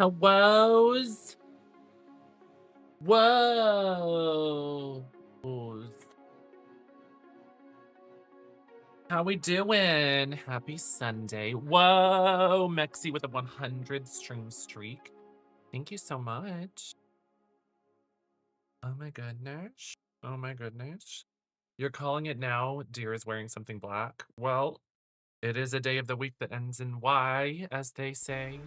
Woes. Whoa. How we doing? Happy Sunday. Whoa, Mexi with a 100 stream streak. Thank you so much. Oh my goodness. Oh my goodness. You're calling it now? Deer is wearing something black. Well, it is a day of the week that ends in Y, as they say.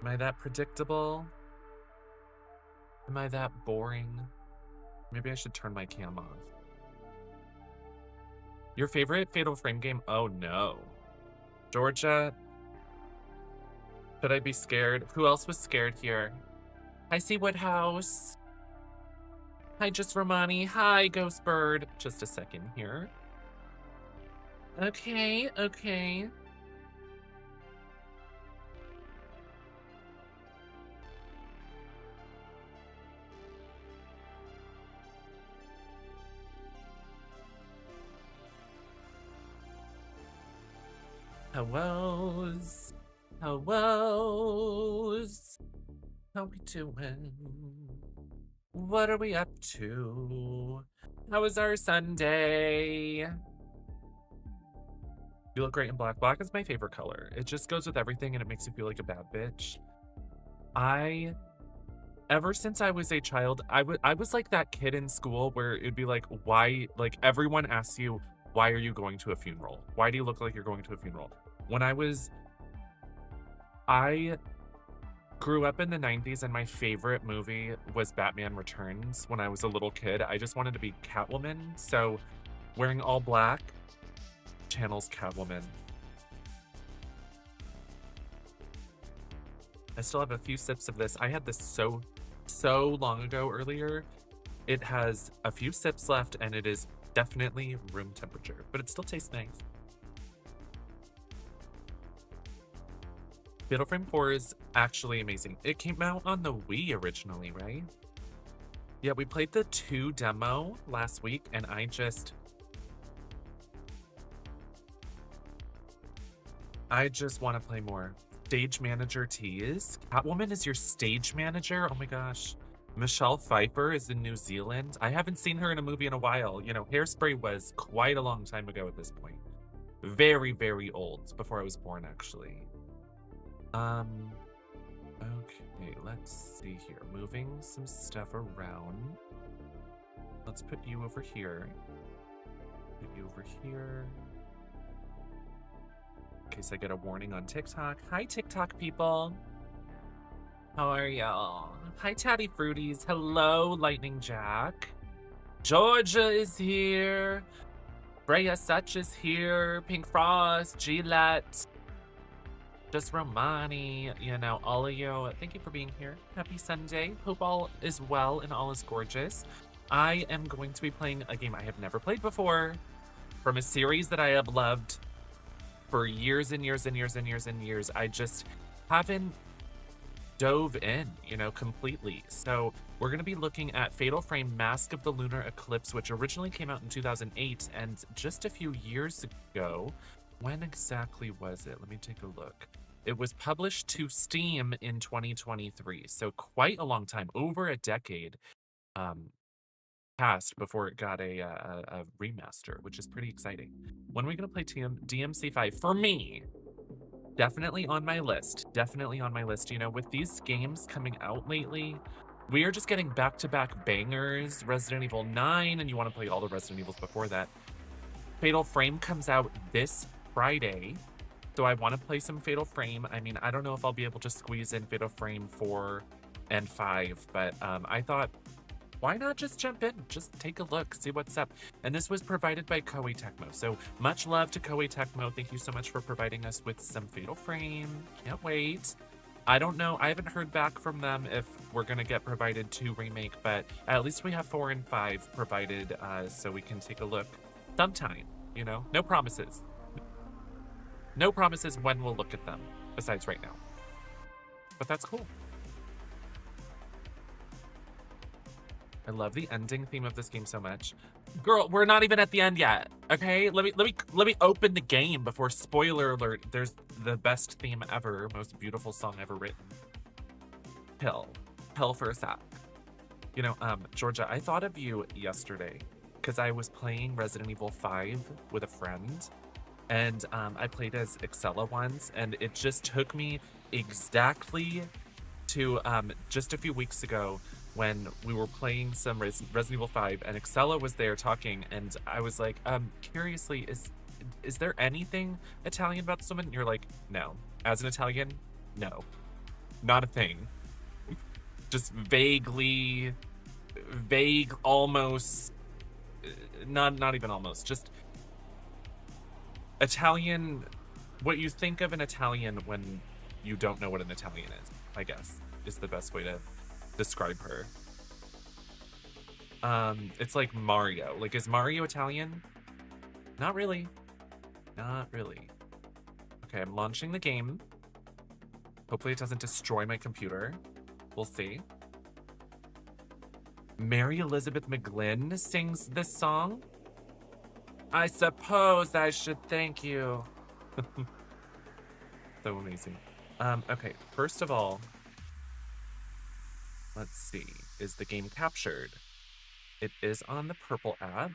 Am I that predictable? Am I that boring? Maybe I should turn my cam off. Your favorite Fatal Frame game? Oh no. Georgia? Should I be scared? Who else was scared here? Hi, Seawood House. Hi, Just Romani. Hi, Ghost Bird. Just a second here. Okay, okay. Hellos. Hellos. How we doing? What are we up to? How was our Sunday? You look great in black. Black is my favorite color. It just goes with everything and it makes you feel like a bad bitch. Ever since I was a child, I was like that kid in school where it'd be like, why, like everyone asks you, why are you going to a funeral? Why do you look like you're going to a funeral? I grew up in the 90s and my favorite movie was Batman Returns when I was a little kid. I just wanted to be Catwoman, so wearing all black channels Catwoman. I still have a few sips of this. I had this so long ago earlier. It has a few sips left and it is definitely room temperature, but it still tastes nice. Fatal Frame 4 is actually amazing. It came out on the Wii originally, right? Yeah, we played the 2 demo last week and I just want to play more. Stage manager tease. Catwoman is your stage manager? Oh my gosh. Michelle Pfeiffer is in New Zealand. I haven't seen her in a movie in a while. You know, Hairspray was quite a long time ago at this point. Very, very old. Before I was born, actually. Okay, let's see here. Moving some stuff around. Let's put you over here. Put you over here. In case I get a warning on TikTok. Hi, TikTok people. How are y'all? Hi, Tatty Fruities. Hello, Lightning Jack. Georgia is here. Freya Such is here. Pink Frost, Gillette. Just Romani, you know, all of you. Thank you for being here. Happy Sunday. Hope all is well and all is gorgeous. I am going to be playing a game I have never played before from a series that I have loved for years and years and years and years and years. I just haven't dove in, you know, completely. So we're going to be looking at Fatal Frame Mask of the Lunar Eclipse, which originally came out in 2008 and just a few years ago. When exactly was it? Let me take a look. It was published to Steam in 2023, so quite a long time, over a decade passed before it got a remaster, which is pretty exciting. When are we going to play DMC5? For me, definitely on my list. Definitely on my list. You know, with these games coming out lately, we are just getting back-to-back bangers. Resident Evil 9, and you want to play all the Resident Evils before that. Fatal Frame comes out this Friday, so I want to play some Fatal Frame. I mean, I don't know if I'll be able to squeeze in Fatal Frame 4 and 5, but I thought, why not just jump in? Just take a look, see what's up. And this was provided by Koei Tecmo, so much love to Koei Tecmo. Thank you so much for providing us with some Fatal Frame. Can't wait. I don't know, I haven't heard back from them if we're gonna get provided 2 remake, but at least we have 4 and 5 provided, so we can take a look sometime, you know? No promises. No promises when we'll look at them, besides right now. But that's cool. I love the ending theme of this game so much. Girl, we're not even at the end yet. Okay, let me open the game before spoiler alert. There's the best theme ever, most beautiful song ever written. Pill for a sec. You know, Georgia, I thought of you yesterday because I was playing Resident Evil 5 with a friend, and I played as Excella once, and it just took me exactly to just a few weeks ago when we were playing some Resident Evil 5 and Excella was there talking, and I was like, curiously, is there anything Italian about this woman? And you're like, no. As an Italian, no. Not a thing. Just vague, almost, not even almost, just Italian, what you think of an Italian when you don't know what an Italian is, I guess, is the best way to describe her. It's like Mario. Like, is Mario Italian? Not really. Not really. Okay, I'm launching the game. Hopefully it doesn't destroy my computer. We'll see. Mary Elizabeth McGlynn sings this song. I suppose I should thank you. So amazing. Okay, first of all, let's see. Is the game captured? It is on the purple app.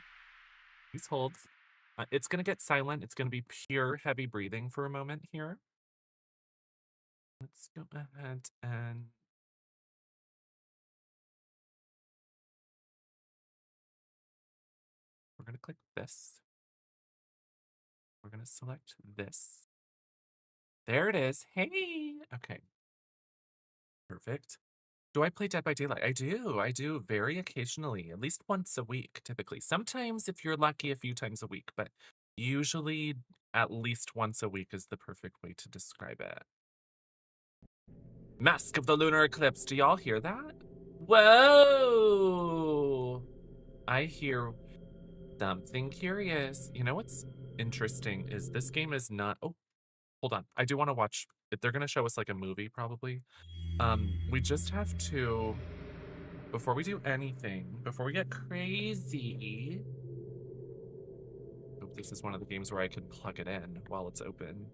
Please hold. It's gonna get silent. It's gonna be pure heavy breathing for a moment here. Let's go ahead and we're gonna click this. We're gonna select this. There it is. Hey. Okay. Perfect. Do I play Dead by Daylight? I do very occasionally, at least once a week, typically. Sometimes, if you're lucky, a few times a week, but usually at least once a week is the perfect way to describe it. Mask of the Lunar Eclipse. Do y'all hear that? Whoa! I hear something curious. You know what's interesting is this game is not... Oh, hold on. I do want to watch... They're going to show us like a movie, probably. We just have to... Before we do anything, before we get crazy... Hope this is one of the games where I can plug it in while it's open.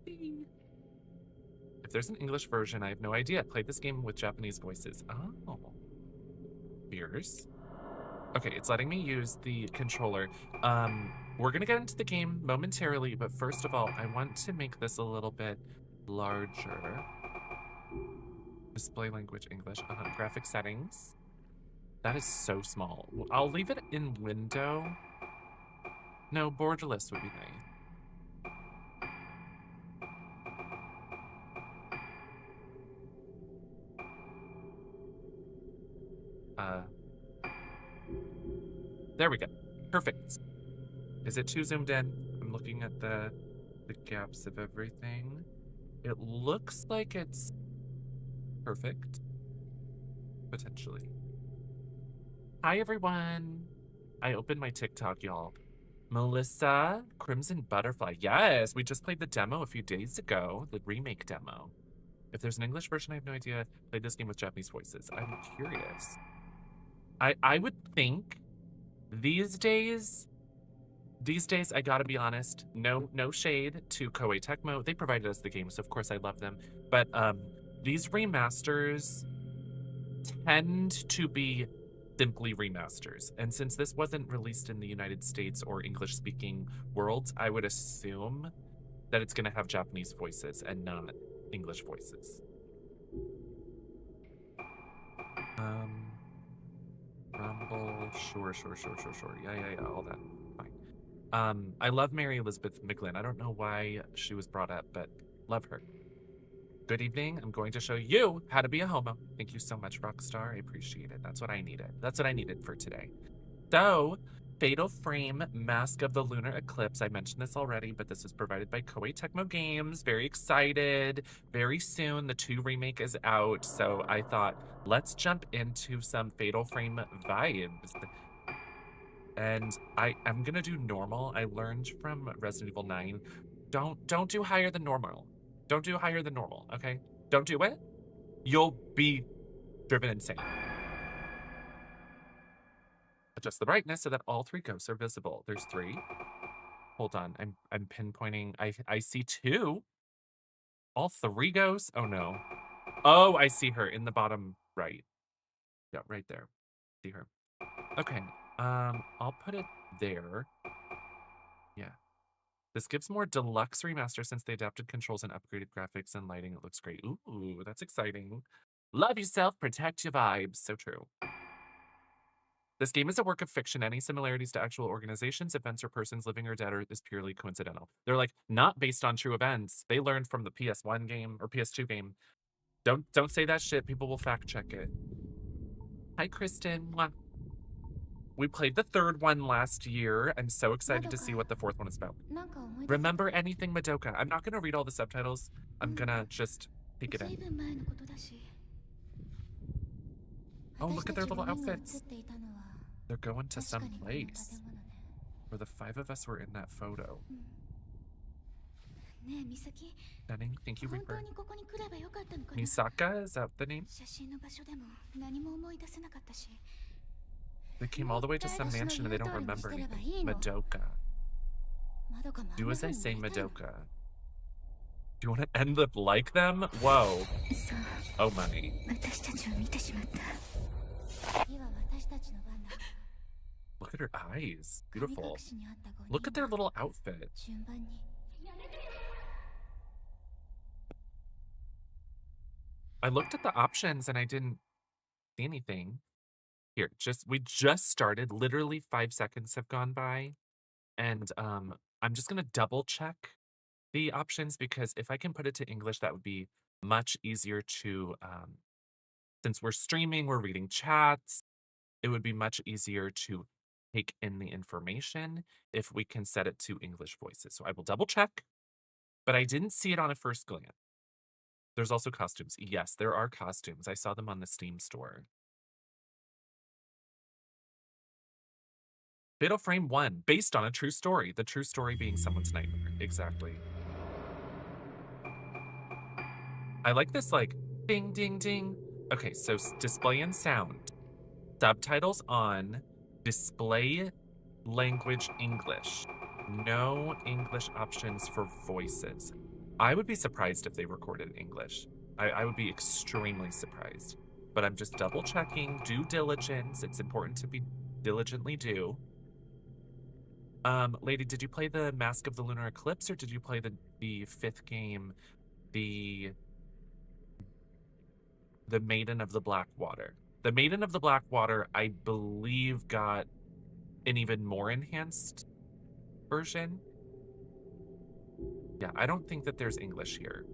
If there's an English version, I have no idea. I played this game with Japanese voices. Oh. Fierce. Okay, it's letting me use the controller. We're gonna get into the game momentarily, but first of all, I want to make this a little bit larger. Display language English. Graphic settings. That is so small. I'll leave it in window. No, borderless would be nice. There we go. Perfect. Is it too zoomed in? I'm looking at the gaps of everything. It looks like it's perfect. Potentially. Hi, everyone. I opened my TikTok, y'all. Melissa, Crimson Butterfly. Yes, we just played the demo a few days ago, the remake demo. If there's an English version, I have no idea. I played this game with Japanese voices. I'm curious. I would think these days, I gotta be honest, no shade to Koei Tecmo. They provided us the game, so of course I love them. But these remasters tend to be simply remasters. And since this wasn't released in the United States or English-speaking worlds, I would assume that it's gonna have Japanese voices and not English voices. Rumble, sure. Yeah, all that. Fine. I love Mary Elizabeth McGlynn. I don't know why she was brought up, but love her. Good evening. I'm going to show you how to be a homo. Thank you so much, Rockstar. I appreciate it. That's what I needed. That's what I needed for today. So, Fatal Frame Mask of the Lunar Eclipse. I mentioned this already, but this is provided by Koei Tecmo Games. Very excited. Very soon, the 2 remake is out. So I thought, let's jump into some Fatal Frame vibes. And I'm gonna do normal. I learned from Resident Evil 9. Don't do higher than normal. Don't do higher than normal, okay? Don't do it. You'll be driven insane. Adjust the brightness so that all 3 ghosts are visible. There's 3. Hold on, I'm pinpointing. I see 2. All 3 ghosts? Oh, no. Oh, I see her in the bottom right. Yeah, right there. See her. Okay, I'll put it there. Yeah. This gives more deluxe remaster since they adapted controls and upgraded graphics and lighting. It looks great. Ooh, that's exciting. Love yourself, protect your vibes. So true. This game is a work of fiction. Any similarities to actual organizations, events, or persons living or dead is purely coincidental. They're like not based on true events. They learned from the PS1 game or PS2 game. Don't say that shit. People will fact check it. Hi, Kristen. Mwah. We played the 3rd one last year. I'm so excited to see what the 4th one is about. Remember anything, Madoka? I'm not gonna read all the subtitles. I'm gonna just take it in. Oh, look at their little outfits. They're going to some place where the 5 of us were in that photo. Stunning. Thank you, Reaper. Misaka, is that the name? They came all the way to some mansion and they don't remember anything. Madoka. Do as I say, Madoka. Do you want to end up like them? Whoa. Oh my. Look at her eyes. Beautiful. Look at their little outfit. I looked at the options and I didn't see anything. Here, we just started. Literally 5 seconds have gone by. And I'm just gonna double check the options because if I can put it to English, that would be much easier to since we're streaming, we're reading chats, it would be much easier to take in the information if we can set it to English voices. So I will double check, but I didn't see it on a first glance. There's also costumes. Yes, there are costumes. I saw them on the Steam store. Fatal Frame 1, based on a true story. The true story being someone's nightmare. Exactly. I like this, like, ding, ding, ding. Okay, so display and sound. Subtitles on. Display language English. No English options for voices. I would be surprised if they recorded English. I would be extremely surprised. But I'm just double checking. Due diligence. It's important to be diligently do. Lady, did you play the Mask of the Lunar Eclipse or did you play the 5th game, the Maiden of the Black Water? The Maiden of the Black Water, I believe, got an even more enhanced version. Yeah, I don't think that there's English here.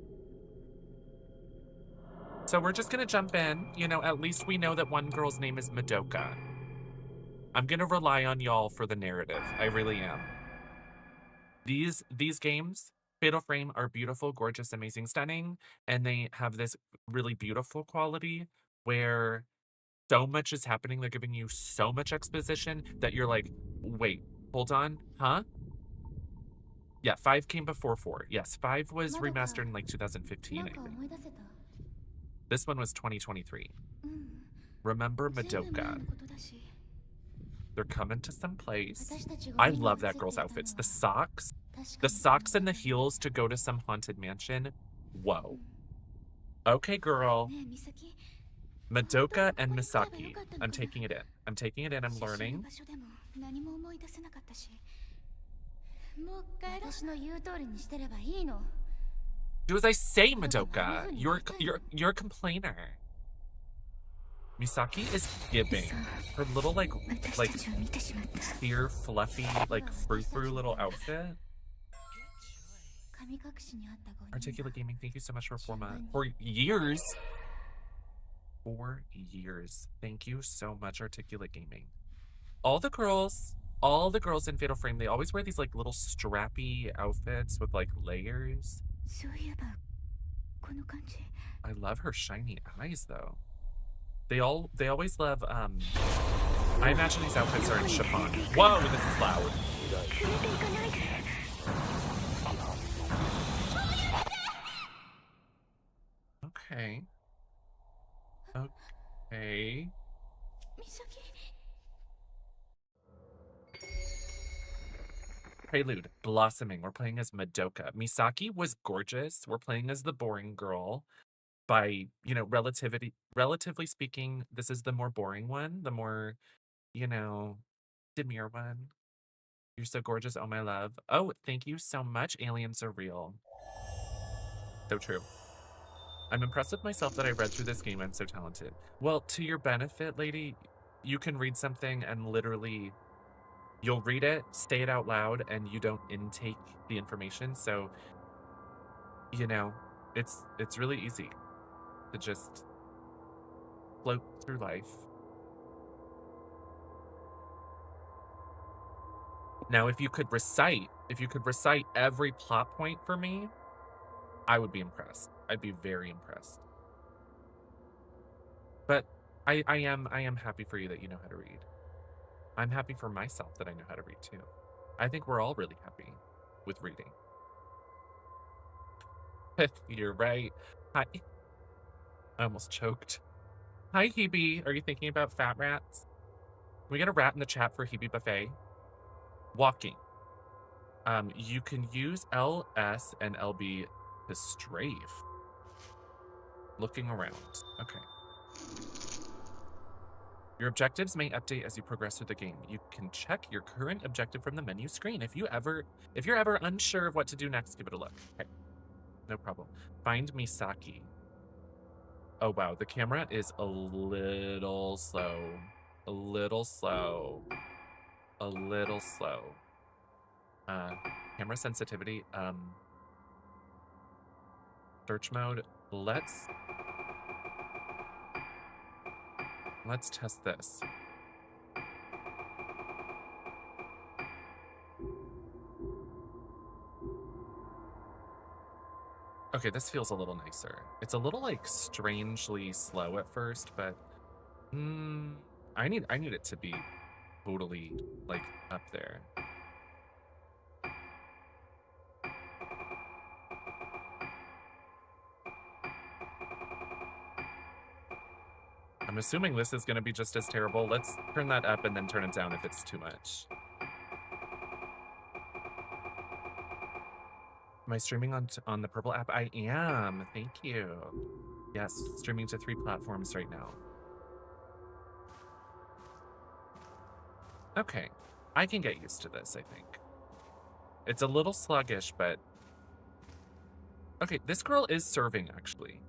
So we're just gonna jump in. You know, at least we know that one girl's name is Madoka. I'm gonna rely on y'all for the narrative. I really am. These games, Fatal Frame, are beautiful, gorgeous, amazing, stunning, and they have this really beautiful quality where so much is happening. They're giving you so much exposition that you're like, wait, hold on, huh? Yeah, 5 came before 4. Yes, 5 was remastered in like 2015, I think. This one was 2023. Remember Madoka. They're coming to some place. I love that girl's outfits. The socks and the heels to go to some haunted mansion. Whoa. Okay, girl. Madoka and Misaki. I'm taking it in. I'm taking it in. I'm learning. Do as I say, Madoka. You're a complainer. Misaki is giving. Her little like clear, fluffy, like frou-frou little outfit. Articulate Gaming, thank you so much for 4 years. 4 years. Thank you so much, Articulate Gaming. All the girls in Fatal Frame, they always wear these like little strappy outfits with like layers. I love her shiny eyes though. They always love, I imagine these outfits are in chiffon. Whoa, this is loud. Okay. Okay. Prelude, Blossoming. We're playing as Madoka. Misaki was gorgeous. We're playing as the boring girl. By, you know, relatively speaking, this is the more boring one, the more, you know, demure one. You're so gorgeous, oh my love. Oh, thank you so much. Aliens are real. So true. I'm impressed with myself that I read through this game. I'm so talented. Well, to your benefit, lady, you can read something and literally you'll read it, say it out loud, and you don't intake the information. So, you know, it's really easy to just float through life. Now, if you could recite every plot point for me, I would be impressed. I'd be very impressed. But I am happy for you that you know how to read. I'm happy for myself that I know how to read too. I think we're all really happy with reading. You're right. Hi. I almost choked. Hi, Hebe. Are you thinking about fat rats? Can we get a rat in the chat for Hebe Buffet? Walking. You can use LS and LB to strafe. Looking around. Okay. Your objectives may update as you progress through the game. You can check your current objective from the menu screen. If you're ever unsure of what to do next, give it a look. Okay. No problem. Find Misaki. Oh wow, the camera is a little slow. A little slow. A little slow. Camera sensitivity, search mode. Let's test this. Okay, this feels a little nicer. It's a little like strangely slow at first, but I need it to be totally like up there. I'm assuming this is going to be just as terrible. Let's turn that up and then turn it down if it's too much. Am I streaming on the Purple app? I am. Thank you. Yes, streaming to 3 platforms right now. Okay. I can get used to this, I think. It's a little sluggish, but... Okay, this girl is serving, actually.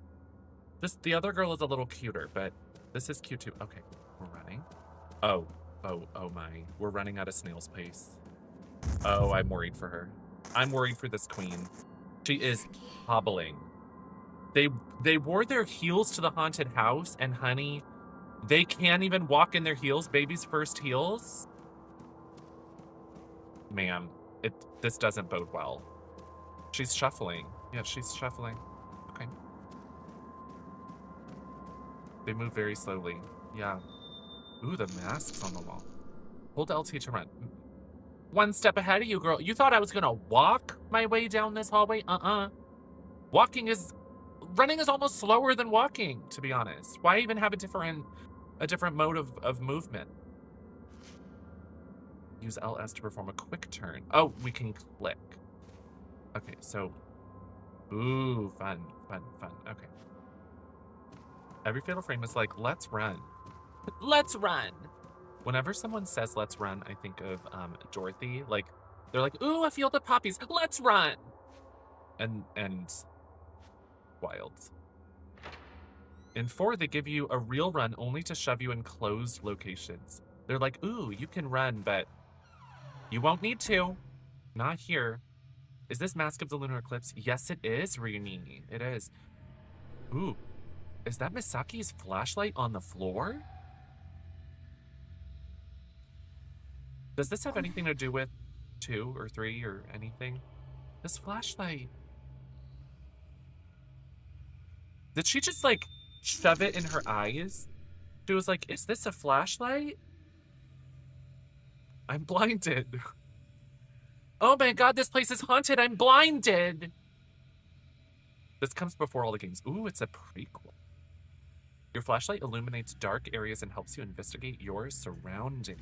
The other girl is a little cuter, but this is cute too. Okay, we're running. Oh my. We're running at a snail's pace. Oh, I'm worried for her. I'm worried for this queen. She is hobbling. They wore their heels to the haunted house, and honey, they can't even walk in their heels. Baby's first heels. Ma'am, this doesn't bode well. She's shuffling. Yeah, she's shuffling. Okay. They move very slowly. Yeah. Ooh, the masks on the wall. Hold LT to run. One step ahead of you, girl. You thought I was gonna walk my way down this hallway? Running is almost slower than walking, to be honest. Why even have a different mode of movement? Use LS to perform a quick turn. Oh, we can click. Okay, so, ooh, fun. Okay. Every fatal frame is like, let's run. Let's run. Whenever someone says let's run, I think of Dorothy. Like, they're like, ooh, a field of poppies. Let's run. And wild. In 4, they give you a real run only to shove you in closed locations. They're like, ooh, you can run, but you won't need to. Not here. Is this Mask of the Lunar Eclipse? Yes, it is, Rini. It is. Ooh. Is that Misaki's flashlight on the floor? Does this have anything to do with 2 or 3 or anything? This flashlight. Did she just like shove it in her eyes? She was like, is this a flashlight? I'm blinded. Oh my god, this place is haunted. I'm blinded. This comes before all the games. Ooh, it's a prequel. Your flashlight illuminates dark areas and helps you investigate your surroundings.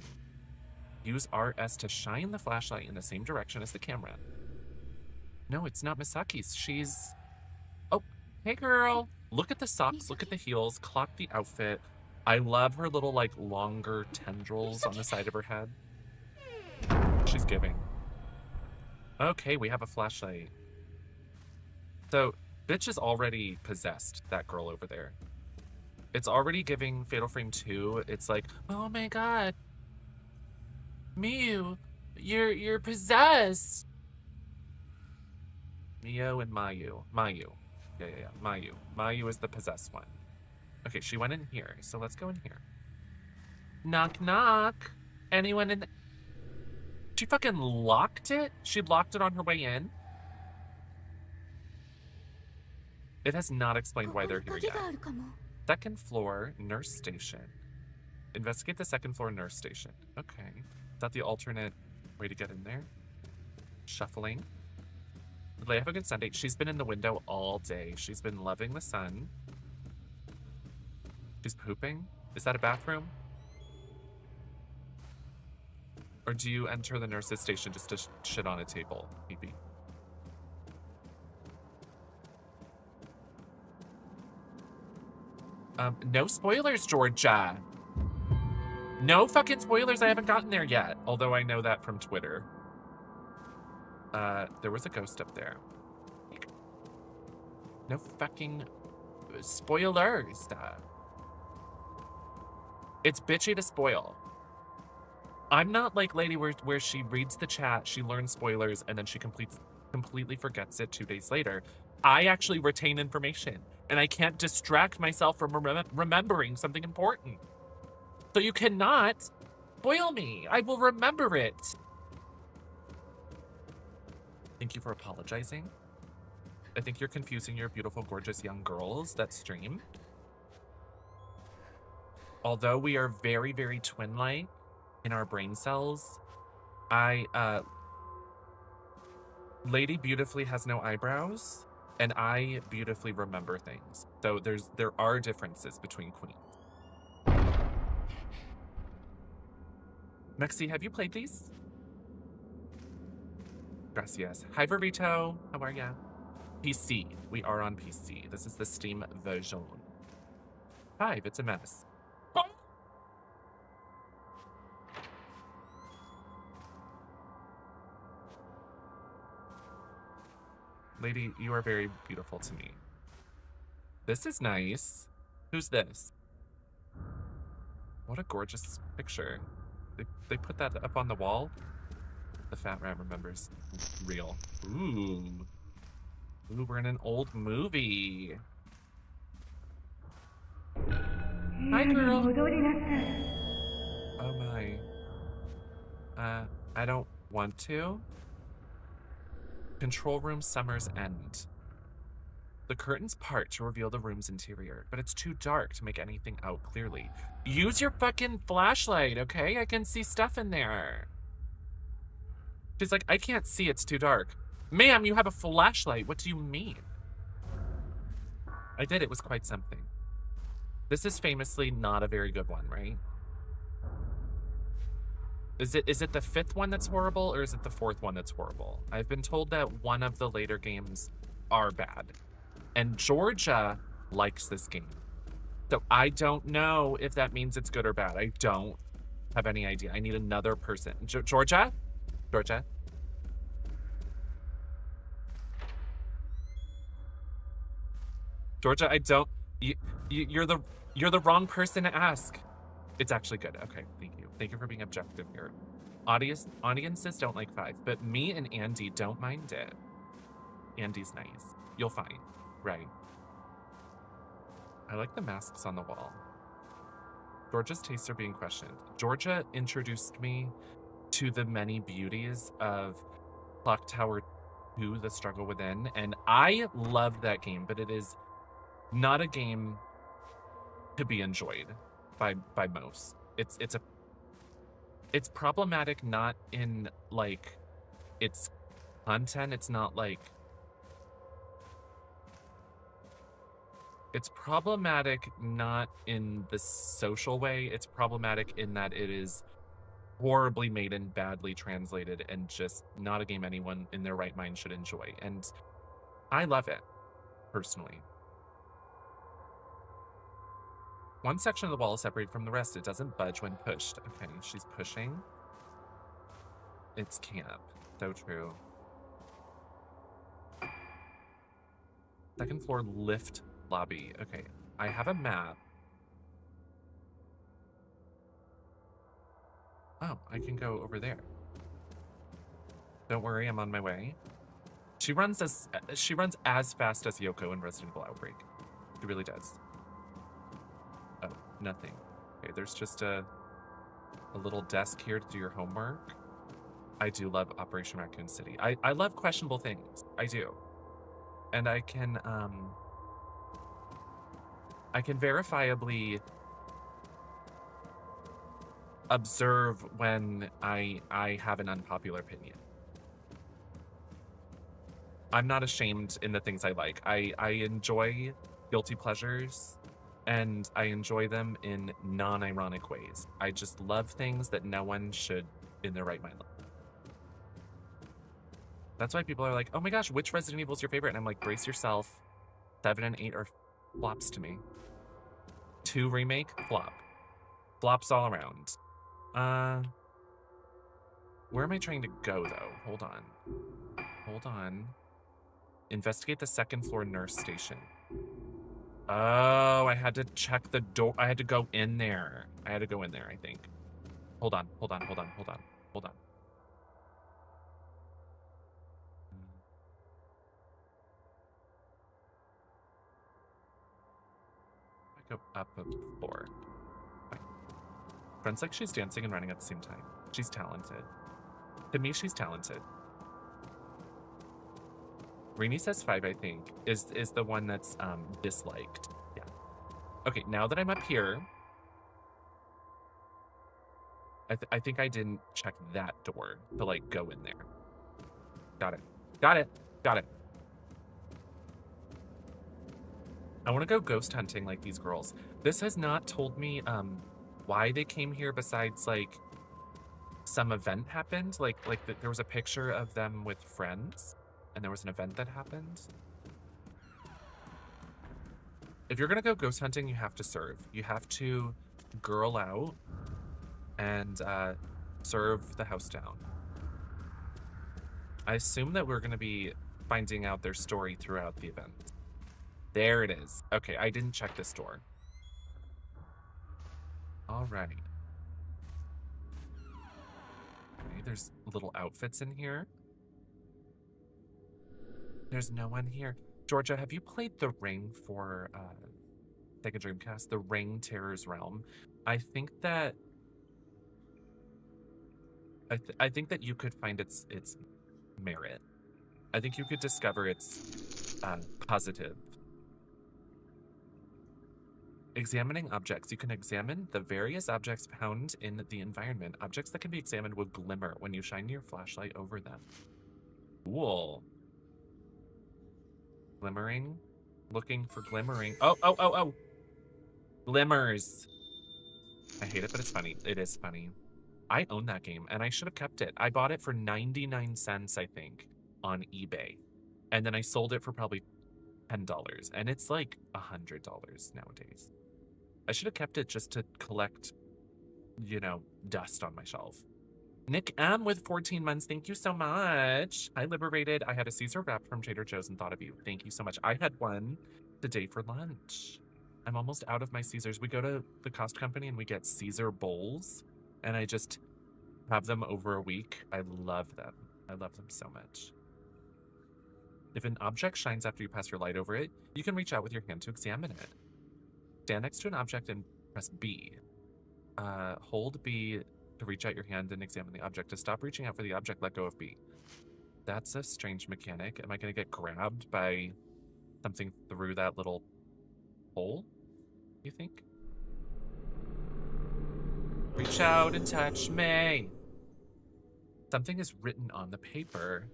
Use RS to shine the flashlight in the same direction as the camera. No, it's not Misaki's. She's... Oh, hey girl. Look at the socks, look at the heels, clock the outfit. I love her little, like, longer tendrils on the side of her head. She's giving. Okay, we have a flashlight. So, bitch is already possessed, that girl over there. It's already giving Fatal Frame 2. It's like, oh my god. Miyu, you're possessed. Mio and Mayu. Yeah. Mayu is the possessed one. Okay, she went in here, so let's go in here. Knock, knock. Anyone in... She fucking locked it? She locked it on her way in? It has not explained why they're here yet. Second floor, nurse station. Investigate the second floor nurse station. Okay. Is that the alternate way to get in there? Shuffling. Did they have a good Sunday? She's been in the window all day. She's been loving the sun. She's pooping? Is that a bathroom? Or do you enter the nurse's station just to shit on a table? Maybe. No spoilers, Georgia. No fucking spoilers. I haven't gotten there yet. Although I know that from Twitter. There was a ghost up there. No fucking spoilers. It's bitchy to spoil. I'm not like Lady where she reads the chat, she learns spoilers, and then she completely forgets it 2 days later. I actually retain information, and I can't distract myself from remembering something important. So you cannot spoil me. I will remember it. Thank you for apologizing. I think you're confusing your beautiful, gorgeous young girls that stream. Although we are very, very twin-like in our brain cells, Lady beautifully has no eyebrows, and I beautifully remember things. So there are differences between queens. Mexi, have you played these? Gracias. Hi, Verito. How are ya? PC. We are on PC. This is the Steam version. 5. It's a mess. Lady, you are very beautiful to me. This is nice. Who's this? What a gorgeous picture. They put that up on the wall. The fat rat remembers. Real. Ooh. Ooh, we're in an old movie. Hi, girl. Oh my. I don't want to. Control room Summer's End. The curtains part to reveal the room's interior, but it's too dark to make anything out clearly. Use your fucking flashlight, okay? I can see stuff in there. She's like, I can't see, it's too dark. Ma'am, you have a flashlight. What do you mean? I did, it was quite something. This is famously not a very good one, right? Is it the 5th one that's horrible, or is it the 4th one that's horrible? I've been told that one of the later games are bad. And Georgia likes this game. So I don't know if that means it's good or bad. I don't have any idea. I need another person. Georgia? Georgia? Georgia, I don't... You're the wrong person to ask. It's actually good. Okay, thank you. Thank you for being objective here. Audiences don't like 5, but me and Andy don't mind it. Andy's nice. You'll find. Right. I like the masks on the wall. Georgia's tastes are being questioned. Georgia introduced me to the many beauties of Clock Tower 2, The Struggle Within, and I love that game, but it is not a game to be enjoyed by most. It's problematic not in like its content. It's not like it's problematic not in the social way. It's problematic in that it is horribly made and badly translated and just not a game anyone in their right mind should enjoy. And I love it, personally. One section of the wall is separated from the rest. It doesn't budge when pushed. Okay, she's pushing. It's camp. So true. Second floor lift lobby. Okay, I have a map. Oh, I can go over there. Don't worry, I'm on my way. She runs as fast as Yoko in Resident Evil Outbreak. She really does. Oh, nothing. Okay, there's just a little desk here to do your homework. I do love Operation Raccoon City. I love questionable things. I do. And I can verifiably observe when I have an unpopular opinion. I'm not ashamed in the things I like. I enjoy guilty pleasures, and I enjoy them in non-ironic ways. I just love things that no one should in their right mind love. That's why people are like, oh my gosh, which Resident Evil is your favorite? And I'm like, brace yourself. 7 and 8 are flops to me. 2 remake, flop. Flops all around. Where am I trying to go, though? Hold on. Hold on. Investigate the second floor nurse station. Oh, I had to check the door. I had to go in there. I had to go in there, I think. Hold on, hold on, hold on, hold on, hold on. I go up a floor. Fine. Friends like she's dancing and running at the same time. She's talented. To me, she's talented. Rini says 5, I think, is the one that's disliked. Yeah. Okay, now that I'm up here, I think I didn't check that door to like go in there. Got it. Got it. Got it. I want to go ghost hunting like these girls. This has not told me why they came here besides like some event happened. Like there was a picture of them with friends. And there was an event that happened. If you're gonna go ghost hunting, you have to serve. You have to girl out and serve the house down. I assume that we're gonna be finding out their story throughout the event. There it is. Okay, I didn't check this door. Alrighty. Okay, there's little outfits in here. There's no one here. Georgia, have you played The Ring for Sega Dreamcast? The Ring Terror's Realm. I think that I think that you could find its merit. I think you could discover its positive. Examining objects. You can examine the various objects found in the environment. Objects that can be examined will glimmer when you shine your flashlight over them. Cool. Glimmering? Looking for glimmering. Oh! Glimmers. I hate it, but it's funny. It is funny. I own that game, and I should have kept it. I bought it for 99 cents, I think, on eBay. And then I sold it for probably $10, and it's like $100 nowadays. I should have kept it just to collect, you know, dust on my shelf. Nick M with 14 months, thank you so much. I liberated. I had a Caesar wrap from Trader Joe's and thought of you. Thank you so much. I had one today for lunch. I'm almost out of my Caesars. We go to the cost company and we get Caesar bowls, and I just have them over a week. I love them. I love them so much. If an object shines after you pass your light over it, you can reach out with your hand to examine it. Stand next to an object and press B. Hold B to reach out your hand and examine the object. To stop reaching out for the object, let go of B. That's a strange mechanic. Am I going to get grabbed by something through that little hole, you think? Reach out and touch me. Something is written on the paper.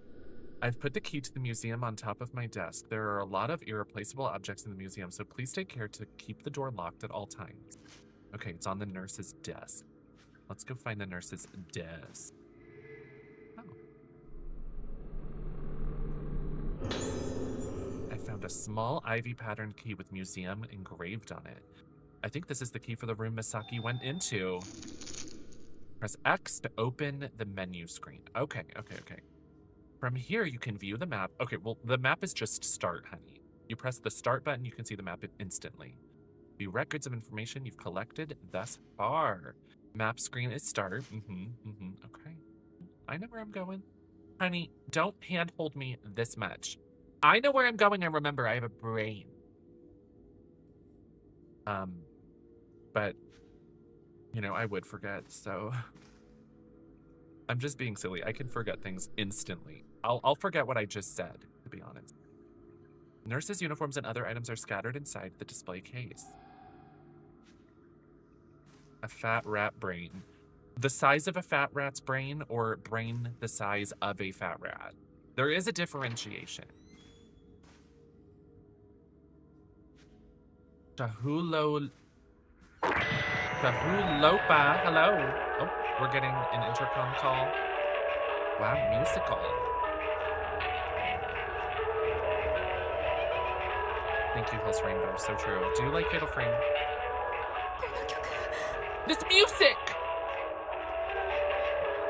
I've put the key to the museum on top of my desk. There are a lot of irreplaceable objects in the museum, so please take care to keep the door locked at all times. Okay, it's on the nurse's desk. Let's go find the nurse's desk. Oh. I found a small ivy pattern key with museum engraved on it. I think this is the key for the room Misaki went into. Press X to open the menu screen. Okay. From here, you can view the map. Okay, well, the map is just start, honey. You press the start button, you can see the map instantly. View records of information you've collected thus far. Map screen is start. Okay. I know where I'm going. Honey, don't handhold me this much. I know where I'm going, and remember, I have a brain. But, you know, I would forget, so... I'm just being silly. I can forget things instantly. I'll forget what I just said, to be honest. Nurses' uniforms and other items are scattered inside the display case. A fat rat brain. The size of a fat rat's brain, or brain the size of a fat rat? There is a differentiation. Tahulopa. Hello. Oh, we're getting an intercom call. Wow, musical. Thank you, Pulse Rainbow. So true. Do you like Fatal Frame? This music!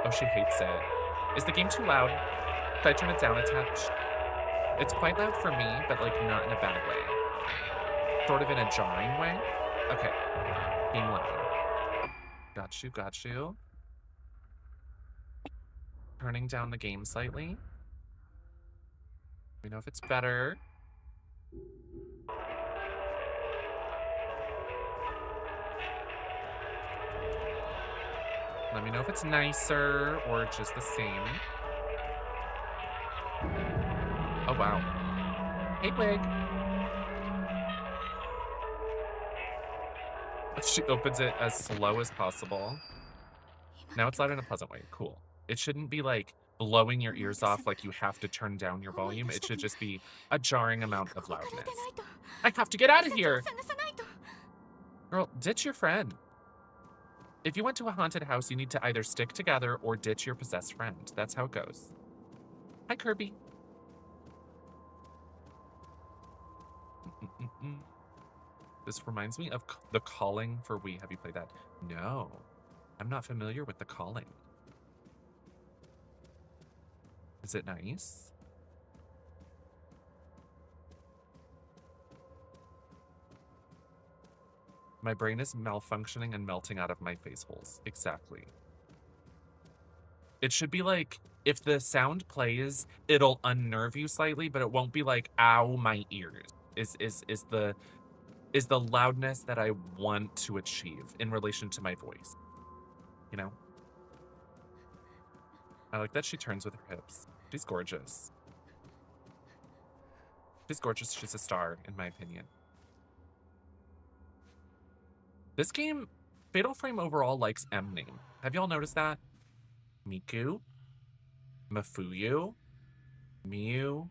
Oh, she hates it. Is the game too loud? Should I turn it down a touch? It's quite loud for me, but like not in a bad way. Sort of in a jarring way. Okay. Being loud. Got you. Turning down the game slightly. Let me know if it's better. Let me know if it's nicer or just the same. Oh, wow. Hey, Wig. She opens it as slow as possible. Now it's loud in a pleasant way. Cool. It shouldn't be like blowing your ears off like you have to turn down your volume. It should just be a jarring amount of loudness. I have to get out of here. Girl, ditch your friend. If you went to a haunted house, you need to either stick together or ditch your possessed friend. That's how it goes. Hi, Kirby. This reminds me of The Calling for Wii. Have you played that? No. I'm not familiar with The Calling. Is it nice? My brain is malfunctioning and melting out of my face holes. Exactly. It should be like, if the sound plays, it'll unnerve you slightly, but it won't be like, ow, my ears. Is the loudness that I want to achieve in relation to my voice. You know? I like that she turns with her hips. She's gorgeous. She's gorgeous. She's a star, in my opinion. This game, Fatal Frame overall likes M name. Have y'all noticed that? Miku, Mafuyu, Miyu,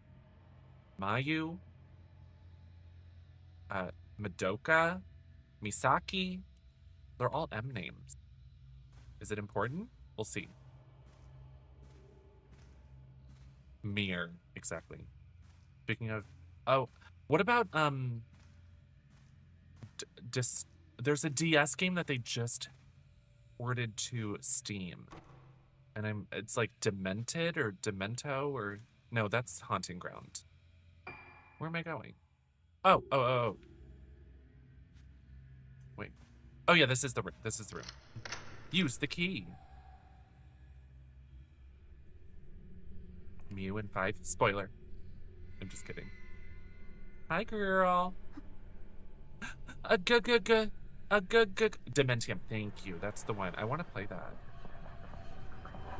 Mayu, Madoka, Misaki. They're all M names. Is it important? We'll see. Mir, exactly. Speaking of, oh, what about there's a DS game that they just ported to Steam, and it's like Demented or Demento or no, that's Haunting Ground. Where am I going? Oh. Wait. Oh yeah, this is the room. Use the key. Mew and 5. Spoiler. I'm just kidding. Hi, girl. A good. Dementium. Thank you. That's the one. I want to play that.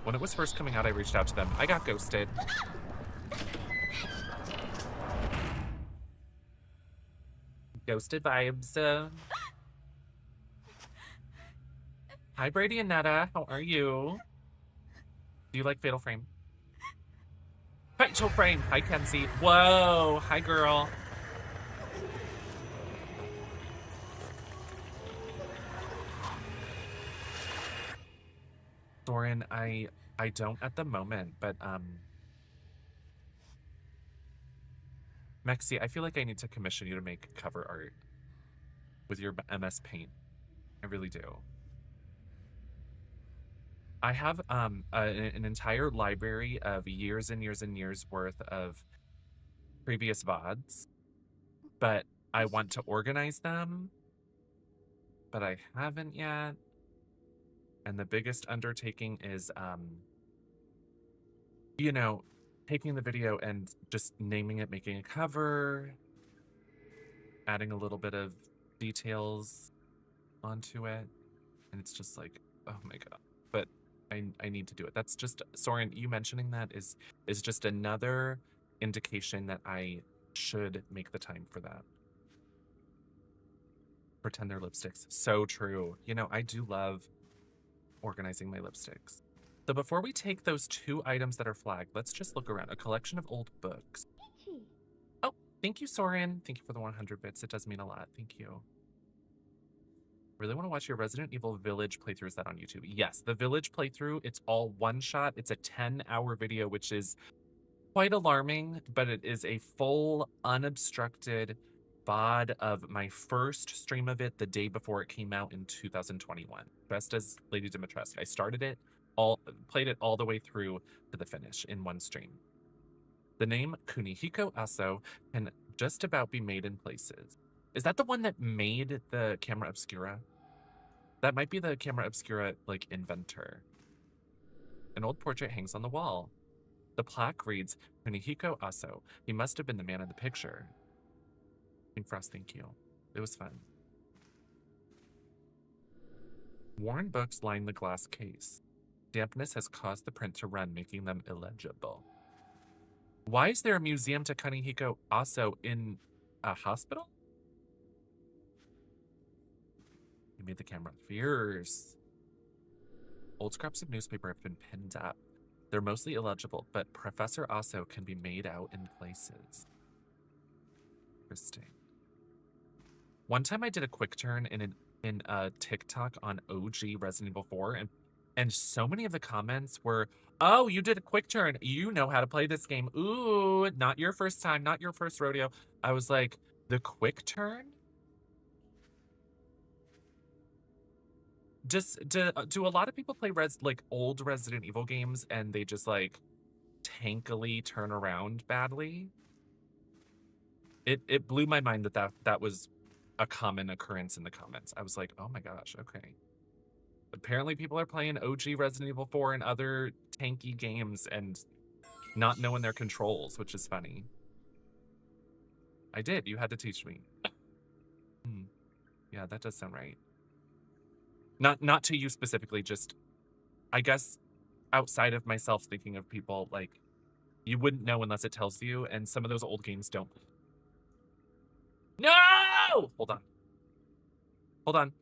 When it was first coming out, I reached out to them. I got ghosted. Ghosted vibes. Hi, Brady and Netta. How are you? Do you like Fatal Frame? Fatal Frame. Hi, Kenzie. Whoa. Hi, girl. Soren, I don't at the moment, but Mexi, I feel like I need to commission you to make cover art with your MS Paint. I really do. I have an entire library of years and years and years worth of previous VODs, but I want to organize them, but I haven't yet. And the biggest undertaking is, you know, taking the video and just naming it, making a cover, adding a little bit of details onto it. And it's just like, oh my God. But I need to do it. That's just, Soren, you mentioning that is just another indication that I should make the time for that. Pretend they're lipsticks. So true. You know, I do love organizing my lipsticks. So before we take those 2 items that are flagged, let's just look around. A collection of old books. Oh, thank you, Soren. Thank you for the 100 bits. It does mean a lot. Thank you. Really want to watch your Resident Evil Village playthrough. Is that on YouTube? Yes, the Village playthrough, it's all one shot. It's a 10-hour video, which is quite alarming, but it is a full, unobstructed VOD of my first stream of it the day before it came out in 2021. Dressed as Lady Dimitrescu. I started it, played it all the way through to the finish in one stream. The name Kunihiko Aso can just about be made in places. Is that the one that made the camera obscura? That might be the camera obscura, like, inventor. An old portrait hangs on the wall. The plaque reads, Kunihiko Aso. He must have been the man in the picture. Pink Frost, thank you. It was fun. Worn books line the glass case. Dampness has caused the print to run, making them illegible. Why is there a museum to Kunihiko Aso in a hospital? You made the camera fierce. Old scraps of newspaper have been pinned up. They're mostly illegible, but Professor Aso can be made out in places. Interesting. One time I did a quick turn in a TikTok on OG Resident Evil 4, and so many of the comments were, oh, you did a quick turn. You know how to play this game. Ooh, not your first time, not your first rodeo. I was like, the quick turn? Do a lot of people play old Resident Evil games and they just like tankily turn around badly? It blew my mind that was a common occurrence in the comments. I was like, oh my gosh, okay. Apparently people are playing OG Resident Evil 4 and other tanky games and not knowing their controls, which is funny. I did. You had to teach me. Yeah, that does sound right. Not to you specifically, just, I guess, outside of myself thinking of people, like, you wouldn't know unless it tells you, and some of those old games don't. No! Hold on. Hold on.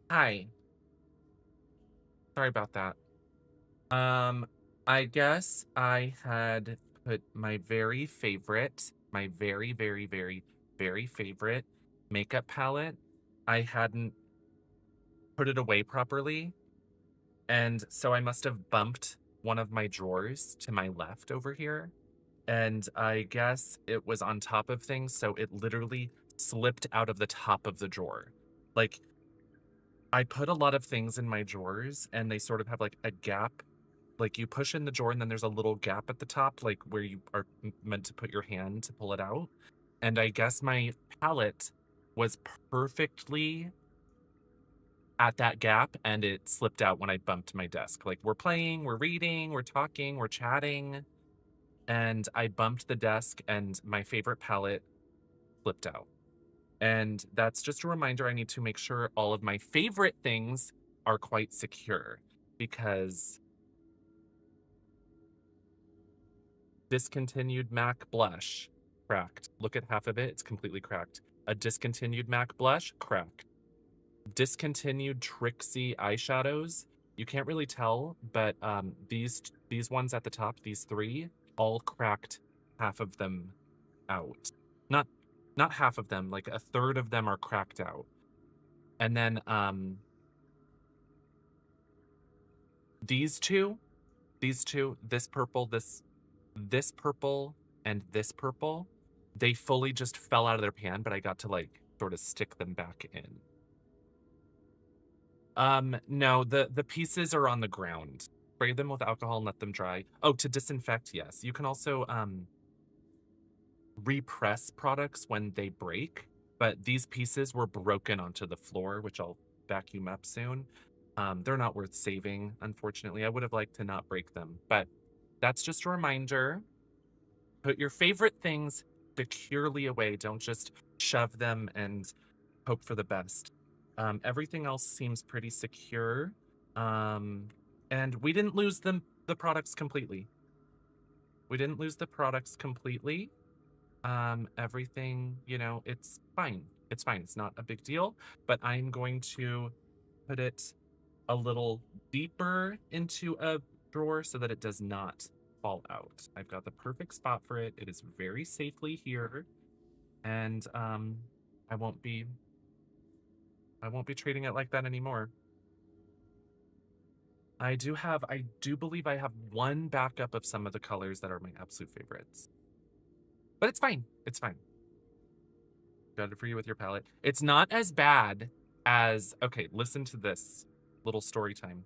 Hi. Sorry about that. Um, I guess I had put my very favorite makeup palette. I hadn't put it away properly, and so I must have bumped one of my drawers to my left over here. And I guess it was on top of things, so it literally slipped out of the top of the drawer. Like, I put a lot of things in my drawers, and they sort of have like a gap. Like you push in the drawer, and then there's a little gap at the top, like where you are meant to put your hand to pull it out. And I guess my palette was perfectly at that gap, and it slipped out when I bumped my desk. Like we're playing, we're reading, we're talking, we're chatting, and I bumped the desk, and my favorite palette flipped out. And that's just a reminder I need to make sure all of my favorite things are quite secure, because discontinued MAC blush, cracked. Look at half of it, it's completely cracked. A discontinued MAC blush, cracked. Discontinued Trixie eyeshadows, you can't really tell, but these ones at the top, these three, all cracked half of them out. Not not half of them, like a third of them are cracked out. And then these two, this purple, this purple, and this purple, they fully just fell out of their pan, but I got to like sort of stick them back in. No, the pieces are on the ground. Spray them with alcohol and let them dry. Oh, to disinfect, yes. You can also repress products when they break, but these pieces were broken onto the floor, which I'll vacuum up soon. They're not worth saving, unfortunately. I would have liked to not break them, but that's just a reminder. Put your favorite things securely away. Don't just shove them and hope for the best. Everything else seems pretty secure. And we didn't lose the products completely. We didn't lose the products completely. Everything, you know, it's fine. It's fine. It's not a big deal, but I'm going to put it a little deeper into a drawer so that it does not fall out. I've got the perfect spot for it. It is very safely here, and I won't be treating it like that anymore. I do believe I have one backup of some of the colors that are my absolute favorites. But it's fine. It's fine. Better for you with your palette. It's not as bad as, okay, listen to this little story time.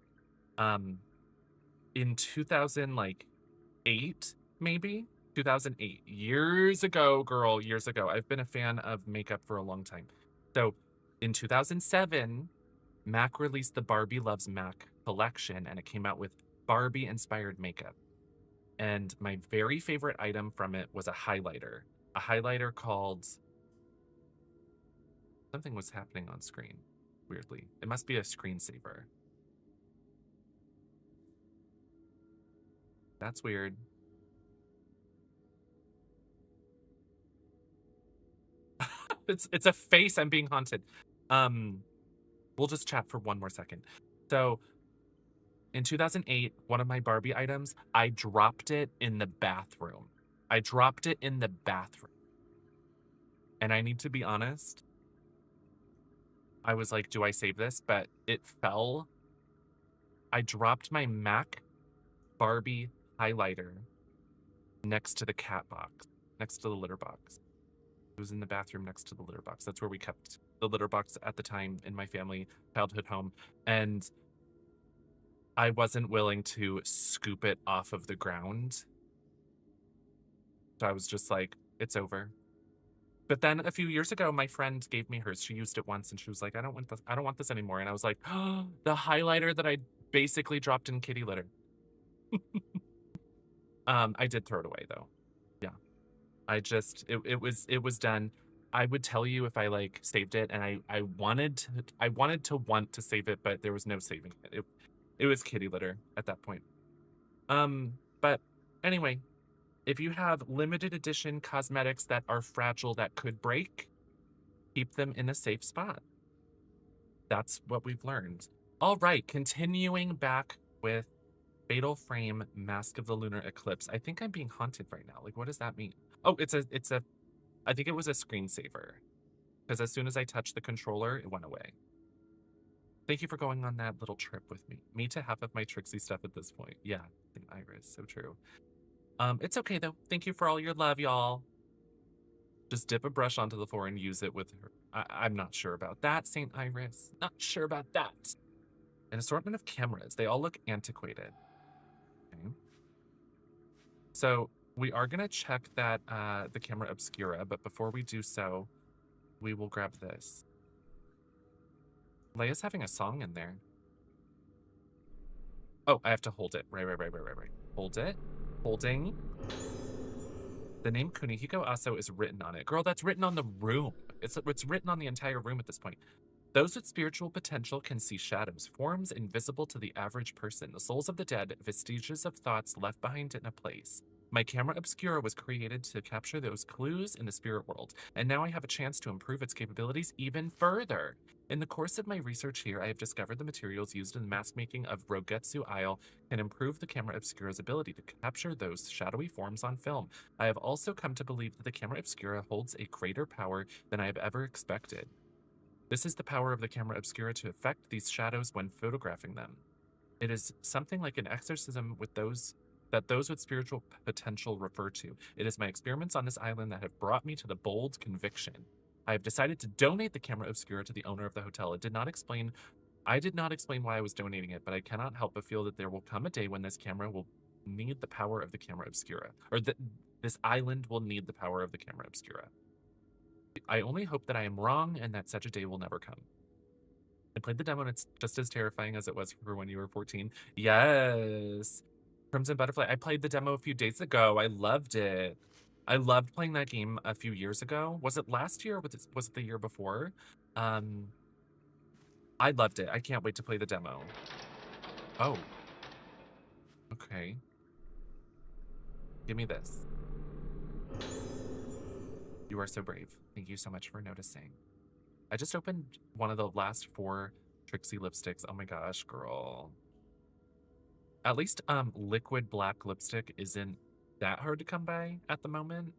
In 2000, like 8, maybe 2008, years ago, girl, years ago. I've been a fan of makeup for a long time. So in 2007, MAC released the Barbie Loves MAC collection, and it came out with Barbie inspired makeup. And my very favorite item from it was a highlighter called, something was happening on screen, weirdly. It must be a screensaver. That's weird. It's a face. I'm being haunted. We'll just chat for one more second. So in 2008, one of my Barbie items, I dropped it in the bathroom. I dropped it in the bathroom. And I need to be honest, I was like, do I save this? But it fell. I dropped my MAC Barbie highlighter next to the cat box, next to the litter box. It was in the bathroom next to the litter box. That's where we kept the litter box at the time in my family childhood home. And I wasn't willing to scoop it off of the ground. So I was just like, it's over. But then a few years ago, my friend gave me hers. She used it once and she was like, I don't want this anymore. And I was like, oh, the highlighter that I basically dropped in kitty litter. I did throw it away though. Yeah. It was done. I would tell you if I like saved it, and I wanted to save it, but there was no saving it. It was kitty litter at that point. But anyway, if you have limited edition cosmetics that are fragile that could break, keep them in a safe spot. That's what we've learned. All right, continuing back with Fatal Frame, Mask of the Lunar Eclipse. I think I'm being haunted right now. Like, what does that mean? Oh, I think it was a screensaver. Because as soon as I touched the controller, it went away. Thank you for going on that little trip with me. Me to half of my Trixie stuff at this point. Yeah, St. Iris, so true. It's okay though. Thank you for all your love, y'all. Just dip a brush onto the floor and use it with her. I'm not sure about that, St. Iris. Not sure about that. An assortment of cameras. They all look antiquated. Okay. So we are going to check that the camera obscura, but before we do so, we will grab this. Leia's having a song in there. Oh, I have to hold it. Right. Hold it. Holding. The name Kunihiko Aso is written on it. Girl, that's written on the room. It's written on the entire room at this point. Those with spiritual potential can see shadows, forms invisible to the average person, the souls of the dead, vestiges of thoughts left behind in a place. My camera obscura was created to capture those clues in the spirit world, and now I have a chance to improve its capabilities even further. In the course of my research here, I have discovered the materials used in the mask making of Rogetsu Isle can improve the camera obscura's ability to capture those shadowy forms on film. I have also come to believe that the camera obscura holds a greater power than I have ever expected. This is the power of the camera obscura to affect these shadows when photographing them. It is something like an exorcism with those with spiritual potential refer to. It is my experiments on this island that have brought me to the bold conviction. I have decided to donate the camera obscura to the owner of the hotel. I did not explain why I was donating it, but I cannot help but feel that there will come a day when this camera will need the power of the camera obscura, or that this island will need the power of the camera obscura. I only hope that I am wrong and that such a day will never come. I played the demo and it's just as terrifying as it was for when you were 14. Yes. Crimson Butterfly. I played the demo a few days ago. I loved it. I loved playing that game a few years ago. Was it last year or was it the year before? I loved it. I can't wait to play the demo. Oh. Okay. Give me this. You are so brave. Thank you so much for noticing. I just opened one of the last 4 Trixie lipsticks. Oh my gosh, girl. At least liquid black lipstick isn't that hard to come by at the moment.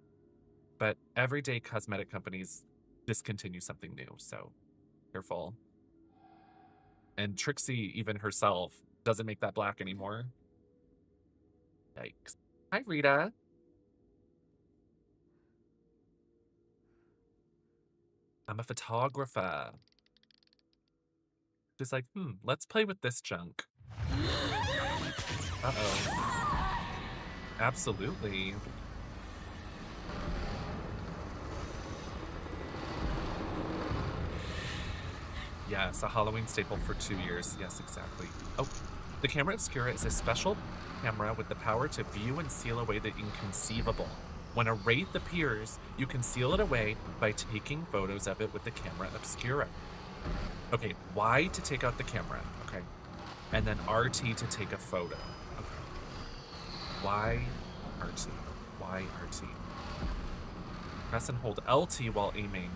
But everyday cosmetic companies discontinue something new, so careful. And Trixie, even herself, doesn't make that black anymore. Yikes. Hi, Rita. I'm a photographer. Just like, let's play with this junk. Uh-oh. Absolutely. Yes, a Halloween staple for 2 years. Yes, exactly. Oh, the camera obscura is a special camera with the power to view and seal away the inconceivable. When a wraith appears, you can seal it away by taking photos of it with the camera obscura. Okay, Y to take out the camera, okay. And then RT to take a photo, okay. Y, RT, Y, RT. Press and hold LT while aiming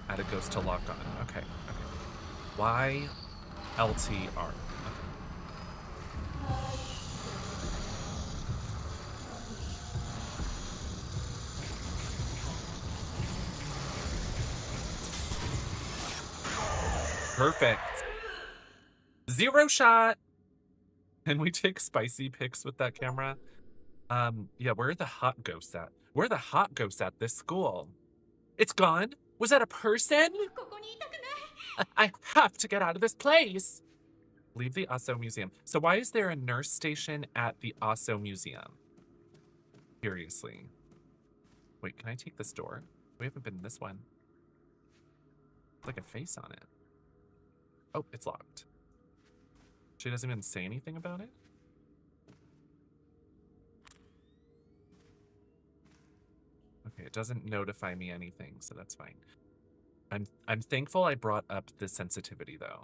at a ghost to lock on, okay, okay. Y, LT, R, okay. Perfect. 0 shot. Can we take spicy pics with that camera? Yeah, where are the hot ghosts at? Where are the hot ghosts at this school? It's gone? Was that a person? I have to get out of this place. Leave the Aso Museum. So why is there a nurse station at the Aso Museum? Curiously. Wait, can I take this door? We haven't been in this one. It's like a face on it. Oh, it's locked. She doesn't even say anything about it? Okay, it doesn't notify me anything, so that's fine. I'm thankful I brought up the sensitivity though.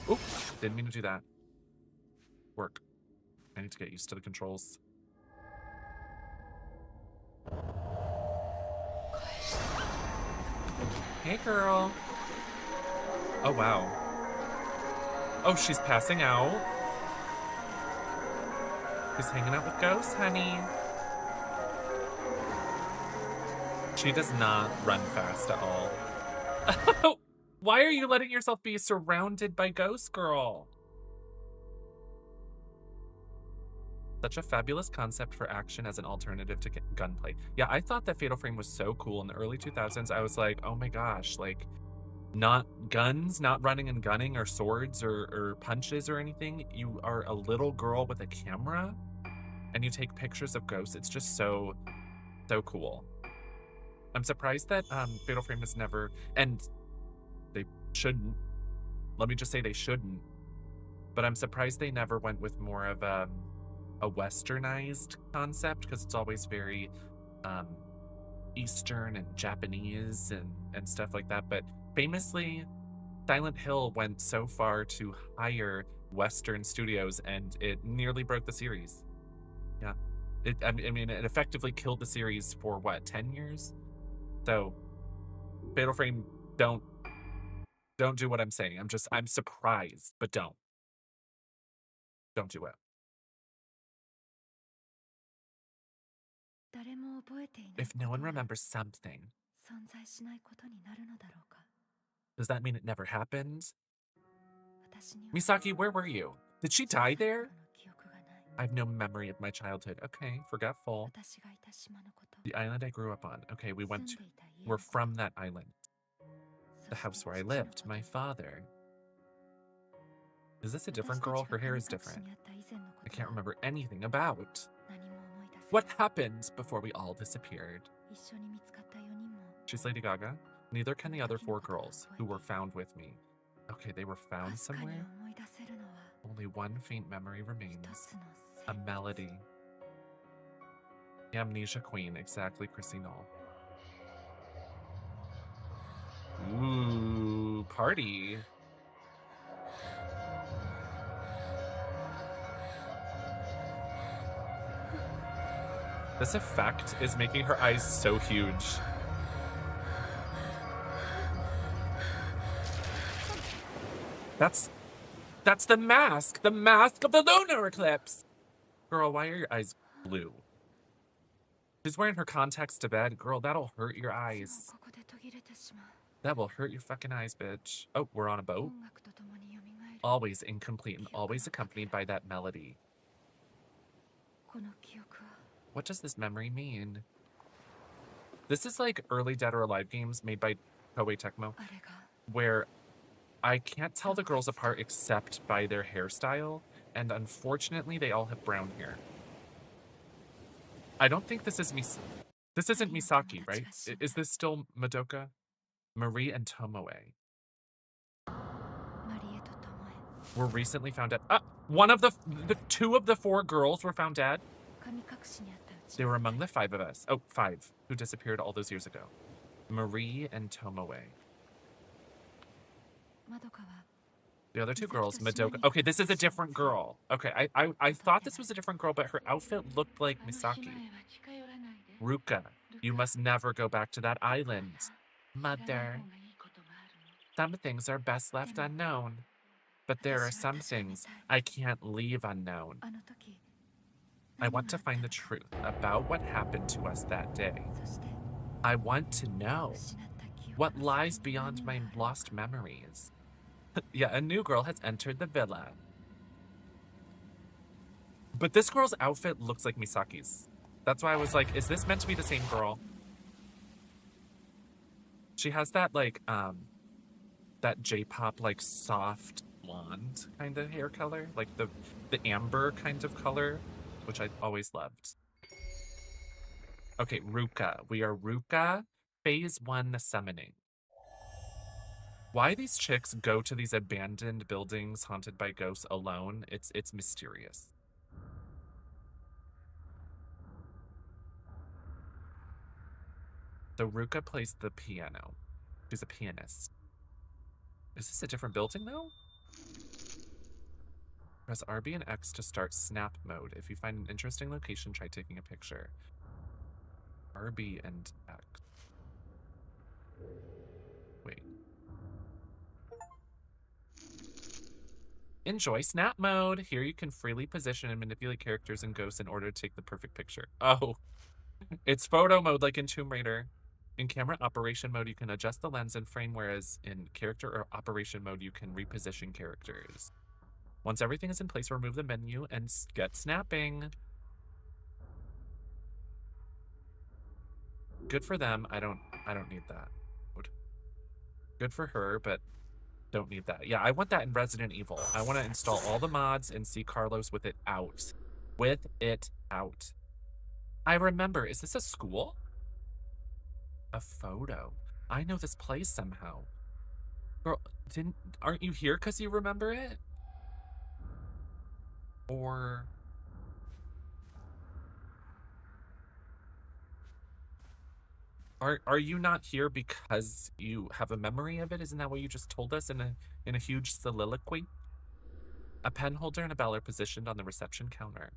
Oop, didn't mean to do that. Work. I need to get used to the controls. Hey girl. Oh wow. Oh, she's passing out. She's hanging out with ghosts, honey. She does not run fast at all. Why are you letting yourself be surrounded by ghosts, girl? Such a fabulous concept for action as an alternative to gunplay. Yeah, I thought that Fatal Frame was so cool in the early 2000s. I was like, oh my gosh, like, not guns, not running and gunning or swords or punches or anything. You are a little girl with a camera and you take pictures of ghosts. It's just so cool. I'm surprised that Fatal Frame has never, and they shouldn't. Let me just say they shouldn't. But I'm surprised they never went with more of a westernized concept, because it's always very Eastern and Japanese and stuff like that. But famously, Silent Hill went so far to hire Western studios, and it nearly broke the series. Yeah, I mean, it effectively killed the series for what, 10 years? So, Fatal Frame, don't do what I'm saying. I'm surprised, but don't do it. If no one remembers something, does that mean it never happened? Misaki, where were you? Did she die there? I have no memory of my childhood. Okay, forgetful. The island I grew up on. Okay, we're from that island. The house where I lived, my father. Is this a different girl? Her hair is different. I can't remember anything about. What happened before we all disappeared? She's Lady Gaga. Neither can the other 4 girls who were found with me. Okay, they were found somewhere? Only one faint memory remains. A melody. The Amnesia Queen, exactly, Chrissy Knoll. Ooh, party. This effect is making her eyes so huge. That's the mask! The mask of the lunar eclipse! Girl, why are your eyes blue? She's wearing her contacts to bed. Girl, that'll hurt your eyes. That will hurt your fucking eyes, bitch. Oh, we're on a boat? Always incomplete and always accompanied by that melody. What does this memory mean? This is like early Dead or Alive games made by Koei Tecmo, where I can't tell the girls apart except by their hairstyle, and unfortunately they all have brown hair. I don't think this is this isn't Misaki, right? Is this still Madoka? Marie and Tomoe were recently found dead. One of the 2 of the 4 girls were found dead. They were among the 5 of us. Oh, 5 who disappeared all those years ago. Marie and Tomoe. The other 2 girls, Madoka. Okay, this is a different girl. Okay, I thought this was a different girl, but her outfit looked like Misaki. Ruka, you must never go back to that island. Mother. Some things are best left unknown, but there are some things I can't leave unknown. I want to find the truth about what happened to us that day. I want to know what lies beyond my lost memories. Yeah, a new girl has entered the villa. But this girl's outfit looks like Misaki's. That's why I was like, is this meant to be the same girl? She has that, like, that J-pop, like, soft blonde kind of hair color. Like, the amber kind of color, which I always loved. Okay, Ruka. We are Ruka, Phase 1 summoning. Why these chicks go to these abandoned buildings haunted by ghosts alone, it's mysterious. So Ruka plays the piano. She's a pianist. Is this a different building though? Press RB and X to start snap mode. If you find an interesting location, try taking a picture. RB and X. Wait. enjoy snap mode. Here you can freely position and manipulate characters and ghosts in order to take the perfect picture. Oh, it's photo mode like in Tomb Raider. In camera operation mode, you can adjust the lens and frame, whereas in character or operation mode, you can reposition characters. Once everything is in place, remove the menu and get snapping. Good for them. I don't need that. Good for her, but don't need that. Yeah, I want that in Resident Evil. I want to install all the mods and see Carlos with it out. With it out. I remember, is this a school? A photo. I know this place somehow. Girl, aren't you here because you remember it? Or... Are you not here because you have a memory of it? Isn't that what you just told us in a huge soliloquy? A pen holder and a bell are positioned on the reception counter.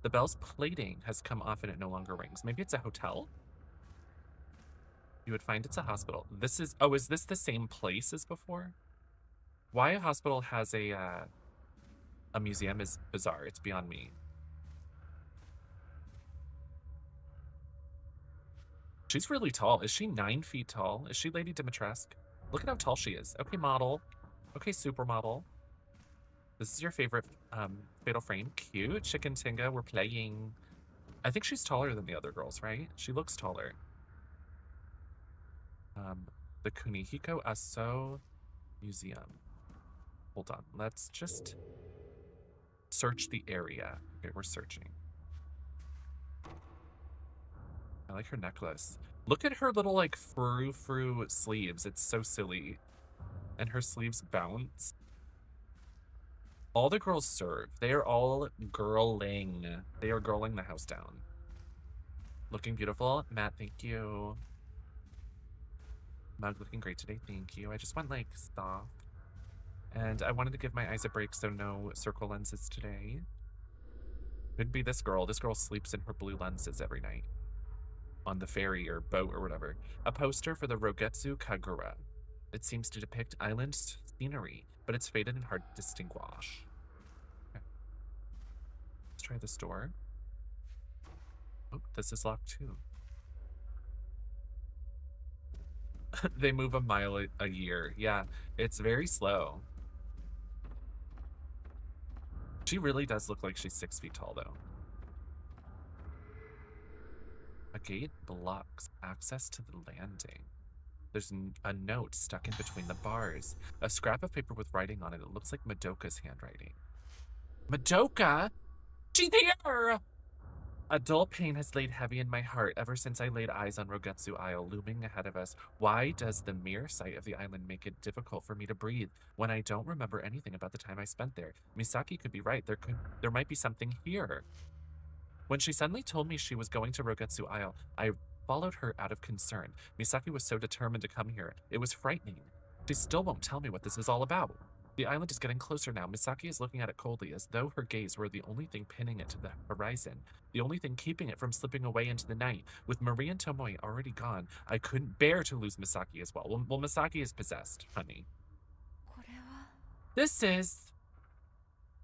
The bell's plating has come off and it no longer rings. Maybe it's a hotel? You would find it's a hospital. This is, oh, is this the same place as before? Why a hospital has a museum is bizarre. It's beyond me. She's really tall. Is she 9 feet tall? Is she Lady Dimitrescu? Look at how tall she is. Okay, model. Okay, supermodel. This is your favorite fatal frame. Cute. Chicken Tinga, we're playing. I think she's taller than the other girls, right? She looks taller. The Kunihiko Aso Museum. Hold on. Let's just search the area. Okay, we're searching. I like her necklace. Look at her little, like, frou-frou sleeves. It's so silly. And her sleeves bounce. All the girls serve. They are all girling. They are girling the house down. Looking beautiful. Matt, thank you. Mug looking great today. Thank you. I just went, like, soft. And I wanted to give my eyes a break, so no circle lenses today. Could be this girl. This girl sleeps in her blue lenses every night. On the ferry or boat or whatever. A poster for the Rogetsu Kagura. It seems to depict island scenery, but it's faded and hard to distinguish. Okay. Let's try this door. Oh, this is locked too. They move a mile a year. Yeah, it's very slow. She really does look like she's 6 feet tall, though. A gate blocks access to the landing. There's a note stuck in between the bars. A scrap of paper with writing on it. It looks like Madoka's handwriting. Madoka? She's here! A dull pain has laid heavy in my heart ever since I laid eyes on Rogetsu Isle looming ahead of us. Why does the mere sight of the island make it difficult for me to breathe when I don't remember anything about the time I spent there? Misaki could be right. There might be something here. When she suddenly told me she was going to Rogetsu Isle, I followed her out of concern. Misaki was so determined to come here. It was frightening. She still won't tell me what this is all about. The island is getting closer now. Misaki is looking at it coldly, as though her gaze were the only thing pinning it to the horizon, the only thing keeping it from slipping away into the night. With Marie and Tomoe already gone, I couldn't bear to lose Misaki as well. Well, Misaki is possessed, honey. This is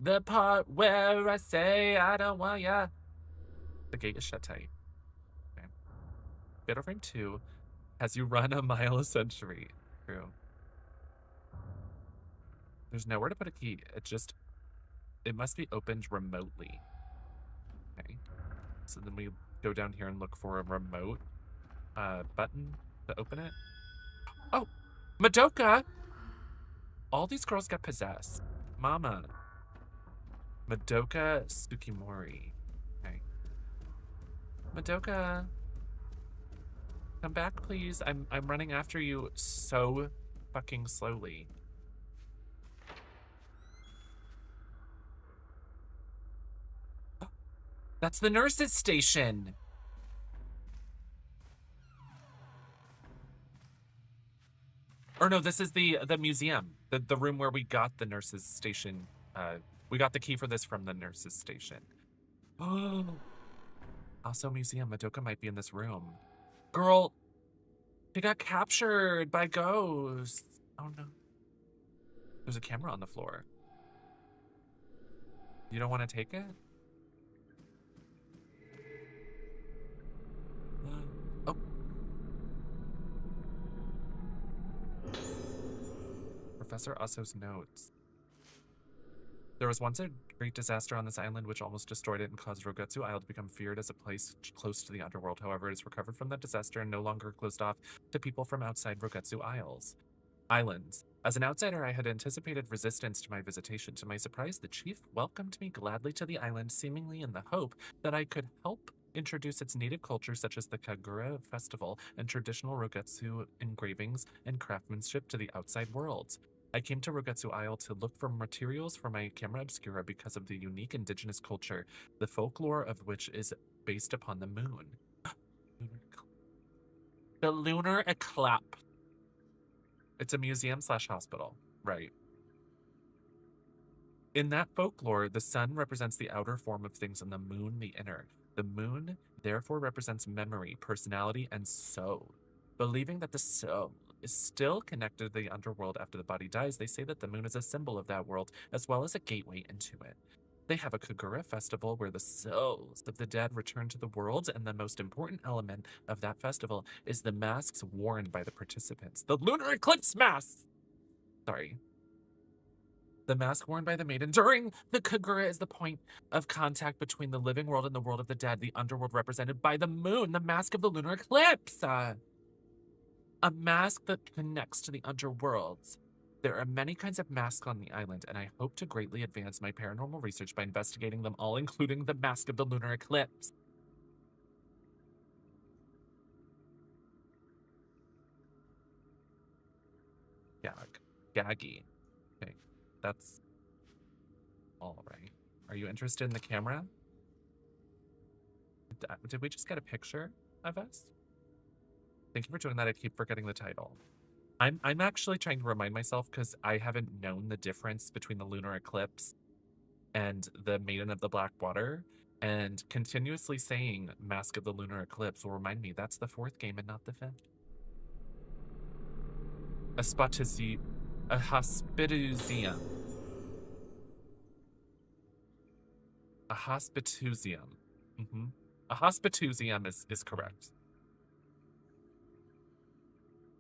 the part where I say I don't want ya. The gate is shut tight. Okay. Fatal Frame 2 has you run a mile a century. True. There's nowhere to put a key. It must be opened remotely. Okay. So then we go down here and look for a remote button to open it. Oh, Madoka! All these girls got possessed. Mama. Madoka Tsukimori. Okay. Madoka. Come back, please. I'm running after you so fucking slowly. That's the nurse's station. Or no, this is the museum. The room where we got the nurse's station. We got the key for this from the nurse's station. Oh. Also museum. Madoka might be in this room. Girl, she got captured by ghosts. Oh no. There's a camera on the floor. You don't want to take it? Oh. Professor Osso's notes. There was once a great disaster on this island which almost destroyed it and caused Rogetsu Isle to become feared as a place close to the underworld. However, it has recovered from that disaster and no longer closed off to people from outside Rogetsu Islands. As an outsider, I had anticipated resistance to my visitation. To my surprise, the chief welcomed me gladly to the island, seemingly in the hope that I could help introduce its native culture, such as the Kagura festival and traditional Rogetsu engravings and craftsmanship, to the outside world. I came to Rogetsu Isle to look for materials for my camera obscura because of the unique indigenous culture, the folklore of which is based upon the moon. The Lunar Eclipse. It's a museum/hospital, right? In that folklore, the sun represents the outer form of things and the moon the inner. The moon therefore represents memory, personality, and soul. Believing that the soul is still connected to the underworld after the body dies, they say that the moon is a symbol of that world as well as a gateway into it. They have a Kagura festival where the souls of the dead return to the world, and the most important element of that festival is the masks worn by the participants. The Lunar Eclipse mask! Sorry. The mask worn by the maiden during the Kagura is the point of contact between the living world and the world of the dead, the underworld represented by the moon, the mask of the lunar eclipse. A mask that connects to the underworld. There are many kinds of masks on the island, and I hope to greatly advance my paranormal research by investigating them all, including the mask of the lunar eclipse. Gaggy. Okay, that's all right. Are you interested in the camera? Did we just get a picture of us? Thank you for doing that. I keep forgetting the title. I'm actually trying to remind myself because I haven't known the difference between the lunar eclipse and the Maiden of the Black Water, and continuously saying Mask of the Lunar Eclipse will remind me that's the 4th game and not the 5th. A hospitizium. A hospitusium. A hospitusium is correct.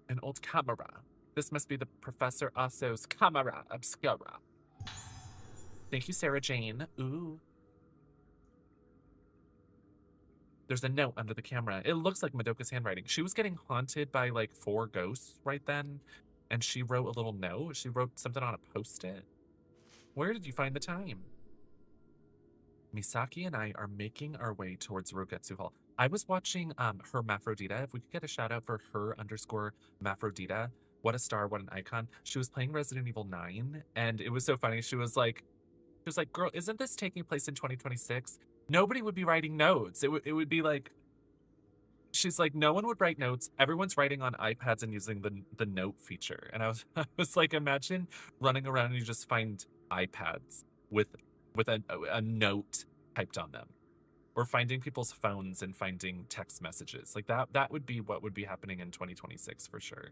An old camera. This must be the Professor Osso's camera obscura. Thank you, Sarah Jane. Ooh. There's a note under the camera. It looks like Madoka's handwriting. She was getting haunted by like 4 ghosts right then, and she wrote a little note. She wrote something on a post-it. Where did you find the time? Misaki and I are making our way towards Rogetsu Hall. I was watching Hermaphrodita. If we could get a shout out for her_Maphrodita. What a star, what an icon. She was playing Resident Evil 9, and it was so funny. She was like, girl, isn't this taking place in 2026? Nobody would be writing notes. It would be like, she's like, no one would write notes. Everyone's writing on iPads and using the note feature. And I was like, imagine running around and you just find iPads with a note typed on them, or finding people's phones and finding text messages like that would be what would be happening in 2026 for sure.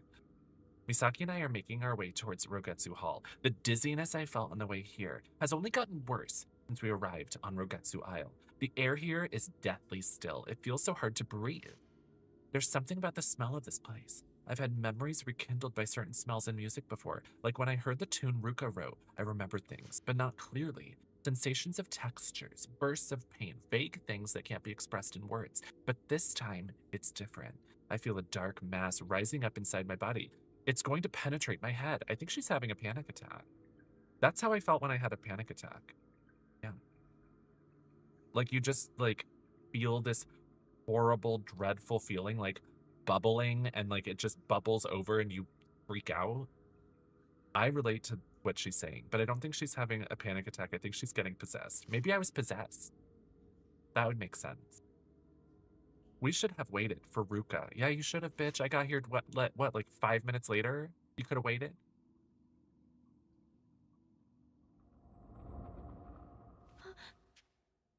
Misaki and I are making our way towards Rogetsu Hall. The dizziness I felt on the way here has only gotten worse since we arrived on Rogetsu Isle. The air here is deathly still. It feels so hard to breathe. There's something about the smell of this place. I've had memories rekindled by certain smells and music before, like when I heard the tune Ruka wrote. I remembered things, but not clearly. Sensations of textures, bursts of pain, vague things that can't be expressed in words. But this time, it's different. I feel a dark mass rising up inside my body. It's going to penetrate my head. I think she's having a panic attack. That's how I felt when I had a panic attack. Yeah. Like you just like feel this horrible, dreadful feeling like bubbling, and like it just bubbles over and you freak out. I relate to what she's saying, but I don't think she's having a panic attack. I think she's getting possessed. Maybe I was possessed. That would make sense. We should have waited for Ruka. Yeah, you should have, bitch. I got here, what, like 5 minutes later? You could have waited?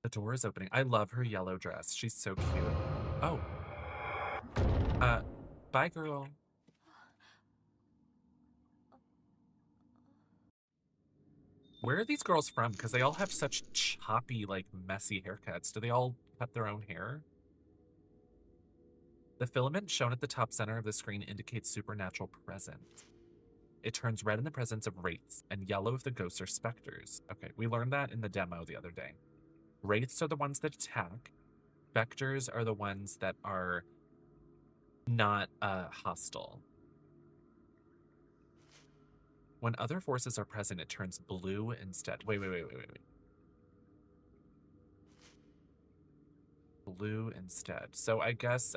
The door is opening. I love her yellow dress. She's so cute. Oh. Bye, girl. Where are these girls from? Because they all have such choppy, like, messy haircuts. Do they all cut their own hair? The filament shown at the top center of the screen indicates supernatural presence. It turns red in the presence of wraiths and yellow if the ghosts are specters. Okay, we learned that in the demo the other day. Wraiths are the ones that attack. Specters are the ones that are not hostile. When other forces are present, it turns blue instead. Wait. Blue instead. So I guess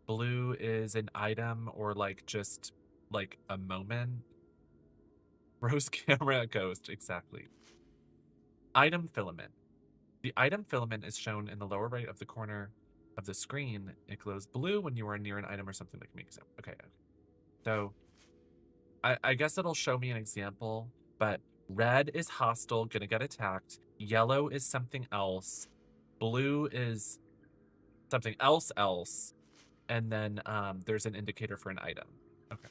blue is an item or like just like a moment. Rose camera ghost, exactly. Item filament. The item filament is shown in the lower right of the corner of the screen. It glows blue when you are near an item or something like me. Okay. So I guess it'll show me an example, but red is hostile, gonna get attacked. Yellow is something else. Blue is something else. And then there's an indicator for an item. Okay.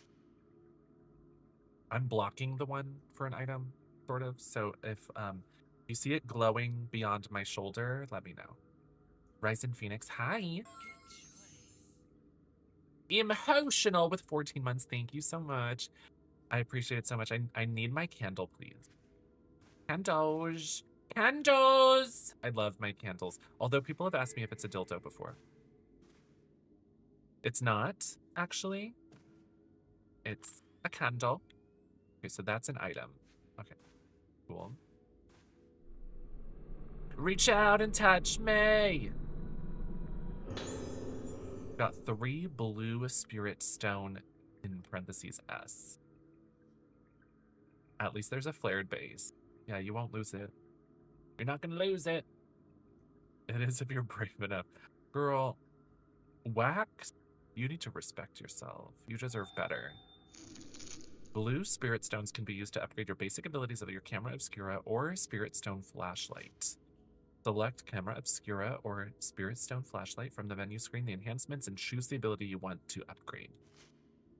I'm blocking the one for an item, sort of. So if you see it glowing beyond my shoulder, let me know. Ryzen Phoenix, hi. Emotional with 14 months. Thank you so much. I appreciate it so much. I need my candle, please. Candles. Candles. I love my candles. Although people have asked me if it's a dildo before. It's not, actually. It's a candle. Okay, so that's an item. Okay, cool. Reach out and touch me. Got 3 blue spirit stone in parentheses S. At least there's a flared base. Yeah, you won't lose it. You're not gonna lose it. It is if you're brave enough. Girl, Wax, you need to respect yourself. You deserve better. Blue spirit stones can be used to upgrade your basic abilities of your camera obscura or spirit stone flashlight. Select camera obscura or spirit stone flashlight from the menu screen, the enhancements, and choose the ability you want to upgrade.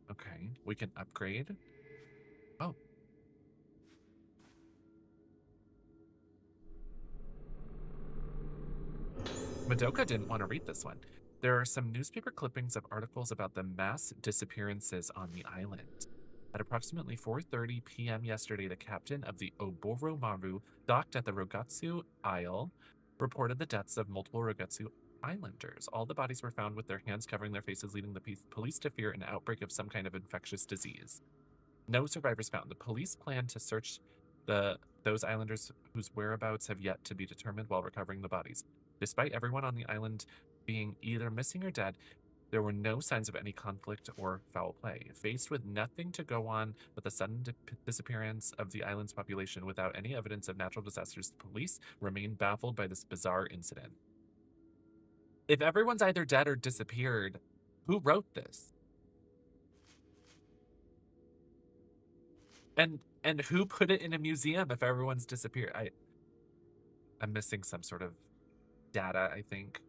Okay, we can upgrade. Oh. Madoka didn't want to read this one. There are some newspaper clippings of articles about the mass disappearances on the island. At approximately 4:30 p.m. yesterday, the captain of the Oboromaru docked at the Rogatsu Isle reported the deaths of multiple Rogatsu Islanders. All the bodies were found with their hands covering their faces, leading the police to fear an outbreak of some kind of infectious disease. No survivors found. The police plan to search those islanders whose whereabouts have yet to be determined while recovering the bodies. Despite everyone on the island being either missing or dead, there were no signs of any conflict or foul play. Faced with nothing to go on but the sudden disappearance of the island's population without any evidence of natural disasters, the police remain baffled by this bizarre incident. If everyone's either dead or disappeared, who wrote this? And who put it in a museum if everyone's disappeared? I'm missing some sort of data, I think.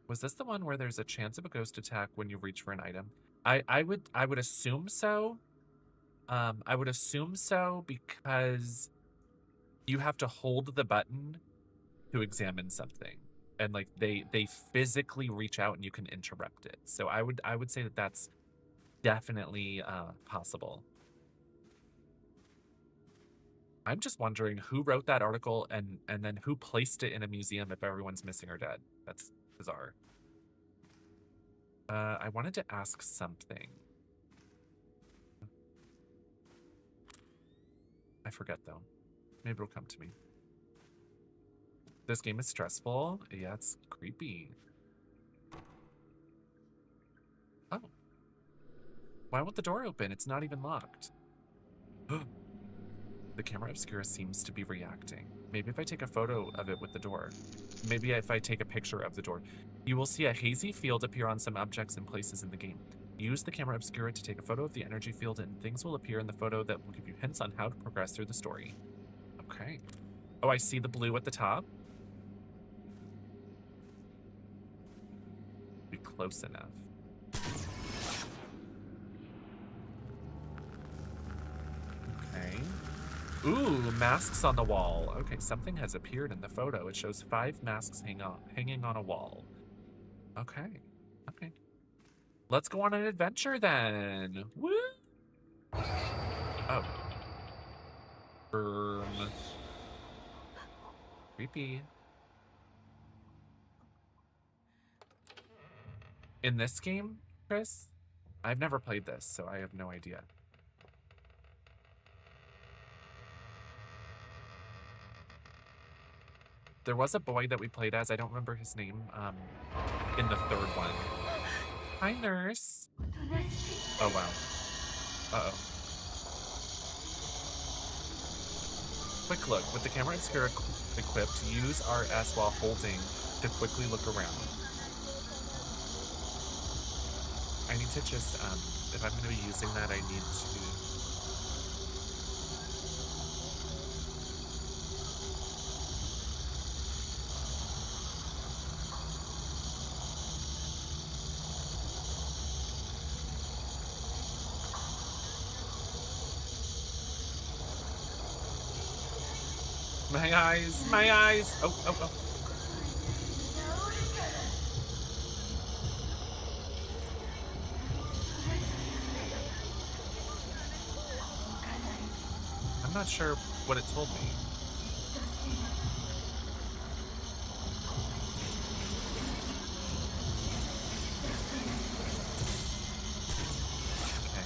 Was this the one where there's a chance of a ghost attack when you reach for an item? I would assume so. I would assume so because you have to hold the button to examine something. And like they physically reach out and you can interrupt it. So I would say that that's definitely possible. I'm just wondering who wrote that article and then who placed it in a museum if everyone's missing or dead. That's bizarre. I wanted to ask something. I forget though. Maybe it'll come to me. This game is stressful. Yeah, it's creepy. Oh. Why won't the door open? It's not even locked. The camera obscura seems to be reacting. Maybe if I take a photo of it with the door. Maybe if I take a picture of the door. You will see a hazy field appear on some objects and places in the game. Use the camera obscura to take a photo of the energy field and things will appear in the photo that will give you hints on how to progress through the story. Okay. Oh, I see the blue at the top. Be close enough. masks on the wall. Okay, something has appeared in the photo. It shows 5 masks hanging on a wall. Okay, okay. Let's go on an adventure then. Woo! Oh. Creepy. In this game, Chris? I've never played this, so I have no idea. There was a boy that we played as, I don't remember his name, in the 3rd one. Hi, nurse. Oh, wow. Uh-oh. Quick look. With the camera obscura equipped, use RS while holding to quickly look around. I need to just, if I'm going to be using that, I need to... My eyes, my eyes. Oh, oh, oh. I'm not sure what it told me. Okay.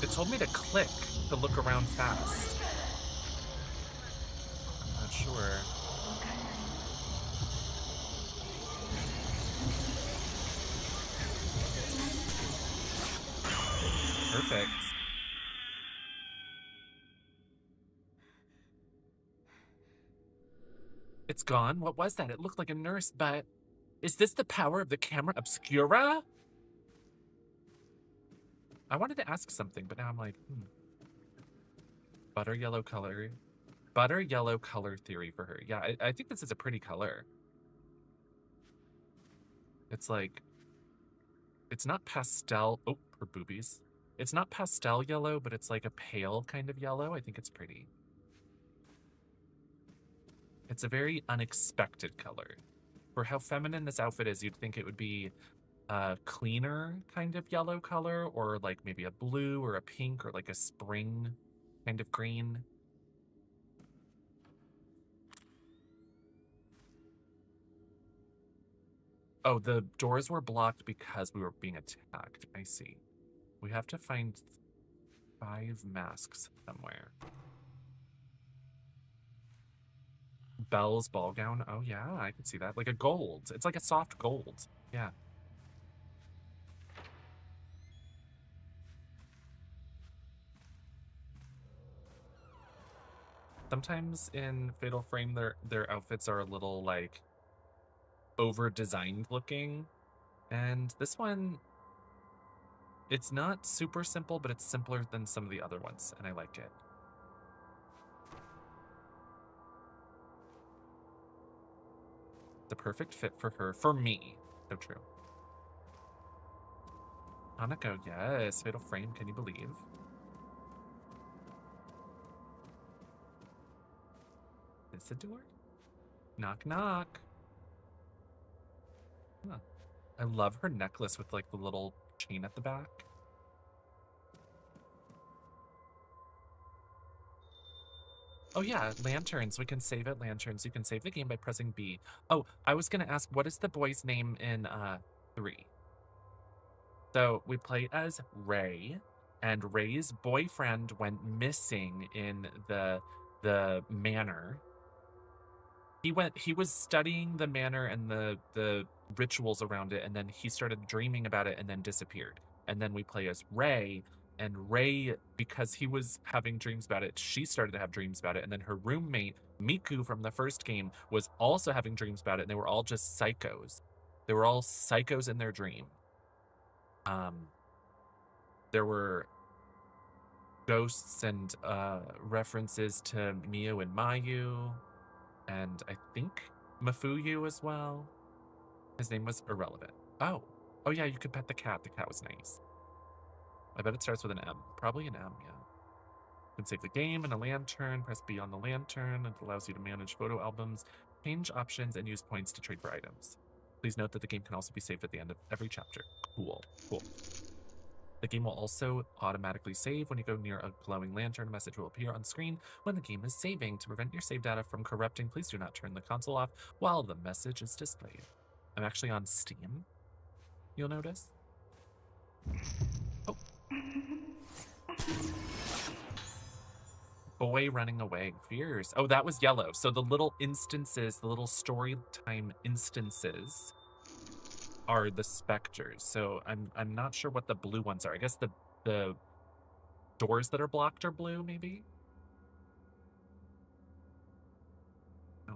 It told me to click to look around fast. I'm not sure. Perfect. It's gone? What was that? It looked like a nurse, but... Is this the power of the camera obscura? I wanted to ask something, but now I'm like, Butter yellow color. Butter yellow color theory for her. Yeah, I think this is a pretty color. It's like... It's not pastel... Oh, her boobies. It's not pastel yellow, but it's like a pale kind of yellow. I think it's pretty. It's a very unexpected color. For how feminine this outfit is, you'd think it would be a cleaner kind of yellow color, or like maybe a blue or a pink or like a spring kind of green. Oh, the doors were blocked because we were being attacked. I see. We have to find 5 masks somewhere. Belle's ball gown. Oh, yeah, I can see that. Like a gold. It's like a soft gold. Yeah. Sometimes in Fatal Frame, their outfits are a little, like, over-designed looking. And this one, it's not super simple, but it's simpler than some of the other ones, and I like it. The perfect fit for her, for me. So true. Hanako, yes. Fatal Frame, can you believe? Is the door? Knock, knock. Huh. I love her necklace with like the little chain at the back. Oh yeah, lanterns. We can save it, lanterns. You can save the game by pressing B. Oh, I was gonna ask, what is the boy's name in 3? So we play as Ray, and Ray's boyfriend went missing in the manor. He was studying the manor and the rituals around it, and then he started dreaming about it and then disappeared. And then we play as Ray, and Ray, because he was having dreams about it, she started to have dreams about it, and then her roommate, Miku from the first game, was also having dreams about it, and they were all just psychos. They were all psychos in their dream. There were ghosts and references to Mio and Mayu, and I think Mafuyu as well. His name was irrelevant. Oh yeah, you could pet the cat. The cat was nice. I bet it starts with an M. Probably an M, yeah. can save the game in a lantern. Press B on the lantern. It allows you to manage photo albums, change options, and use points to trade for items. Please note that the game can also be saved at the end of every chapter. Cool. The game will also automatically save when you go near a glowing lantern. A message will appear on screen when the game is saving. To prevent your save data from corrupting, please do not turn the console off while the message is displayed. I'm actually on Steam, you'll notice. Oh. Boy running away. Fears. Oh, that was yellow. So the little instances, the little story time instances are the specters. So I'm not sure what the blue ones are. I guess the doors that are blocked are blue, maybe? Oh.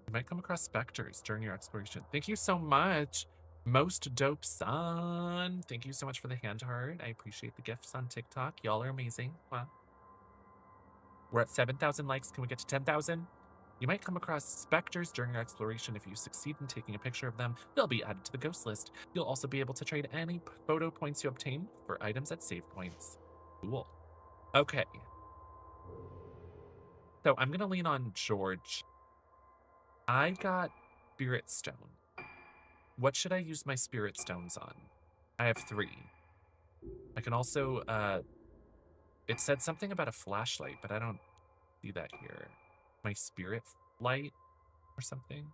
You might come across specters during your exploration. Thank you so much. Most dope son. Thank you so much for the hand heart. I appreciate the gifts on TikTok. Y'all are amazing. Wow. We're at 7,000 likes. Can we get to 10,000? You might come across specters during your exploration. If you succeed in taking a picture of them, they'll be added to the ghost list. You'll also be able to trade any photo points you obtain for items at save points. Cool. Okay. So I'm going to lean on George. I got Spirit Stone. What should I use my Spirit Stones on? I have 3. I can also, it said something about a flashlight, but I don't see that here. My spirit light or something.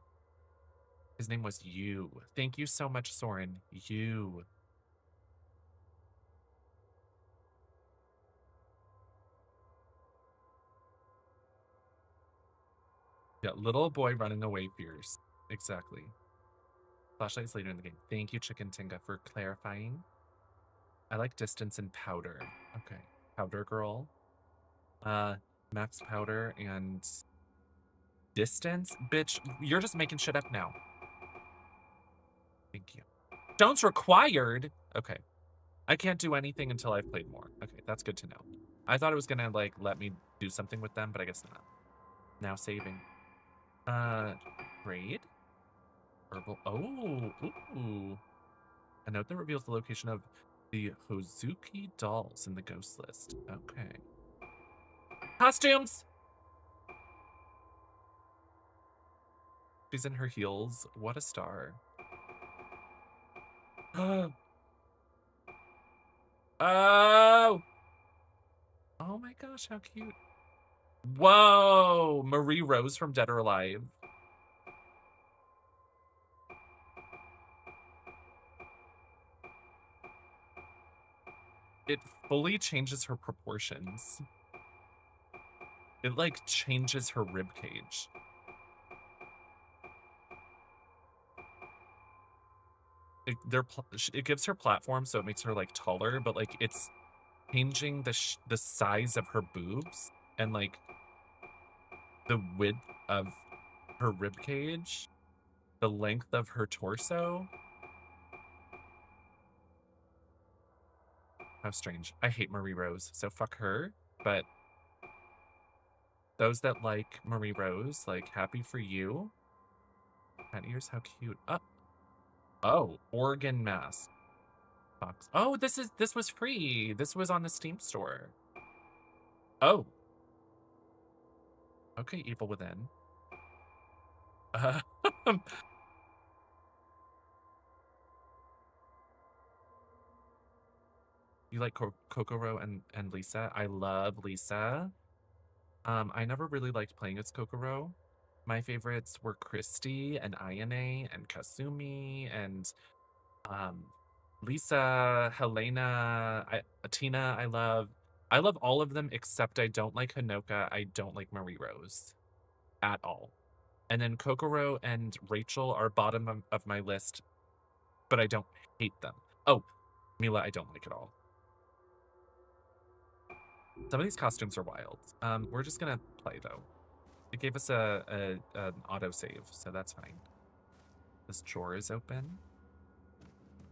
His name was You. Thank you so much, Soren. You. Yeah, little boy running away fears. Exactly. Flashlights later in the game. Thank you, Chicken Tinga, for clarifying. I like distance and powder. Okay. Powder girl. Max powder and distance? Bitch, you're just making shit up now. Thank you. Stones required? Okay. I can't do anything until I've played more. Okay, that's good to know. I thought it was gonna, like, let me do something with them, but I guess not. Now saving. Trade? Herbal. Oh, ooh. A note that reveals the location of the Hozuki dolls in the ghost list. Okay. Costumes! She's in her heels. What a star. Oh! Oh my gosh, how cute. Whoa! Marie Rose from Dead or Alive. It fully changes her proportions. It, like, changes her rib cage. It gives her platform, so it makes her, like, taller, but, like, it's changing the size of her boobs and, like, the width of her rib cage, the length of her torso. How strange. I hate Marie Rose, so fuck her, but those that like Marie Rose, like, happy for you. Cat ears, how cute. Oh, organ mask. Box. Oh, this was free. This was on the Steam store. Oh. Okay, Evil Within. You like Kokoro and Lisa? I love Lisa. I never really liked playing as Kokoro. My favorites were Christy and Ayane and Kasumi and Lisa, Helena, Tina. I love all of them except I don't like Hanoka. I don't like Marie Rose at all. And then Kokoro and Rachel are bottom of my list, but I don't hate them. Oh, Mila, I don't like at all. Some of these costumes are wild. We're just gonna play though. It gave us an autosave, so that's fine. This drawer is open.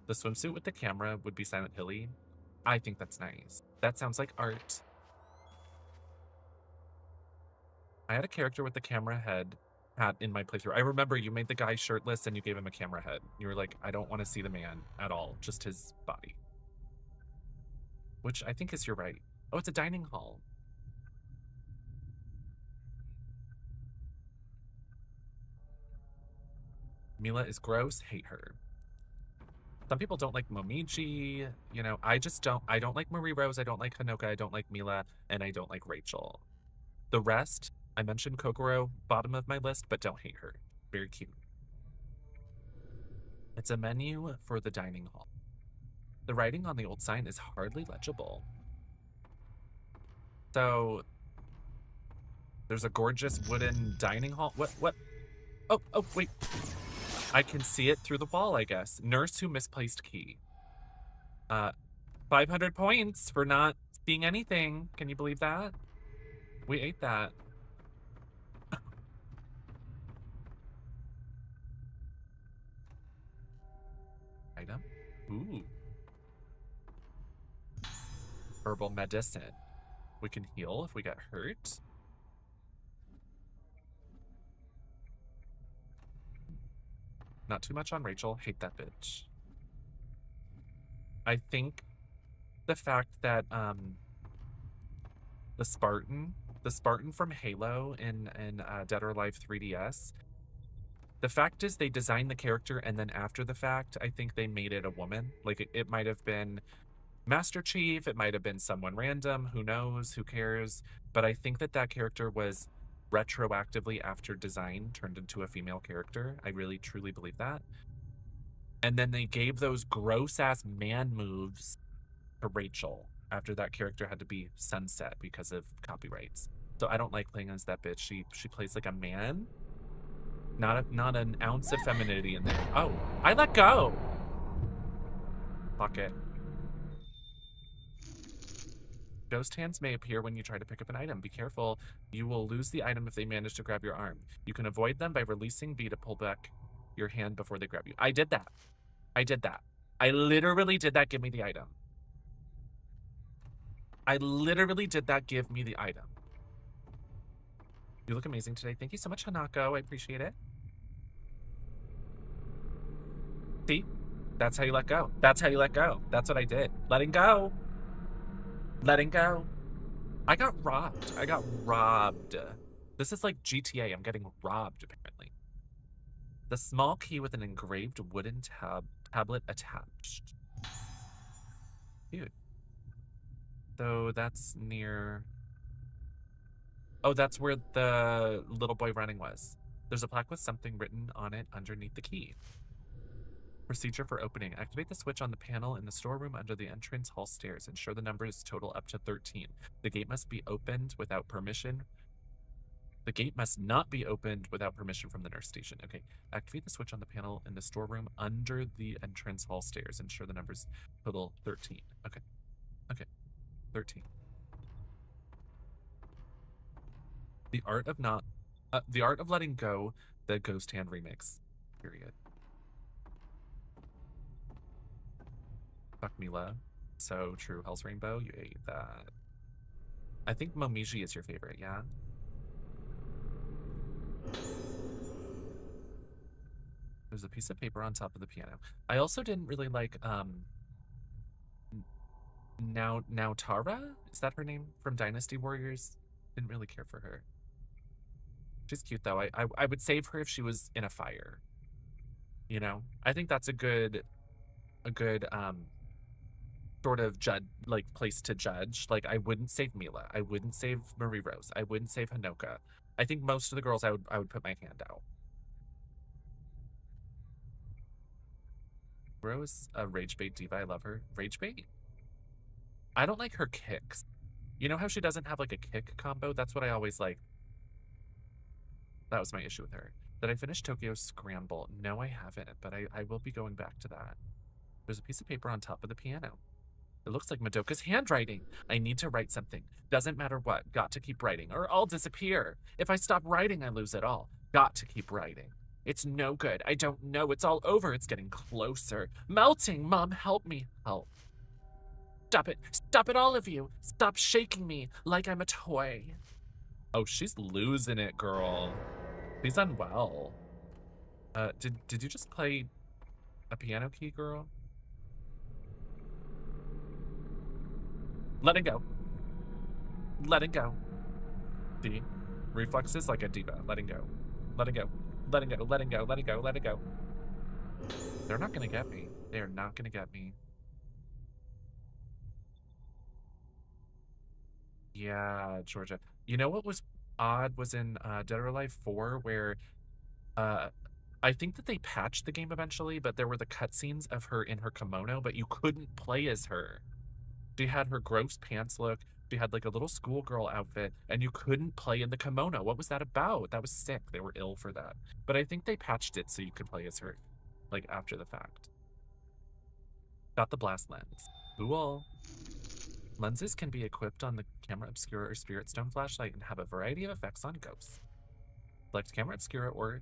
The swimsuit with the camera would be Silent Hilly. I think that's nice. That sounds like art. I had a character with the camera head hat in my playthrough. I remember you made the guy shirtless and you gave him a camera head. You were like, I don't want to see the man at all, just his body. Which I think is you're right. Oh, it's a dining hall. Mila is gross. Hate her. Some people don't like Momiji. You know, I just don't. I don't like Marie Rose. I don't like Hanoka. I don't like Mila. And I don't like Rachel. The rest, I mentioned Kokoro, bottom of my list, but don't hate her. Very cute. It's a menu for the dining hall. The writing on the old sign is hardly legible. So there's a gorgeous wooden dining hall. What? Oh, wait. I can see it through the wall, I guess. Nurse who misplaced key. 500 points for not seeing anything. Can you believe that? We ate that. Item? Ooh. Herbal medicine. We can heal if we get hurt. Not too much on Rachel. Hate that bitch. I think the fact that the Spartan from Halo in Dead or Alive 3DS, the fact is they designed the character and then after the fact, I think they made it a woman. Like it might have been Master Chief, it might have been someone random, who knows, who cares, but I think that character was retroactively after design turned into a female character. I really truly believe that. And then they gave those gross ass man moves to Rachel after that character had to be sunset because of copyrights. So I don't like playing as that bitch. She plays like a man. Not an ounce of femininity in there. Oh, I let go. Fuck it. Ghost hands may appear when you try to pick up an item. Be careful. You will lose the item if they manage to grab your arm. You can avoid them by releasing B to pull back your hand before they grab you. I did that. I did that. I literally did that. Give me the item. I literally did that. Give me the item. You look amazing today. Thank you so much, Hanako. I appreciate it. See? That's how you let go. That's how you let go. That's what I did. Letting go. Letting go. I got robbed. I got robbed. This is like GTA. I'm getting robbed, apparently. The small key with an engraved wooden tablet attached. Dude. So that's near... Oh, that's where the little boy running was. There's a plaque with something written on it underneath the key. Procedure for opening. Activate the switch on the panel in the storeroom under the entrance hall stairs. Ensure the numbers total up to 13. The gate must be opened without permission. The gate must not be opened without permission from the nurse station. Okay. Activate the switch on the panel in the storeroom under the entrance hall stairs. Ensure the numbers total 13. Okay. Okay. 13. The art of letting go, the Ghost Hand remix. Period. Fuck Mila. So true. Hell's Rainbow, you ate that. I think Momiji is your favorite, yeah? There's a piece of paper on top of the piano. I also didn't really like now Tara? Is that her name? From Dynasty Warriors? Didn't really care for her. She's cute though. I would save her if she was in a fire. You know? I think that's a good sort of place to judge. Like I wouldn't save Mila. I wouldn't save Marie Rose. I wouldn't save Hanoka. I think most of the girls I would put my hand out. Rose, a rage bait diva. I love her. Rage bait? I don't like her kicks. You know how she doesn't have like a kick combo? That's what I always like. That was my issue with her. Did I finish Tokyo Scramble? No, I haven't, but I will be going back to that. There's a piece of paper on top of the piano. It looks like Madoka's handwriting. I need to write something. Doesn't matter what. Got to keep writing, or I'll disappear. If I stop writing, I lose it all. Got to keep writing. It's no good. I don't know. It's all over. It's getting closer. Melting. Mom, help me. Help. Stop it. Stop it, all of you. Stop shaking me like I'm a toy. Oh, she's losing it, girl. She's unwell. Did you just play a piano key, girl? Let it go. letting go. See? Reflexes like a diva, letting go. Letting go. Letting go, letting go, letting go, letting go. They're not gonna get me. They are not gonna get me. Yeah, Georgia. You know what was odd was in Dead or Alive 4 where uh I think that they patched the game eventually, but there were the cutscenes of her in her kimono, but you couldn't play as her. She had her gross pants look. She had like a little schoolgirl outfit, and you couldn't play in the kimono. What was that about? That was sick. They were ill for that. But I think they patched it so you could play as her, like after the fact. Got the blast lens. Cool. Lenses can be equipped on the Camera Obscura or Spirit Stone flashlight and have a variety of effects on ghosts. Select Camera Obscura or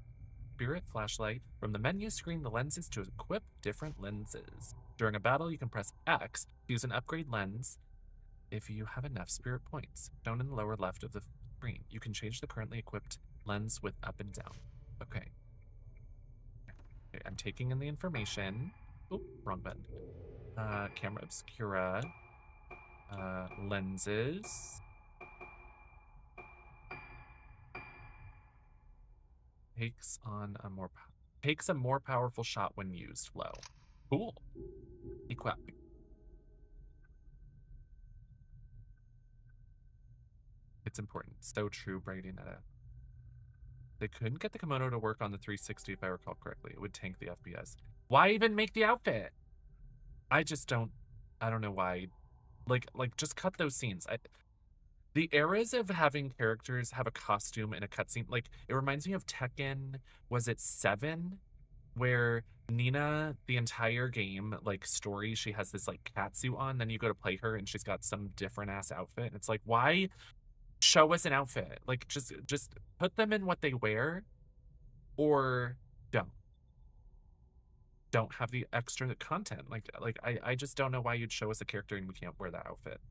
Spirit flashlight. From the menu screen, the lenses to equip different lenses. During a battle, you can press X to use an upgrade lens if you have enough spirit points. Shown in the lower left of the screen, you can change the currently equipped lens with up and down. Okay. Okay, I'm taking in the information. Oh, wrong button. Camera Obscura. Lenses. Takes a more powerful shot when used. Low. Cool. Equip. It's important. So true, Brady Netta. They couldn't get the kimono to work on the 360 if I recall correctly. It would tank the FPS. Why even make the outfit? I don't know why. Like just cut those scenes. The eras of having characters have a costume in a cutscene, like it reminds me of Tekken, was it 7? Where Nina, the entire game, like story, she has this like catsuit on, then you go to play her and she's got some different ass outfit. And it's like, why show us an outfit? Like just put them in what they wear or don't. Don't have the extra content. I just don't know why you'd show us a character and we can't wear that outfit.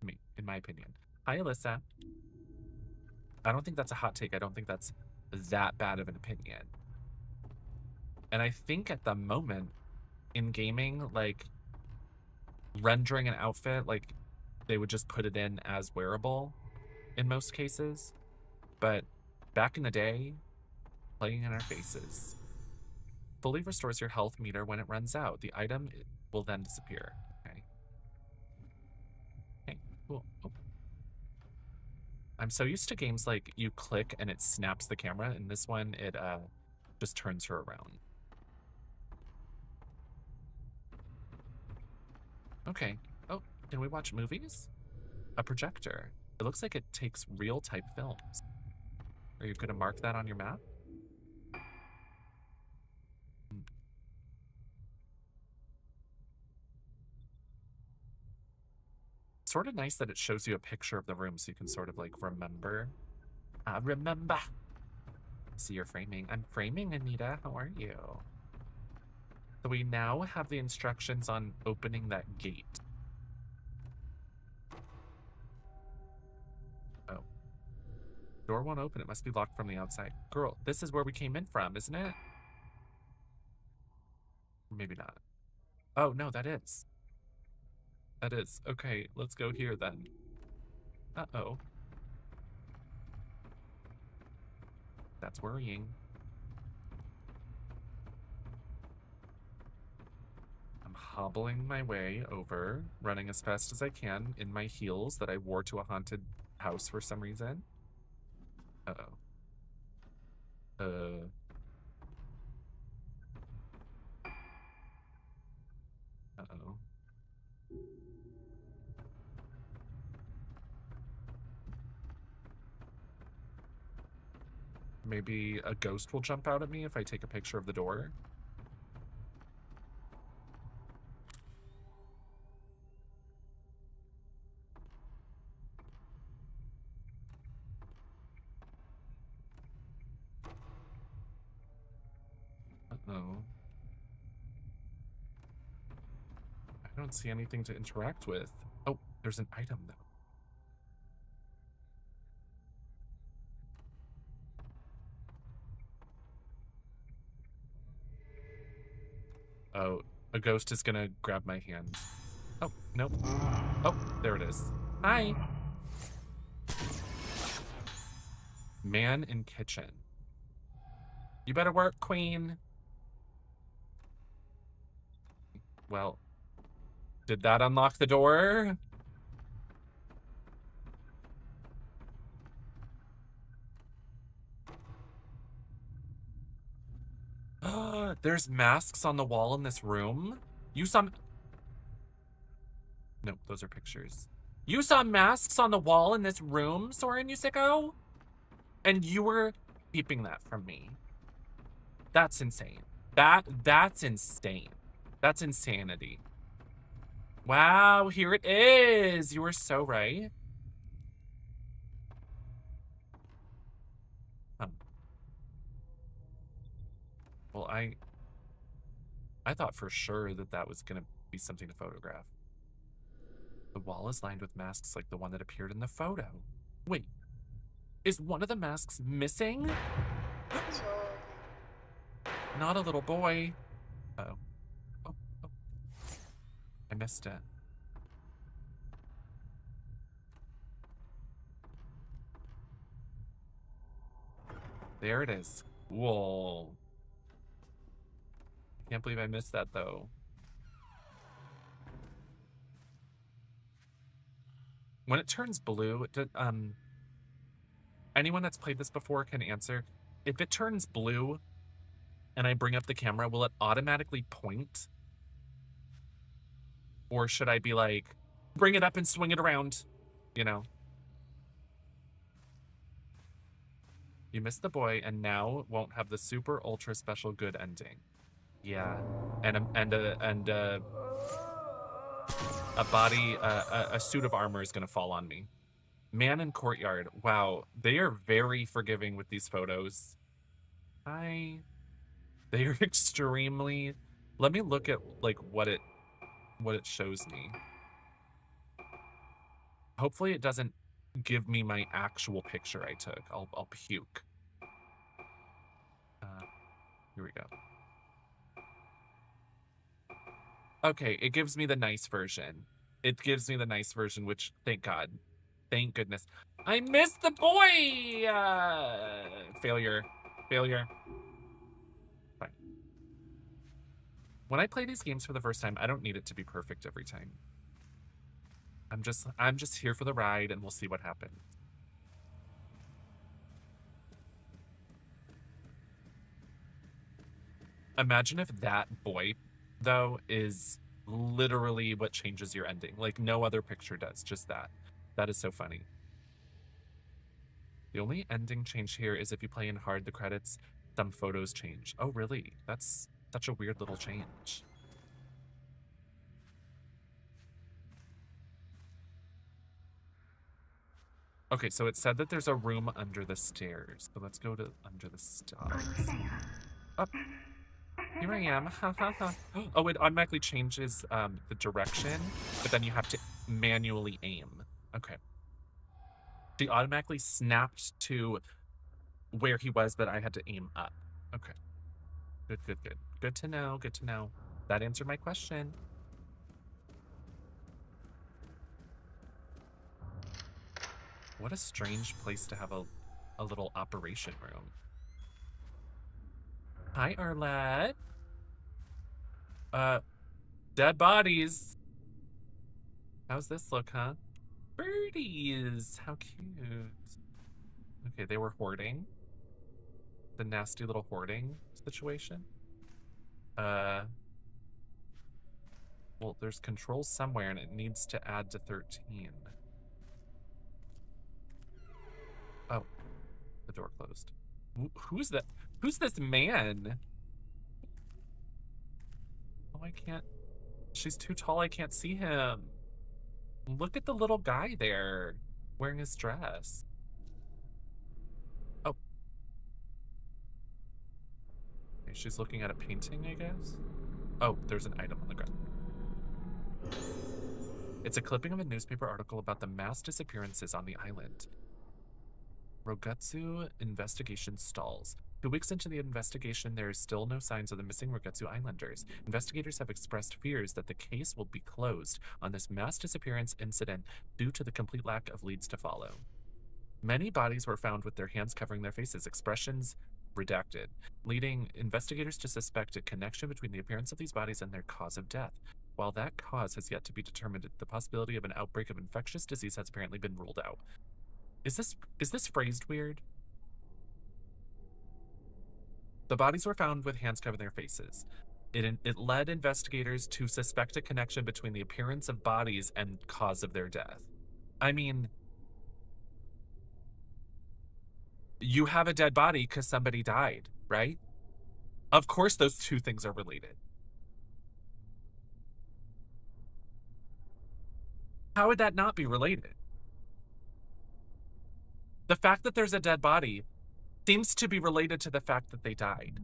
Me, in my opinion. Hi, Alyssa. I don't think that's a hot take. I don't think that's that bad of an opinion. And I think at the moment in gaming, like rendering an outfit, like they would just put it in as wearable in most cases. But back in the day, playing in our faces. Fully restores your health meter when it runs out. The item will then disappear. Okay. Okay, cool. Oh. I'm so used to games like you click and it snaps the camera. In this one, it just turns her around. Okay. Oh, can we watch movies? A projector. It looks like it takes real type films. Are you going to mark that on your map? Sort of nice that it shows you a picture of the room so you can sort of like remember. I remember. See your framing. I'm framing, Anita. How are you? So we now have the instructions on opening that gate. Oh. Door won't open. It must be locked from the outside. Girl, this is where we came in from, isn't it? Maybe not. Oh, no, that is. That is. Okay, let's go here then. Uh-oh. That's worrying. I'm hobbling my way over, running as fast as I can in my heels that I wore to a haunted house for some reason. Uh-oh. Uh-oh. Maybe a ghost will jump out at me if I take a picture of the door. Uh-oh. I don't see anything to interact with. Oh, there's an item though. Oh, a ghost is gonna grab my hand. Oh, nope. Oh, there it is. Hi. Man in kitchen. You better work, queen. Well, did that unlock the door? There's masks on the wall in this room. You saw... Nope, those are pictures. You saw masks on the wall in this room, Soren, you sicko? And you were keeping that from me. That's insane. That's insane. That's insanity. Wow, here it is. You were so right. Well, I thought for sure that that was going to be something to photograph. The wall is lined with masks like the one that appeared in the photo. Wait, is one of the masks missing? Not a little boy. Uh-oh. Oh, oh. I missed it. There it is. Whoa. Can't believe I missed that, though. When it turns blue, anyone that's played this before can answer. If it turns blue and I bring up the camera, will it automatically point? Or should I be like, bring it up and swing it around? You know? You missed the boy and now won't have the super ultra special good ending. Yeah. And a body, a suit of armor is gonna fall on me. Man in courtyard. Wow, they are very forgiving with these photos. They are extremely. Let me look at like what it shows me. Hopefully it doesn't give me my actual picture I took. I'll puke. Here we go. Okay, it gives me the nice version. It gives me the nice version, which, thank God. Thank goodness. I missed the boy! Failure. Failure. Fine. When I play these games for the first time, I don't need it to be perfect every time. I'm just here for the ride, and we'll see what happens. Imagine if that boy, though, is literally what changes your ending. Like, no other picture does, just that. That is so funny. The only ending change here is if you play in hard, the credits, some photos change. Oh, really? That's such a weird little change. Okay, so it said that there's a room under the stairs. So let's go to under the stairs. Up. Here I am. Oh, it automatically changes the direction, but then you have to manually aim. Okay. She automatically snapped to where he was, but I had to aim up. Okay. Good, good, good. Good to know, good to know. That answered my question. What a strange place to have a little operation room. Hi, Arlette. Dead bodies. How's this look, huh? Birdies. How cute. Okay, they were hoarding. The nasty little hoarding situation. Well, there's controls somewhere and it needs to add to 13. Oh, the door closed. Who's that? Who's this man? Oh, I can't. She's too tall. I can't see him. Look at the little guy there wearing his dress. Oh. Okay, she's looking at a painting, I guess. Oh, there's an item on the ground. It's a clipping of a newspaper article about the mass disappearances on the island. Rogetsu investigation stalls. 2 weeks into the investigation, there is still no signs of the missing Rogetsu Islanders. Investigators have expressed fears that the case will be closed on this mass disappearance incident due to the complete lack of leads to follow. Many bodies were found with their hands covering their faces, expressions redacted, leading investigators to suspect a connection between the appearance of these bodies and their cause of death. While that cause has yet to be determined, the possibility of an outbreak of infectious disease has apparently been ruled out. Is this phrased weird? The bodies were found with hands covering their faces. It led investigators to suspect a connection between the appearance of bodies and cause of their death. I mean, you have a dead body because somebody died, right? Of course those two things are related. How would that not be related? The fact that there's a dead body seems to be related to the fact that they died.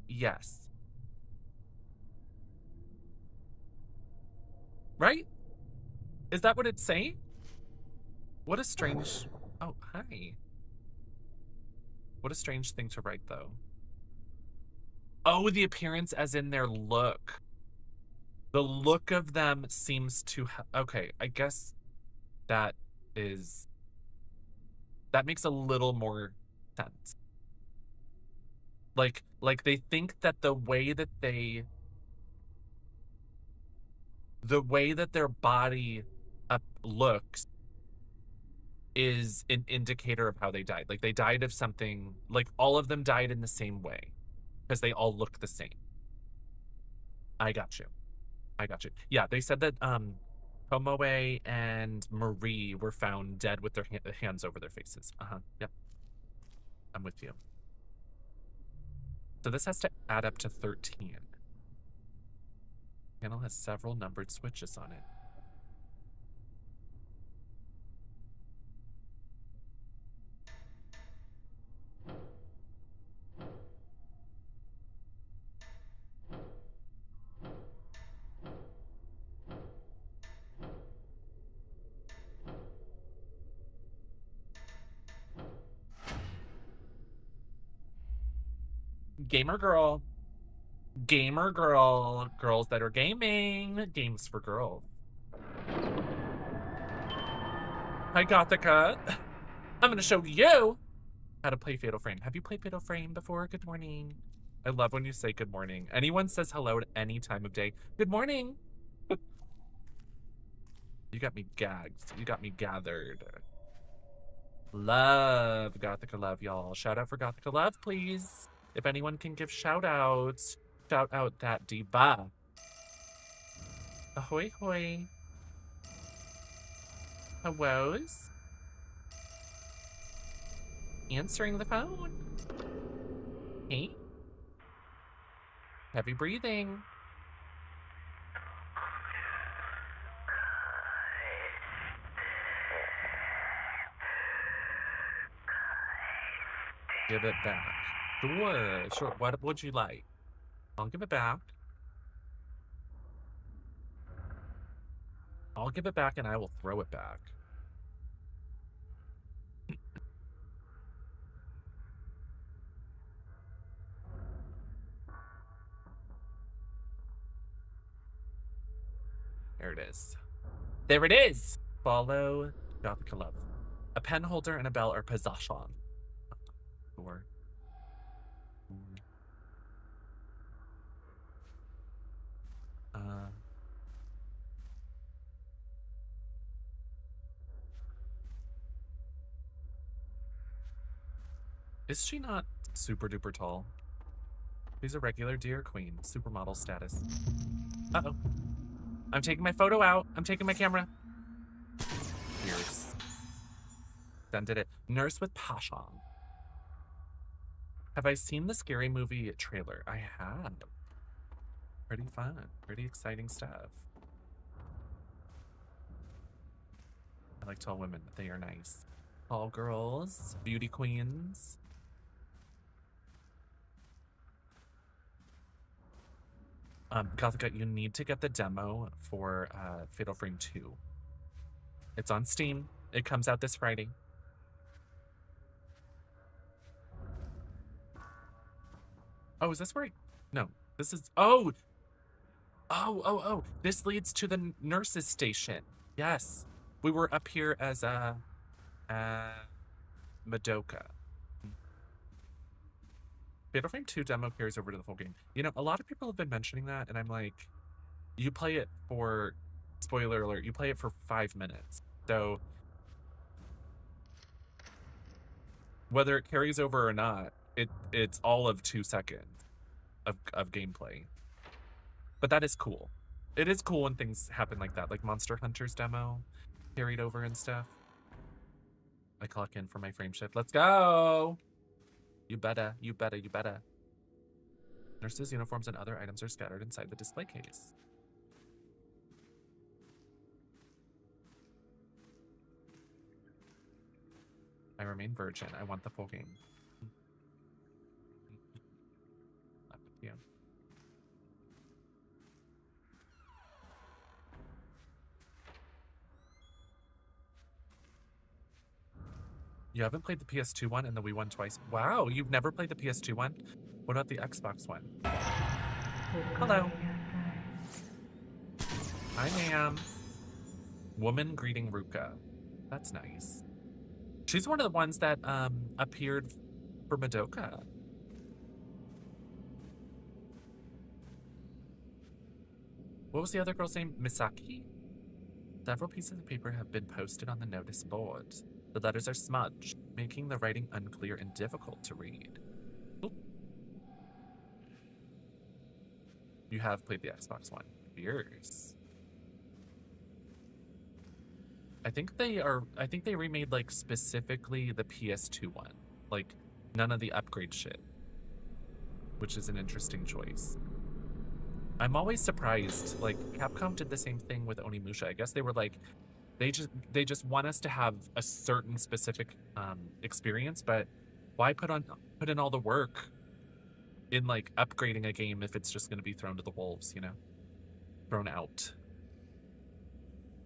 Yes. Right? Is that what it's saying? What a strange... Oh, hi. What a strange thing to write, though. Oh, the appearance as in their look. The look of them seems to... Okay, I guess that is... That makes a little more sense. Like they think that the way that their body looks is an indicator of how they died. Like they died of something, like all of them died in the same way because they all look the same. I got you. Yeah, they said that Tomoe and Marie were found dead with their hands over their faces. Yep. I'm with you. So this has to add up to 13. The panel has several numbered switches on it. Gamer girl. Gamer girl. Girls that are gaming. Games for girls. Hi, Gothica. I'm going to show you how to play Fatal Frame. Have you played Fatal Frame before? Good morning. I love when you say good morning. Anyone says hello at any time of day. Good morning. You got me gagged. You got me gathered. Love Gothica love, y'all. Shout out for Gothica love, please. If anyone can give shout outs, shout out that diva. Ahoy hoy. Hellos. Answering the phone. Hey. Heavy breathing. Give it back. Sure. What would you like? I'll give it back. I'll give it back and I will throw it back. There it is. There it is! Follow Gothica love. A pen holder and a bell are possession. Or is she not super duper tall? She's a regular deer queen, supermodel status. Uh-oh. I'm taking my photo out. I'm taking my camera. Fierce. Done did it. Nurse with passion. Have I seen the Scary Movie trailer? I have. Pretty fun. Pretty exciting stuff. I like tall women. They are nice. Tall girls. Beauty queens. Gothica, you need to get the demo for Fatal Frame 2. It's on Steam. It comes out this Friday. Oh, is this where no, this is, oh! This leads to the nurse's station. Yes. We were up here as Madoka. Fatal Frame 2 demo carries over to the full game. You know, a lot of people have been mentioning that, and I'm like, you play it for, spoiler alert, you play it for 5 minutes. So whether it carries over or not, it's all of 2 seconds of gameplay. But that is cool. It is cool when things happen like that, like Monster Hunter's demo carried over and stuff. I clock in for my frame shift. Let's go! You better, you better, you better. Nurses' uniforms and other items are scattered inside the display case. I remain virgin. I want the full game. Not with you. You haven't played the PS2 one and the Wii one twice. Wow, you've never played the PS2 one? What about the Xbox one? Hello. Hi, ma'am. Woman greeting Ruka. That's nice. She's one of the ones that appeared for Madoka. What was the other girl's name? Misaki? Several pieces of paper have been posted on the notice board. The letters are smudged, making the writing unclear and difficult to read. Oop. You have played the Xbox one. Years. I think they remade like specifically the PS2 one. Like none of the upgrade shit. Which is an interesting choice. I'm always surprised. Like Capcom did the same thing with Onimusha. I guess they were like they just want us to have a certain specific experience, but why put in all the work in like upgrading a game if it's just going to be thrown to the wolves, you know? Thrown out.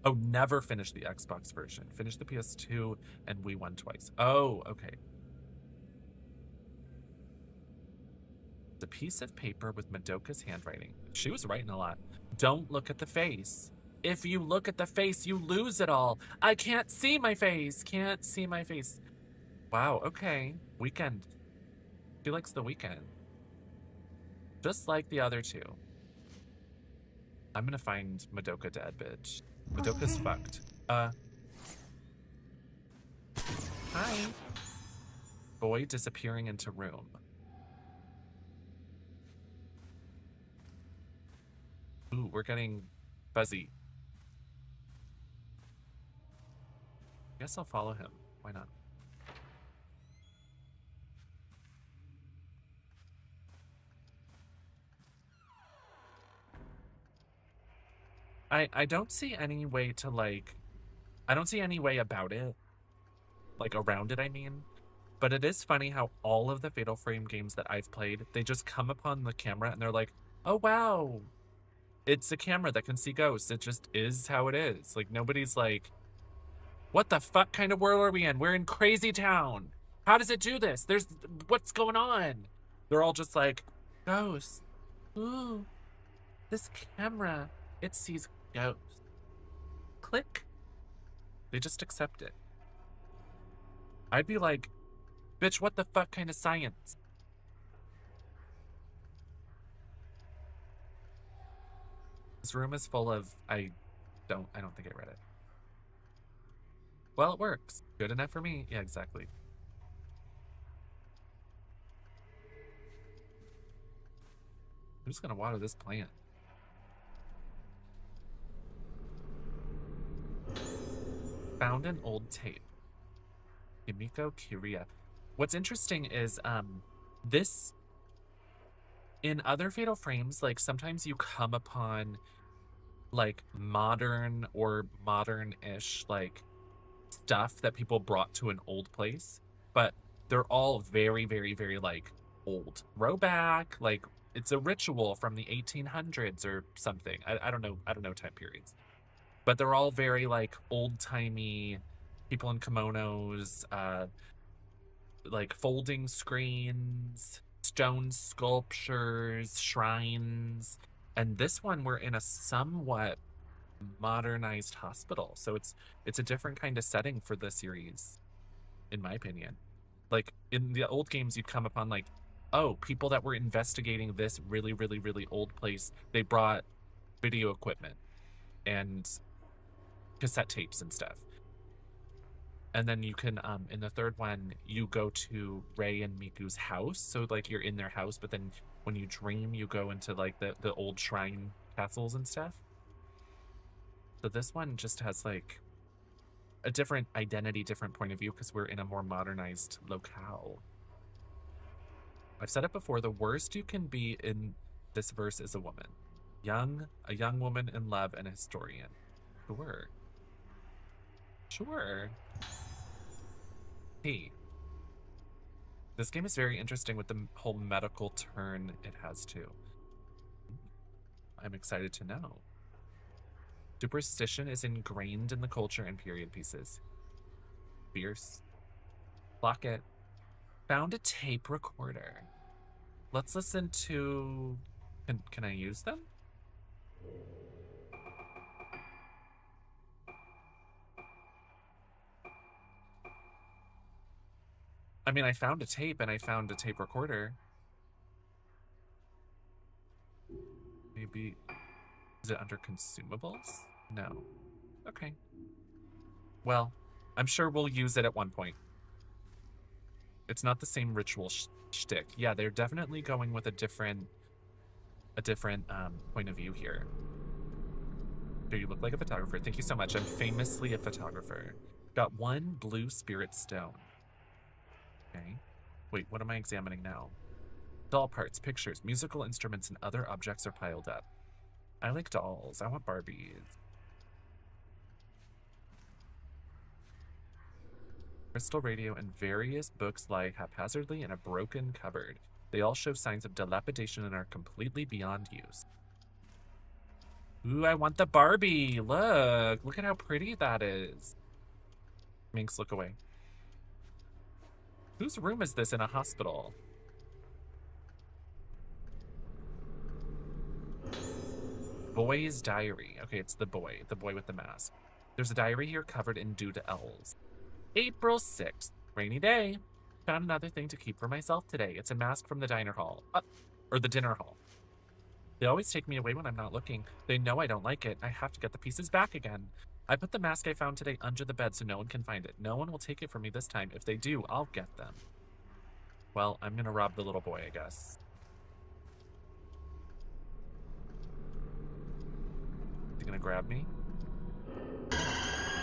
Oh, never finished the Xbox version. Finished the PS2 and Wii one twice. Oh, okay. The piece of paper with Madoka's handwriting. She was writing a lot. Don't look at the face. If you look at the face, you lose it all. I can't see my face. Can't see my face. Wow, okay. Weekend. She likes the weekend. Just like the other two. I'm gonna find Madoka dead, bitch. Madoka's fucked. Hi. Boy disappearing into room. Ooh, we're getting fuzzy. Guess I'll follow him. Why not? I don't see any way to like, I don't see any way about it. Like around it, I mean. But it is funny how all of the Fatal Frame games that I've played, they just come upon the camera and they're like, oh wow, it's a camera that can see ghosts. It just is how it is. Like nobody's like, what the fuck kind of world are we in? We're in Crazy Town. How does it do this? What's going on? They're all just like, ghosts. Ooh, this camera, it sees ghosts. Click. They just accept it. I'd be like, bitch, what the fuck kind of science? This room is full of, I don't think I read it. Well, it works. Good enough for me. Yeah, exactly. Who's gonna water this plant? Found an old tape. Himiko Kiriya. What's interesting is this in other Fatal Frames, like sometimes you come upon like modern or modern-ish like stuff that people brought to an old place, but they're all very, very, very like old. Throwback, like it's a ritual from the 1800s or something. I don't know time periods. But they're all very like old-timey, people in kimonos, like folding screens, stone sculptures, shrines. And this one we're in a somewhat modernized hospital. So it's a different kind of setting for the series, in my opinion. Like in the old games, you'd come upon like, oh, people that were investigating this really, really, really old place. They brought video equipment and cassette tapes and stuff. And then you can, in the third one, you go to Rei and Miku's house. So like you're in their house, but then when you dream, you go into like the old shrine castles and stuff. So this one just has like a different identity, different point of view because we're in a more modernized locale. I've said it before, the worst you can be in this verse is a woman. A young woman in love and a historian. Sure. Sure. Hey. This game is very interesting with the whole medical turn it has too. I'm excited to know. Superstition is ingrained in the culture and period pieces. Fierce. Lock it. Found a tape recorder. Let's listen to... Can I use them? I mean, I found a tape and I found a tape recorder. Maybe... Is it under consumables? No. Okay. Well, I'm sure we'll use it at one point. It's not the same ritual shtick. Yeah, they're definitely going with a different point of view here. Do you look like a photographer? Thank you so much. I'm famously a photographer. Got one blue spirit stone. Okay. Wait, what am I examining now? Doll parts, pictures, musical instruments, and other objects are piled up. I like dolls. I want Barbies. Crystal radio and various books lie haphazardly in a broken cupboard. They all show signs of dilapidation and are completely beyond use. Ooh, I want the Barbie. Look at how pretty that is. Minx, look away. Whose room is this in a hospital? Boy's diary. Okay, it's the boy with the mask. There's a diary here covered in doodles. April 6th, rainy day. Found another thing to keep for myself today. It's a mask from the diner hall, or the dinner hall. They always take me away when I'm not looking. They know I don't like it. I have to get the pieces back again. I put the mask I found today under the bed so no one can find it. No one will take it from me this time. If they do, I'll get them. Well, I'm gonna rob the little boy, I guess. Is he gonna grab me?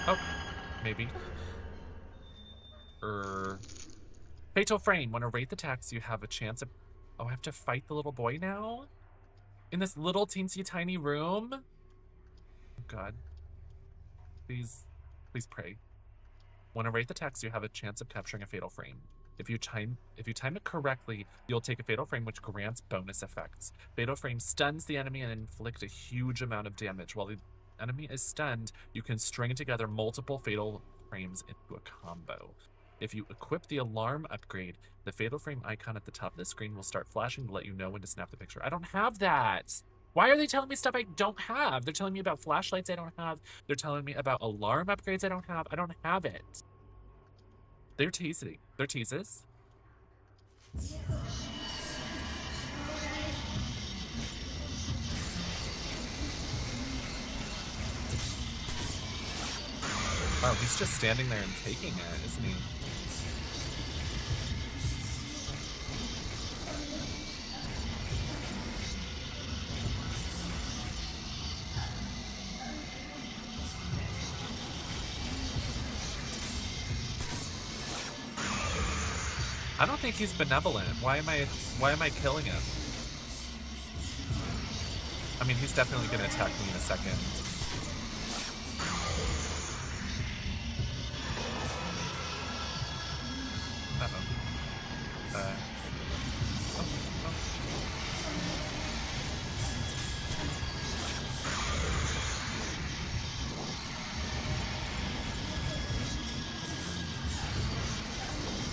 Oh, maybe. Fatal frame. When I rate the text, you have a chance of... Oh, I have to fight the little boy now? In this little teensy tiny room? Oh, God. Please pray. When I rate the text, you have a chance of capturing a fatal frame. If you time it correctly, you'll take a fatal frame which grants bonus effects. Fatal frame stuns the enemy and inflict a huge amount of damage. While the enemy is stunned, you can string together multiple fatal frames into a combo. If you equip the alarm upgrade, the fatal frame icon at the top of the screen will start flashing to let you know when to snap the picture. I don't have that. Why are they telling me stuff I don't have? They're telling me about flashlights I don't have. They're telling me about alarm upgrades I don't have. I don't have it. They're teasing. They're teases. Wow, he's just standing there and taking it, isn't he? I don't think he's benevolent. Why am I killing him? I mean, he's definitely gonna attack me in a second.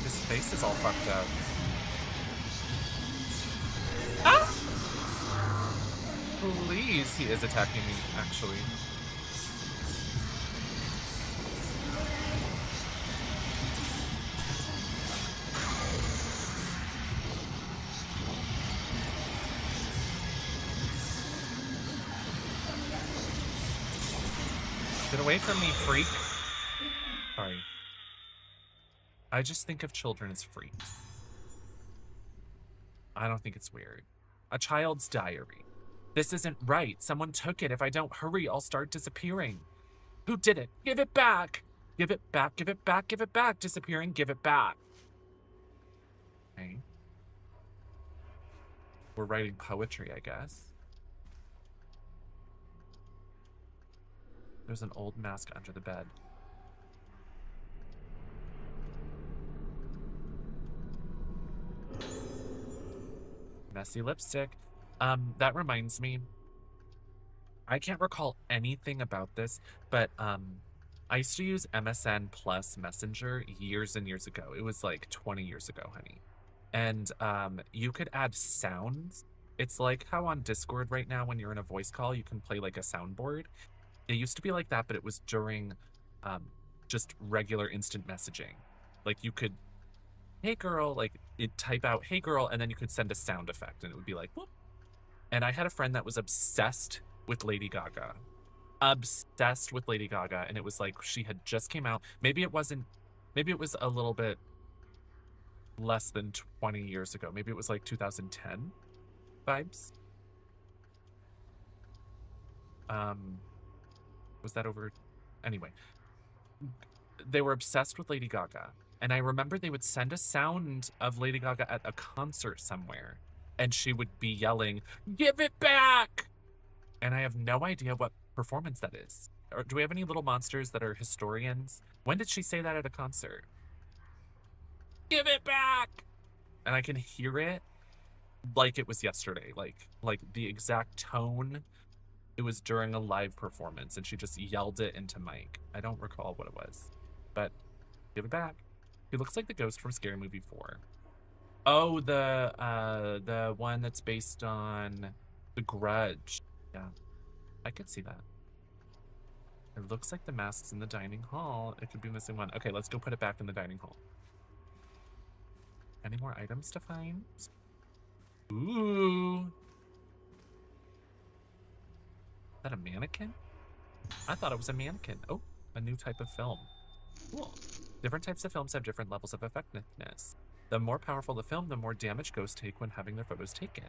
His face is all fucked up. Ah! Please, he is attacking me, actually. Get away from me, freak. Sorry. I just think of children as freaks. I don't think it's weird. A child's diary. This isn't right. Someone took it. If I don't hurry, I'll start disappearing. Who did it? Give it back. Give it back, give it back, give it back. Disappearing, give it back. Okay. We're writing poetry, I guess. There's an old mask under the bed. Messy lipstick. That reminds me, I can't recall anything about this, but I used to use MSN plus Messenger years and years ago. It was like 20 years ago, honey. And you could add sounds. It's like how on Discord right now, when you're in a voice call, you can play like a soundboard. It used to be like that, but it was during just regular instant messaging. Like you could, hey girl, like it'd type out, hey girl, and then you could send a sound effect and it would be like, whoop. And I had a friend that was obsessed with Lady Gaga. Obsessed with Lady Gaga. And it was like she had just came out. Maybe it was a little bit less than 20 years ago. Maybe it was like 2010 vibes. Was that over? Anyway, they were obsessed with Lady Gaga. And I remember they would send a sound of Lady Gaga at a concert somewhere. And she would be yelling, give it back! And I have no idea what performance that is. Or do we have any little monsters that are historians? When did she say that at a concert? Give it back! And I can hear it like it was yesterday. Like the exact tone. It was during a live performance and she just yelled it into mic. I don't recall what it was. But give it back. He looks like the ghost from Scary Movie 4. Oh, the one that's based on The Grudge. Yeah, I could see that. It looks like the mask's in the dining hall. It could be missing one. Okay, let's go put it back in the dining hall. Any more items to find? Ooh. Is that a mannequin? I thought it was a mannequin. Oh, a new type of film. Cool. Different types of films have different levels of effectiveness. The more powerful the film, the more damage ghosts take when having their photos taken.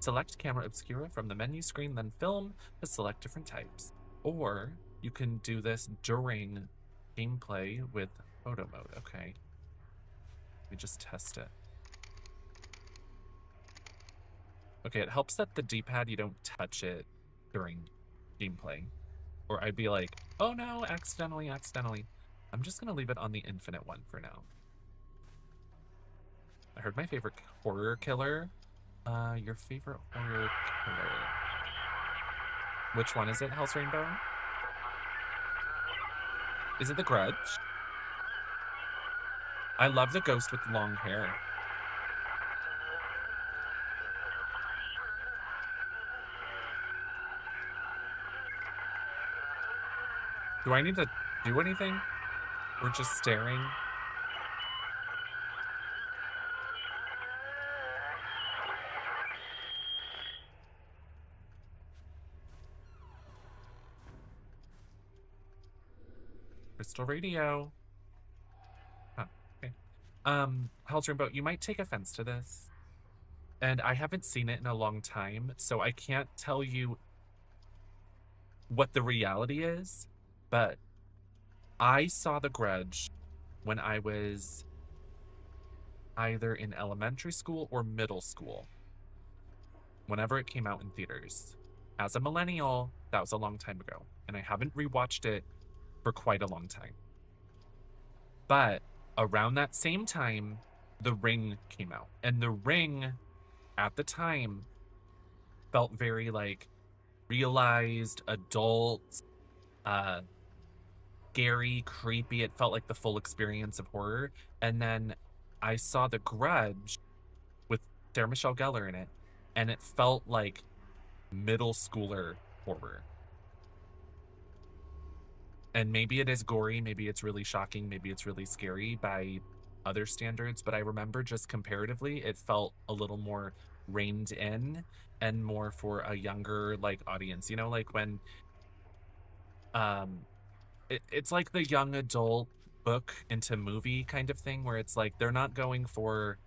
Select camera obscura from the menu screen, then film to select different types. Or you can do this during gameplay with photo mode. Okay. Let me just test it. Okay, it helps that the D-pad, you don't touch it during gameplay. Or I'd be like, oh no, accidentally. I'm just gonna leave it on the infinite one for now. I heard my favorite horror killer. Your favorite horror killer. Which one is it, House Rainbow? Is it The Grudge? I love the ghost with long hair. Do I need to do anything? We're just staring. Crystal radio. Huh, okay. House Rainbow, you might take offense to this. And I haven't seen it in a long time, so I can't tell you what the reality is, but I saw The Grudge when I was either in elementary school or middle school, whenever it came out in theaters. As a millennial, that was a long time ago, and I haven't rewatched it for quite a long time. But around that same time, The Ring came out, and The Ring, at the time, felt very like realized, adult, scary, creepy. It felt like the full experience of horror. And then I saw The Grudge with Sarah Michelle Gellar in it, and it felt like middle schooler horror. And maybe it is gory, maybe it's really shocking, maybe it's really scary by other standards, but I remember just comparatively, it felt a little more reined in and more for a younger like audience. You know, like when um, it's like the young adult book into movie kind of thing, where it's like they're not going for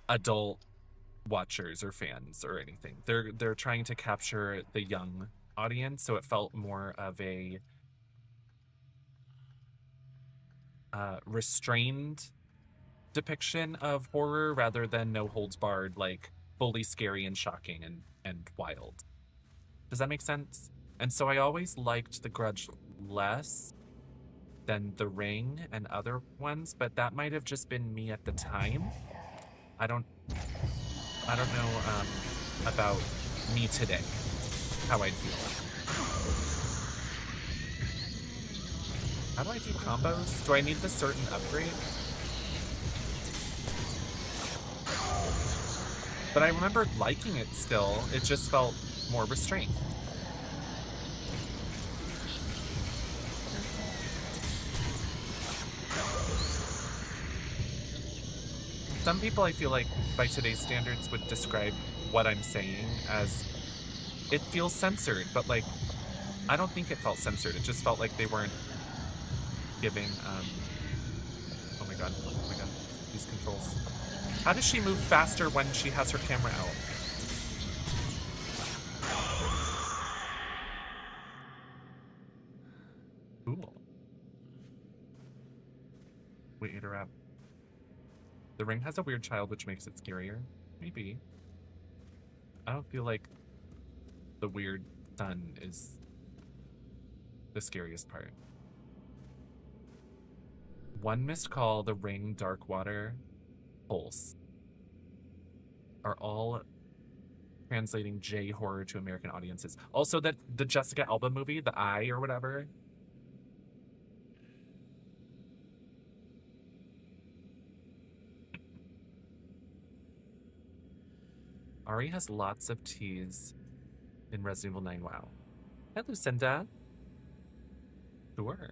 adult watchers or fans or anything. They're trying to capture the young audience, so it felt more of a restrained depiction of horror rather than no holds barred, like fully scary and shocking and wild. Does that make sense? And so I always liked The Grudge less than The Ring and other ones, but that might have just been me at the time. I don't know about me today, how I'd feel. How do I do combos? Do I need the certain upgrade? But I remember liking it still. It just felt more restrained. Some people, I feel like, by today's standards, would describe what I'm saying as it feels censored, but like, I don't think it felt censored. It just felt like they weren't giving, oh my god, these controls. How does she move faster when she has her camera out? Cool. We ate her up. The Ring has a weird child, which makes it scarier. Maybe. I don't feel like the weird son is the scariest part. One Missed Call, The Ring, Dark Water, Pulse are all translating J horror to American audiences. Also, that the Jessica Alba movie, The Eye or whatever. Ari has lots of T's in Resident Evil 9. Wow. Hi, Lucinda. Sure.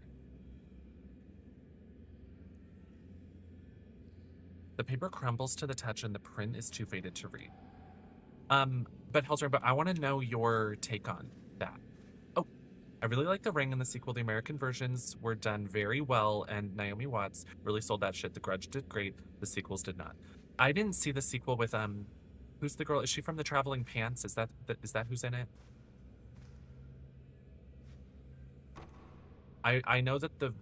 The paper crumbles to the touch and the print is too faded to read. But Hellstrom, but I want to know your take on that. Oh, I really like The Ring and the sequel. The American versions were done very well, and Naomi Watts really sold that shit. The Grudge did great. The sequels did not. I didn't see the sequel with who's the girl? Is she from the Traveling Pants? Is that who's in it? I know that the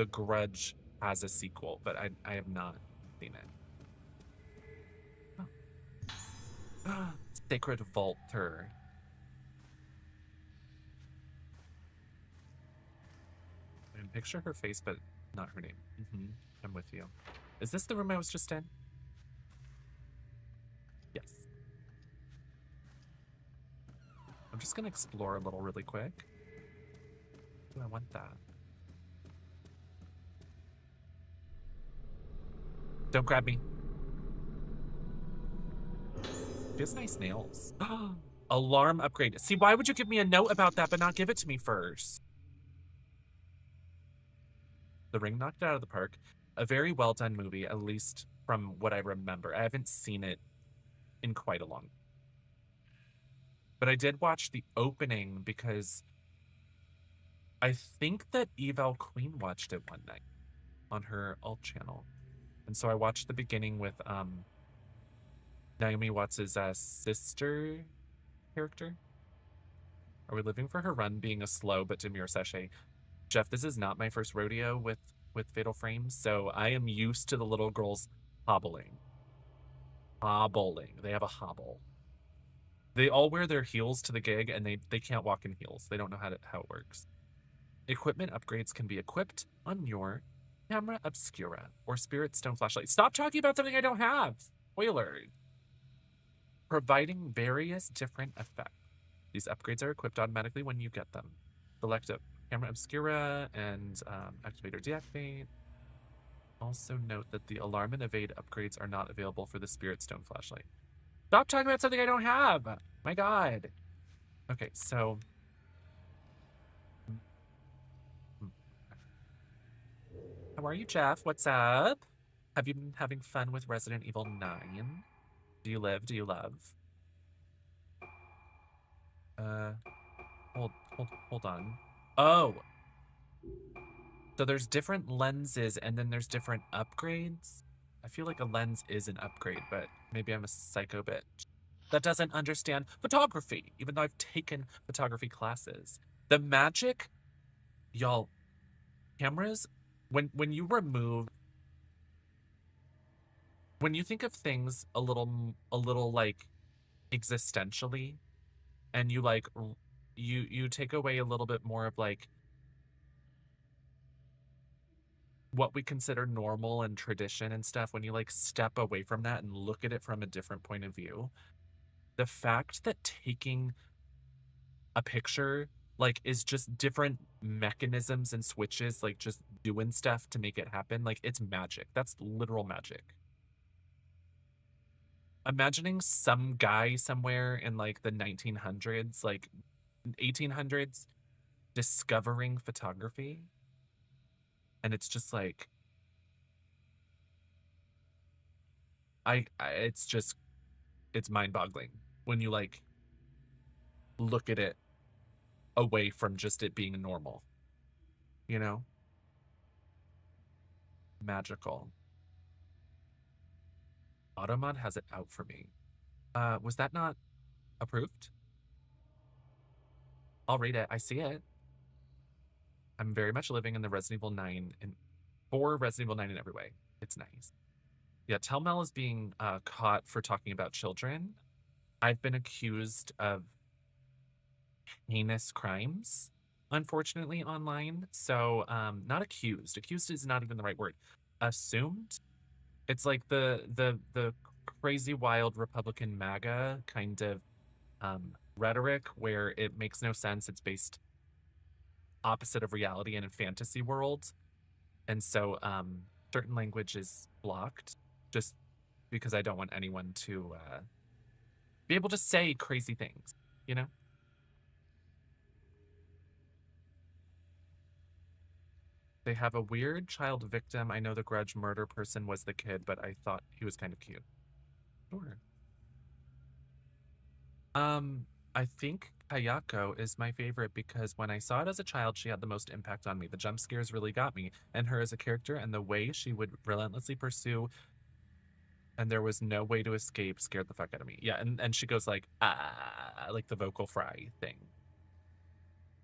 Grudge has a sequel, but I have not seen it. Oh. Sacred Vaulter. I can picture her face, but not her name. I'm with you. Is this the room I was just in? Yes. I'm just gonna explore a little really quick. Ooh, I want that. Don't grab me. She has nice nails. Alarm upgrade. See, why would you give me a note about that but not give it to me first? The Ring knocked it out of the park. A very well done movie, at least from what I remember. I haven't seen it in quite a long. But I did watch the opening because I think that Eval Queen watched it one night on her alt channel. And so I watched the beginning with Naomi Watts' sister character. Are we living for her run being a slow but demure sachet? Jeff, this is not my first rodeo with Fatal Frames, so I am used to the little girls hobbling. They have a hobble. They all wear their heels to the gig, and they can't walk in heels. They don't know how it works. Equipment upgrades can be equipped on your camera obscura or spirit stone flashlight. Stop talking about something I don't have. Spoilers. Providing various different effects. These upgrades are equipped automatically when you get them. Select a camera obscura and activate or deactivate. Also note that the alarm and evade upgrades are not available for the spirit stone flashlight. Stop talking about something I don't have. My God. Okay, so. How are you, Jeff? What's up? Have you been having fun with Resident Evil 9? Do you live? Do you love? Hold on. Oh, so there's different lenses and then there's different upgrades. I feel like a lens is an upgrade, but maybe I'm a psycho bitch that doesn't understand photography, even though I've taken photography classes. The magic, y'all, cameras, when you remove, when you think of things a little like existentially, and you like you take away a little bit more of like what we consider normal and tradition and stuff, when you like step away from that and look at it from a different point of view, the fact that taking a picture like is just different mechanisms and switches, like just doing stuff to make it happen, like it's magic. That's literal magic. Imagining some guy somewhere in like the 1900s, like 1800s, discovering photography, and it's just like it's just it's mind-boggling when you like look at it away from just it being normal, you know? Magical. Automod has it out for me. Was that not approved? I'll read it. I see it. I'm very much living in the Resident Evil 9 and for Resident Evil 9 in every way. It's nice. Yeah, Telmel is being caught for talking about children. I've been accused of heinous crimes, unfortunately, online. So, not accused. Accused is not even the right word. Assumed. It's like the crazy wild Republican MAGA kind of rhetoric where it makes no sense. It's based opposite of reality in a fantasy world. And so certain language is blocked just because I don't want anyone to be able to say crazy things, you know? They have a weird child victim. I know the grudge murder person was the kid, but I thought he was kind of cute. Sure. I think Kayako is my favorite because when I saw it as a child, she had the most impact on me. The jump scares really got me, and her as a character and the way she would relentlessly pursue, and there was no way to escape, scared the fuck out of me. Yeah, and she goes like the vocal fry thing.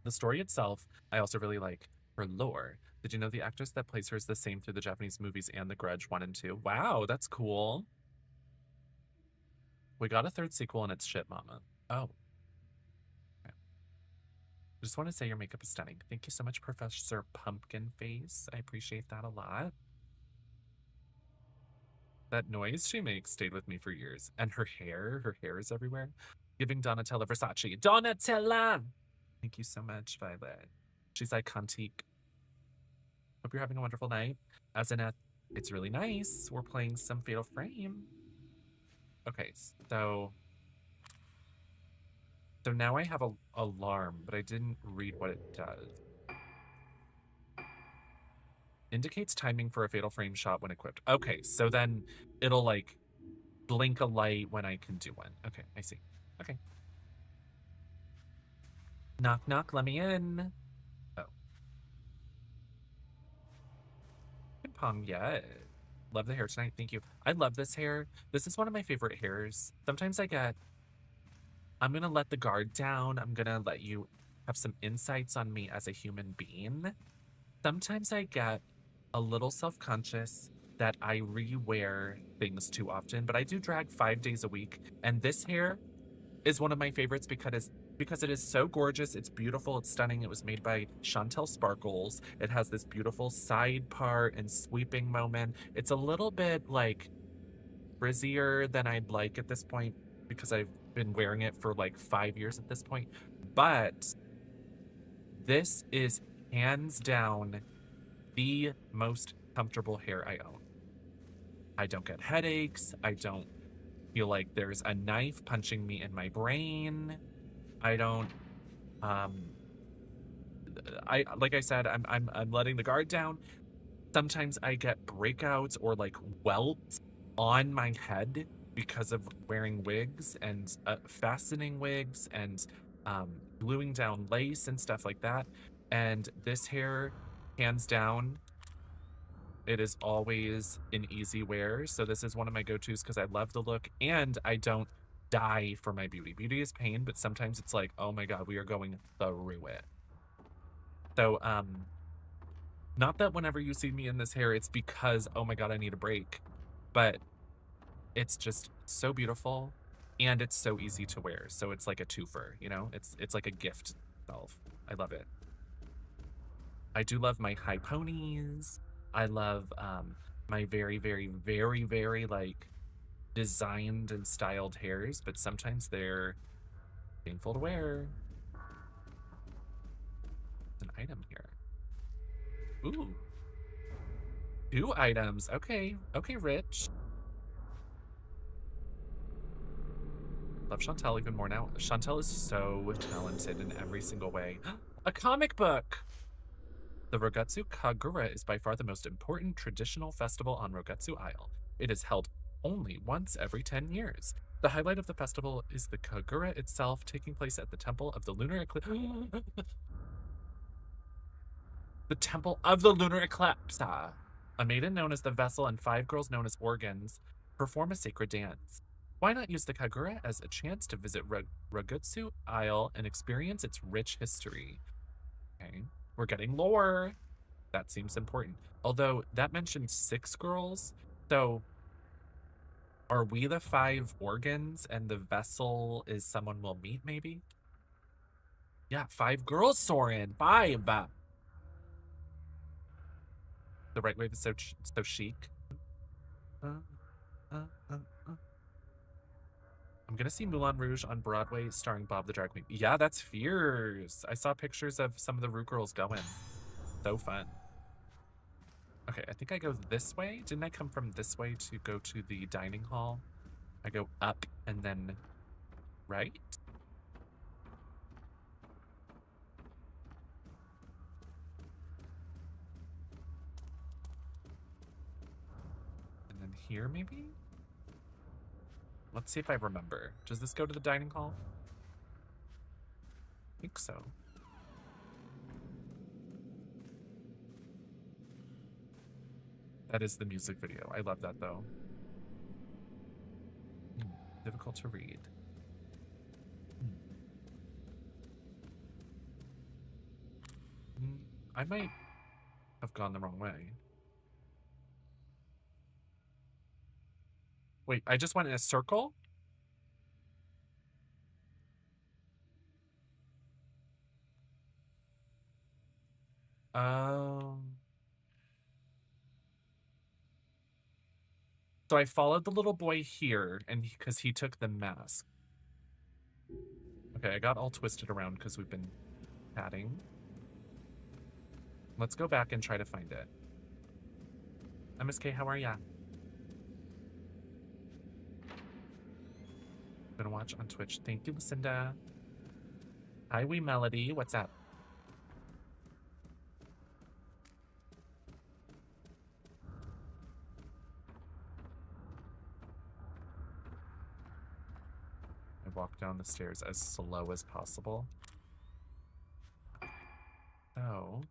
The story itself, I also really like her lore. Did you know the actress that plays her is the same through the Japanese movies and The Grudge 1 and 2? Wow, that's cool. We got a third sequel and it's shit, mama. Oh. Okay. I just want to say your makeup is stunning. Thank you so much, Professor Pumpkin Face. I appreciate that a lot. That noise she makes stayed with me for years. And her hair is everywhere. Giving Donatella Versace. Donatella! Thank you so much, Violet. She's iconic. Hope you're having a wonderful night. As in, it's really nice. We're playing some Fatal Frame. Okay, so now I have a alarm, but I didn't read what it does. Indicates timing for a Fatal Frame shot when equipped. Okay, so then it'll like blink a light when I can do one. Okay, I see. Okay. Knock, knock, let me in. Oh. Ping pong, yeah. Love the hair tonight. Thank you. I love this hair. This is one of my favorite hairs. Sometimes I'm going to let the guard down. I'm going to let you have some insights on me as a human being. Sometimes I get a little self-conscious that I rewear things too often, but I do drag 5 days a week. And this hair is one of my favorites because it is so gorgeous. It's beautiful. It's stunning. It was made by Chantel Sparkles. It has this beautiful side part and sweeping moment. It's a little bit like frizzier than I'd like at this point because I've been wearing it for like 5 years at this point. But this is hands down the most comfortable hair I own. I don't get headaches. I don't feel like there's a knife punching me in my brain. I don't I like I said, I'm letting the guard down. Sometimes I get breakouts or like welts on my head because of wearing wigs and fastening wigs and gluing down lace and stuff like that. And this hair, hands down, it is always an easy wear. So this is one of my go-tos because I love the look and I don't die for my beauty. Beauty is pain, but sometimes it's like, oh my God, we are going through it. So, not that whenever you see me in this hair, it's because, oh my God, I need a break, but it's just so beautiful and it's so easy to wear. So it's like a twofer, you know, it's like a gift itself. I love it. I do love my high ponies. I love my very, very, very, very like designed and styled hairs, but sometimes they're painful to wear. There's an item here. Ooh, 2 items. Okay, okay, Rich. Love Chantel even more now. Chantel is so talented in every single way. A comic book! The Rogetsu Kagura is by far the most important traditional festival on Rogetsu Isle. It is held only once every 10 years. The highlight of the festival is the Kagura itself, taking place at the Temple of the Lunar Eclipse. The Temple of the Lunar Eclipse. A maiden known as the Vessel and 5 girls known as Organs perform a sacred dance. Why not use the Kagura as a chance to visit Rogetsu Isle and experience its rich history? Okay, we're getting lore. That seems important. Although that mentioned 6 girls, so are we the 5 organs and the vessel is someone we'll meet maybe? Yeah, 5 girls, Soren. 5. The right wave is so chic. Uh, uh, uh, uh. I'm gonna see Moulin Rouge on Broadway starring Bob the Drag Queen. Yeah, that's fierce. I saw pictures of some of the Root Girls going. So fun. Okay, I think I go this way. Didn't I come from this way to go to the dining hall? I go up and then right? And then here maybe? Let's see if I remember. Does this go to the dining hall? I think so. That is the music video. I love that though. Difficult to read. I might have gone the wrong way. Wait, I just went in a circle? Um, so I followed the little boy here, and because he took the mask. Okay, I got all twisted around because we've been chatting. Let's go back and try to find it. MSK, how are ya? Gonna watch on Twitch. Thank you, Lucinda. Hi, Wee Melody. What's up? I walk down the stairs as slow as possible. So,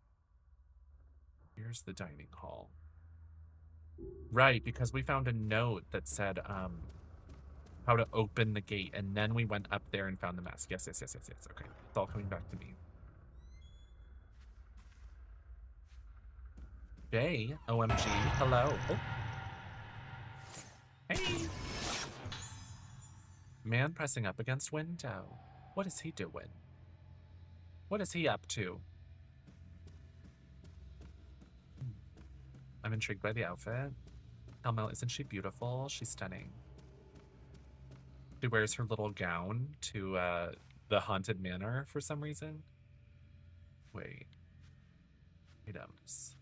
here's the dining hall. Right, because we found a note that said, how to open the gate, and then we went up there and found the mask. Yes. Okay, it's all coming back to me. Jay, OMG, hello. Oh. Hey. Man pressing up against window. What is he doing? What is he up to? I'm intrigued by the outfit. Helmel, isn't she beautiful? She's stunning. She wears her little gown to the haunted manor for some reason. Wait. Items.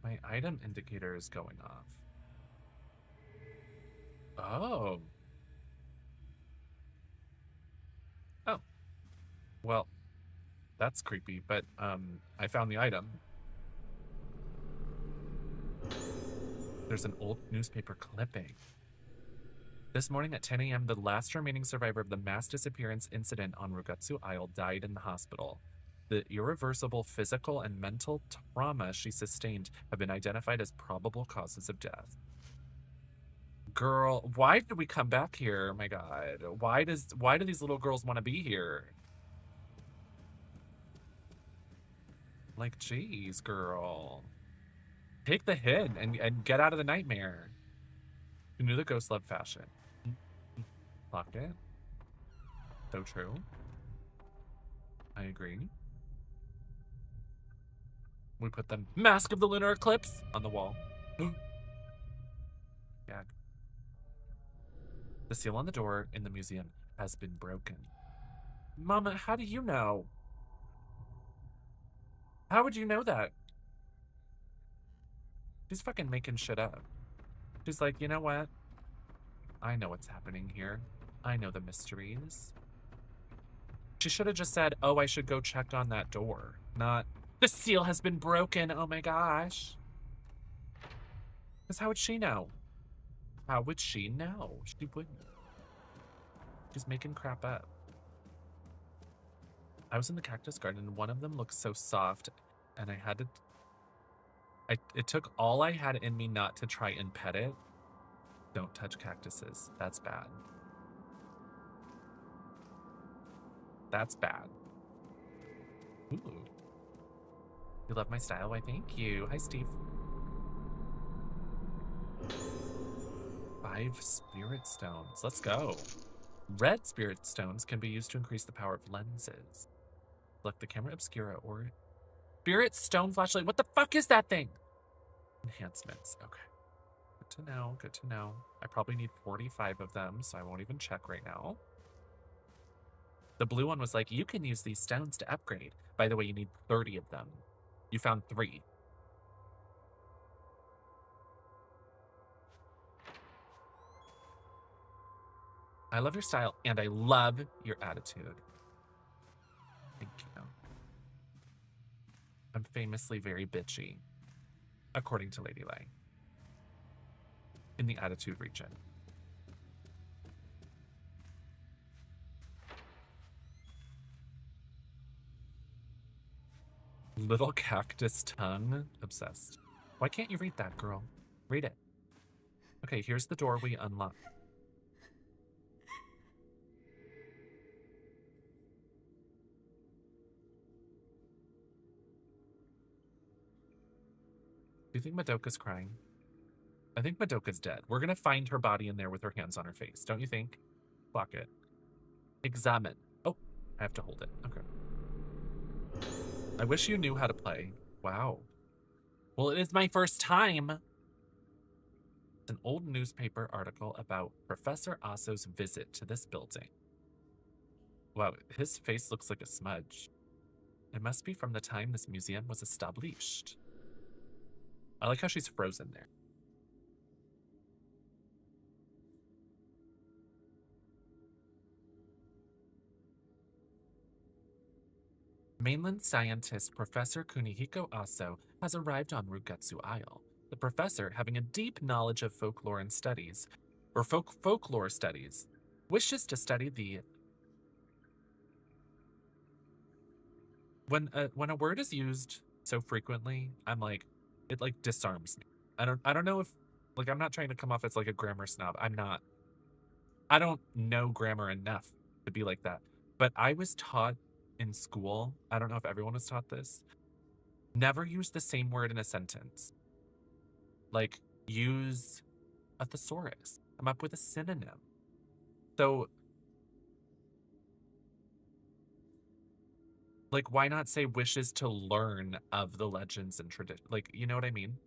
My item indicator is going off. Oh. Oh. Well, that's creepy, but I found the item. There's an old newspaper clipping. This morning at 10 a.m., the last remaining survivor of the mass disappearance incident on Rugatsu Isle died in the hospital. The irreversible physical and mental trauma she sustained have been identified as probable causes of death. Girl, why did we come back here? Oh my god. Why do these little girls want to be here? Like, geez, girl. Take the hit and get out of the nightmare. Who knew the ghost loved fashion? Locked it. So true. I agree. We put the mask of the lunar eclipse on the wall. Yeah. The seal on the door in the museum has been broken. Mama, how do you know? How would you know that? She's fucking making shit up. She's like, you know what? I know what's happening here. I know the mysteries. She should have just said, oh, I should go check on that door. Not, the seal has been broken. Oh my gosh. Because how would she know? How would she know? She wouldn't. She's making crap up. I was in the cactus garden and one of them looked so soft and I had to... It took all I had in me not to try and pet it. Don't touch cactuses. That's bad. That's bad. Ooh. You love my style? Why, thank you. Hi, Steve. 5 spirit stones. Let's go. Red spirit stones can be used to increase the power of lenses. Select the camera obscura or spirit stone flashlight. What the fuck is that thing? Enhancements. Okay. Good to know. Good to know. I probably need 45 of them, so I won't even check right now. The blue one was like, you can use these stones to upgrade. By the way, you need 30 of them. You found 3. I love your style, and I love your attitude. Thank you. I'm famously very bitchy, according to Lady Lay, in the attitude region. Little cactus tongue. Obsessed. Why can't you read that, girl? Read it. Okay, here's the door we unlock. Do you think Madoka's crying? I think Madoka's dead. We're gonna find her body in there with her hands on her face, don't you think? Block it. Examine. Oh, I have to hold it. Okay. I wish you knew how to play. Wow. Well, it is my first time. It's an old newspaper article about Professor Aso's visit to this building. Wow, his face looks like a smudge. It must be from the time this museum was established. I like how she's frozen there. Mainland scientist Professor Kunihiko Aso has arrived on Rugatsu Isle. The professor, having a deep knowledge of folklore and studies, or folklore studies, wishes to study the... When a word is used so frequently, I'm like, it like disarms me. I don't know if, like, I'm not trying to come off as like a grammar snob. I'm not. I don't know grammar enough to be like that. But I was taught in school, I don't know if everyone was taught this, never use the same word in a sentence. Like, use a thesaurus. Come up with a synonym. So, like, why not say wishes to learn of the legends and tradition? Like, you know what I mean?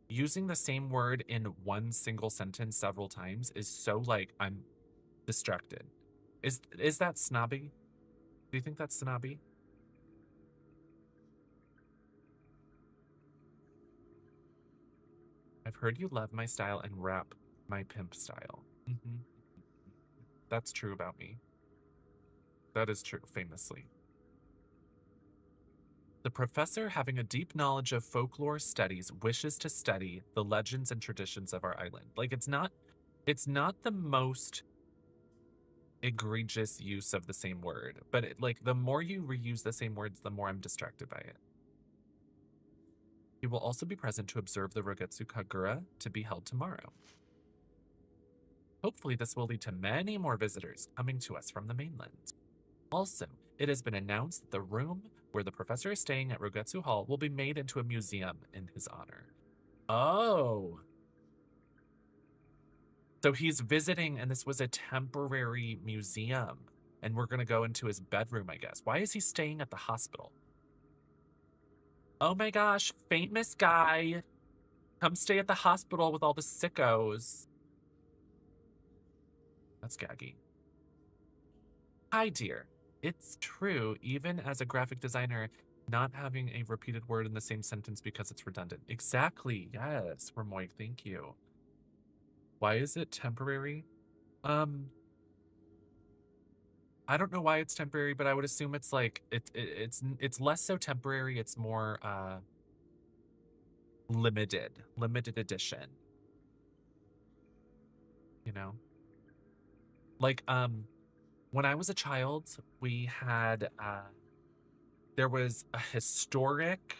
Using the same word in one single sentence several times is so, like, I'm distracted. Is that snobby? Do you think that's snobby? I've heard you love my style and rap my pimp style. Mm-hmm. That's true about me. That is true, famously. The professor, having a deep knowledge of folklore studies, wishes to study the legends and traditions of our island. Like, it's not the most egregious use of the same word, but like the more you reuse the same words, the more I'm distracted by it. He will also be present to observe the Rogetsu Kagura to be held tomorrow. Hopefully this will lead to many more visitors coming to us from the mainland. Also, it has been announced that the room where the professor is staying at Rogetsu Hall will be made into a museum in his honor. Oh. So he's visiting, and this was a temporary museum, and we're going to go into his bedroom, I guess. Why is he staying at the hospital? Oh my gosh, famous guy. Come stay at the hospital with all the sickos. That's gaggy. Hi, dear. It's true, even as a graphic designer, not having a repeated word in the same sentence because it's redundant. Exactly. Yes, Ramoy, thank you. Why is it temporary? I don't know why it's temporary, but I would assume it's like it's less so temporary, it's more limited edition. You know? Like when I was a child, we had there was a historic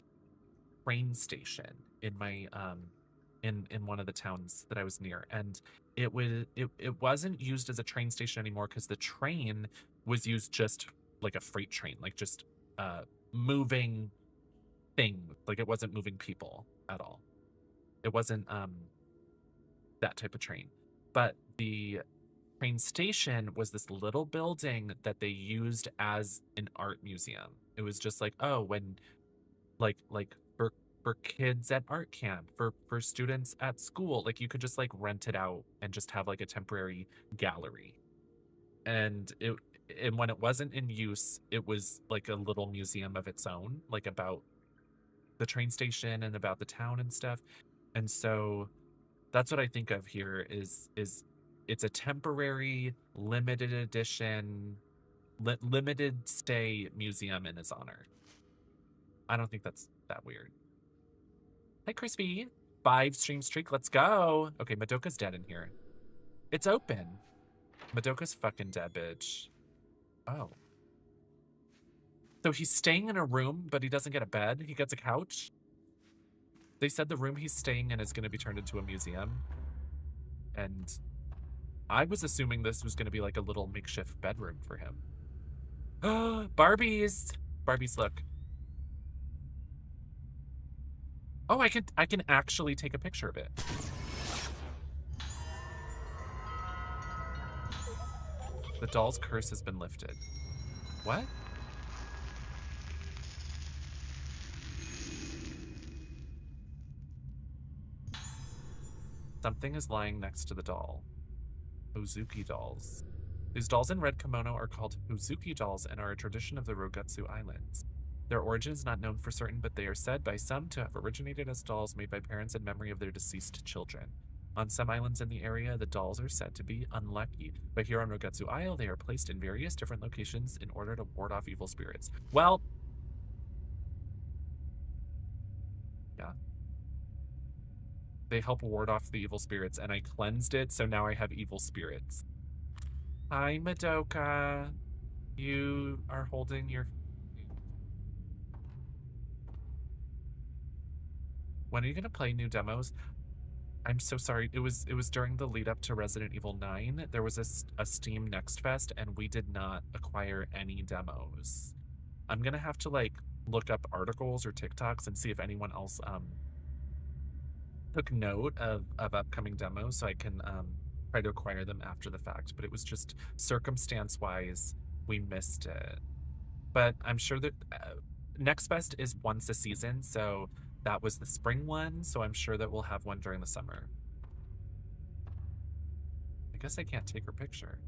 train station in my in one of the towns that I was near, and it wasn't used as a train station anymore because the train was used just like a freight train, like just moving things. Like it wasn't moving people at all. It wasn't that type of train. But the train station was this little building that they used as an art museum. It was just like, oh, when like for kids at art camp, for students at school, like you could just like rent it out and just have like a temporary gallery. And when it wasn't in use, it was like a little museum of its own, like about the train station and about the town and stuff. And so that's what I think of here is it's a temporary limited edition limited stay museum in his honor. I don't think that's that weird. Hi, Crispy. 5 stream streak. Let's go. Okay, Madoka's dead in here. It's open. Madoka's fucking dead, bitch. Oh. So he's staying in a room, but he doesn't get a bed. He gets a couch. They said the room he's staying in is going to be turned into a museum. And I was assuming this was going to be like a little makeshift bedroom for him. Barbies. Barbies, look. Oh, I can actually take a picture of it. The doll's curse has been lifted. What? Something is lying next to the doll. Ozuki dolls. These dolls in red kimono are called Ozuki dolls and are a tradition of the Rogetsu Islands. Their origin is not known for certain, but they are said by some to have originated as dolls made by parents in memory of their deceased children. On some islands in the area, the dolls are said to be unlucky, but here on Rogetsu Isle, they are placed in various different locations in order to ward off evil spirits. Well, yeah. They help ward off the evil spirits, and I cleansed it, so now I have evil spirits. Hi, Madoka. You are holding your... When are you gonna play new demos? I'm so sorry. It was during the lead up to Resident Evil 9. There was a Steam Next Fest, and we did not acquire any demos. I'm gonna have to like look up articles or TikToks and see if anyone else took note of upcoming demos so I can try to acquire them after the fact. But it was just circumstance-wise we missed it. But I'm sure that Next Fest is once a season, so that was the spring one, so I'm sure that we'll have one during the summer. I guess I can't take her picture.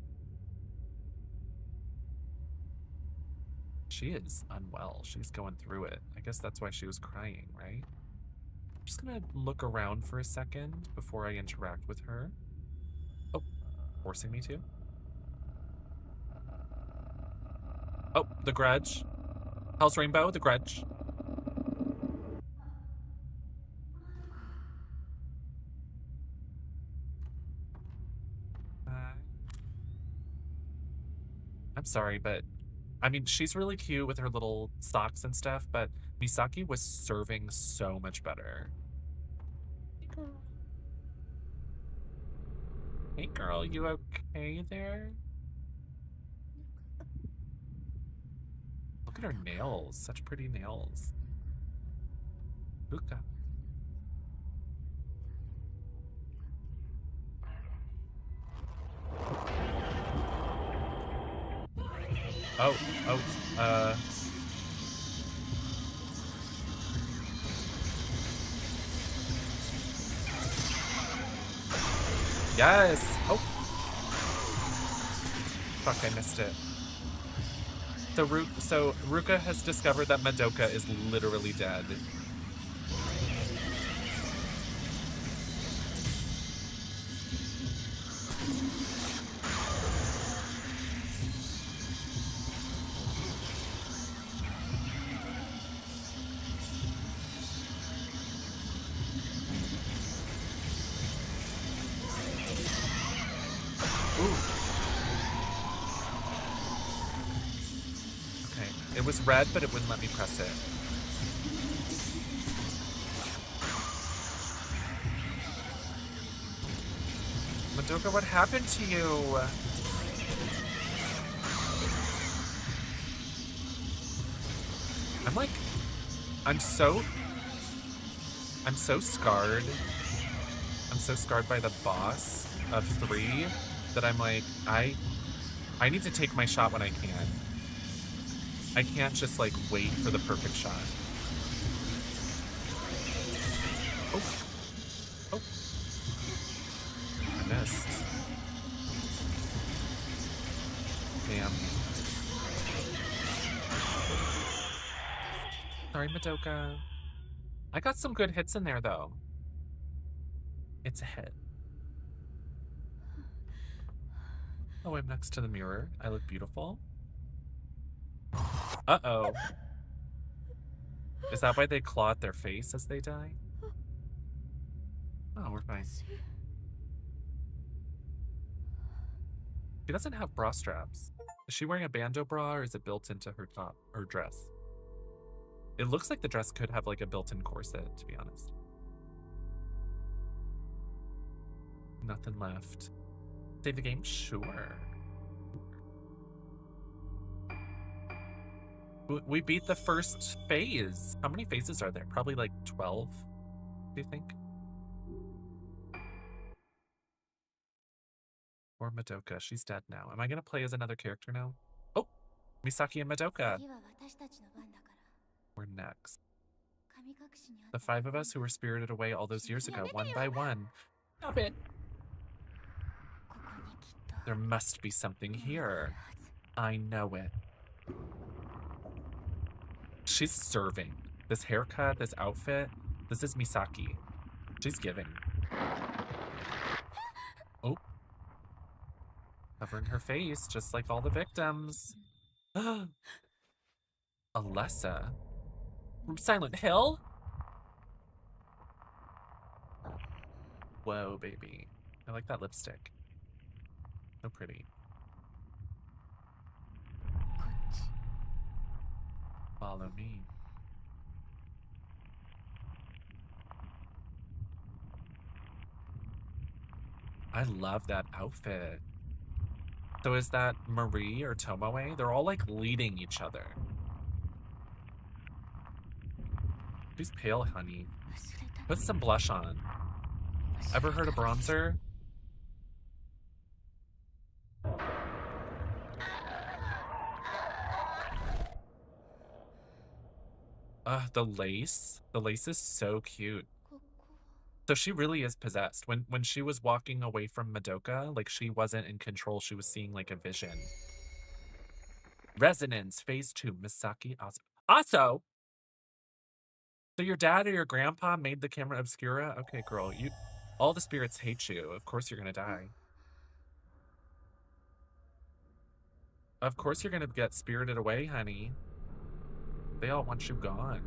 She is unwell. She's going through it. I guess that's why she was crying, right? I'm just gonna look around for a second before I interact with her. Oh, forcing me to? Oh, The Grudge. Hell's Rainbow, The Grudge. sorry, but I mean, she's really cute with her little socks and stuff, but Misaki was serving so much better. Hey, girl. Hey, girl, you okay there? Look at her nails. Such pretty nails. Luca. Oh, yes! Oh! Fuck, I missed it. So Ruka has discovered that Madoka is literally dead. It was red, but it wouldn't let me press it. Madoka, what happened to you? I'm so scarred. I'm so scarred by the boss of 3 that I'm like, I need to take my shot when I can. I can't just like wait for the perfect shot. Oh. Oh. I missed. Damn. Sorry, Madoka. I got some good hits in there, though. It's a hit. Oh, I'm next to the mirror. I look beautiful. Uh-oh. Is that why they claw at their face as they die? Oh, we're fine. She doesn't have bra straps. Is she wearing a bandeau bra or is it built into her top or dress? It looks like the dress could have like a built-in corset, to be honest. Nothing left. Save the game? Sure. We beat the first phase. How many phases are there? Probably like 12, do you think? Or Madoka. She's dead now. Am I going to play as another character now? Oh, Misaki and Madoka. We're next. The 5 of us who were spirited away all those years ago, one by one. Stop it. There must be something here. I know it. She's serving. This haircut, this outfit, this is Misaki. She's giving. Oh. Covering her face, just like all the victims. Alessa. From Silent Hill? Whoa, baby. I like that lipstick. So pretty. Follow me. I love that outfit. So is that Marie or Tomoe? They're all like leading each other. She's pale, honey. Put some blush on. Ever heard of bronzer? The lace. The lace is so cute. So she really is possessed. When she was walking away from Madoka, like she wasn't in control. She was seeing like a vision. Resonance, phase 2, Misaki Aso. So your dad or your grandpa made the camera obscura? Okay, girl, all the spirits hate you. Of course you're gonna die. Of course you're gonna get spirited away, honey. They all want you gone.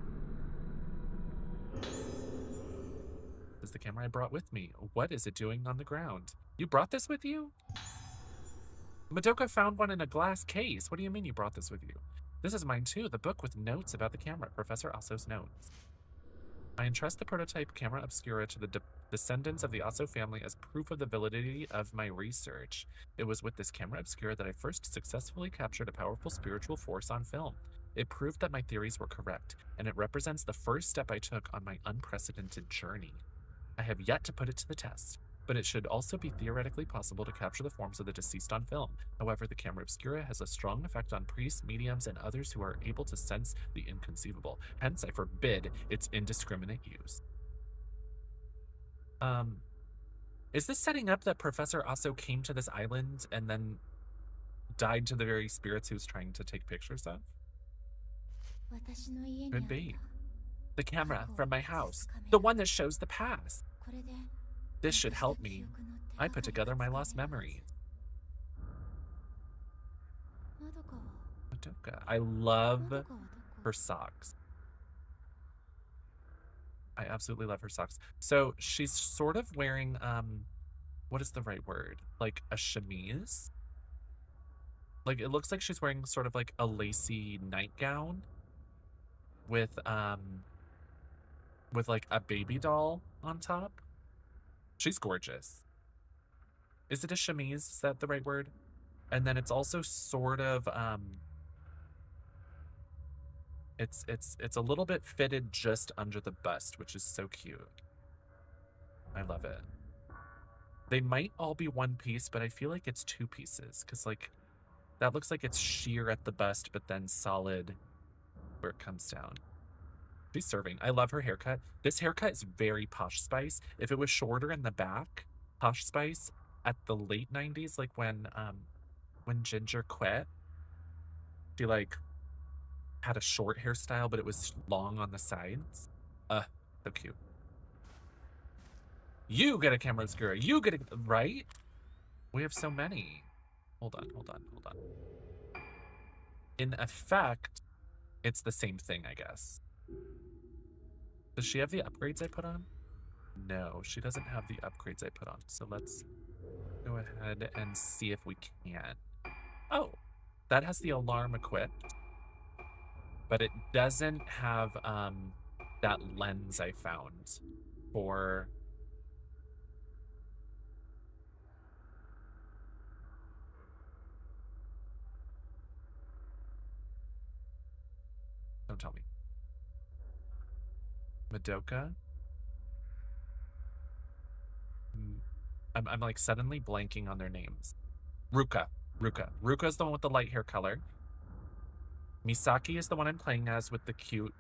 This is the camera I brought with me. What is it doing on the ground? You brought this with you? Madoka found one in a glass case. What do you mean you brought this with you? This is mine too, the book with notes about the camera, Professor Asso's notes. I entrust the prototype camera obscura to the descendants of the Asso family as proof of the validity of my research. It was with this camera obscura that I first successfully captured a powerful spiritual force on film. It proved that my theories were correct, and it represents the first step I took on my unprecedented journey. I have yet to put it to the test, but it should also be theoretically possible to capture the forms of the deceased on film. However, the camera obscura has a strong effect on priests, mediums, and others who are able to sense the inconceivable. Hence, I forbid its indiscriminate use. Is this setting up that Professor Asso came to this island and then died to the very spirits he was trying to take pictures of? Could be. The camera from my house, the one that shows the past. This should help me. I put together my lost memories. Madoka. I love her socks. I absolutely love her socks. So she's sort of wearing, what is the right word? Like a chemise? Like, it looks like she's wearing sort of like a lacy nightgown with like a baby doll on top. She's gorgeous. Is it a chemise? Is that the right word? And then it's also sort of it's a little bit fitted just under the bust, which is so cute. I love it. They might all be one piece, but I feel like it's two pieces because like that looks like it's sheer at the bust, but then solid where it comes down. She's serving. I love her haircut. This haircut is very Posh Spice. If it was shorter in the back, Posh Spice at the late 90s, like when Ginger quit, she like had a short hairstyle, but it was long on the sides. So cute. You get a camera obscura. You get a, right? We have so many. Hold on. In effect, it's the same thing, I guess. Does she have the upgrades I put on? No, she doesn't have the upgrades I put on. So let's go ahead and see if we can. Oh, that has the alarm equipped, but it doesn't have that lens I found for... Don't tell me. Madoka? I'm like suddenly blanking on their names. Ruka. Ruka's the one with the light hair color. Misaki is the one I'm playing as with the cute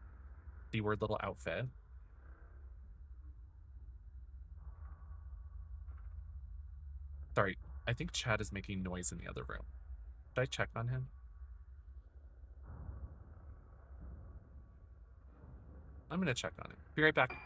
D-word little outfit. Sorry, I think Chad is making noise in the other room. Should I check on him? I'm gonna check on him. Be right back.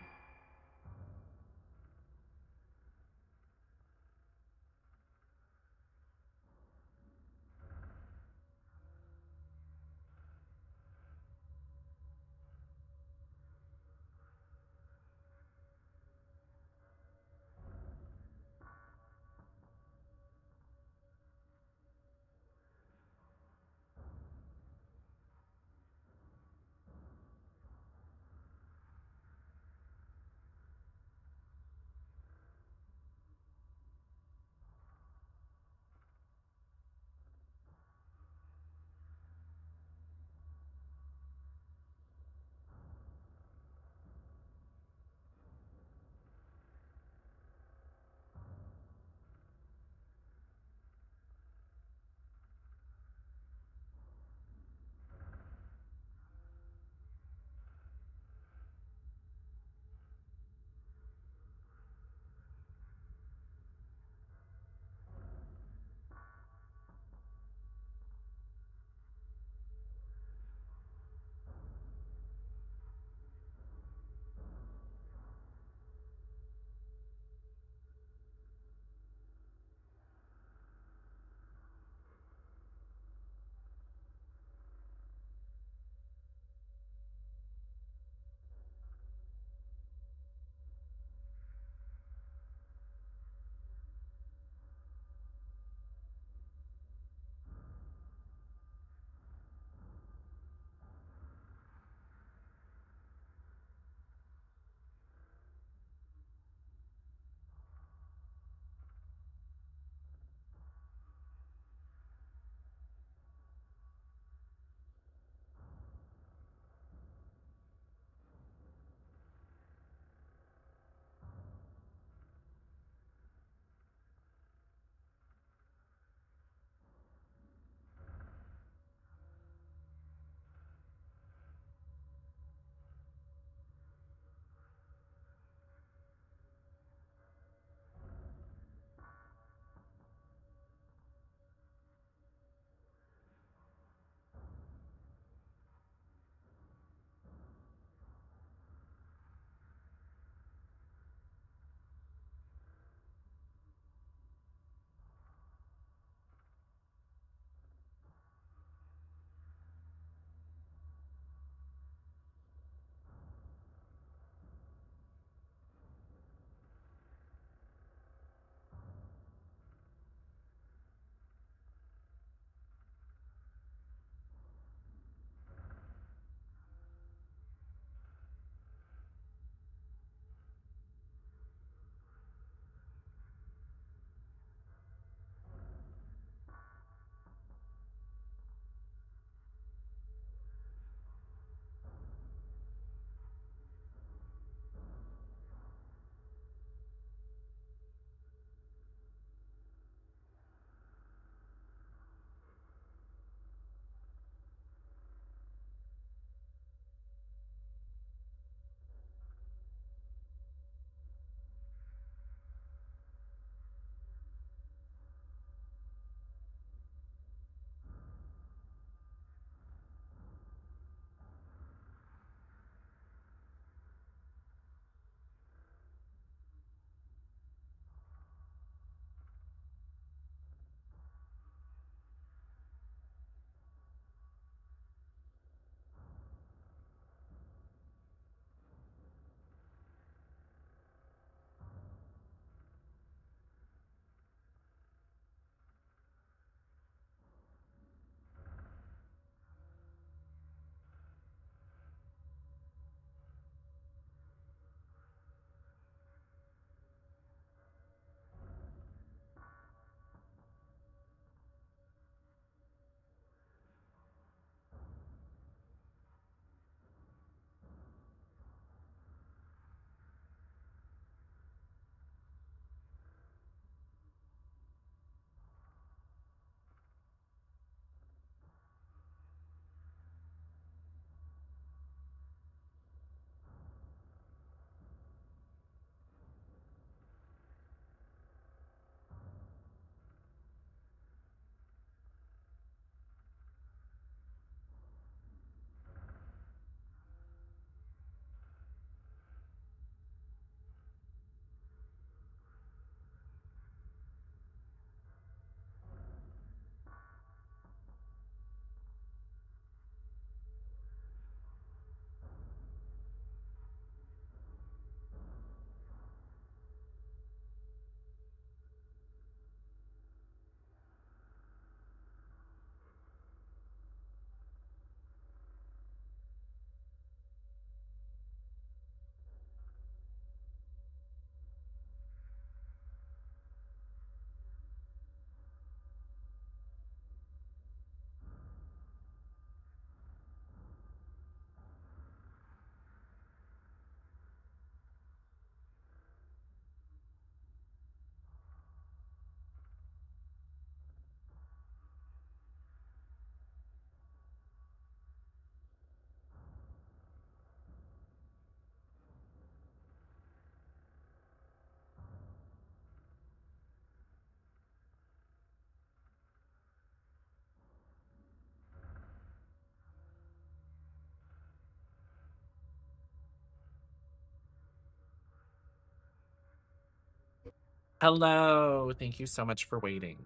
Hello. Thank you so much for waiting.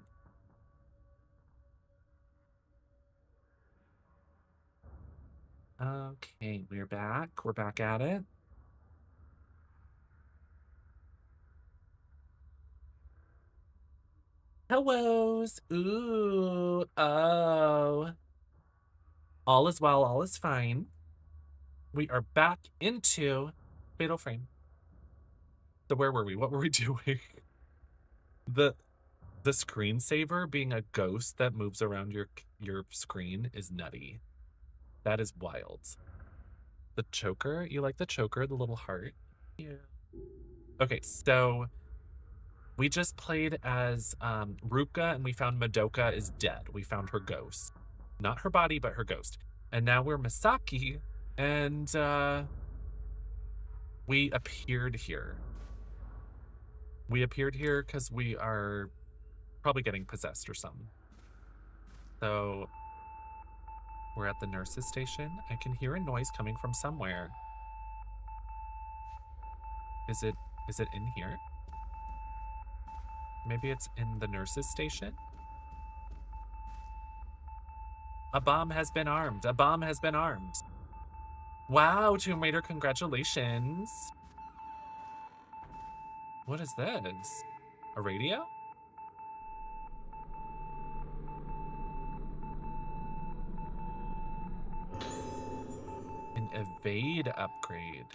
Okay, we're back. We're back at it. Hellos. Ooh. Oh. All is well. All is fine. We are back into Fatal Frame. So where were we? What were we doing? The screensaver being a ghost that moves around your screen is nutty. That is wild. The choker? You like the choker, the little heart? Yeah. Okay, so we just played as Ruka and we found Madoka is dead. We found her ghost. Not her body, but her ghost. And now we're Misaki and we appeared here. We appeared here because we are probably getting possessed or something. So we're at the nurse's station. I can hear a noise coming from somewhere. Is it in here? Maybe it's in the nurse's station? A bomb has been armed. A bomb has been armed. Wow, Tomb Raider, congratulations. What is this? A radio? An evade upgrade.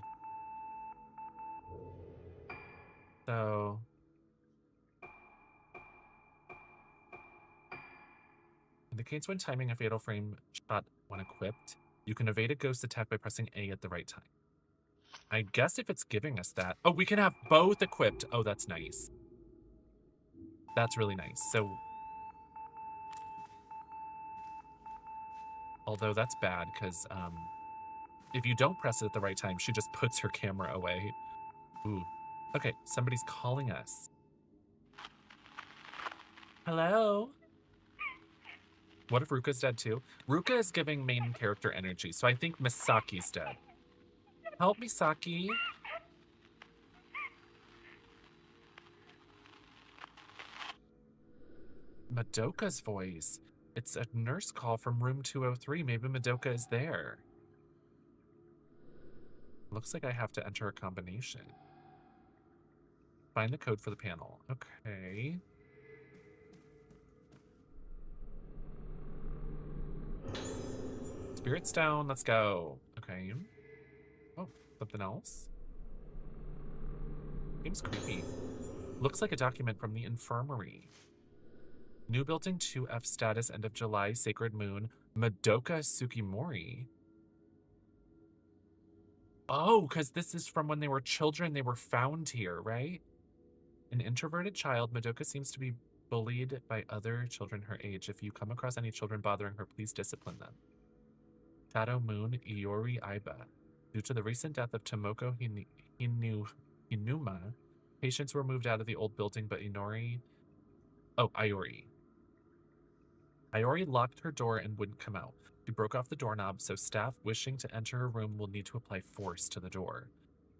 So indicates when timing a fatal frame shot when equipped. You can evade a ghost attack by pressing A at the right time. I guess if it's giving us that. Oh, we can have both equipped. Oh, that's nice. That's really nice. So, although that's bad because if you don't press it at the right time, she just puts her camera away. Ooh. Okay, somebody's calling us. Hello? What if Ruka's dead too? Ruka is giving main character energy, so I think Misaki's dead. Help Misaki. Madoka's voice. It's a nurse call from room 203. Maybe Madoka is there. Looks like I have to enter a combination. Find the code for the panel. Okay. Spirits down. Let's go. Okay. Oh, something else? Seems creepy. Looks like a document from the infirmary. New building 2F status, end of July, Sacred Moon, Madoka Tsukimori. Oh, because this is from when they were children. They were found here, right? An introverted child, Madoka seems to be bullied by other children her age. If you come across any children bothering her, please discipline them. Shadow Moon, Iori Aiba. Due to the recent death of Tomoko Hinuma, patients were moved out of the old building, but Iori locked her door and wouldn't come out. She broke off the doorknob, so staff wishing to enter her room will need to apply force to the door.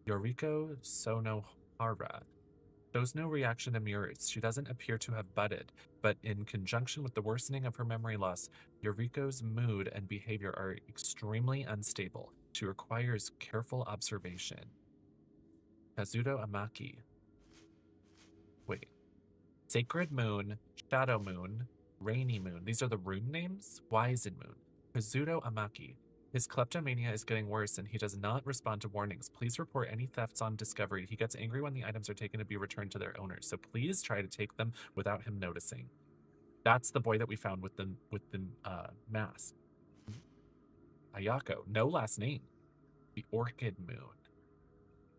Yoriko Sonohara shows no reaction to mirrors. She doesn't appear to have budded, but in conjunction with the worsening of her memory loss, Yoriko's mood and behavior are extremely unstable. She requires careful observation. Kazuto Amaki. Wait. Sacred Moon, Shadow Moon, Rainy Moon. These are the room names? Wizen Moon. Kazuto Amaki. His kleptomania is getting worse and he does not respond to warnings. Please report any thefts on discovery. He gets angry when the items are taken to be returned to their owners, so please try to take them without him noticing. That's the boy that we found with the mask. Ayako, no last name. The Orchid Moon.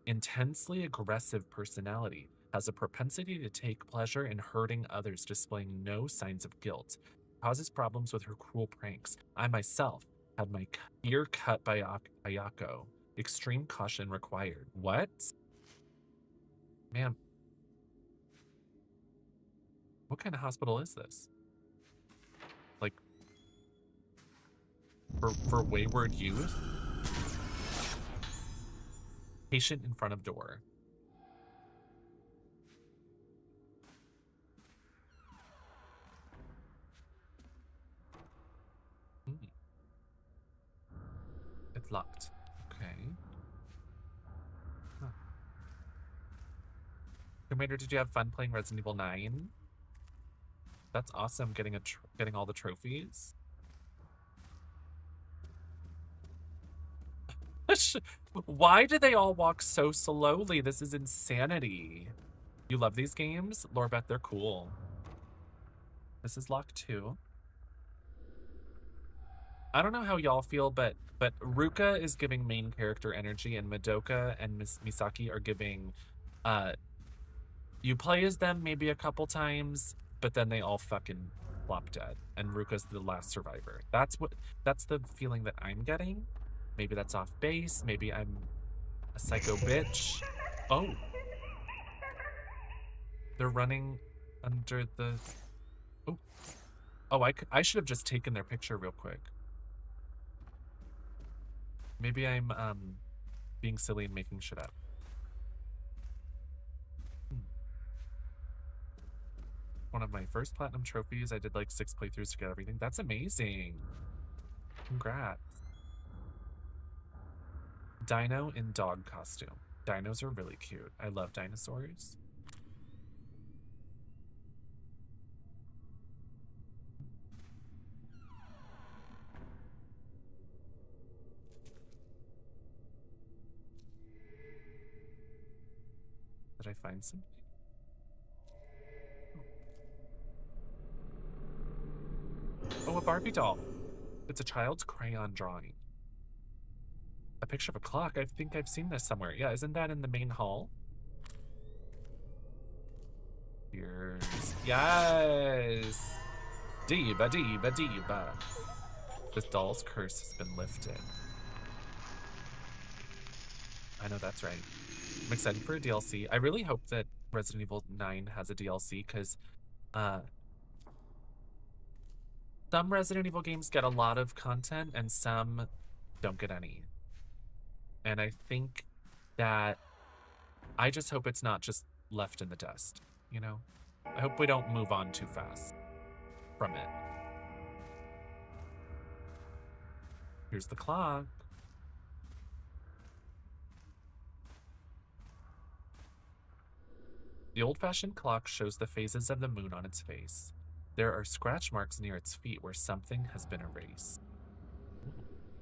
Intensely aggressive personality. Has a propensity to take pleasure in hurting others, displaying no signs of guilt. Causes problems with her cruel pranks. I myself had my ear cut by Ayako. Extreme caution required. What? Man. What kind of hospital is this? Like, for wayward youth? Patient in front of door. Locked. Okay. Huh. Commander, did you have fun playing Resident Evil 9? That's awesome, getting all the trophies. Why do they all walk so slowly? This is insanity. You love these games? Lorbeth, they're cool. This is locked too. I don't know how y'all feel, but Ruka is giving main character energy, and Madoka and Misaki are giving you play as them maybe a couple times, but then they all fucking flop dead, and Ruka's the last survivor. That's the feeling that I'm getting. Maybe that's off base, maybe I'm a psycho bitch. Oh. They're running under the... Oh. Oh, I should have just taken their picture real quick. Maybe I'm being silly and making shit up. One of my first platinum trophies. I did like 6 playthroughs to get everything. That's amazing. Congrats. Dino in dog costume. Dinos are really cute. I love dinosaurs. Did I find something? Oh, a Barbie doll. It's a child's crayon drawing. A picture of a clock. I think I've seen this somewhere. Yeah, isn't that in the main hall? Here's... Yes! Diva, diva, diva. This doll's curse has been lifted. I know that's right. I'm excited for a DLC. I really hope that Resident Evil 9 has a DLC, because some Resident Evil games get a lot of content and some don't get any. And I think that I just hope it's not just left in the dust, you know? I hope we don't move on too fast from it. Here's the clock. The old-fashioned clock shows the phases of the moon on its face. There are scratch marks near its feet where something has been erased.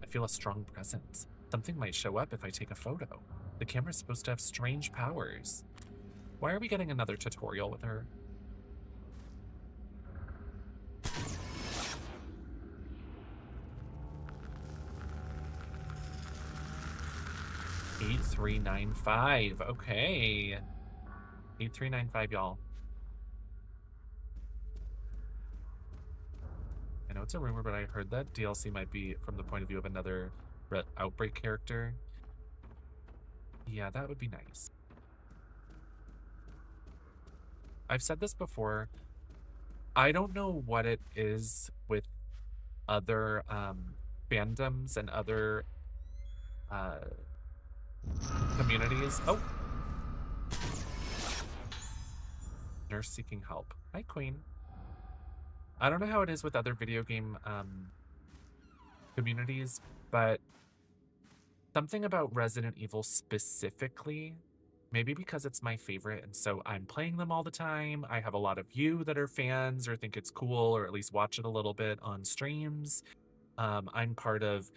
I feel a strong presence. Something might show up if I take a photo. The camera's supposed to have strange powers. Why are we getting another tutorial with her? $8395. Okay. 8395, y'all. I know it's a rumor, but I heard that DLC might be from the point of view of another Outbreak character. Yeah, that would be nice. I've said this before. I don't know what it is with other fandoms and other communities. Oh! Nurse seeking help. Hi, Queen. I don't know how it is with other video game communities, but something about Resident Evil specifically, maybe because it's my favorite and so I'm playing them all the time. I have a lot of you that are fans or think it's cool or at least watch it a little bit on streams. I'm part of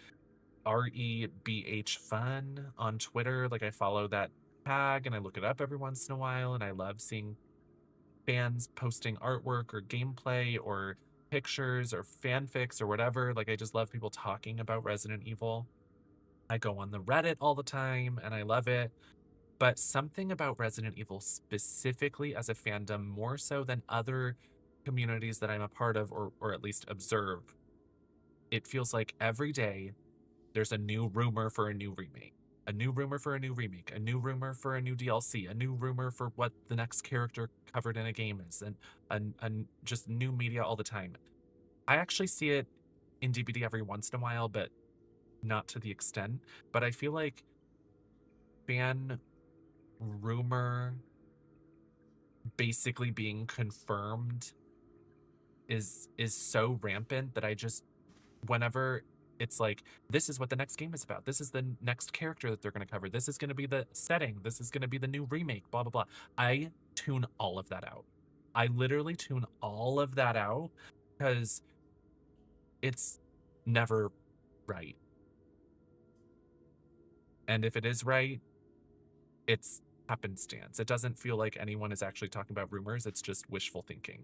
REBH Fun on Twitter. Like, I follow that tag and I look it up every once in a while, and I love seeing fans posting artwork or gameplay or pictures or fanfics or whatever. Like, I just love people talking about Resident Evil. I go on the Reddit all the time and I love it. But something about Resident Evil specifically as a fandom, more so than other communities that I'm a part of or at least observe, it feels like every day there's a new rumor for a new remake. A new rumor for a new remake, a new rumor for a new DLC, a new rumor for what the next character covered in a game is, and just new media all the time. I actually see it in DBD every once in a while, but not to the extent. But I feel like fan rumor basically being confirmed is so rampant that I just, whenever It's like, this is what the next game is about. This is the next character that they're going to cover. This is going to be the setting. This is going to be the new remake, blah, blah, blah. I tune all of that out. I literally tune all of that out because it's never right. And if it is right, it's happenstance. It doesn't feel like anyone is actually talking about rumors. It's just wishful thinking.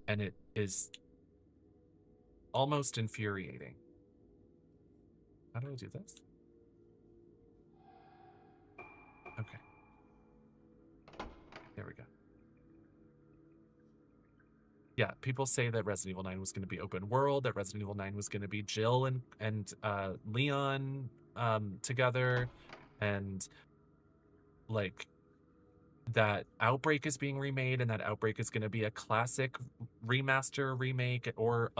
And it is almost infuriating. How do I do this? Okay. There we go. Yeah, people say that Resident Evil 9 was going to be open world, that Resident Evil 9 was going to be Jill and Leon together, and like that Outbreak is being remade, and that Outbreak is going to be a classic remaster remake, or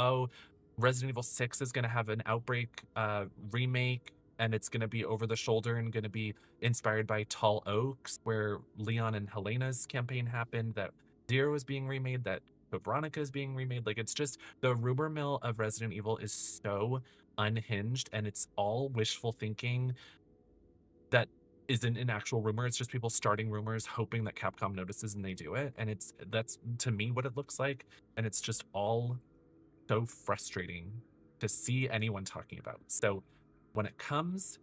Resident Evil 6 is going to have an Outbreak remake, and it's going to be over the shoulder and going to be inspired by Tall Oaks, where Leon and Helena's campaign happened, that DEERE was being remade, that Code Veronica is being remade. Like, it's just, the rumor mill of Resident Evil is so unhinged, and it's all wishful thinking that isn't an actual rumor. It's just people starting rumors, hoping that Capcom notices and they do it. And that's to me what it looks like. And it's just all so frustrating to see anyone talking about. So when it comes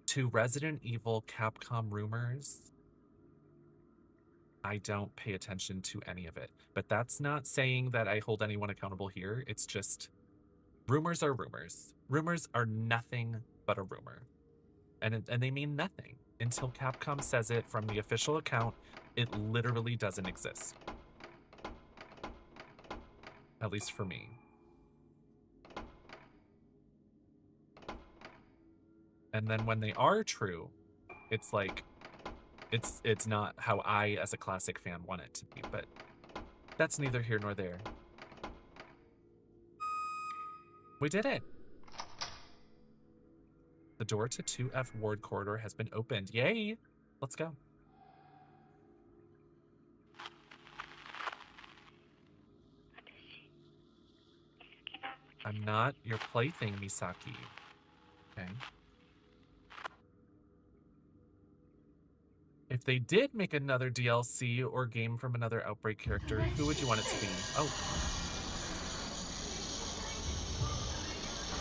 to Resident Evil Capcom rumors, I don't pay attention to any of it. But that's not saying that I hold anyone accountable here. It's just, rumors are rumors. Rumors are nothing but a rumor. And they mean nothing until Capcom says it from the official account. It literally doesn't exist. At least for me. And then when they are true, it's like, it's not how I, as a classic fan, want it to be. But that's neither here nor there. We did it! The door to 2F Ward Corridor has been opened. Yay! Let's go. I'm not your plaything, Misaki. Okay. If they did make another DLC or game from another Outbreak character, who would you want it to be? Oh.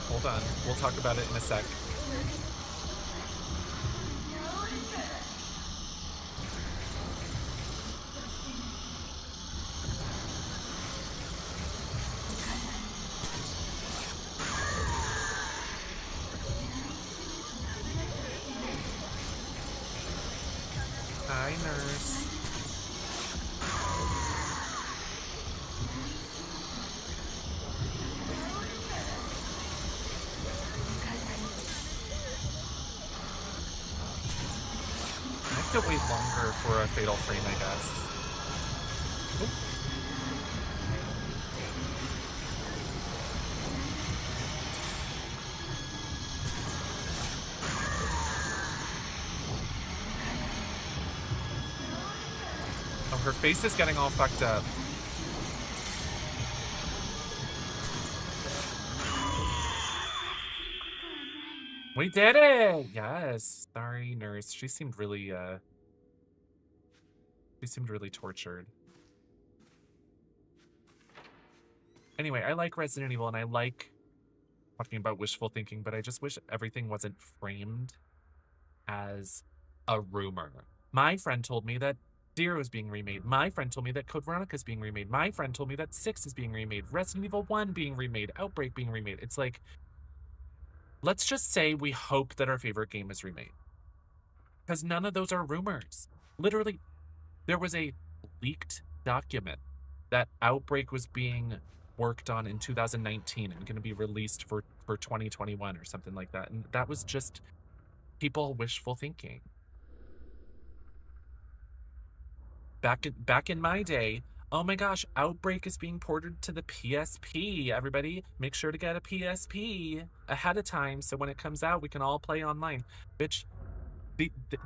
Hold on. We'll talk about it in a sec. Hi, nurse. I have to wait longer for a fatal frame, I guess. Oop. Oh, her face is getting all fucked up. We did it! Yes. Sorry, nurse. She seemed really tortured. Anyway, I like Resident Evil and I like talking about wishful thinking, but I just wish everything wasn't framed as a rumor. My friend told me that DEERE was being remade. My friend told me that Code Veronica is being remade. My friend told me that 6 is being remade. Resident Evil 1 being remade. Outbreak being remade. It's like, let's just say we hope that our favorite game is remade. Because none of those are rumors. Literally, there was a leaked document that Outbreak was being worked on in 2019 and going to be released for 2021 or something like that. And that was just people wishful thinking. Back in my day, oh my gosh, Outbreak is being ported to the PSP. Everybody, make sure to get a PSP ahead of time so when it comes out, we can all play online. Bitch,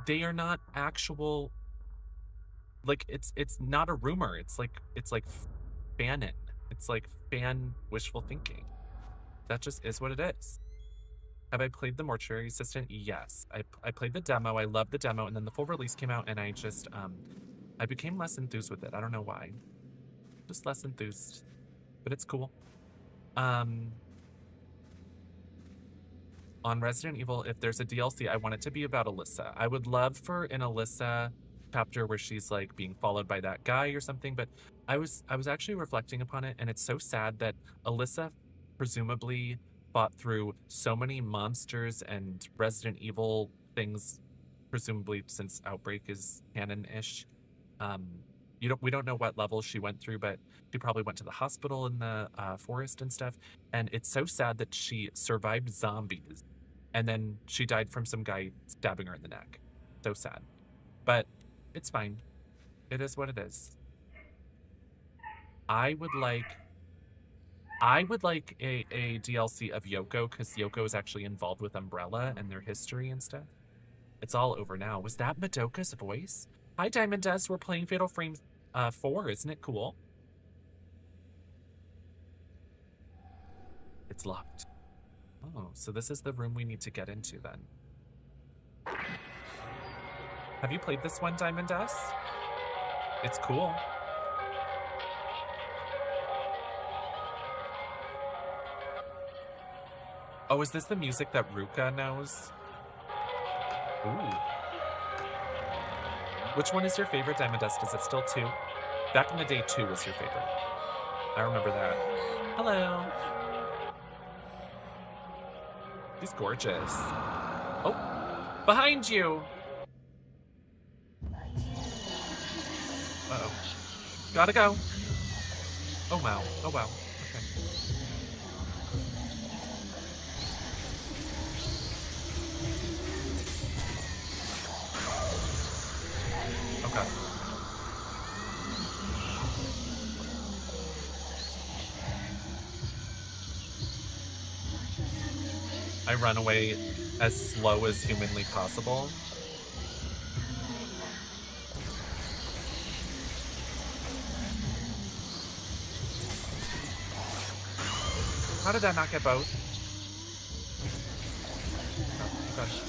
they are not actual, like, it's not a rumor. It's like fanon. It's like fan wishful thinking. That just is what it is. Have I played the Mortuary Assistant? Yes. I played the demo. I loved the demo, and then the full release came out, and I just I became less enthused with it. I don't know why. Just less enthused. But it's cool. On Resident Evil, if there's a DLC, I want it to be about Alyssa. I would love for an Alyssa chapter where she's like being followed by that guy or something, but I was actually reflecting upon it, and it's so sad that Alyssa presumably fought through so many monsters and Resident Evil things, presumably since Outbreak is canon-ish. We don't know what levels she went through, but she probably went to the hospital in the forest and stuff. And it's so sad that she survived zombies, and then she died from some guy stabbing her in the neck. So sad, but it's fine. It is what it is. I would like a DLC of Yoko, because Yoko is actually involved with Umbrella and their history and stuff. It's all over now. Was that Madoka's voice? Hi, Diamond Dust. We're playing Fatal Frame 4. Isn't it cool? It's locked. Oh, so this is the room we need to get into then. Have you played this one, Diamond Dust? It's cool. Oh, is this the music that Ruka knows? Ooh. Which one is your favorite, Diamond Dust? Is it still 2? Back in the day, 2 was your favorite. I remember that. Hello. She's gorgeous. Oh, behind you. Uh-oh. Gotta go. Oh, wow. Oh, wow. Okay. Okay. I run away as slow as humanly possible. How did that not get both? Oh, gosh.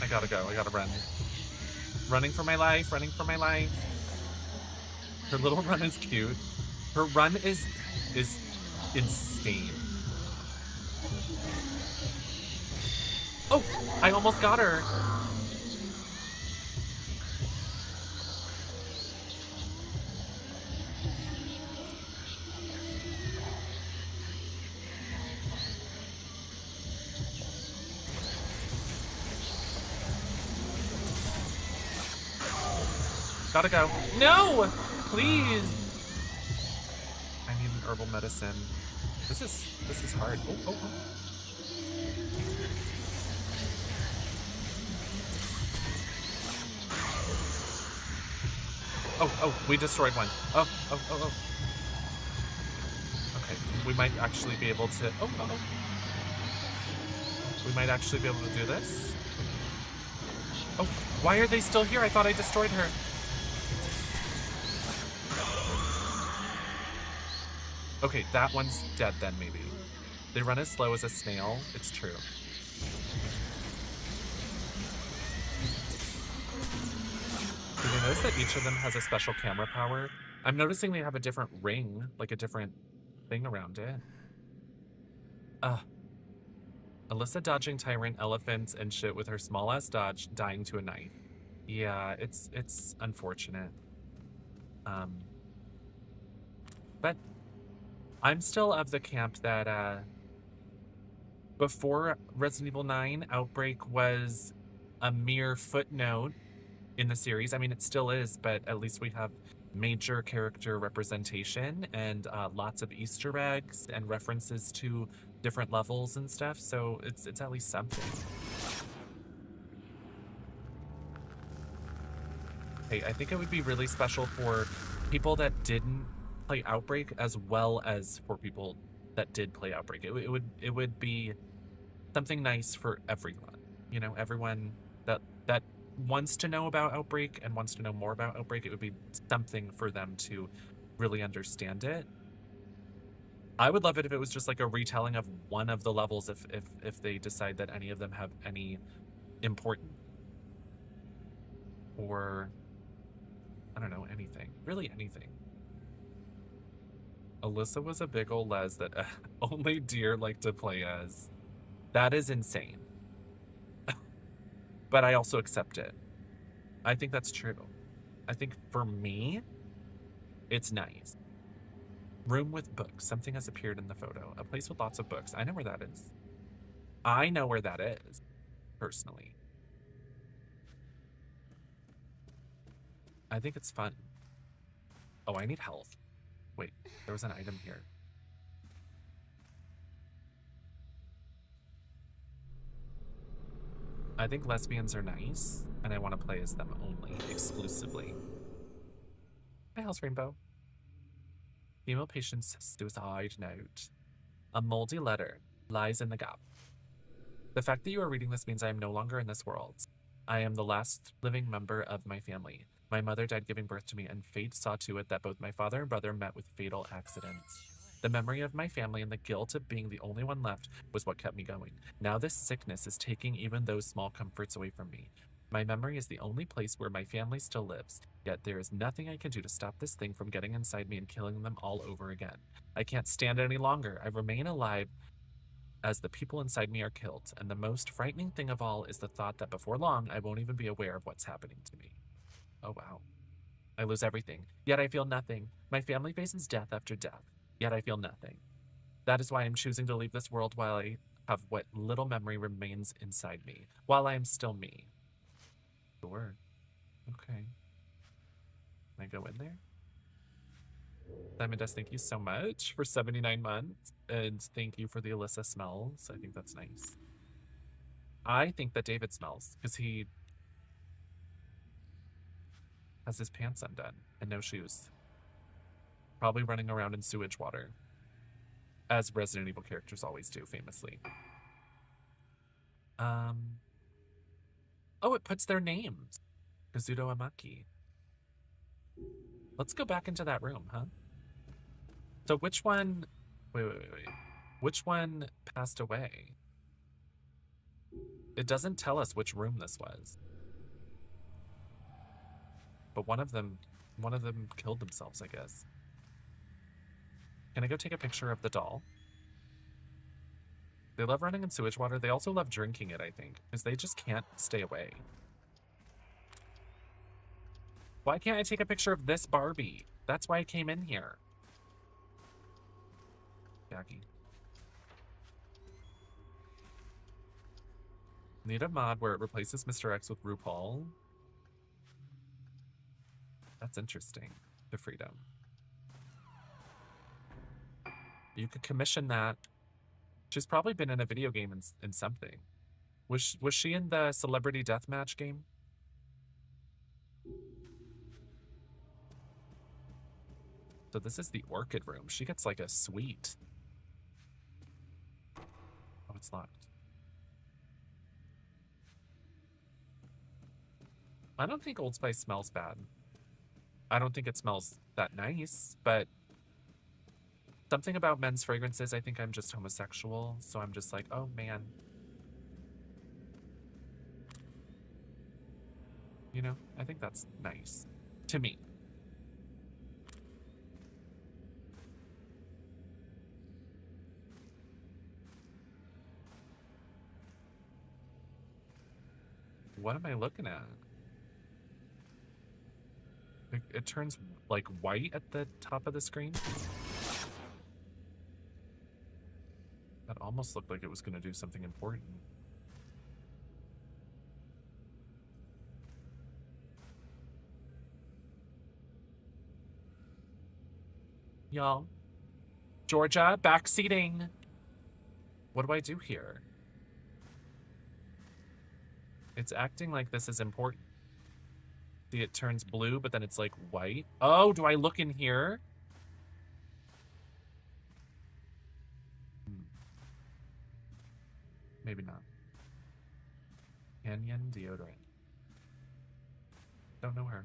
I gotta go. I gotta run. Running for my life. Running for my life. Her little run is cute. Her run is insane. Oh, I almost got her. Gotta go. No! Please! I need an herbal medicine. This is hard. Oh, oh, oh. Oh, oh, we destroyed one. Oh, oh, oh, oh. Okay, we might actually be able to... Oh, oh, oh. We might actually be able to do this. Oh, why are they still here? I thought I destroyed her. Okay, that one's dead then, maybe. They run as slow as a snail. It's true. Did you notice that each of them has a special camera power? I'm noticing they have a different ring, like a different thing around it. Alyssa dodging tyrant elephants and shit with her small-ass dodge, dying to a knife. Yeah, it's unfortunate. But I'm still of the camp that before Resident Evil 9, Outbreak was a mere footnote in the series. I mean, it still is, but at least we have major character representation and lots of Easter eggs and references to different levels and stuff, so it's at least something. Hey, I think it would be really special for people that didn't play Outbreak as well as for people that did play Outbreak. It would be something nice for everyone. You know, everyone that wants to know about Outbreak and wants to know more about Outbreak. It would be something for them to really understand it. I would love it if it was just like a retelling of one of the levels, if they decide that any of them have any important, or I don't know, anything. Really anything. Alyssa was a big ol' les that only Deer like to play as. That is insane. But I also accept it. I think that's true. I think for me, it's nice. Room with books. Something has appeared in the photo. A place with lots of books. I know where that is. I know where that is, personally. I think it's fun. Oh, I need health. Wait, there was an item here. I think lesbians are nice, and I want to play as them only, exclusively. Hi, House Rainbow. Female patient's suicide note. A moldy letter lies in the gap. The fact that you are reading this means I am no longer in this world. I am the last living member of my family. My mother died giving birth to me, and fate saw to it that both my father and brother met with fatal accidents. The memory of my family and the guilt of being the only one left was what kept me going. Now this sickness is taking even those small comforts away from me. My memory is the only place where my family still lives, yet there is nothing I can do to stop this thing from getting inside me and killing them all over again. I can't stand it any longer. I remain alive as the people inside me are killed, and the most frightening thing of all is the thought that before long I won't even be aware of what's happening to me. Oh wow. I lose everything, yet I feel nothing. My family faces death after death, yet I feel nothing. That is why I'm choosing to leave this world while I have what little memory remains inside me, while I am still me. Sure. Okay. Can I go in there? Diamond Dust, thank you so much for 79 months. And thank you for the Alyssa smells. I think that's nice. I think that David smells because he has his pants undone and no shoes. Probably running around in sewage water. As Resident Evil characters always do, famously. Oh, it puts their names. Kazuto Amaki. Let's go back into that room, huh? So which one... Wait. Which one passed away? It doesn't tell us which room this was. But one of them killed themselves, I guess. Can I go take a picture of the doll? They love running in sewage water. They also love drinking it, I think, because they just can't stay away. Why can't I take a picture of this Barbie? That's why I came in here. Jackie. Need a mod where it replaces Mr. X with RuPaul. That's interesting. The freedom. You could commission that. She's probably been in a video game in something. Was she in the Celebrity Deathmatch game? So this is the Orchid Room. She gets like a suite. Oh, it's locked. I don't think Old Spice smells bad. I don't think it smells that nice, but something about men's fragrances, I think I'm just homosexual, so I'm just like, oh man. You know, I think that's nice. To me. What am I looking at? It turns like white at the top of the screen. That almost looked like it was going to do something important. Y'all. Georgia, backseating. What do I do here? It's acting like this is important. See, it turns blue, but then it's like white. Oh, do I look in here? Maybe not. Canyon deodorant. Don't know her.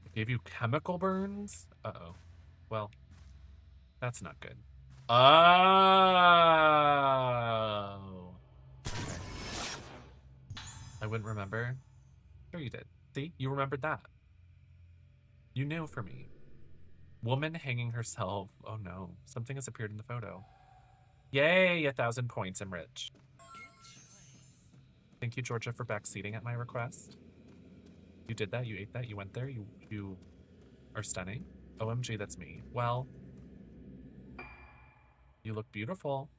It gave you chemical burns? Uh-oh. Well, that's not good. Oh. Okay. I wouldn't remember. Sure you did. See? You remembered that. You knew for me. Woman hanging herself. Oh no. Something has appeared in the photo. Yay, 1,000 points. I'm rich. Thank you, Georgia, for backseating at my request. You did that. You ate that. You went there. You are stunning. OMG, that's me. Well, you look beautiful.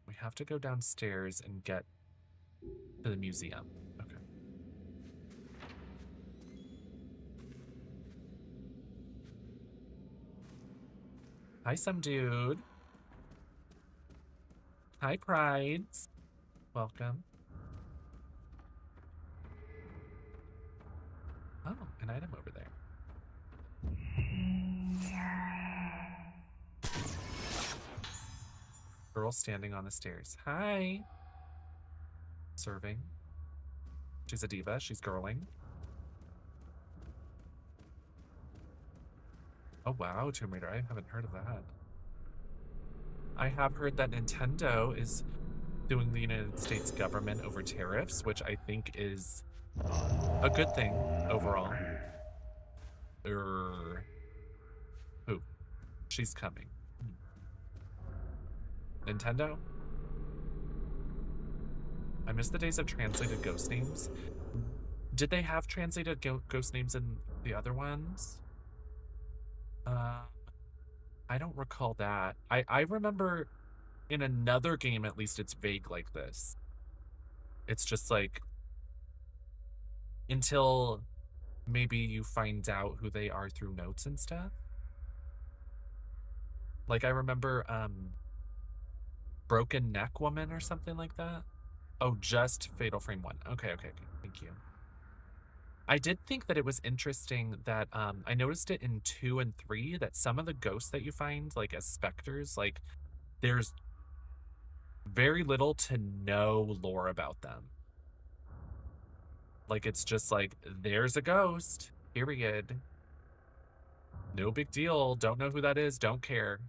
We have to go downstairs and get to the museum. Okay. Hi, some dude. Hi, Prides. Welcome. Oh, an item over there. Girl standing on the stairs. Hi. Serving. She's a diva. She's girling. Oh, wow, Tomb Raider. I haven't heard of that. I have heard that Nintendo is suing the United States government over tariffs, which I think is a good thing overall. Who? She's coming. Nintendo? I miss the days of translated ghost names. Did they have translated ghost names in the other ones? I don't recall that. I remember in another game, at least it's vague like this. It's just like until maybe you find out who they are through notes and stuff. Like I remember Broken Neck Woman or something like that. Oh, just Fatal Frame 1. Okay, thank you. I did think that it was interesting that I noticed it in 2 and 3 that some of the ghosts that you find, like as specters, like there's very little to no lore about them. Like it's just like, there's a ghost, period. No big deal. Don't know who that is. Don't care.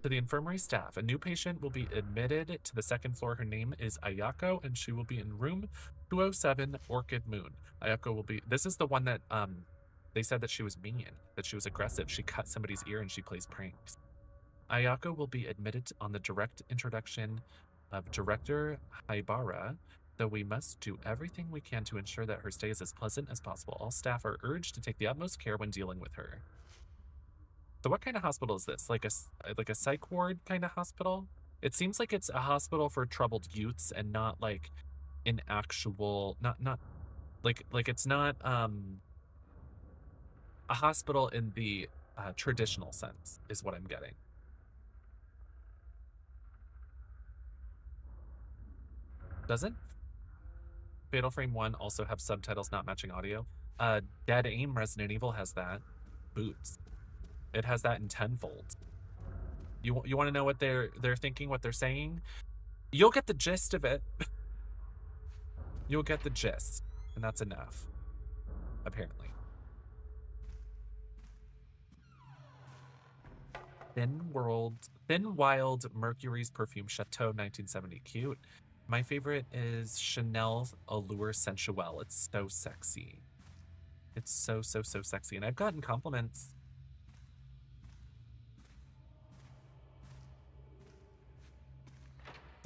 To the infirmary staff, a new patient will be admitted to the second floor. Her name is Ayako, and she will be in room 207, Orchid Moon. Ayako will be, this is the one that they said that she was mean, that she was aggressive. She cut somebody's ear and she plays pranks. Ayako will be admitted on the direct introduction of Director Haibara, though we must do everything we can to ensure that her stay is as pleasant as possible. All staff are urged to take the utmost care when dealing with her. So what kind of hospital is this? Like a psych ward kind of hospital? It seems like it's a hospital for troubled youths and not like an actual, not like it's not a hospital in the traditional sense is what I'm getting. Doesn't Fatal Frame 1 also have subtitles not matching audio? Dead Aim Resident Evil has that. Boots. It has that in tenfold. You want to know what they're thinking, what they're saying? You'll get the gist of it. You'll get the gist, and that's enough, apparently. Thin Wild Mercury's Perfume Chateau 1970. Cute. My favorite is Chanel's Allure Sensuelle. It's so sexy. It's so sexy, and I've gotten compliments.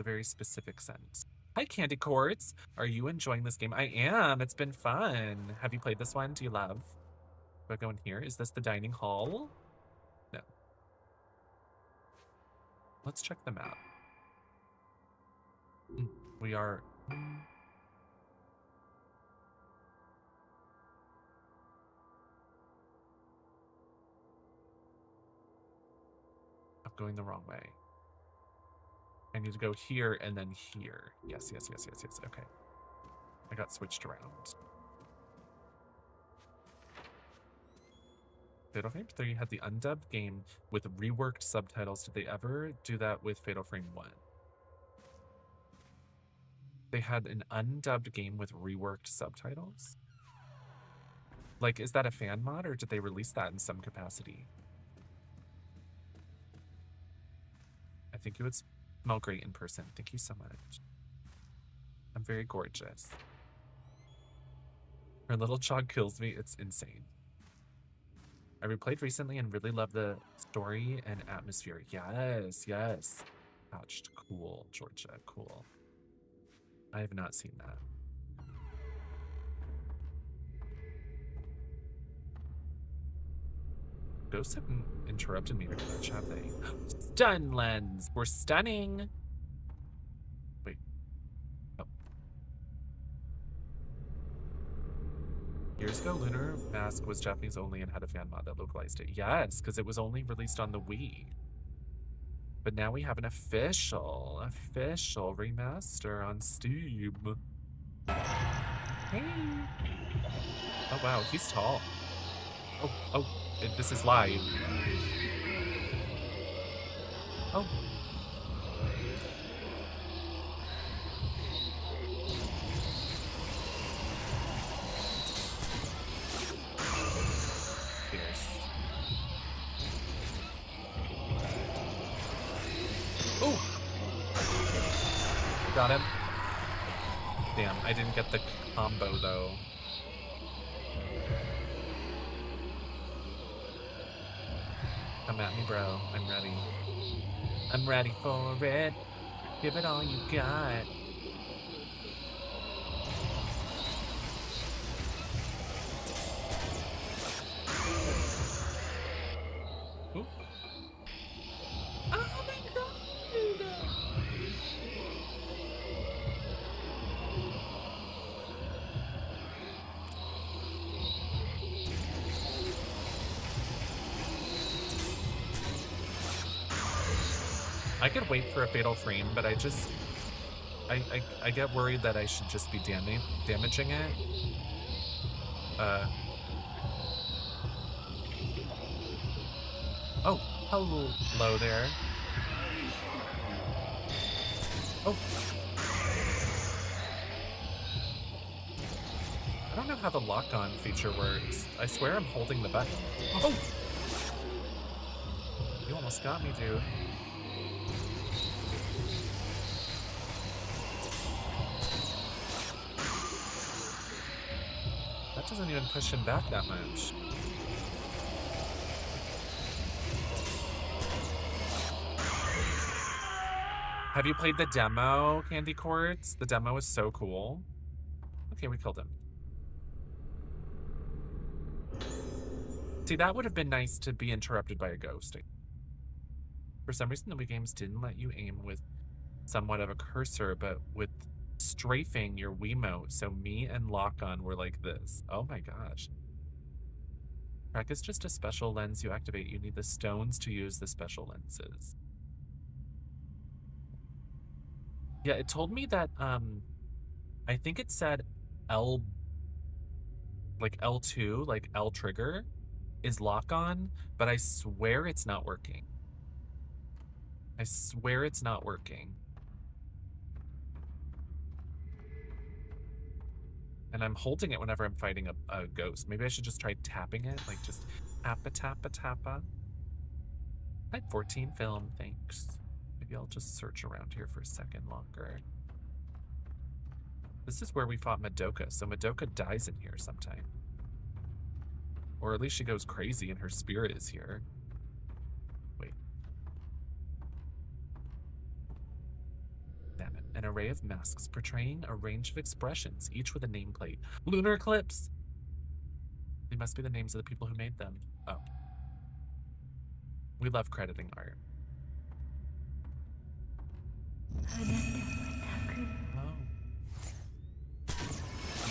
A very specific scent. Hi, Candy Quartz. Are you enjoying this game? I am. It's been fun. Have you played this one? Do you love? Do I go in here? Is this the dining hall? No. Let's check them out. We are... I'm going the wrong way. I need to go here and then here. Yes. Okay. I got switched around. Fatal Frame 3 had the undubbed game with reworked subtitles. Did they ever do that with Fatal Frame 1? They had an undubbed game with reworked subtitles? Like, is that a fan mod, or did they release that in some capacity? I think you would smell great in person. Thank you so much. I'm very gorgeous. Her little chog kills me. It's insane. I replayed recently and really love the story and atmosphere. Yes, yes. Ouched. Cool, Georgia. Cool. I have not seen that. Ghosts haven't interrupted me very much, have they? Stun lens! We're stunning! Wait. Oh. Years ago, Lunar Mask was Japanese only and had a fan mod that localized it. Yes, because it was only released on the Wii. But now we have an official remaster on Steam. Hey! Oh wow, he's tall. Oh, this is live. Oh. Fierce. Oh! Got him. Damn, I didn't get the combo though. Come at me, bro. I'm ready. I'm ready for it. Give it all you got. Ooh. Oh my god! I could wait for a fatal frame, but I get worried that I should just be damaging it. Oh, hello there. Oh. I don't know how the lock-on feature works. I swear I'm holding the button. Oh! You almost got me, dude. That doesn't even push him back that much. Have you played the demo, Candy Quartz? The demo is so cool. Okay, we killed him. See, that would have been nice to be interrupted by a ghost. For some reason, the Wii games didn't let you aim with somewhat of a cursor, but with strafing your Wiimote. So me and Lock-On were like this. Oh my gosh. Track is just a special lens you activate. You need the stones to use the special lenses. Yeah, it told me that, I think it said L2, like L trigger, is lock-on, but I swear it's not working. I swear it's not working. And I'm holding it whenever I'm fighting a ghost. Maybe I should just try tapping it, like just tappa. Type 14 film, thanks. Maybe I'll just search around here for a second longer. This is where we fought Madoka, so Madoka dies in here sometime. Or at least she goes crazy and her spirit is here. Wait. Damn it. An array of masks portraying a range of expressions, each with a nameplate. Lunar Eclipse! They must be the names of the people who made them. Oh. We love crediting art. Oh.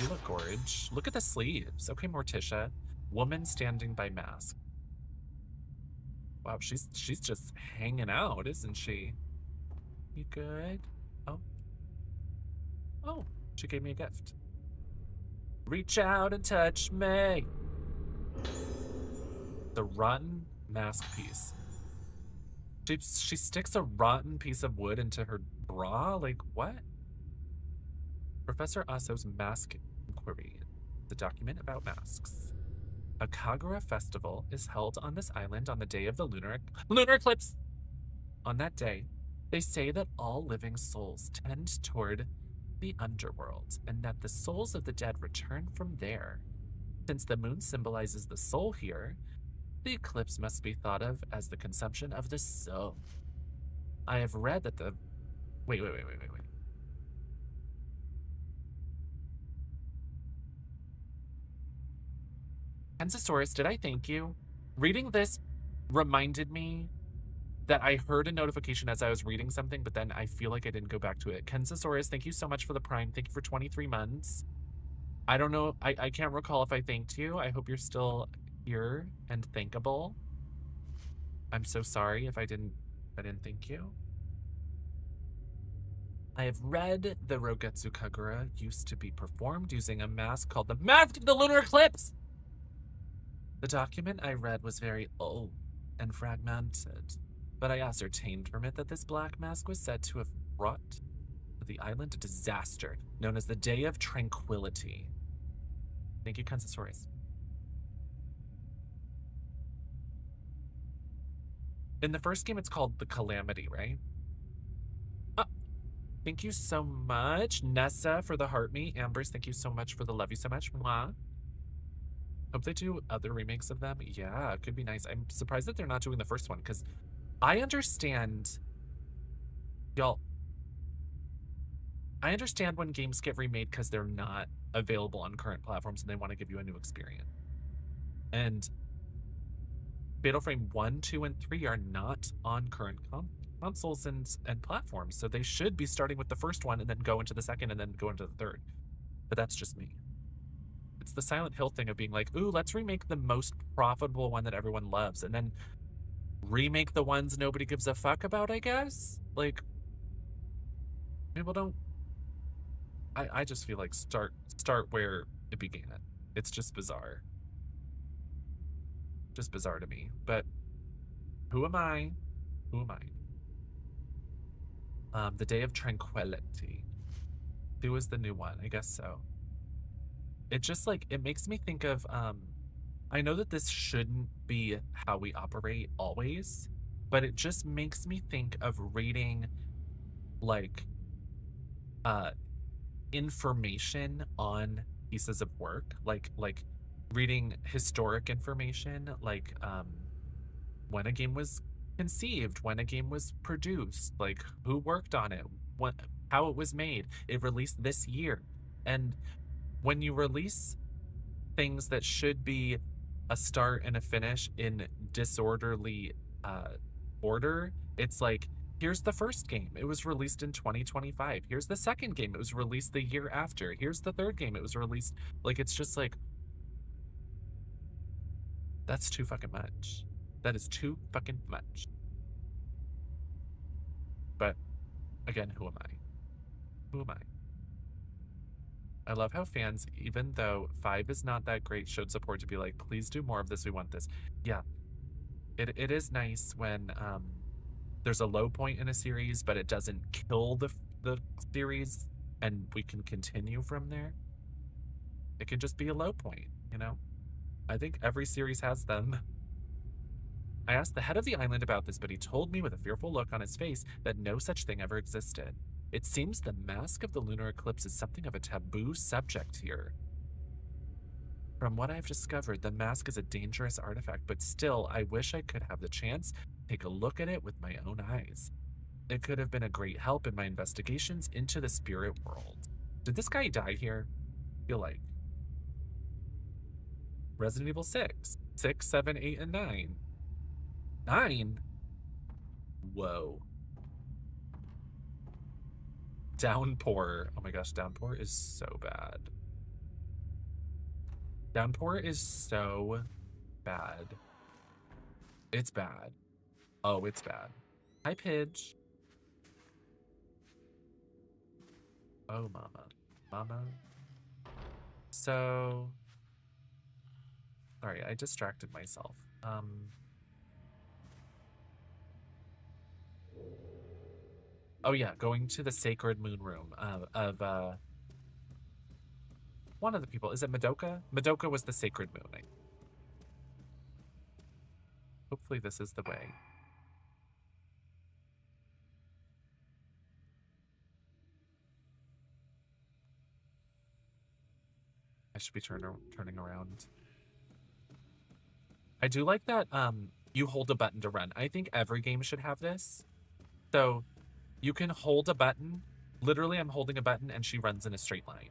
You look gorge. Look at the sleeves. Okay, Morticia. Woman standing by mask. Wow, she's just hanging out, isn't she? You good? Oh. Oh, she gave me a gift. Reach out and touch me. The rotten mask piece. She sticks a rotten piece of wood into her bra? Like, what? Professor Aso's Mask Inquiry, the document about masks. A Kagura festival is held on this island on the day of the lunar eclipse. On that day, they say that all living souls tend toward the underworld, and that the souls of the dead return from there. Since the moon symbolizes the soul here, the eclipse must be thought of as the consumption of the soul. I have read that the... Wait. Kensasaurus, did I thank you? Reading this reminded me that I heard a notification as I was reading something, but then I feel like I didn't go back to it. Kensasaurus, thank you so much for the Prime. Thank you for 23 months. I don't know. I can't recall if I thanked you. I hope you're still here and thankable. I'm so sorry if I didn't thank you. I have read the Rogetsu Kagura used to be performed using a mask called the Mask of the Lunar Eclipse. The document I read was very old and fragmented, but I ascertained from it that this black mask was said to have brought to the island a disaster known as the Day of Tranquility. Thank you, Kensasaurus. In the first game, it's called the Calamity, right? Thank you so much, Nessa, for the heart me. Ambers, thank you so much for the love you so much. Mwah. Hope they do other remakes of them. Yeah, it could be nice. I'm surprised that they're not doing the first one, because I understand, y'all, I understand when games get remade because they're not available on current platforms and they want to give you a new experience. And Fatal Frame 1, 2, and 3 are not on current consoles and platforms, so they should be starting with the first one and then go into the second and then go into the third. But that's just me. It's the Silent Hill thing of being like, ooh, let's remake the most profitable one that everyone loves and then remake the ones nobody gives a fuck about, I guess? Like, people don't... I just feel like start where it began. It's just bizarre. Just bizarre to me. But who am I? Who am I? The Day of Tranquility. Who is the new one? I guess so. It just like, it makes me think of, I know that this shouldn't be how we operate always, but it just makes me think of reading like, information on pieces of work, like reading historic information, like, when a game was conceived, when a game was produced, like who worked on it, how it was made. It released this year. And when you release things that should be a start and a finish in disorderly order, it's like, here's the first game. It was released in 2025. Here's the second game. It was released the year after. Here's the third game. It was released, like, it's just like, that's too fucking much. That is too fucking much. But again, who am I? Who am I? I love how fans, even though 5 is not that great, showed support to be like, please do more of this. We want this. Yeah. It is nice when there's a low point in a series, but it doesn't kill the series and we can continue from there. It can just be a low point, you know? I think every series has them. I asked the head of the island about this, but he told me with a fearful look on his face that no such thing ever existed. It seems the mask of the lunar eclipse is something of a taboo subject here. From what I've discovered, the mask is a dangerous artifact, but still, I wish I could have the chance to take a look at it with my own eyes. It could have been a great help in my investigations into the spirit world. Did this guy die here? I feel like. Resident Evil 6. 6, 7, 8, and 9. 9? Whoa. Downpour. Oh my gosh, Downpour is so bad. Downpour is so bad. It's bad. Oh, it's bad. Hi, Pidge. Oh, mama. Mama. So... Sorry, I distracted myself. Oh yeah, going to the sacred moon room of one of the people. Is it Madoka? Madoka was the sacred moon. Hopefully this is the way. I should be turning around. I do like that you hold a button to run. I think every game should have this. So you can hold a button. Literally, I'm holding a button and she runs in a straight line.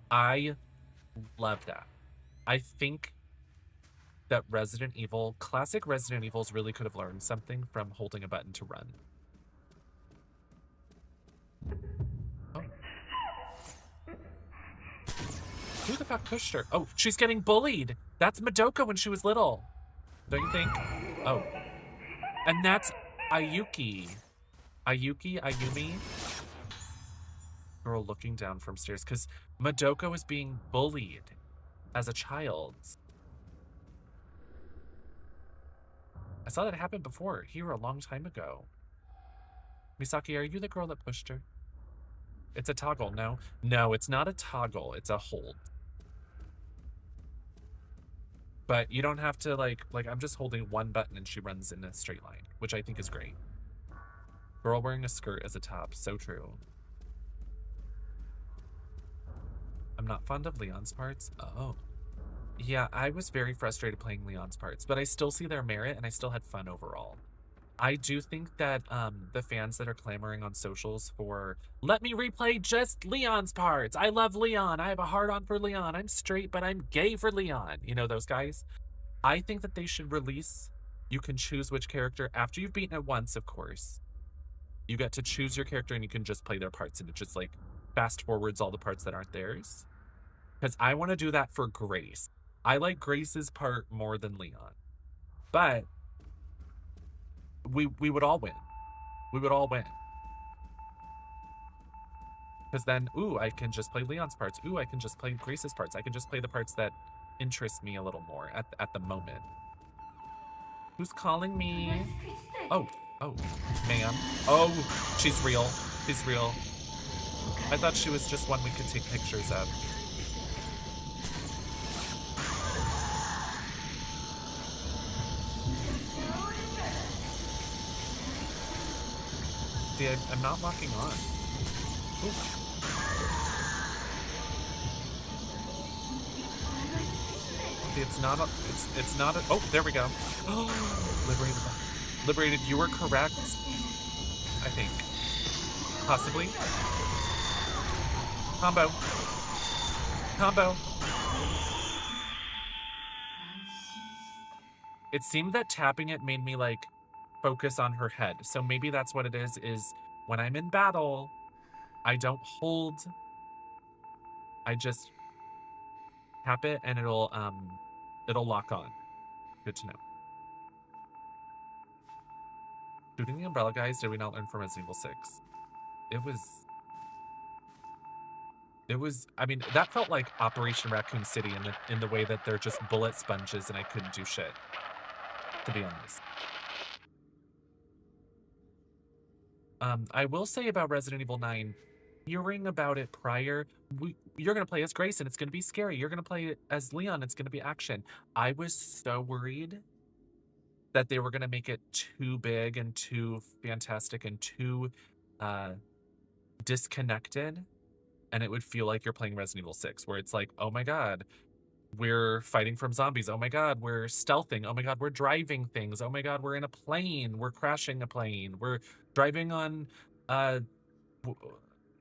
I love that. I think that classic Resident Evils really could have learned something from holding a button to run. Oh. Who the fuck pushed her? Oh, she's getting bullied. That's Madoka when she was little. Don't you think? Oh. And that's Ayuki. Ayumi. Girl looking down from stairs because Madoka was being bullied as a child. I saw that happen before here a long time ago. Misaki, are you the girl that pushed her? It's a toggle, no? No, it's not a toggle, it's a hold. But you don't have to like I'm just holding one button and she runs in a straight line, which I think is great. Girl wearing a skirt as a top, so true. I'm not fond of Leon's parts. Oh. Yeah, I was very frustrated playing Leon's parts, but I still see their merit and I still had fun overall. I do think that the fans that are clamoring on socials for, let me replay just Leon's parts. I love Leon. I have a hard-on for Leon. I'm straight, but I'm gay for Leon. You know, those guys. I think that they should release, you can choose which character, after you've beaten it once, of course. You get to choose your character and you can just play their parts and it just like fast forwards all the parts that aren't theirs. Because I want to do that for Grace. I like Grace's part more than Leon. But we would all win. We would all win. Because then, ooh, I can just play Leon's parts. Ooh, I can just play Grace's parts. I can just play the parts that interest me a little more at the moment. Who's calling me? Oh, ma'am. Oh, she's real. She's real. I thought she was just one we could take pictures of. See, I'm not locking on. Ooh. See, it's not a, oh, there we go. Liberated, you were correct. I think. Possibly. Combo. It seemed that tapping it made me like focus on her head. So maybe that's what it is when I'm in battle, I don't hold. I just tap it and it'll lock on. Good to know. Shooting the umbrella guys, did we not learn from Resident Evil 6? It was, I mean, that felt like Operation Raccoon City in the way that they're just bullet sponges and I couldn't do shit, to be honest. I will say about Resident Evil 9, hearing about it prior, you're going to play as Grace and it's going to be scary. You're going to play as Leon, it's going to be action. I was so worried that they were going to make it too big and too fantastic and too disconnected. And it would feel like you're playing Resident Evil 6, where it's like, oh my god, we're fighting from zombies. Oh my god, we're stealthing. Oh my god, we're driving things. Oh my god, we're in a plane. We're crashing a plane. We're driving on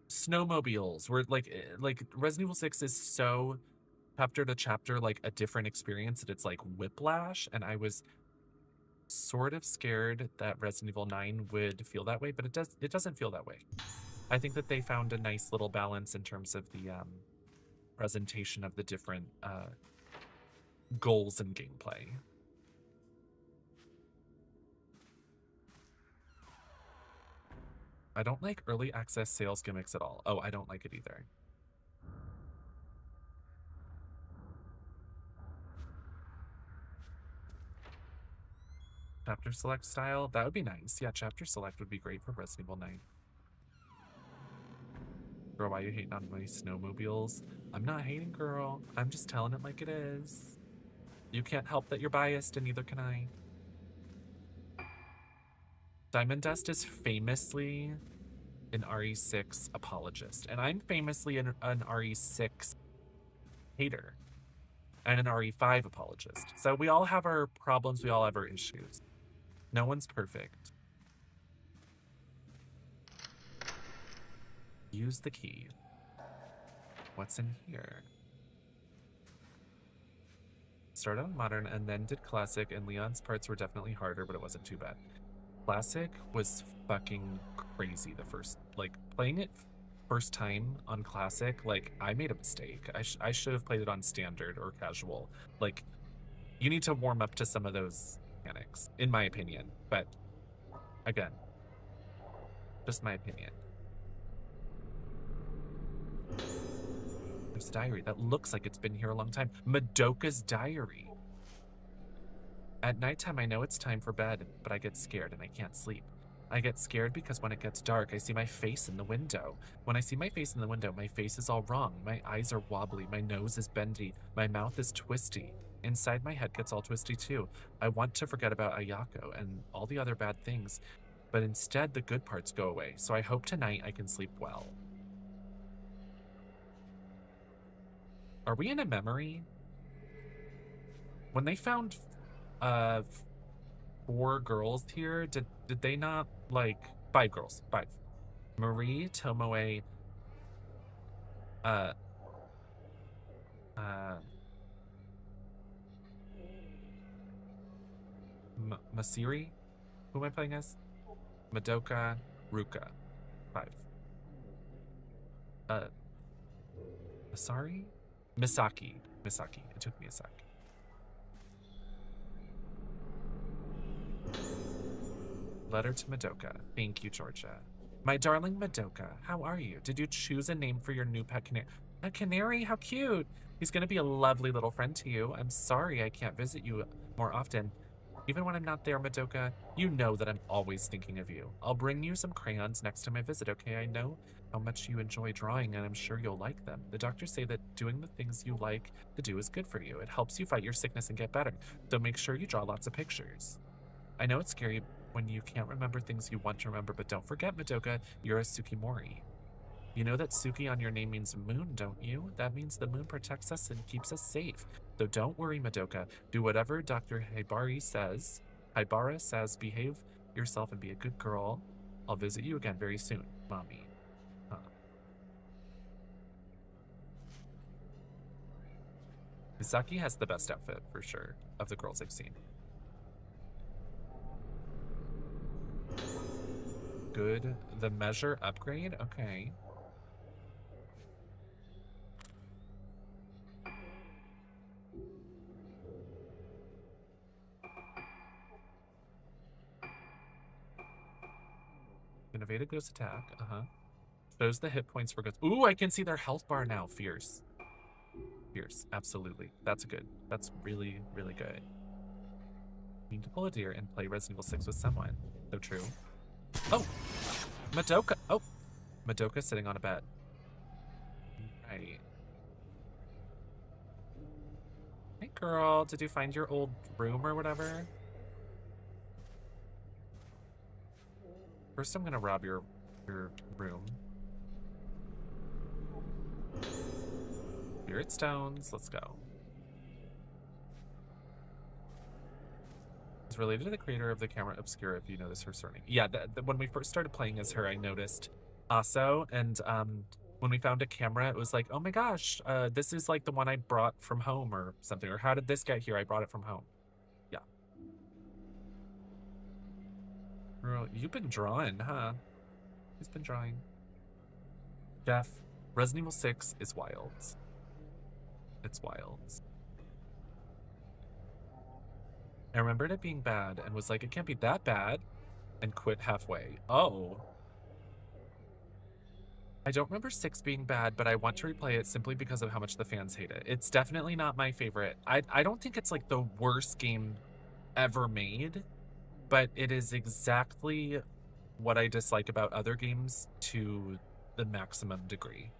snowmobiles. We're like Resident Evil 6 is so chapter to chapter like a different experience that it's like whiplash. And I was sort of scared that Resident Evil 9 would feel that way, but it doesn't feel that way. I think that they found a nice little balance in terms of the presentation of the different goals and gameplay. I don't like early access sales gimmicks at all. Oh, I don't like it either. Chapter select style? That would be nice. Yeah, chapter select would be great for Resident Evil 9. Girl, why you hating on my snowmobiles? I'm not hating, girl. I'm just telling it like it is. You can't help that you're biased, and neither can I. Diamond Dust is famously an RE6 apologist, and I'm famously an RE6 hater and an RE5 apologist. So we all have our problems, we all have our issues. No one's perfect. Use the key. What's in here? Started on modern and then did classic, and Leon's parts were definitely harder, but it wasn't too bad. Classic was fucking crazy the first, like, playing it first time on classic, like, I made a mistake. I should have played it on standard or casual. Like, you need to warm up to some of those mechanics, in my opinion. But, again, just my opinion. There's a diary that looks like it's been here a long time. Madoka's diary. At nighttime, I know it's time for bed, but I get scared and I can't sleep. I get scared because when it gets dark, I see my face in the window. When I see my face in the window, my face is all wrong. My eyes are wobbly, my nose is bendy, my mouth is twisty. Inside my head gets all twisty too. I want to forget about Ayako and all the other bad things, but instead the good parts go away, so I hope tonight I can sleep well. Are we in a memory? When they found 4 girls here, did they not, like, 5 girls, 5. Marie, Tomoe, Masiri? Who am I playing as? Madoka, Ruka. 5. Masari? Misaki. It took me a sec. Letter to Madoka. Thank you, Georgia. My darling Madoka, how are you? Did you choose a name for your new pet canary? A canary? How cute! He's gonna be a lovely little friend to you. I'm sorry I can't visit you more often. Even when I'm not there, Madoka, you know that I'm always thinking of you. I'll bring you some crayons next time I visit, okay? I know how much you enjoy drawing, and I'm sure you'll like them. The doctors say that doing the things you like to do is good for you. It helps you fight your sickness and get better. So make sure you draw lots of pictures. I know it's scary when you can't remember things you want to remember, but don't forget, Madoka, you're a Tsukimori. You know that Suki on your name means moon, don't you? That means the moon protects us and keeps us safe. So don't worry, Madoka. Do whatever Dr. Haibara says, behave yourself and be a good girl. I'll visit you again very soon, Mommy. Huh. Misaki has the best outfit, for sure, of the girls I've seen. Good. The measure upgrade? Okay. Innovative ghost attack. Shows the hit points for ghosts. Ooh, I can see their health bar now. Fierce. Fierce. Absolutely. That's good. That's really, really good. You need to pull a deer and play Resident Evil 6 with someone. So true. Oh! Madoka! Oh! Madoka sitting on a bed. Right. Hey girl, did you find your old room or whatever? First I'm gonna rob your room. Spirit stones, let's go. It's related to the creator of the camera Obscura, if you notice her surname. Yeah, when we first started playing as her, I noticed Aso, and when we found a camera, it was like, oh my gosh, this is like the one I brought from home or something. Or how did this get here? I brought it from home. Yeah. Girl, you've been drawing, huh? Who's been drawing? Jeff, Resident Evil 6 is wild. It's wild. I remembered it being bad and was like, it can't be that bad, and quit halfway. Oh. I don't remember 6 being bad, but I want to replay it simply because of how much the fans hate it. It's definitely not my favorite. I don't think it's like the worst game ever made, but it is exactly what I dislike about other games to the maximum degree.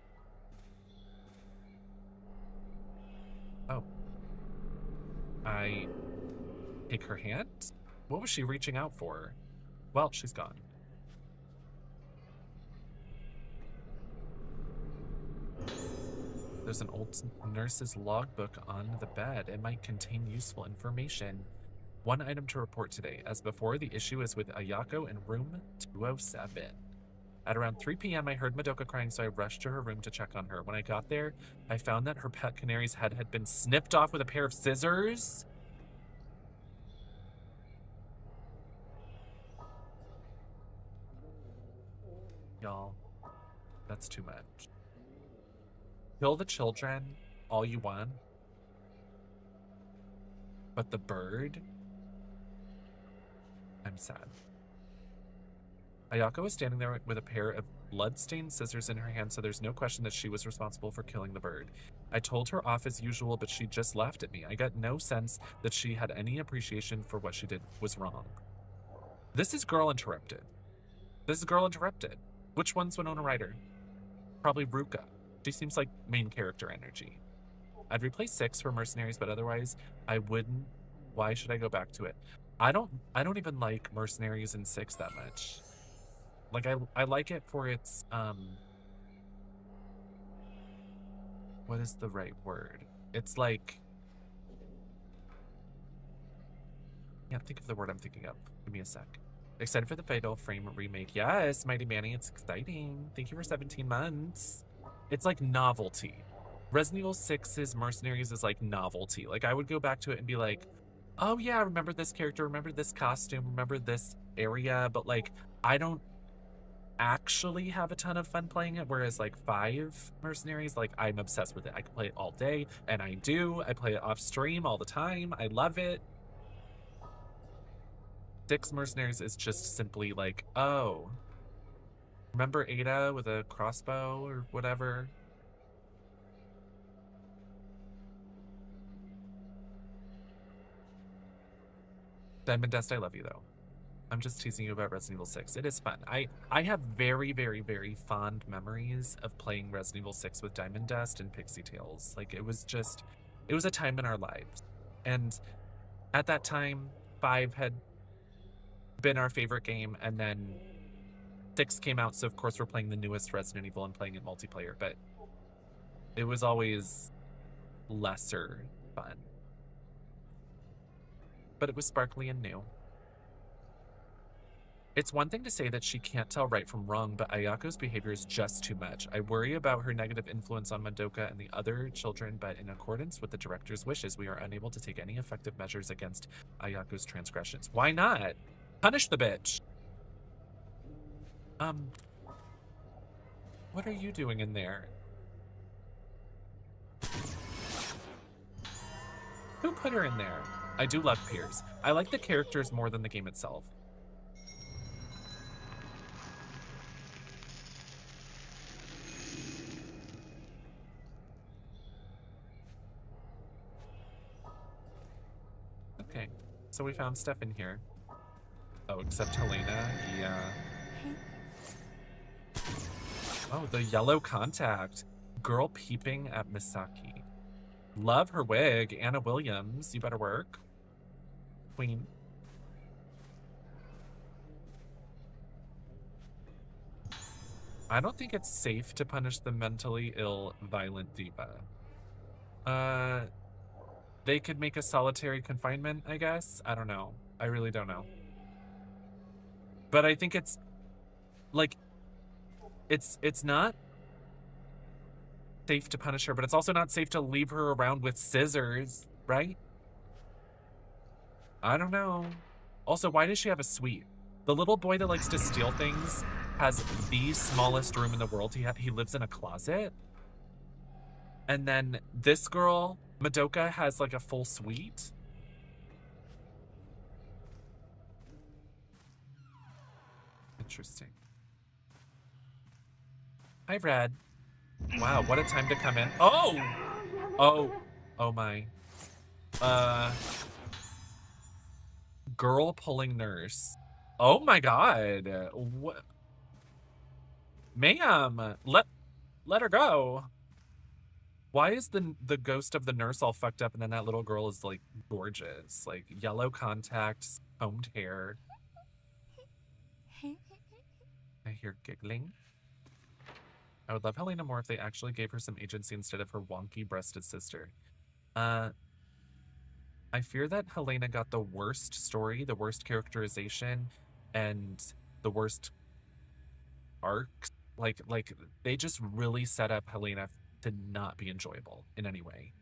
Oh. I take her hand? What was she reaching out for? Well, she's gone. There's an old nurse's logbook on the bed. It might contain useful information. One item to report today. As before, the issue is with Ayako in room 207. At around 3 p.m., I heard Madoka crying, so I rushed to her room to check on her. When I got there, I found that her pet canary's head had been snipped off with a pair of scissors. Y'all, that's too much. Kill the children all you want, but the bird? I'm sad. Ayako was standing there with a pair of blood-stained scissors in her hand, so there's no question that she was responsible for killing the bird. I told her off as usual, but she just laughed at me. I got no sense that she had any appreciation for what she did was wrong. This is Girl Interrupted. This is Girl Interrupted. Which one's Winona Ryder? Probably Ruka. She seems like main character energy. I'd replace 6 for Mercenaries, but otherwise I wouldn't. Why should I go back to it? I don't even like Mercenaries in 6 that much. Like I like it for its what is the right word? It's like, I can't think of the word I'm thinking of. Give me a sec. Excited for the Fatal Frame remake. Yes, Mighty Manny, it's exciting. Thank you for 17 months. It's like novelty. Resident Evil 6's Mercenaries is like novelty. Like I would go back to it and be like, oh yeah, I remember this character, remember this costume, remember this area, but like I don't actually have a ton of fun playing it, whereas like 5 Mercenaries, like I'm obsessed with it. I can play it all day, and I do. I play it off stream all the time. I love it. 6 Mercenaries is just simply like, oh, remember Ada with a crossbow or whatever? Diamond Dust, I love you though. I'm just teasing you about Resident Evil 6. It is fun. I have very, very, very fond memories of playing Resident Evil 6 with Diamond Dust and Pixie Tales. Like it was a time in our lives. And at that time, 5 had been our favorite game, and then 6 came out, so of course we're playing the newest Resident Evil and playing it multiplayer, but it was always lesser fun. But it was sparkly and new. It's one thing to say that she can't tell right from wrong, but Ayako's behavior is just too much. I worry about her negative influence on Madoka and the other children, but in accordance with the director's wishes, we are unable to take any effective measures against Ayako's transgressions. Why not? Punish the bitch! What are you doing in there? Who put her in there? I do love Piers. I like the characters more than the game itself. Okay, so we found stuff in here. Oh, except Helena, yeah. Oh, the yellow contact. Girl peeping at Misaki. Love her wig. Anna Williams, you better work. Queen. I don't think it's safe to punish the mentally ill, violent diva. They could make a solitary confinement, I guess. I don't know. I really don't know. But I think it's like it's not safe to punish her, but it's also not safe to leave her around with scissors, right? I don't know. Also, why does she have a suite? The little boy that likes to steal things has the smallest room in the world. He lives in a closet. And then this girl, Madoka, has like a full suite. Interesting. Hi, Red. Wow, what a time to come in. Oh! Oh. Oh my. Girl pulling nurse. Oh my god. What? Ma'am, let her go. Why is the ghost of the nurse all fucked up and then that little girl is like gorgeous? Like yellow contacts, combed hair. I hear giggling. I would love Helena more if they actually gave her some agency instead of her wonky breasted sister. I fear that Helena got the worst story, the worst characterization, and the worst arcs. Like they just really set up Helena to not be enjoyable in any way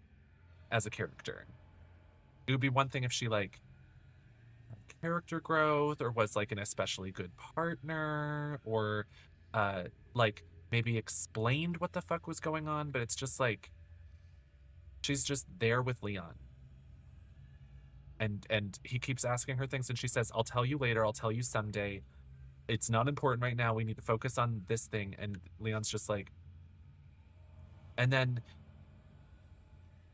as a character. It would be one thing if she like had character growth or was like an especially good partner or like maybe explained what the fuck was going on, but it's just like she's just there with Leon. And he keeps asking her things and she says, "I'll tell you later, I'll tell you someday. It's not important right now. We need to focus on this thing." And Leon's just like, and then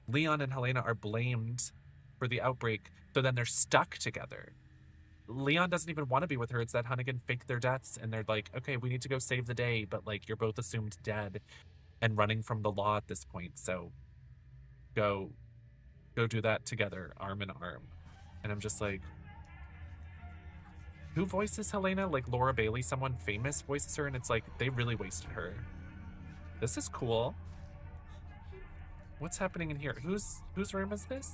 Leon and Helena are blamed for the outbreak, so then they're stuck together. Leon doesn't even want to be with her. It's that Hunnigan faked their deaths, and they're like, okay, we need to go save the day, but like you're both assumed dead and running from the law at this point, so go do that together, arm in arm. And I'm just like, who voices Helena? Like Laura Bailey, someone famous voices her, and it's like they really wasted her. This is cool. What's happening in here? Whose room is this?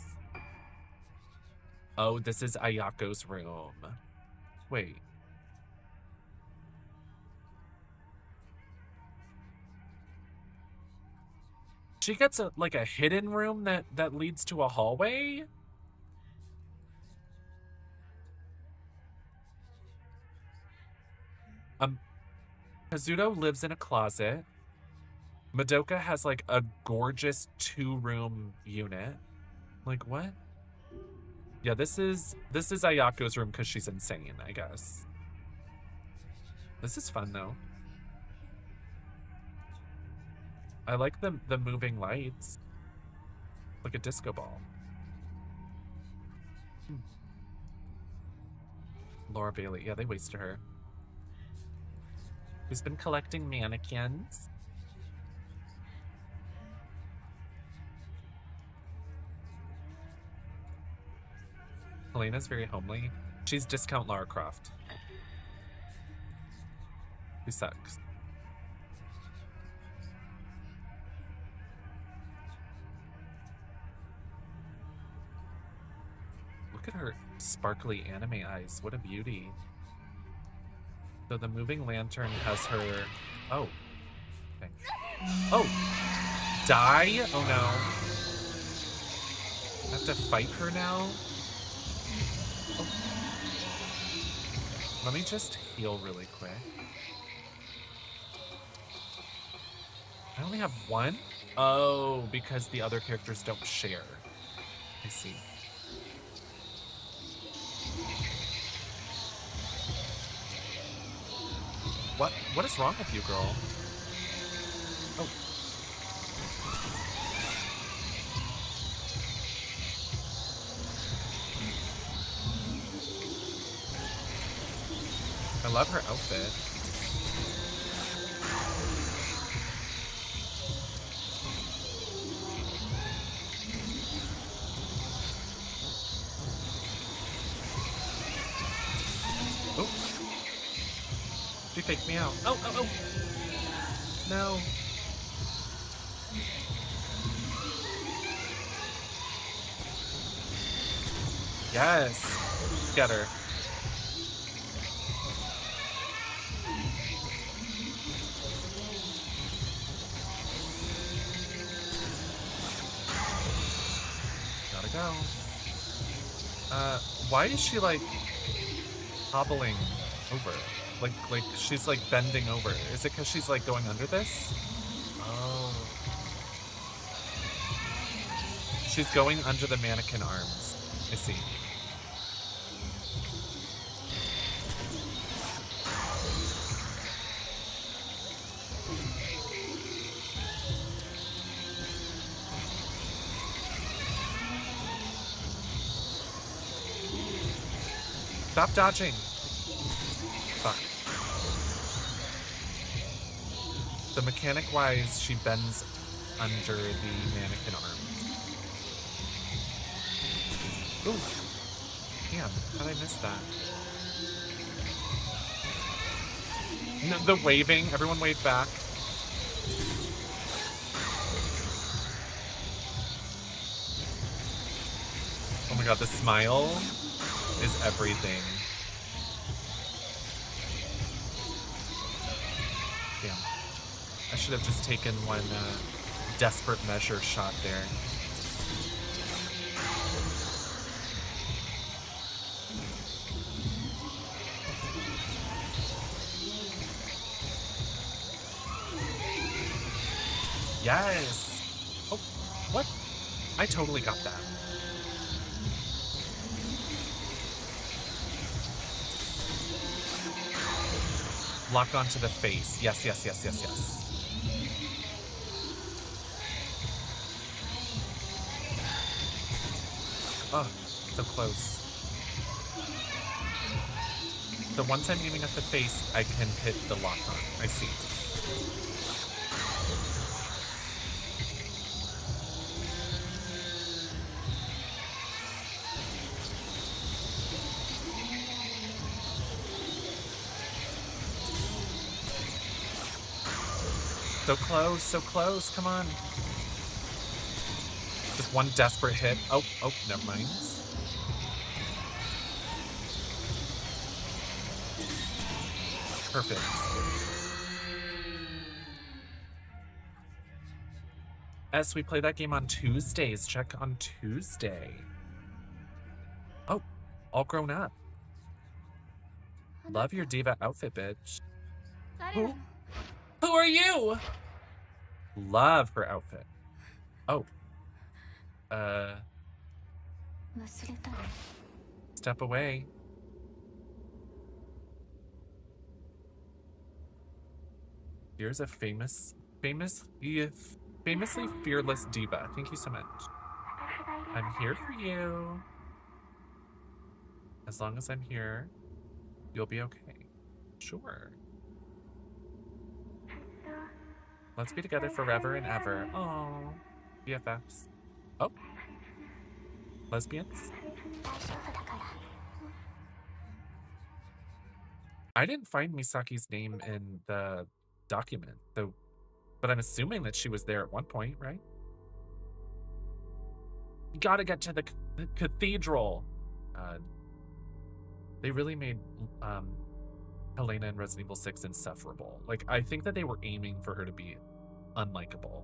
Oh, this is Ayako's room. Wait. She gets a like a hidden room that leads to a hallway? Kazuto lives in a closet. Madoka has like a gorgeous 2-room unit. Like what? Yeah, this is Ayako's room because she's insane, I guess. This is fun though. I like the moving lights. Like a disco ball. Laura Bailey, yeah, they wasted her. Who's been collecting mannequins? Helena's very homely. She's discount Lara Croft. Who sucks. Look at her sparkly anime eyes. What a beauty. So the moving lantern has her... Oh. Okay. Oh! Die? Oh no. I have to fight her now? Oh. Let me just heal really quick. I only have one? Oh, because the other characters don't share. I see. What is wrong with you, girl? Oh. I love her outfit. She faked me out. Oh, oh, oh. No. Yes. Get her. Gotta go. Why is she like hobbling over? Like she's like bending over. Is it because she's like going under this? Oh. She's going under the mannequin arms. I see. Stop dodging. Fuck. The mechanic-wise, she bends under the mannequin arm. Ooh. Damn, how'd I miss that? No, the waving, everyone wave back. Oh my god, the smile is everything. Damn. I should have just taken one desperate measure shot there. Yes! Oh, what? I totally got that. Lock onto the face. Yes, yes, yes, yes, yes. Oh, so close. So once I'm aiming at the face, I can hit the lock on. I see. So close, so close. Come on. Just one desperate hit. Oh, never mind. Perfect. S, we play that game on Tuesdays. Check on Tuesday. Oh, all grown up. Love your diva outfit, bitch. Who are you? Love her outfit. Oh. Step away. Here's a famously fearless diva. Thank you so much. I'm here for you. As long as I'm here, you'll be okay. Sure. Let's be together forever and ever. Oh, BFFs. Oh. Lesbians? I didn't find Misaki's name in the document, though, but I'm assuming that she was there at one point, right? You gotta get to the cathedral. They really made Helena in Resident Evil 6 insufferable. Like, I think that they were aiming for her to be unlikable.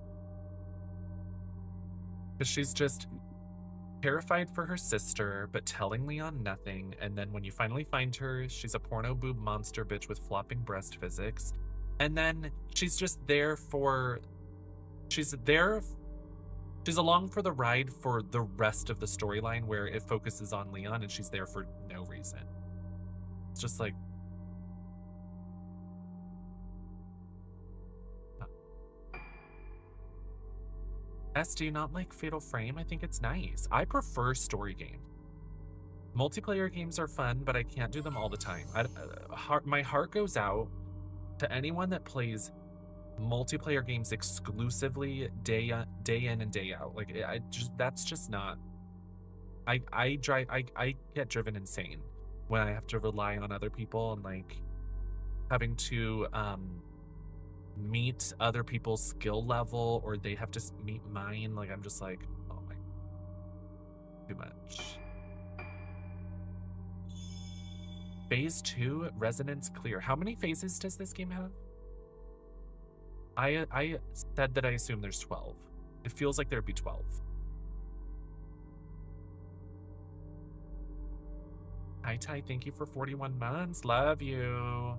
Because she's just terrified for her sister, but telling Leon nothing, and then when you finally find her, she's a porno boob monster bitch with flopping breast physics. And then she's just there for... She's along for the ride for the rest of the storyline where it focuses on Leon and she's there for no reason. It's just like... S, do you not like Fatal Frame? I think it's nice. I prefer story games. Multiplayer games are fun, but I can't do them all the time. My heart goes out to anyone that plays multiplayer games exclusively day in and day out. Like, that's just not... I get driven insane when I have to rely on other people and, like, having to meet other people's skill level, or they have to meet mine. Like, I'm just like, oh my, too much. Phase 2, Resonance Clear. How many phases does this game have? I said that I assume there's 12. It feels like there'd be 12. Hi, Ty, thank you for 41 months. Love you.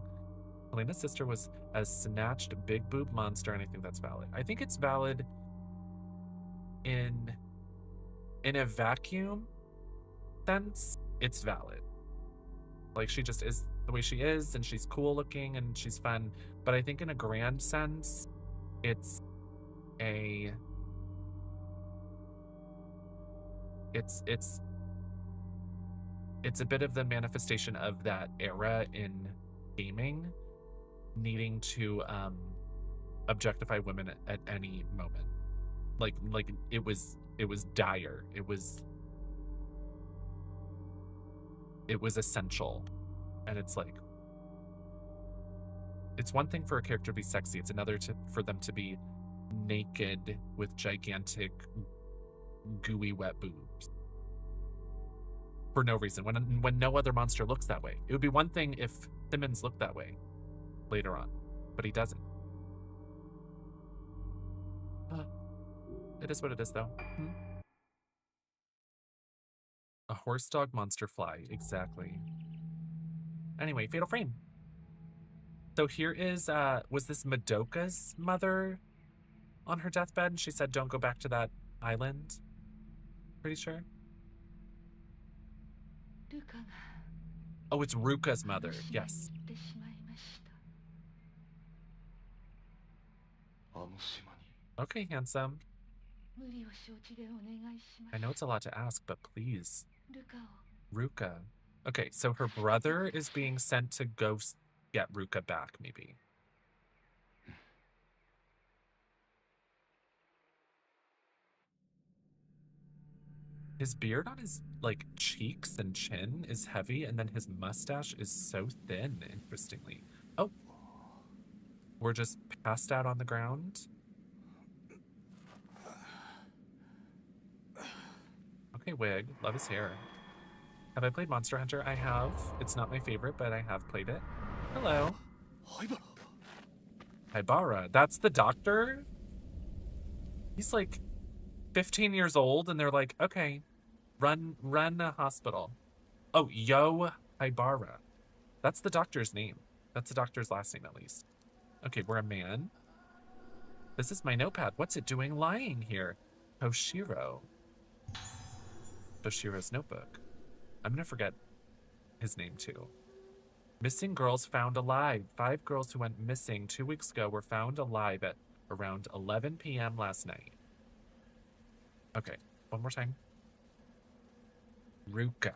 Helena's sister was a snatched big boob monster, and I think that's valid. I think it's valid in a vacuum sense. It's valid. Like, she just is the way she is, and she's cool looking, and she's fun. But I think in a grand sense, it's it's a bit of the manifestation of that era in gaming needing to objectify women at any moment. Like it was dire. It was essential. And it's like, it's one thing for a character to be sexy, it's another for them to be naked with gigantic gooey wet boobs for no reason, when no other monster looks that way. It would be one thing if Simmons looked that way later on, but he doesn't. It is what it is, though. A horse dog monster fly, exactly. Anyway, Fatal Frame. So here is, was this Madoka's mother on her deathbed? And she said, don't go back to that island? Pretty sure. Oh, it's Ruka's mother, yes. Okay, handsome. I know it's a lot to ask, but please. Ruka. Okay, so her brother is being sent to go get Ruka back, maybe. His beard on his, like, cheeks and chin is heavy, and then his mustache is so thin, interestingly. Oh. We're just passed out on the ground. Okay, Wig. Love his hair. Have I played Monster Hunter? I have. It's not my favorite, but I have played it. Hello. Haibara. That's the doctor? He's like 15 years old, and they're like, okay, run a hospital. Oh, Yo Haibara. That's the doctor's name. That's the doctor's last name, at least. Okay, we're a man. This is my notepad. What's it doing lying here? Toshiro. Toshiro's notebook. I'm gonna forget his name, too. Missing girls found alive. 5 girls who went missing 2 weeks ago were found alive at around 11 p.m. last night. Okay, one more time. Ruka.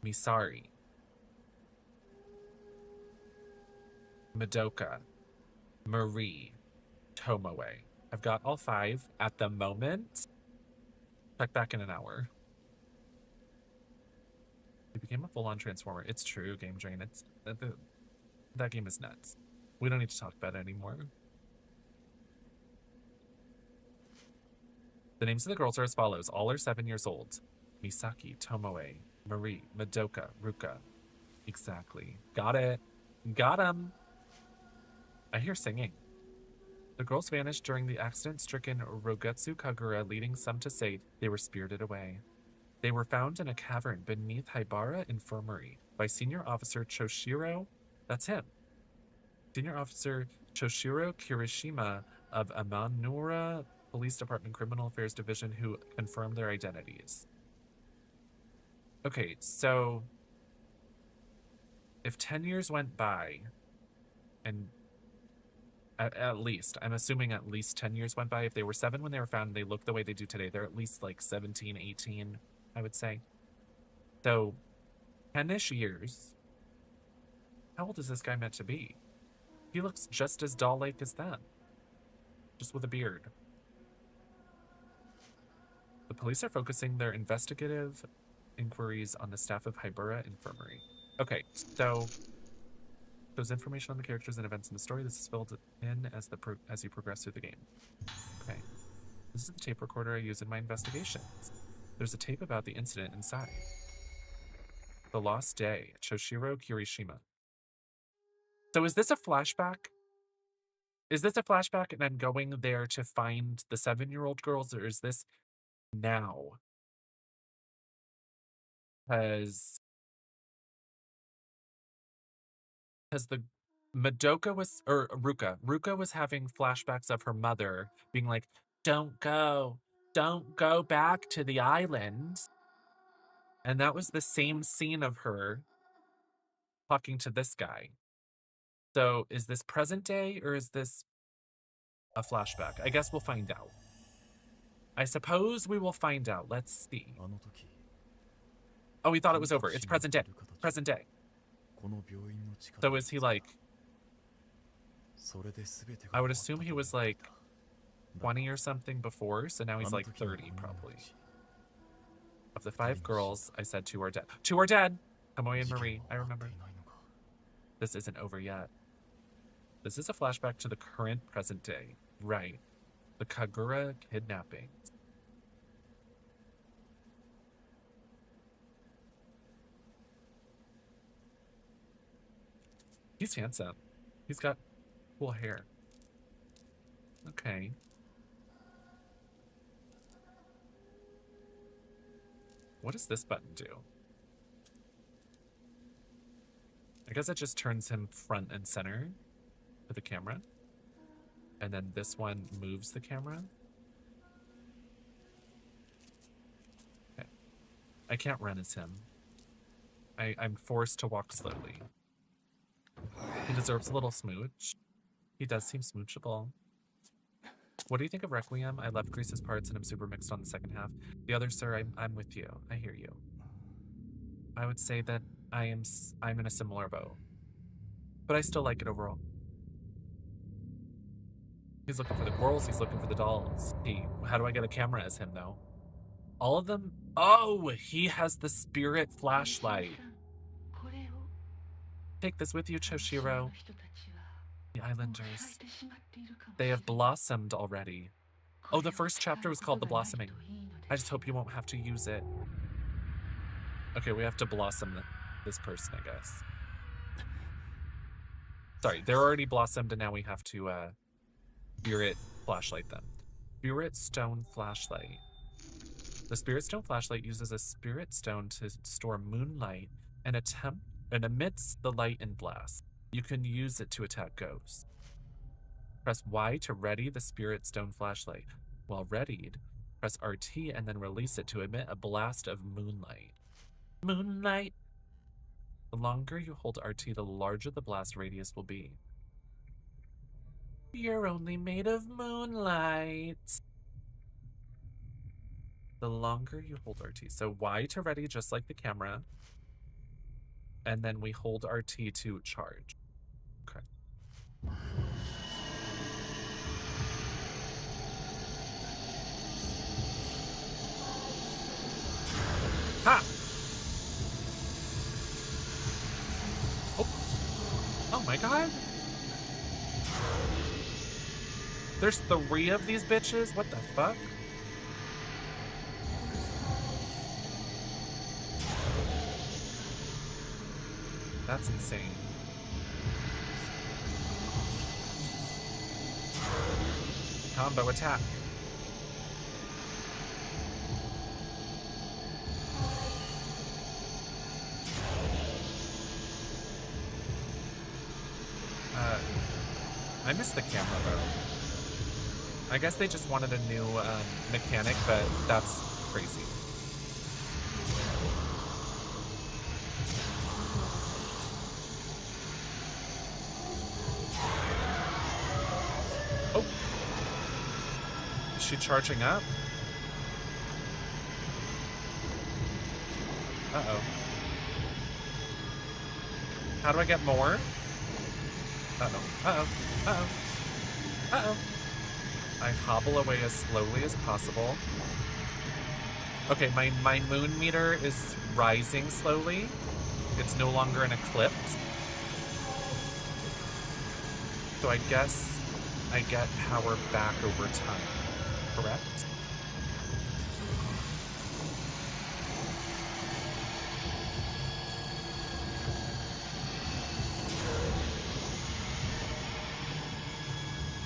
Misari. Madoka. Marie. Tomoe. I've got all 5 at the moment. Check back in an hour. He became a full-on transformer. It's true, Game Drain. It's that game is nuts. We don't need to talk about it anymore. The names of the girls are as follows. All are 7 years old. Misaki, Tomoe, Marie, Madoka, Ruka. Exactly. Got it. Got him. I hear singing. The girls vanished during the accident-stricken Rogetsu Kagura, leading some to say they were spirited away. They were found in a cavern beneath Haibara Infirmary by Senior Officer Choshiro. That's him. Senior Officer Choshiro Kirishima of Amanura Police Department Criminal Affairs Division, who confirmed their identities. Okay, so if 10 years went by, and at least, I'm assuming at least 10 years went by. If they were 7 when they were found and they look the way they do today, they're at least like 17, 18, I would say. So 10-ish years. How old is this guy meant to be? He looks just as doll-like as them. Just with a beard. The police are focusing their investigative inquiries on the staff of Haibara Infirmary. Okay, so there's information on the characters and events in the story. This is filled in as you progress through the game. Okay. This is the tape recorder I use in my investigations. There's a tape about the incident inside. The Lost Day, Choshiro Kirishima. So is this a flashback? Is this a flashback and I'm going there to find the 7-year-old girls, or is this now? Because the Madoka was, or Ruka was having flashbacks of her mother being like, don't go back to the island. And that was the same scene of her talking to this guy. So is this present day or is this a flashback? I guess we'll find out. I suppose we will find out. Let's see. Oh, he thought it was over. It's present day. Present day. So is he like... I would assume he was like 20 or something before, so now he's like 30 probably. Of the 5 girls, I said 2 are dead. 2 are dead! Tomoe and Marie, I remember. This isn't over yet. This is a flashback to the current present day. Right. The Kagura kidnapping. He's handsome. He's got cool hair. Okay. What does this button do? I guess it just turns him front and center for the camera. And then this one moves the camera. Okay. I can't run as him. I'm forced to walk slowly. He deserves a little smooch. He does seem smoochable. What do you think of Requiem? I love Grease's parts and I'm super mixed on the second half. The other, sir, I'm with you. I hear you. I would say that I'm in a similar boat. But I still like it overall. He's looking for the corals, he's looking for the dolls. How do I get a camera as him though? All of them? Oh, he has the spirit flashlight. Take this with you, Choshiro. The islanders. They have blossomed already. Oh, the first chapter was called The Blossoming. I just hope you won't have to use it. Okay, we have to blossom this person, I guess. Sorry, they're already blossomed and now we have to spirit flashlight them. Spirit stone flashlight. The spirit stone flashlight uses a spirit stone to store moonlight and emits the light and blast. You can use it to attack ghosts. Press Y to ready the spirit stone flashlight. While readied, press RT and then release it to emit a blast of moonlight. Moonlight! The longer you hold RT, the larger the blast radius will be. You're only made of moonlight. The longer you hold RT. So Y to ready, just like the camera. And then we hold RT to charge. Okay. Ha! Oh. Oh my god. There's 3 of these bitches? What the fuck? That's insane. Combo attack. I missed the camera though. I guess they just wanted a new mechanic, but that's crazy. Oh. Is she charging up? Uh-oh. How do I get more? Uh-oh. Uh-oh. Uh-oh. Uh-oh. I hobble away as slowly as possible. Okay, my moon meter is rising slowly. It's no longer an eclipse. So I guess I get power back over time, correct?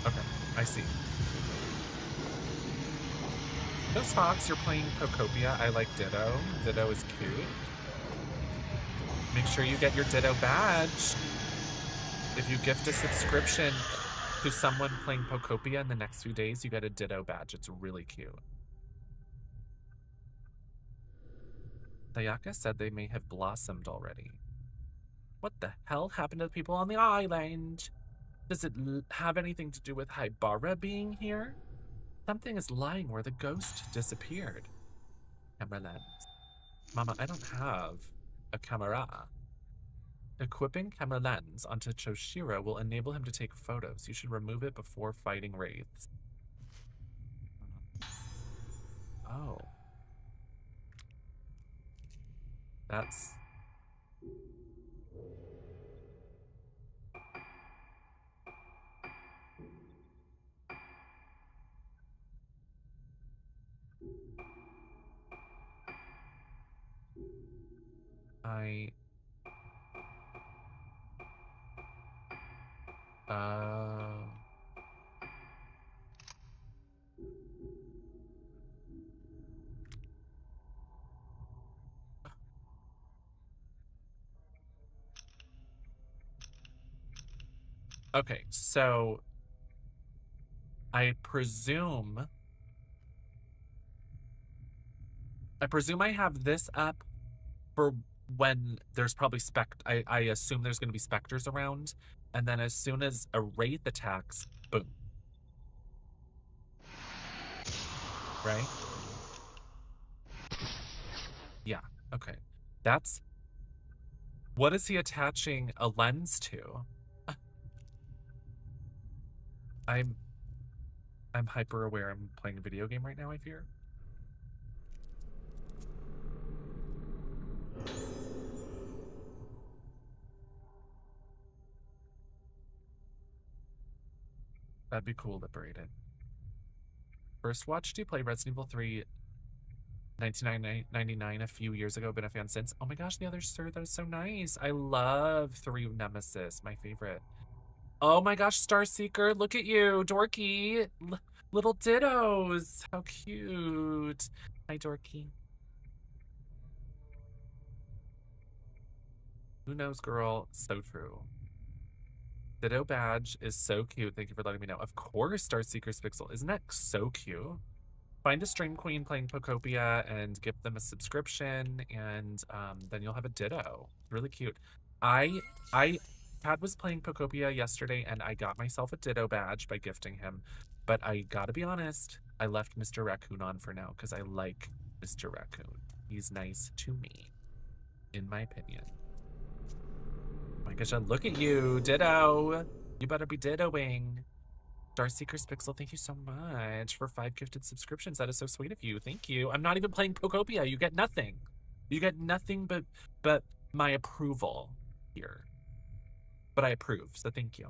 Okay, I see. Those Fox, you're playing Procopia. I like Ditto. Ditto is cute. Make sure you get your Ditto badge. If you gift a subscription to someone playing Procopia in the next few days, you get a Ditto badge. It's really cute. Sayaka said they may have blossomed already. What the hell happened to the people on the island? Does it have anything to do with Haibara being here? Something is lying where the ghost disappeared. Camera lens. Mama, I don't have a camera. Equipping camera lens onto Choshiro will enable him to take photos. You should remove it before fighting wraiths. Oh. That's... Uh... Okay, so I presume I have this up for when there's probably I assume there's going to be specters around, and then as soon as a wraith attacks, boom. Right? Yeah, okay. That's... What is he attaching a lens to? I'm hyper aware I'm playing a video game right now, I fear. That'd be cool, liberated. First watched you play Resident Evil 3 1999 a few years ago, been a fan since. Oh my gosh, the other sir, that is so nice. I love 3 Nemesis, my favorite. Oh my gosh, Starseeker, look at you, Dorky. Little dittos. How cute. Hi, Dorky. Who knows, girl? So true. Ditto badge is so cute. Thank you for letting me know. Of course, Starseeker's Pixel. Isn't that so cute? Find a stream queen playing Pokopia and give them a subscription, and then you'll have a ditto. Really cute. Chad was playing Pokopia yesterday, and I got myself a ditto badge by gifting him. But I gotta be honest, I left Mr. Raccoon on for now because I like Mr. Raccoon. He's nice to me, in my opinion. Oh my gosh, look at you, ditto. You better be dittoing. Starseeker's Pixel, thank you so much for 5 gifted subscriptions. That is so sweet of you. Thank you. I'm not even playing Pokopia. You get nothing. You get nothing but my approval here. But I approve, so thank you.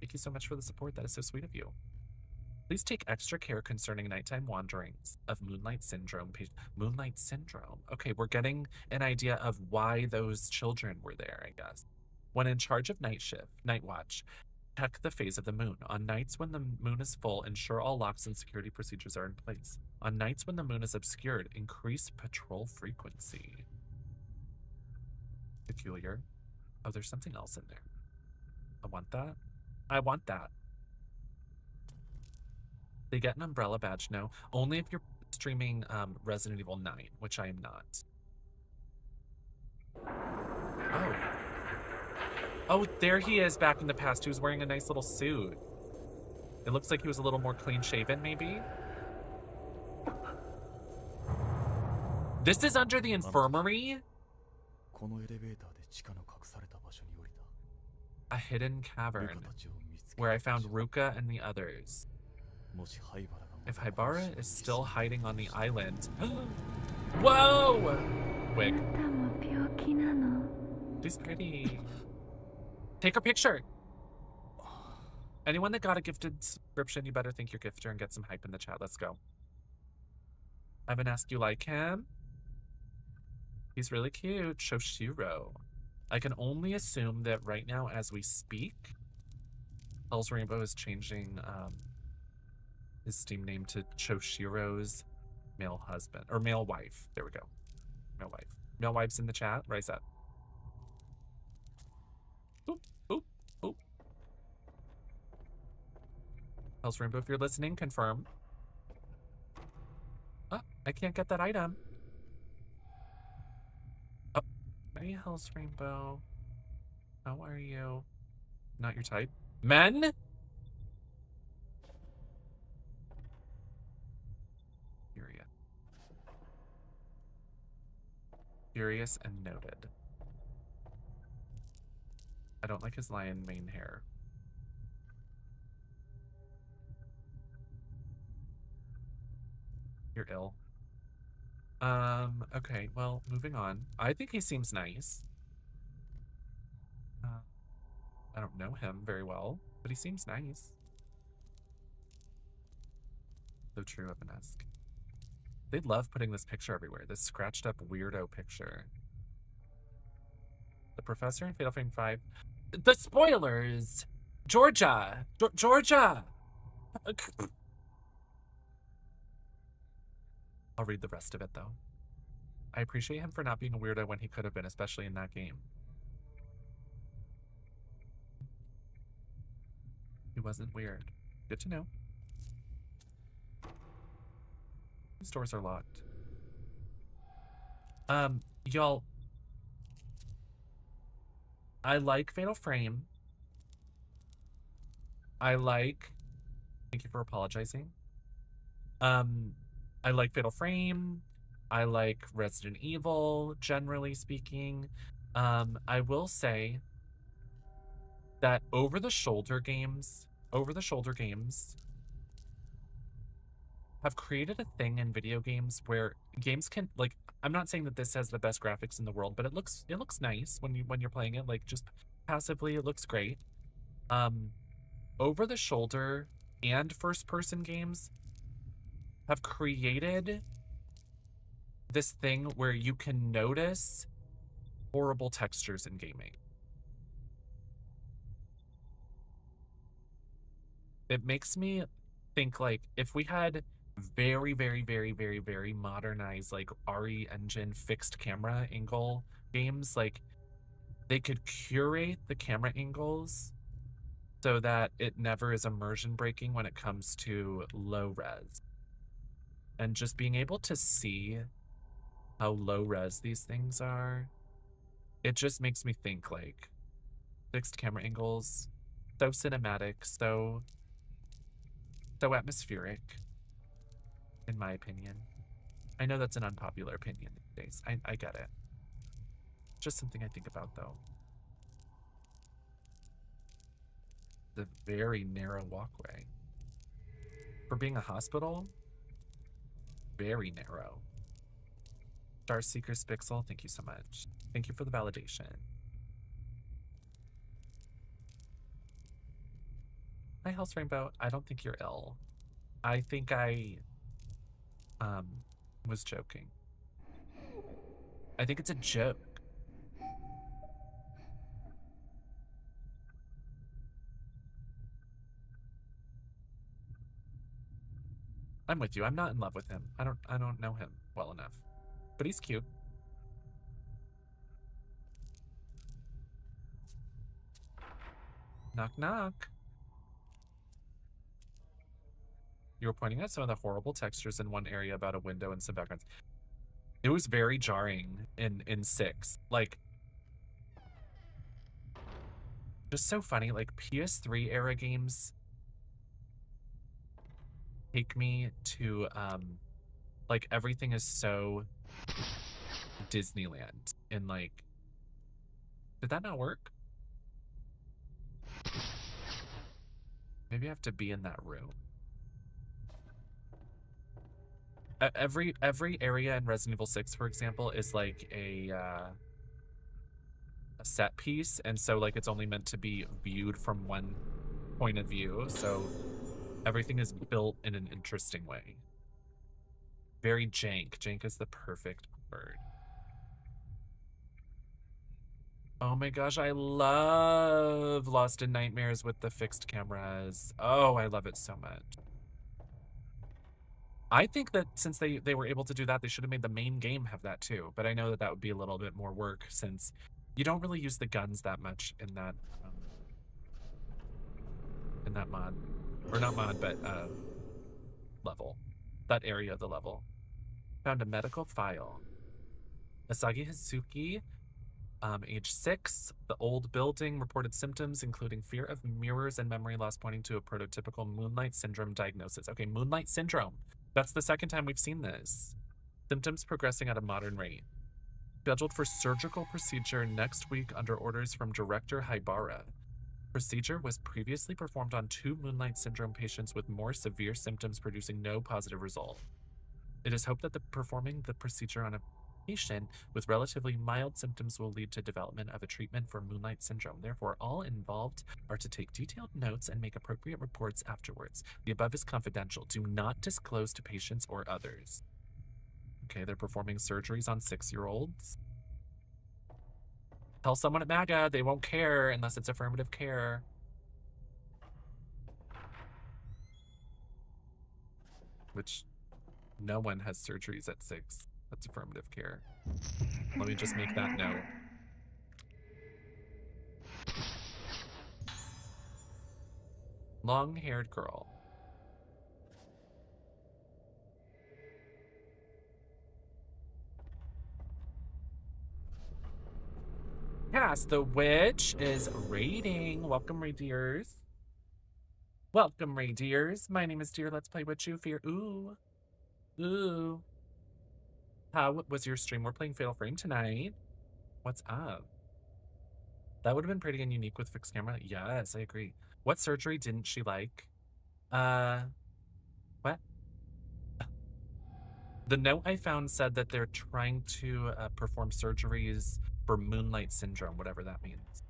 Thank you so much for the support. That is so sweet of you. Please take extra care concerning nighttime wanderings of Moonlight Syndrome. Moonlight Syndrome. Okay, we're getting an idea of why those children were there, I guess. When in charge of night watch, check the phase of the moon. On nights when the moon is full, ensure all locks and security procedures are in place. On nights when the moon is obscured, increase patrol frequency. Peculiar. Oh, there's something else in there. I want that. I want that. They get an umbrella badge? No. Only if you're streaming Resident Evil 9, which I am not. Oh. Oh, there he is back in the past. He was wearing a nice little suit. It looks like he was a little more clean-shaven, maybe? This is under the infirmary? A hidden cavern where I found Ruka and the others. If Haibara is still hiding on the island... Whoa! Wig. She's pretty. Take a picture. Anyone that got a gifted subscription, you better thank your gifter and get some hype in the chat. Let's go. I haven't asked you like him. He's really cute. Shoshiro. I can only assume that right now as we speak, Hell's Rainbow is changing his Steam name to Choshiro's male husband. Or male wife. There we go. Male wife. Male wife's in the chat. Rise up. Oop, oop, oop. Hell's Rainbow, if you're listening, confirm. Oh, I can't get that item. Oh, hey, Hell's Rainbow. How are you? Not your type. Men? Period. Curious and noted. I don't like his lion mane hair. You're ill. Okay, well, moving on. I think he seems nice. I don't know him very well, but he seems nice. So true, Evanesque. They love putting this picture everywhere, this scratched up weirdo picture. The professor in Fatal Frame 5. The spoilers! Georgia! Georgia! I'll read the rest of it, though. I appreciate him for not being a weirdo when he could have been, especially in that game. He wasn't weird. Good to know. These doors are locked. Y'all, I like Fatal Frame. Thank you for apologizing. I like Fatal Frame. I like Resident Evil, generally speaking. I will say that over-the-shoulder games have created a thing in video games where games can, like, I'm not saying that this has the best graphics in the world, but it looks nice when you're playing it, like, just passively it looks great. Over-the-shoulder and first-person games have created this thing where you can notice horrible textures in gaming. It makes me think, like, if we had very, very, very, very, very modernized, like, RE engine fixed camera angle games, like, they could curate the camera angles so that it never is immersion breaking when it comes to low res. And just being able to see how low res these things are, it just makes me think, like, fixed camera angles, so cinematic, so atmospheric, in my opinion. I know that's an unpopular opinion these days. I get it. Just something I think about, though. The very narrow walkway. For being a hospital, very narrow. Starseeker Spixel, thank you so much. Thank you for the validation. Hi, House Rainbow. I don't think you're ill. I think I was joking. I think it's a joke. I'm with you. I'm not in love with him. I don't know him well enough. But he's cute. Knock knock. You were pointing out some of the horrible textures in one area about a window and some backgrounds. It was very jarring in 6. Like, just so funny. Like, PS3 era games take me to, like, everything is so Disneyland. And, like, did that not work? Maybe I have to be in that room. Every area in Resident Evil 6, for example, is like a set piece, and so, like, it's only meant to be viewed from one point of view, so everything is built in an interesting way. Very jank. Jank is the perfect word. Oh my gosh, I love Lost in Nightmares with the fixed cameras. Oh, I love it so much. I think that since they were able to do that, they should have made the main game have that too. But I know that that would be a little bit more work since you don't really use the guns that much in that mod, or not mod, but level, that area of the level. Found a medical file. Asagi Hazuki, age 6. The old building reported symptoms including fear of mirrors and memory loss, pointing to a prototypical Moonlight Syndrome diagnosis. Okay, Moonlight Syndrome. That's the second time we've seen this. Symptoms progressing at a modern rate. Scheduled for surgical procedure next week under orders from Director Haibara. Procedure was previously performed on 2 Moonlight Syndrome patients with more severe symptoms producing no positive result. It is hoped that performing the procedure on a patient with relatively mild symptoms will lead to development of a treatment for Moonlight Syndrome. Therefore, all involved are to take detailed notes and make appropriate reports afterwards. The above is confidential. Do not disclose to patients or others. Okay, they're performing surgeries on 6-year-olds. Tell someone at MAGA, they won't care unless it's affirmative care. Which no one has surgeries at 6. That's affirmative care. Let me just make that note. Long-haired girl. Yes, the witch is raiding. Welcome, reindeers. Welcome, reindeers. My name is Deer. Let's play with you. Fear. Ooh. Ooh. How was your stream? We're playing Fatal Frame tonight. What's up? That would have been pretty and unique with fixed camera. Yes, I agree. What surgery didn't she like? What? The note I found said that they're trying to perform surgeries for Moonlight Syndrome, whatever that means.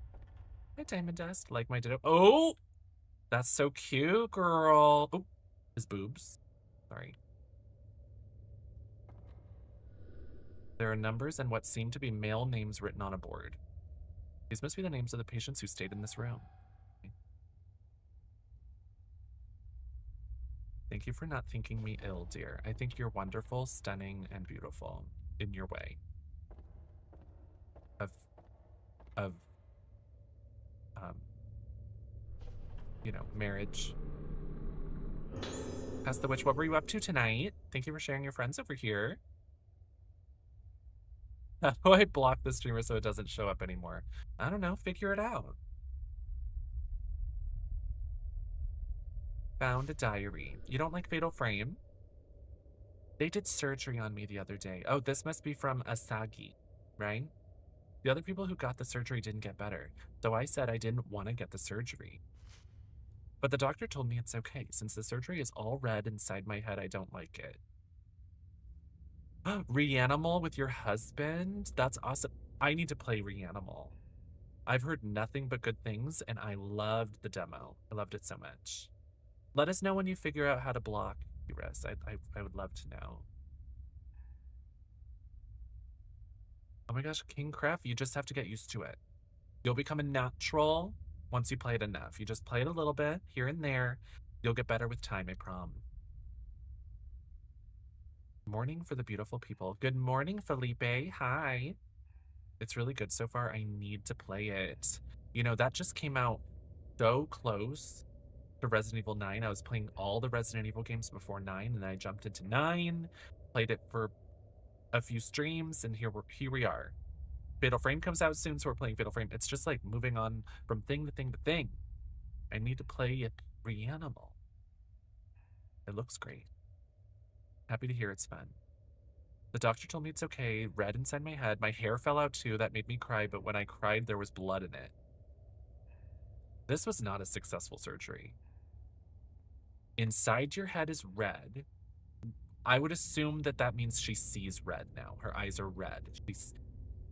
Hi, Diamond Dust. Like my ditto. Oh! That's so cute, girl. Oh, his boobs. Sorry. There are numbers and what seem to be male names written on a board. These must be the names of the patients who stayed in this room. Thank you for not thinking me ill, dear. I think you're wonderful, stunning, and beautiful in your way. Of you know, marriage. Pass the witch, what were you up to tonight? Thank you for sharing your friends over here. How do I block the streamer so it doesn't show up anymore? I don't know, figure it out. Found a diary. You don't like Fatal Frame? They did surgery on me the other day. Oh, this must be from Asagi, right? The other people who got the surgery didn't get better, so I said I didn't want to get the surgery. But the doctor told me it's okay. Since the surgery is all red inside my head, I don't like it. Reanimal with your husband? That's awesome. I need to play Reanimal. I've heard nothing but good things, and I loved the demo. I loved it so much. Let us know when you figure out how to block Iris. I would love to know. Oh my gosh, King Craft, you just have to get used to it. You'll become a natural once you play it enough. You just play it a little bit here and there. You'll get better with time, I promise. Morning for the beautiful people. Good morning, Felipe. Hi. It's really good so far. I need to play it. You know, that just came out so close to Resident Evil 9. I was playing all the Resident Evil games before 9, and then I jumped into 9, played it for a few streams, and here we are. Fatal Frame comes out soon, so we're playing Fatal Frame. It's just like moving on from thing to thing to thing. I need to play it Reanimal. It looks great. Happy to hear it's fun. The doctor told me it's okay. Red inside my head. My hair fell out too. That made me cry, but when I cried, there was blood in it. This was not a successful surgery. Inside your head is red. I would assume that that means she sees red now. Her eyes are red.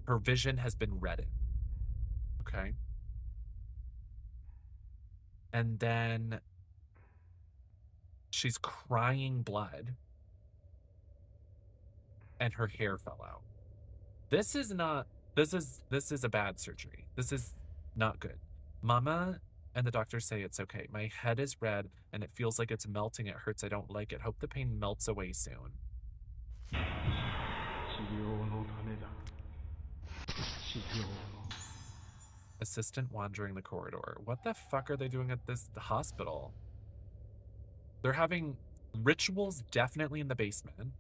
Her vision has been reddened. Okay. And then she's crying blood. And her hair fell out. This is a bad surgery. This is not good. Mama and the doctor say it's okay. My head is red and it feels like it's melting. It hurts. I don't like it. Hope the pain melts away soon. Assistant wandering the corridor. What the fuck are they doing at this hospital? They're having rituals definitely in the basement.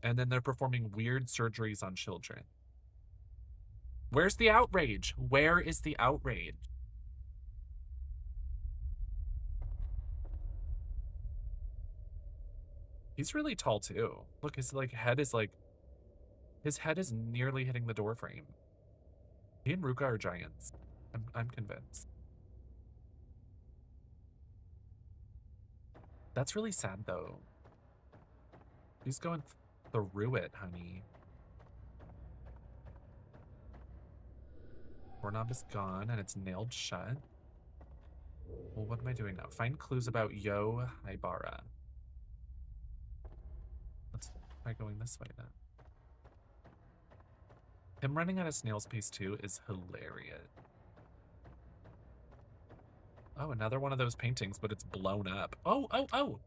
And then they're performing weird surgeries on children. Where's the outrage? Where is the outrage? He's really tall too. Look, his like head is like His head is nearly hitting the door frame. He and Ruka are giants. I'm convinced. That's really sad, though. He's going through it, honey. Doorknob is gone, and it's nailed shut. Well, what am I doing now? Find clues about Yo Haibara. Let's try going this way, then. Him running at a snail's pace, too, is hilarious. Oh, another one of those paintings, but it's blown up. Oh, oh, oh!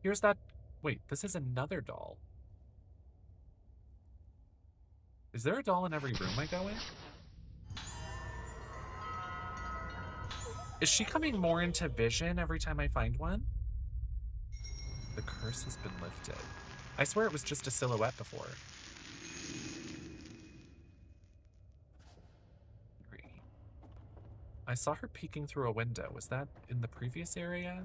Here's that... Wait, this is another doll. Is there a doll in every room I go in? Is she coming more into vision every time I find one? The curse has been lifted. I swear it was just a silhouette before. I saw her peeking through a window. Was that in the previous area?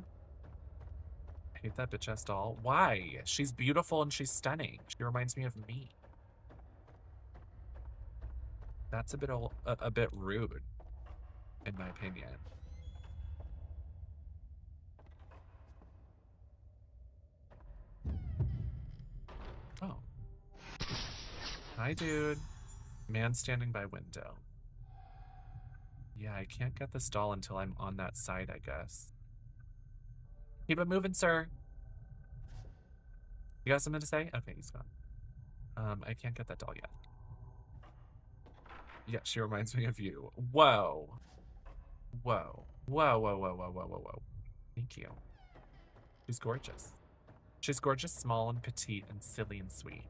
I hate that bitch-ass doll. Why? She's beautiful and she's stunning. She reminds me of me. That's a bit rude, in my opinion. Oh. Hi, dude. Man standing by window. Yeah, I can't get this doll until I'm on that side, I guess. Keep it moving, sir. You got something to say? Okay, he's gone. I can't get that doll yet. Yeah, she reminds me of you. Whoa. Whoa. Whoa, whoa, whoa, whoa, whoa, whoa, whoa. Thank you. She's gorgeous. She's gorgeous, small and petite and silly and sweet.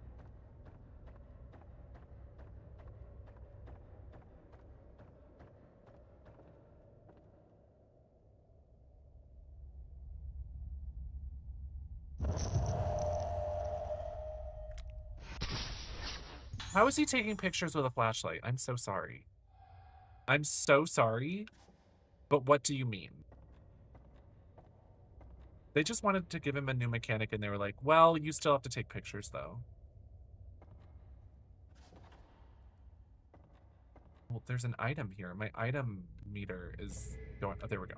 How is he taking pictures with a flashlight? I'm so sorry. I'm so sorry, but what do you mean? They just wanted to give him a new mechanic and they were like, well, you still have to take pictures though. Well, there's an item here. My item meter is going, oh, there we go.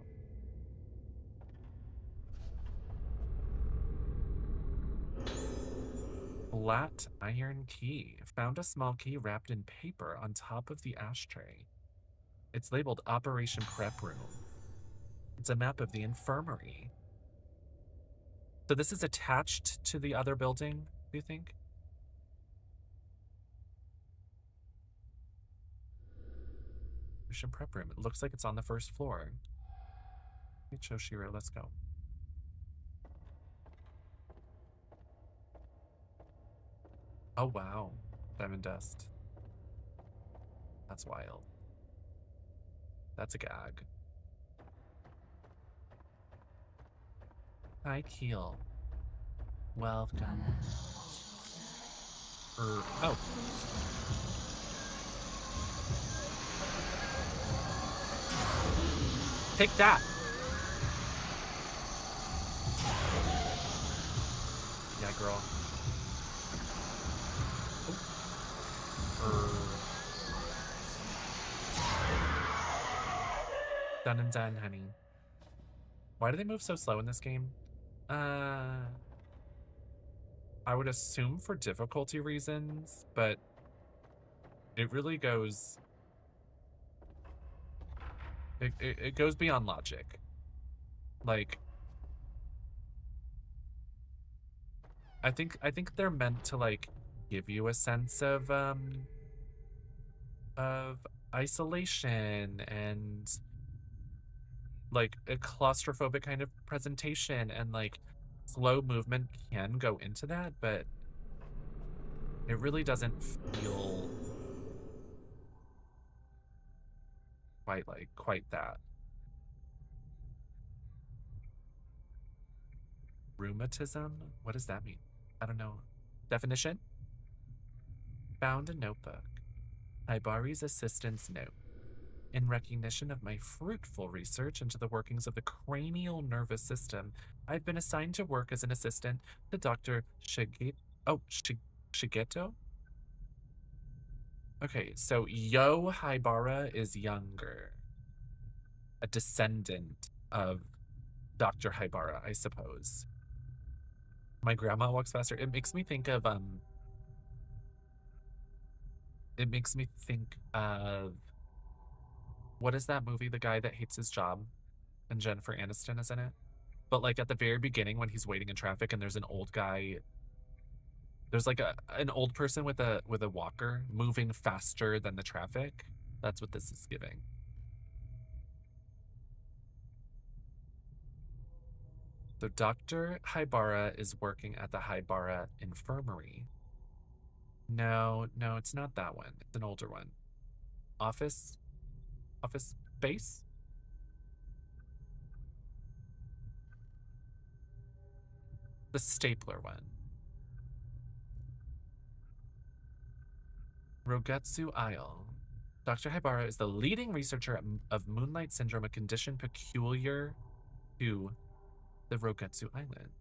Flat iron key. Found a small key wrapped in paper on top of the ashtray. It's labeled Operation Prep Room. It's a map of the infirmary. So this is attached to the other building, do you think? Operation Prep Room. It looks like it's on the first floor. Choshiro, let's go. Oh, wow. Diamond dust. That's wild. That's a gag. Hi, Keel. Welcome. Oh. Take that. Yeah, girl. Done and done, honey. Why do they move so slow in this game? I would assume for difficulty reasons, but it really goes... It goes beyond logic. Like... I think they're meant to, like, give you a sense of isolation and like a claustrophobic kind of presentation, and like slow movement can go into that, but it really doesn't feel quite that. Rheumatism? What does that mean? I don't know. Definition? Found a notebook. Haibari's assistant's note. In recognition of my fruitful research into the workings of the cranial nervous system, I've been assigned to work as an assistant to Dr. Shigeto? Okay, so Yo Haibara is younger. A descendant of Dr. Haibara, I suppose. My grandma walks faster. It makes me think of what is that movie? The guy that hates his job and Jennifer Aniston is in it. But like at the very beginning when he's waiting in traffic and there's an old guy, there's like an old person with a walker moving faster than the traffic. That's what this is giving. So Dr. Haibara is working at the Haibara Infirmary. No, no, it's not that one. It's an older one. Office space? The stapler one. Rogetsu Isle. Dr. Haibara is the leading researcher of Moonlight Syndrome, a condition peculiar to the Rogetsu Island.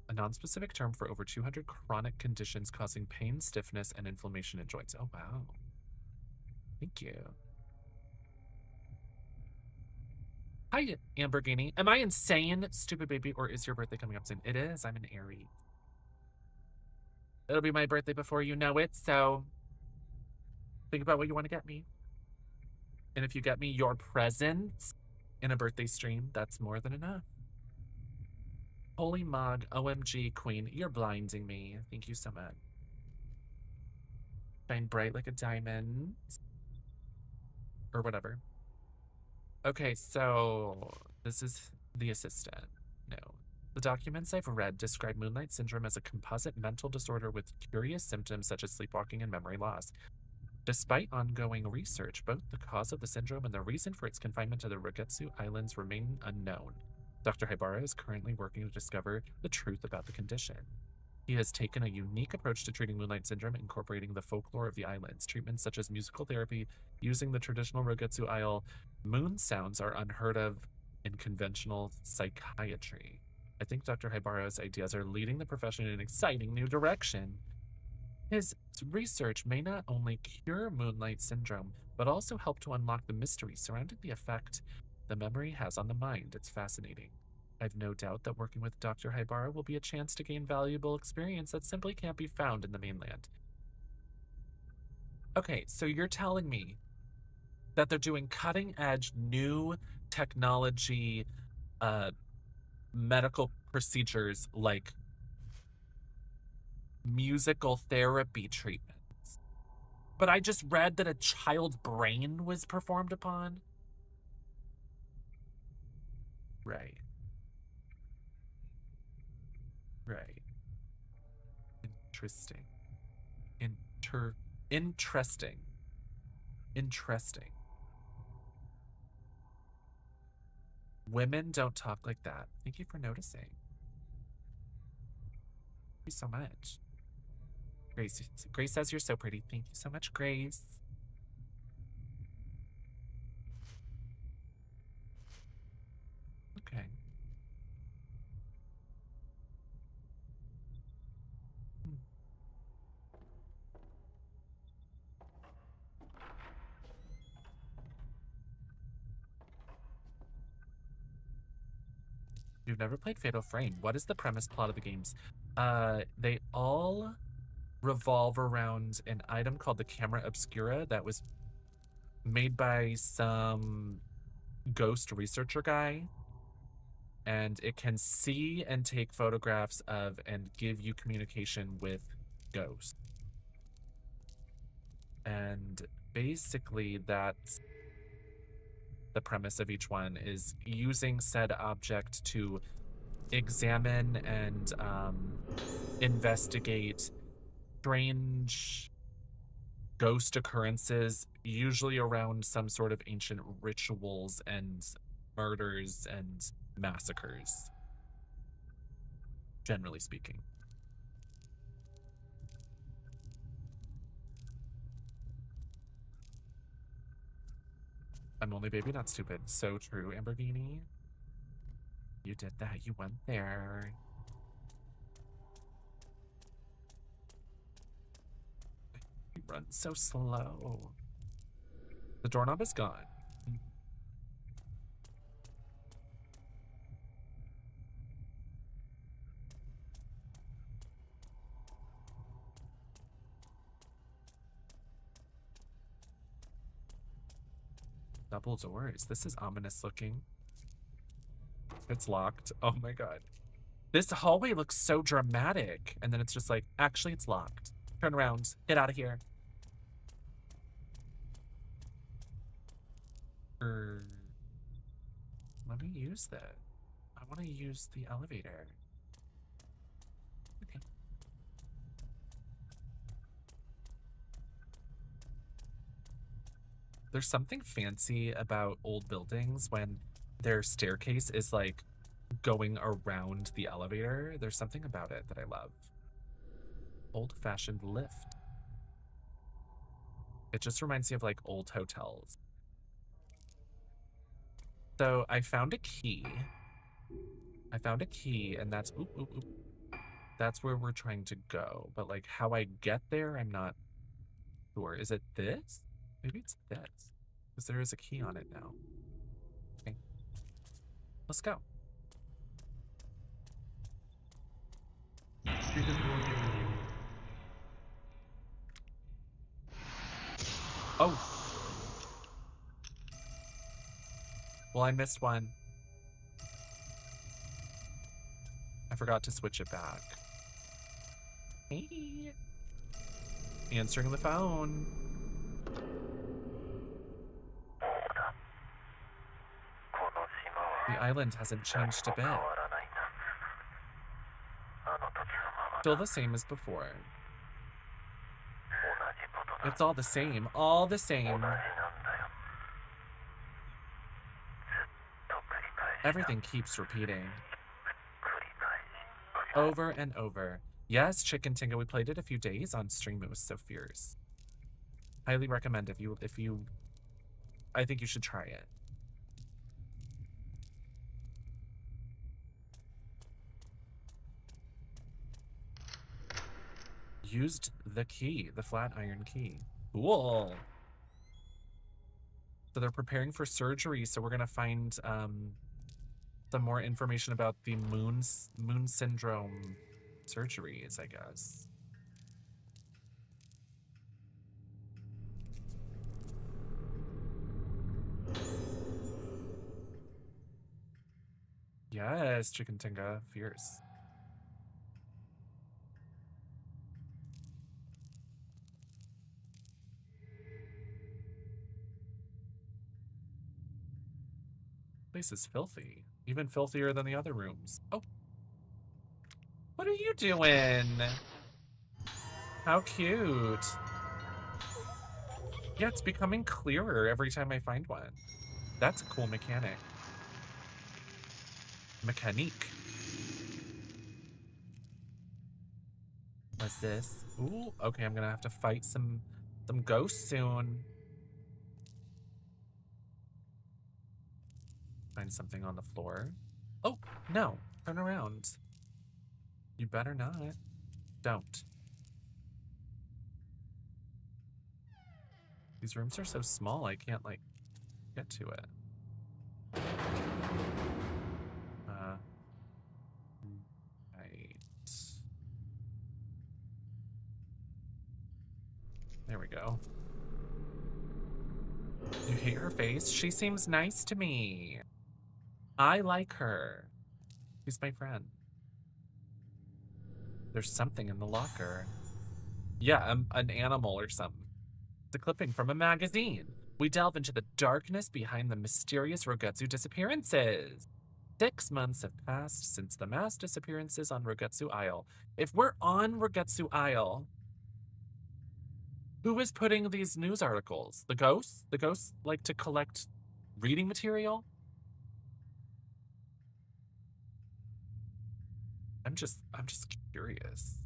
A non-specific term for over 200 chronic conditions causing pain, stiffness, and inflammation in joints. Oh, wow. Thank you. Hi, Amberghini. Am I insane, stupid baby, or is your birthday coming up soon? It is. I'm an Aries. It'll be my birthday before you know it, so think about what you want to get me. And if you get me your presents in a birthday stream, that's more than enough. Holy Mog, OMG, Queen, you're blinding me. Thank you so much. Shine bright like a diamond. Or whatever. Okay, so this is the assistant. No. The documents I've read describe Moonlight Syndrome as a composite mental disorder with curious symptoms such as sleepwalking and memory loss. Despite ongoing research, both the cause of the syndrome and the reason for its confinement to the Rogetsu Islands remain unknown. Dr. Haibara is currently working to discover the truth about the condition. He has taken a unique approach to treating Moonlight Syndrome, incorporating the folklore of the islands. Treatments such as musical therapy using the traditional Rogetsu Isle moon sounds are unheard of in conventional psychiatry. I think Dr. Haibara's ideas are leading the profession in an exciting new direction. His research may not only cure Moonlight Syndrome, but also help to unlock the mystery surrounding the effect the memory has on the mind. It's fascinating. I've no doubt that working with Dr. Haibara will be a chance to gain valuable experience that simply can't be found in the mainland. Okay, so you're telling me that they're doing cutting-edge new technology medical procedures like musical therapy treatments. But I just read that a child's brain was performed upon. Right. Right. Interesting. Interesting. Interesting. Women don't talk like that. Thank you for noticing. Thank you so much. Grace says you're so pretty. Thank you so much, Grace. Okay. You've never played Fatal Frame. What is the premise plot of the games? They all revolve around an item called the Camera Obscura that was made by some ghost researcher guy. And it can see and take photographs of and give you communication with ghosts. And basically that's the premise of each one, is using said object to examine and investigate strange ghost occurrences, usually around some sort of ancient rituals and murders and massacres, generally speaking. I'm only baby, not stupid. So true, Amberghini. You did that. You went there. runs so slow. The doorknob is gone. Double doors. This is ominous looking. It's locked. Oh my god. This hallway looks so dramatic. And then it's just like, actually, it's locked. Turn around. Get out of here. Let me use that. I want to use the elevator. Okay. There's something fancy about old buildings when their staircase is like going around the elevator. There's something about it that I love. Old-fashioned lift. It just reminds me of like old hotels. So I found a key. And that's that's where we're trying to go. But like how I get there, I'm not sure. Is it this? Maybe it's this. Because there is a key on it now. Okay. Let's go. Oh. Well, I missed one. I forgot to switch it back. Hey. Answering the phone. The island hasn't changed a bit. Still the same as before. It's all the same, all the same. Everything keeps repeating. Over and over. Yes, Chicken Tinga, we played it a few days on stream. It was so fierce. Highly recommend if you, I think you should try it. Used the key, the flat iron key. Cool. So they're preparing for surgery, so we're gonna find some more information about the moon syndrome surgeries, I guess. Yes, Chicken Tinga, fierce. Place is filthy. Even filthier than the other rooms. Oh. What are you doing? How cute. Yeah, it's becoming clearer every time I find one. That's a cool mechanic. Mechanique. What's this? Ooh, okay, I'm gonna have to fight some ghosts soon. Find something on the floor. Oh, no. Turn around. You better not. Don't. These rooms are so small, I can't, like, get to it. Right. There we go. You hate her face? She seems nice to me. I like her. She's my friend. There's something in the locker. Yeah, an animal or something. It's a clipping from a magazine. We delve into the darkness behind the mysterious Rogetsu disappearances. 6 months have passed since the mass disappearances on Rogetsu Isle. If we're on Rogetsu Isle, who is putting these news articles? The ghosts? The ghosts like to collect reading material? I'm just curious.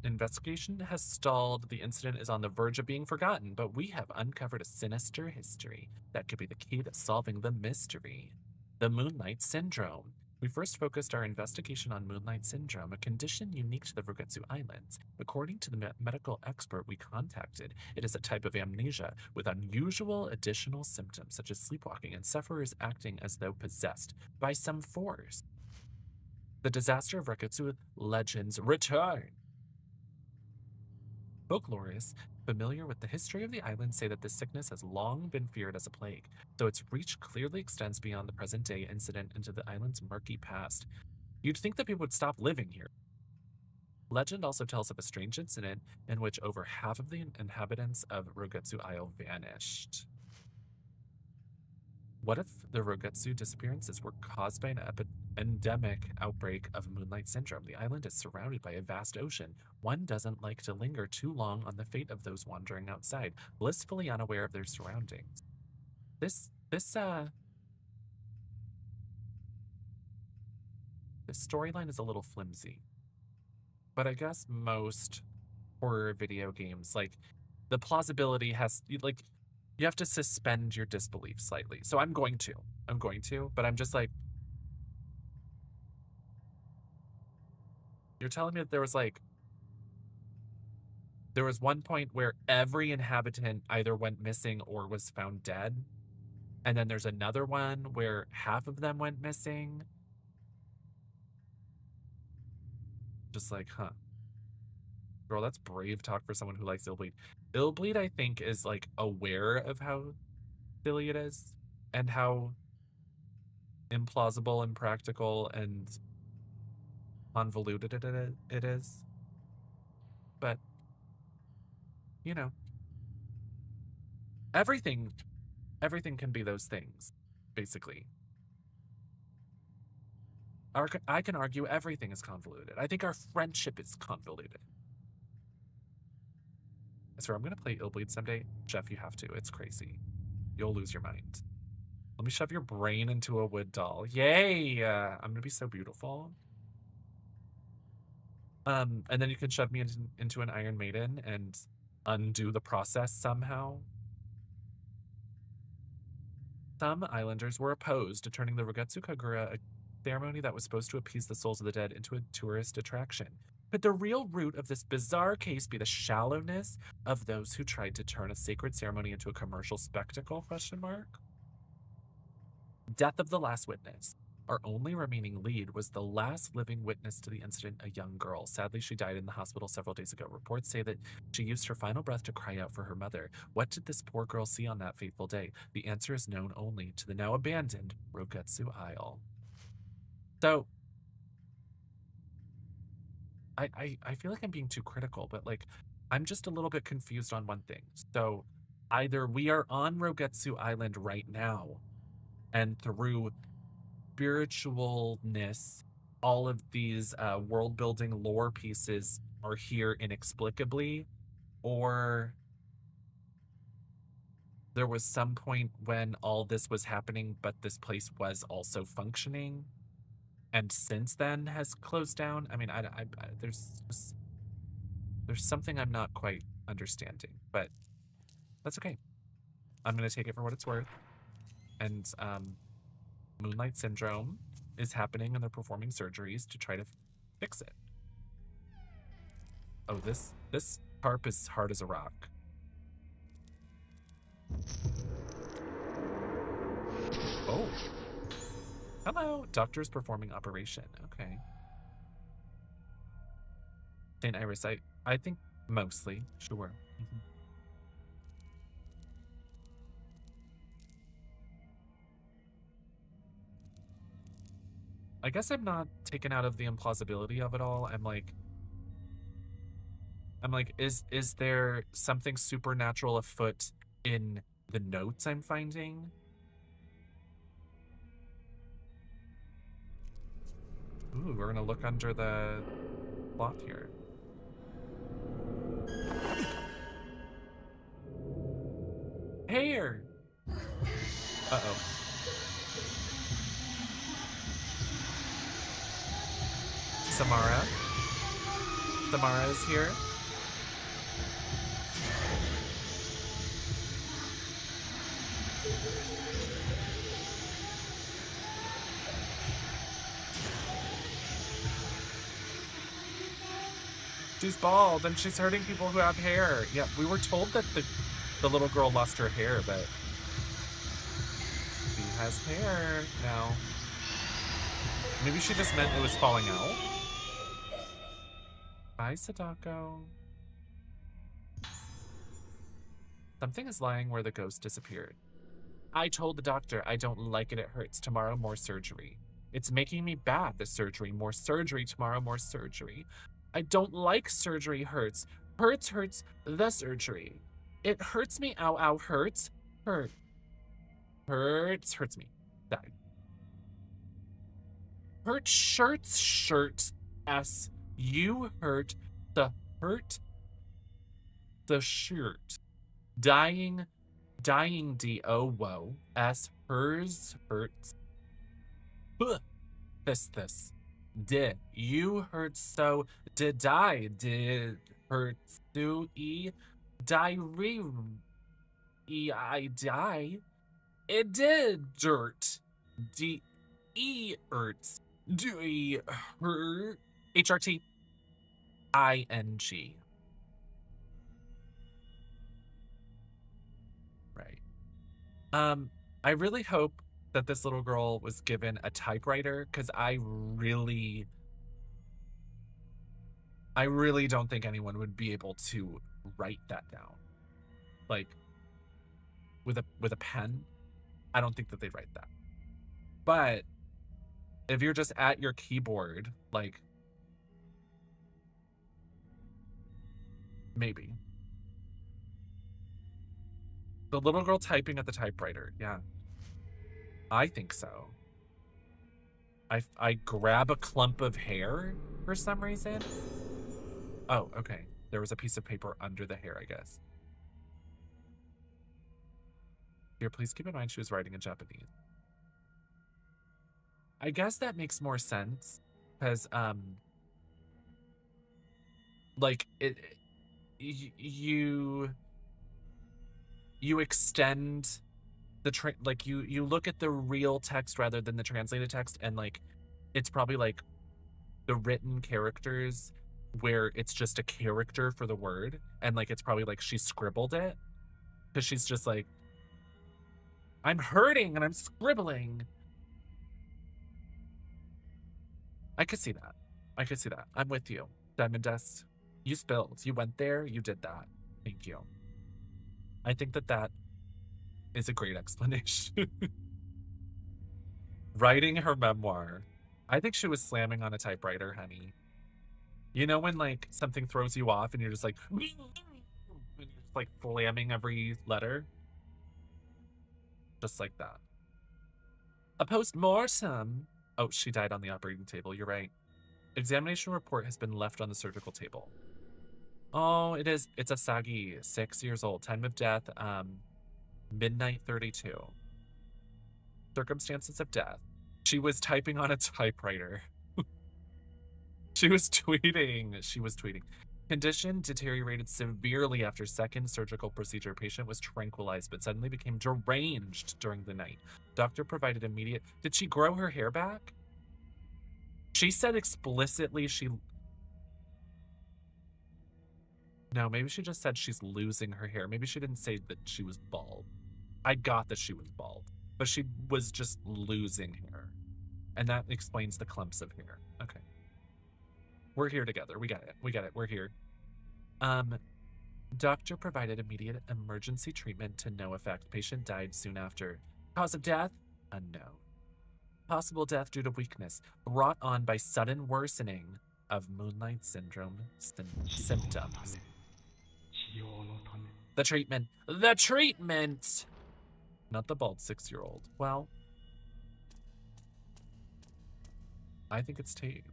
Investigation has stalled. The incident is on the verge of being forgotten, but we have uncovered a sinister history that could be the key to solving the mystery. The Moonlight Syndrome. We first focused our investigation on Moonlight Syndrome, a condition unique to the Rogetsu Islands. According to the medical expert we contacted, it is a type of amnesia with unusual additional symptoms such as sleepwalking and sufferers acting as though possessed by some force. The disaster of Rogetsu legends return. Folklorists familiar with the history of the island say that this sickness has long been feared as a plague, though its reach clearly extends beyond the present-day incident into the island's murky past. You'd think that people would stop living here. Legend also tells of a strange incident in which over half of the inhabitants of Rogetsu Isle vanished. What if the Rogetsu disappearances were caused by an endemic outbreak of Moonlight Syndrome? The island is surrounded by a vast ocean. One doesn't like to linger too long on the fate of those wandering outside, blissfully unaware of their surroundings. This storyline is a little flimsy. But I guess most horror video games, like, the plausibility has, like, you have to suspend your disbelief slightly. So I'm going to, but I'm just like, you're telling me that there was one point where every inhabitant either went missing or was found dead. And then there's another one where half of them went missing. Just like, huh. Girl, that's brave talk for someone who likes Illbleed. Illbleed, I think, is like aware of how silly it is and how implausible and practical and convoluted it is. But, you know, everything can be those things, basically. I can argue everything is convoluted. I think our friendship is convoluted. So I'm going to play Illbleed someday. Jeff, you have to. It's crazy. You'll lose your mind. Let me shove your brain into a wood doll. Yay! I'm going to be so beautiful. And then you can shove me into an Iron Maiden and undo the process somehow. Some islanders were opposed to turning the Rogetsu Kagura, a ceremony that was supposed to appease the souls of the dead, into a tourist attraction. Could the real root of this bizarre case be the shallowness of those who tried to turn a sacred ceremony into a commercial spectacle? ? Death of the last witness. Our only remaining lead was the last living witness to the incident, a young girl. Sadly, she died in the hospital several days ago. Reports say that she used her final breath to cry out for her mother. What did this poor girl see on that fateful day? The answer is known only to the now abandoned Rogetsu Isle. So, I feel like I'm being too critical, but like, I'm just a little bit confused on one thing. So, either we are on Rogetsu Island right now, and through spiritualness, all of these world-building lore pieces are here inexplicably, or there was some point when all this was happening, but this place was also functioning, and since then has closed down. I mean, there's something I'm not quite understanding, but that's okay. I'm gonna take it for what it's worth. And Moonlight Syndrome is happening, and they're performing surgeries to try to fix it. Oh, this tarp is hard as a rock. Oh. Hello, doctor's performing operation. Okay. St. Iris, I think mostly, sure. I guess I'm not taken out of the implausibility of it all. I'm like, is there something supernatural afoot in the notes I'm finding? Ooh, we're gonna look under the cloth here. Hair! Uh-oh. Samara is here. She's bald and she's hurting people who have hair. Yeah, we were told that the little girl lost her hair, but she has hair now. Maybe she just meant it was falling out. Bye, Sadako. Something is lying where the ghost disappeared. I told the doctor I don't like it, it hurts. Tomorrow, more surgery. It's making me bad, the surgery. More surgery, tomorrow, more surgery. I don't like surgery hurts. Hurts, the surgery. It hurts me, ow, ow, hurts. Hurts me. Died. Hurt shirts, shirt, S. You hurt the shirt. Dying, D-O, whoa. S, hers, hurts. This. Did. You hurt so. Did I. Did hurt to E. Diary. E-I die. It did dirt. D-E hurts. Do E hurt. H-R-T. I-N-G. Right. I really hope that this little girl was given a typewriter, because I really don't think anyone would be able to write that down. Like, with a pen, I don't think that they'd write that. But if you're just at your keyboard, like, maybe. The little girl typing at the typewriter, yeah. I think so. I grab a clump of hair for some reason. Oh, okay. There was a piece of paper under the hair, I guess. Here, please keep in mind she was writing in Japanese. I guess that makes more sense, because, like, you extend the like, you look at the real text rather than the translated text, and, like, it's probably, like, the written characters where it's just a character for the word, and, like, it's probably, like, she scribbled it, because she's just like, I'm hurting and I'm scribbling. I could see that. I'm with you. Diamond Dust, you spilled. You went there. You did that. Thank you. I think that is a great explanation. Writing her memoir. I think she was slamming on a typewriter, honey. You know when, like, something throws you off and you're just like, and you're just, like, slamming every letter? Just like that. A post-mortem. Oh, she died on the operating table. You're right. Examination report has been left on the surgical table. Oh, it is. It's a Sagi, 6 years old. Time of death, midnight 32. Circumstances of death. She was typing on a typewriter. She was tweeting. Condition deteriorated severely after second surgical procedure. Patient was tranquilized, but suddenly became deranged during the night. Doctor provided immediate... Did she grow her hair back? She said explicitly No, maybe she just said she's losing her hair. Maybe she didn't say that she was bald. I got that she was bald, but she was just losing hair. And that explains the clumps of hair. Okay. We're here together. We got it. We're here. Doctor provided immediate emergency treatment to no effect. Patient died soon after. Cause of death? Unknown. Possible death due to weakness, brought on by sudden worsening of Moonlight Syndrome symptoms. The treatment. Not the bald 6-year-old. Well, I think it's Tate.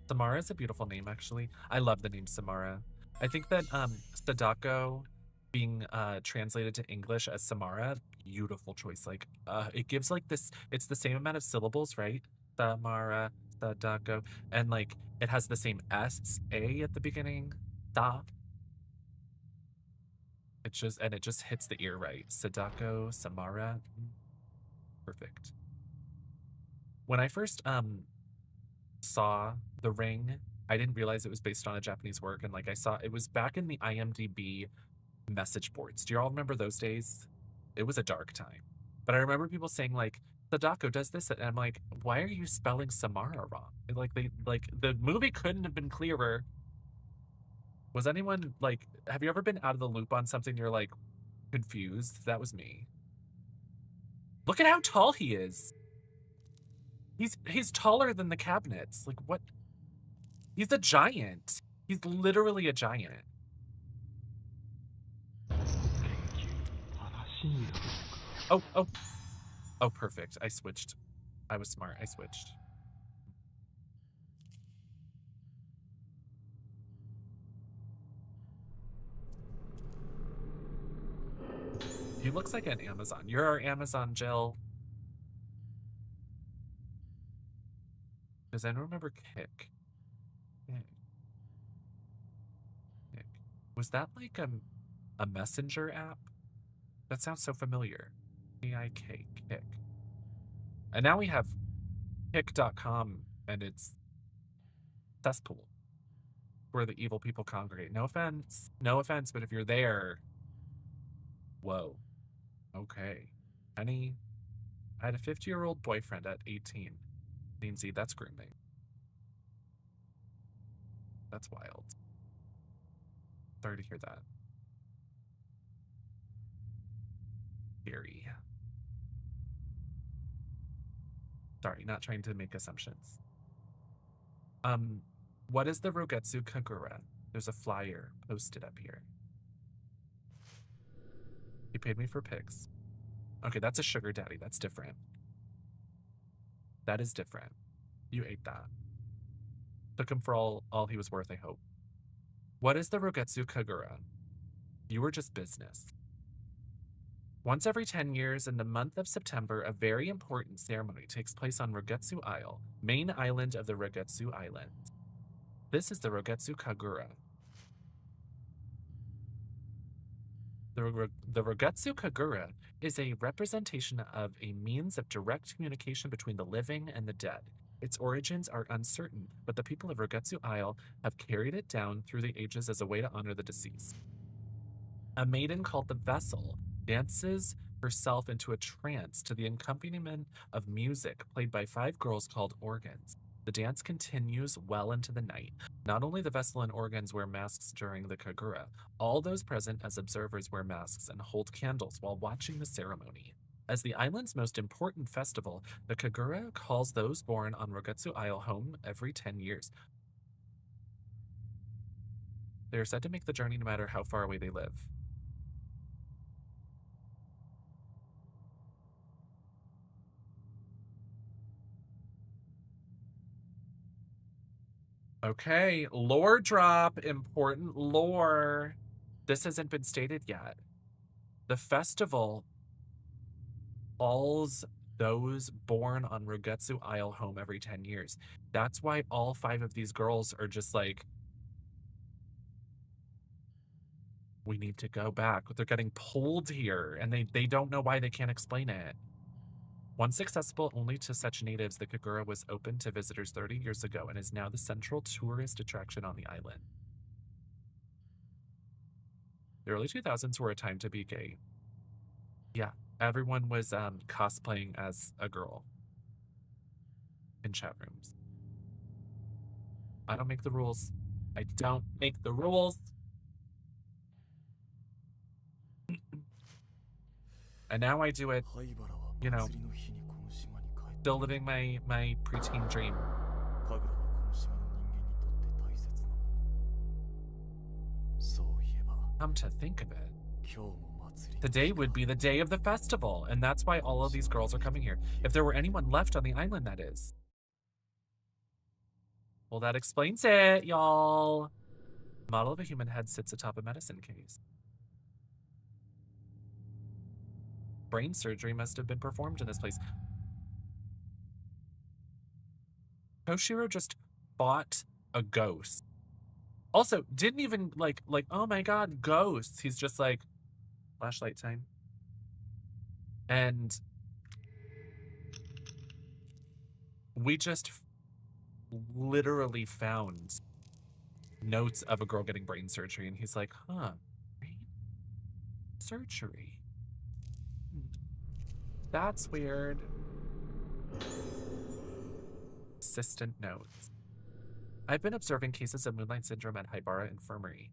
Samara is a beautiful name, actually. I love the name Samara. I think that Sadako being translated to English as Samara, beautiful choice. Like, it gives, like, this, it's the same amount of syllables, right? Samara, Sadako, and, like, it has the same S-A at the beginning. Da. It just hits the ear right. Sadako, Samara. Perfect. When I first saw the ring I didn't realize it was based on a Japanese work, and like I saw it was back in the IMDb message boards. Do you all remember those days? It was a dark time. But I remember people saying like Sadako does this, and I'm like, why are you spelling Samara wrong? Like the movie couldn't have been clearer. Was anyone like, have you ever been out of the loop on something you're like confused? That was me. Look at how tall he is. He's taller than the cabinets. Like what? He's a giant. He's literally a giant. Oh, oh. Oh, perfect. I switched. I was smart. I switched. He looks like an Amazon. You're our Amazon, Jill. Does anyone remember Kick? Kick. Was that like a messenger app? That sounds so familiar. K-I-K, Kick. And now we have Kick.com, and it's cesspool where the evil people congregate. No offense. No offense, but if you're there, whoa. Okay. I had a 50-year-old boyfriend at 18. Lindsay, that's grooming. That's wild. Sorry to hear that. Scary. Sorry, not trying to make assumptions. What is the Rogetsu Kagura? There's a flyer posted up here. He paid me for pics. Okay, that's a sugar daddy. That's different. That is different. You ate that. Took him for all he was worth, I hope. What is the Rogetsu Kagura? You were just business. Once every 10 years, in the month of September, a very important ceremony takes place on Rogetsu Isle, main island of the Rogetsu Islands. This is the Rogetsu Kagura. The Rogetsu Kagura is a representation of a means of direct communication between the living and the dead. Its origins are uncertain, but the people of Rogetsu Isle have carried it down through the ages as a way to honor the deceased. A maiden called the Vessel dances herself into a trance to the accompaniment of music played by 5 girls called organs. The dance continues well into the night. Not only the vessel and organs wear masks during the Kagura, all those present as observers wear masks and hold candles while watching the ceremony. As the island's most important festival, the Kagura calls those born on Rogetsu Isle home every 10 years. They are said to make the journey no matter how far away they live. Okay, lore drop, important lore. This hasn't been stated yet. The festival calls those born on Rogetsu Isle home every 10 years. That's why all 5 of these girls are just like, we need to go back. They're getting pulled here, and they don't know why they can't explain it. Once accessible only to such natives, the Kagura was open to visitors 30 years ago and is now the central tourist attraction on the island. The early 2000s were a time to be gay. Yeah, everyone was cosplaying as a girl in chat rooms. I don't make the rules. I don't make the rules. And now I do it, you know, still living my preteen dream. Come to think of it, today would be the day of the festival, and that's why all of these girls are coming here. If there were anyone left on the island, that is. Well, that explains it, y'all. The model of a human head sits atop a medicine case. Brain surgery must have been performed in this place. Koshiro just fought a ghost. Also, didn't even like, oh my god, ghosts. He's just like, flashlight time. And we just literally found notes of a girl getting brain surgery, and he's like, huh, brain surgery? That's weird. Assistant notes. I've been observing cases of moonlight syndrome at Hybara Infirmary.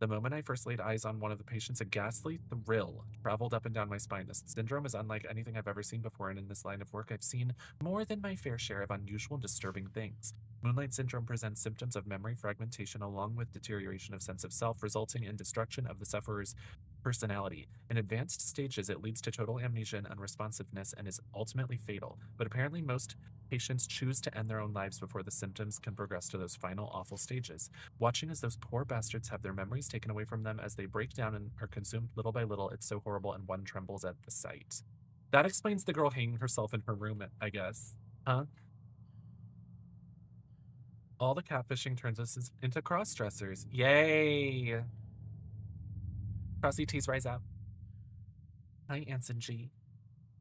The moment I first laid eyes on one of the patients, a ghastly thrill traveled up and down my spine. This syndrome is unlike anything I've ever seen before, and in this line of work, I've seen more than my fair share of unusual and disturbing things. Moonlight syndrome presents symptoms of memory fragmentation along with deterioration of sense of self, resulting in destruction of the sufferer's personality. In advanced stages, it leads to total amnesia and unresponsiveness and is ultimately fatal. But apparently most patients choose to end their own lives before the symptoms can progress to those final awful stages. Watching as those poor bastards have their memories taken away from them as they break down and are consumed little by little, it's so horrible and one trembles at the sight. That explains the girl hanging herself in her room, I guess. Huh? All the catfishing turns us into cross-dressers. Yay! Cross ETs rise up. Hi, Anson G.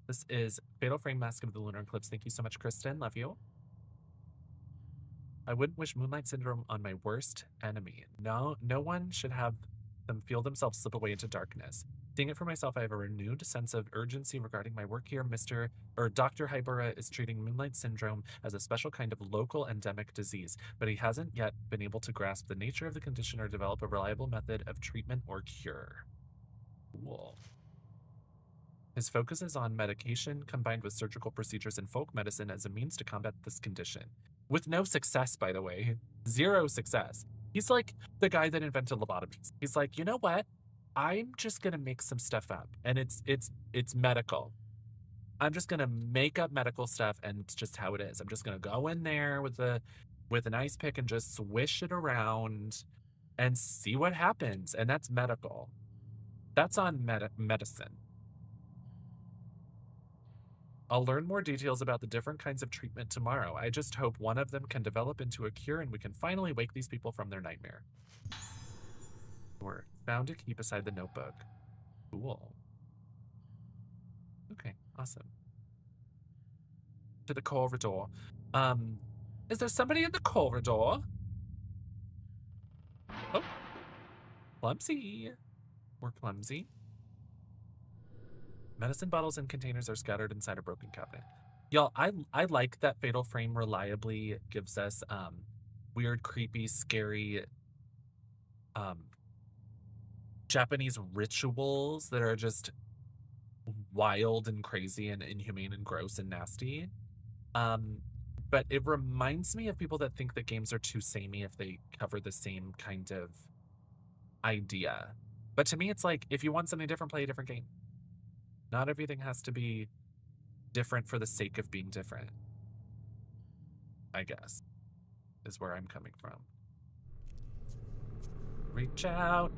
This is Fatal Frame Mask of the Lunar Eclipse. Thank you so much, Kristen. Love you. I wouldn't wish Moonlight Syndrome on my worst enemy. No one should have them feel themselves slip away into darkness. Seeing it for myself, I have a renewed sense of urgency regarding my work here. Dr. Hybara is treating Moonlight Syndrome as a special kind of local endemic disease, but he hasn't yet been able to grasp the nature of the condition or develop a reliable method of treatment or cure. Cool. His focus is on medication combined with surgical procedures and folk medicine as a means to combat this condition. With no success, by the way. Zero success. He's like the guy that invented lobotomies. He's like, you know what? I'm just gonna make some stuff up, and it's medical. I'm just gonna make up medical stuff, and it's just how it is. I'm just gonna go in there with an ice pick and just swish it around and see what happens. And that's medical. That's on medicine. I'll learn more details about the different kinds of treatment tomorrow. I just hope one of them can develop into a cure and we can finally wake these people from their nightmare. We're found a key beside the notebook. Cool. Okay, awesome. To the corridor. Is there somebody in the corridor? Oh. Clumsy. We're clumsy. Medicine bottles and containers are scattered inside a broken cabinet. Y'all, I like that Fatal Frame reliably gives us weird, creepy, scary Japanese rituals that are just wild and crazy and inhumane and gross and nasty. But it reminds me of people that think that games are too samey if they cover the same kind of idea. But to me, it's like, if you want something different, play a different game. Not everything has to be different for the sake of being different, I guess, is where I'm coming from. Reach out.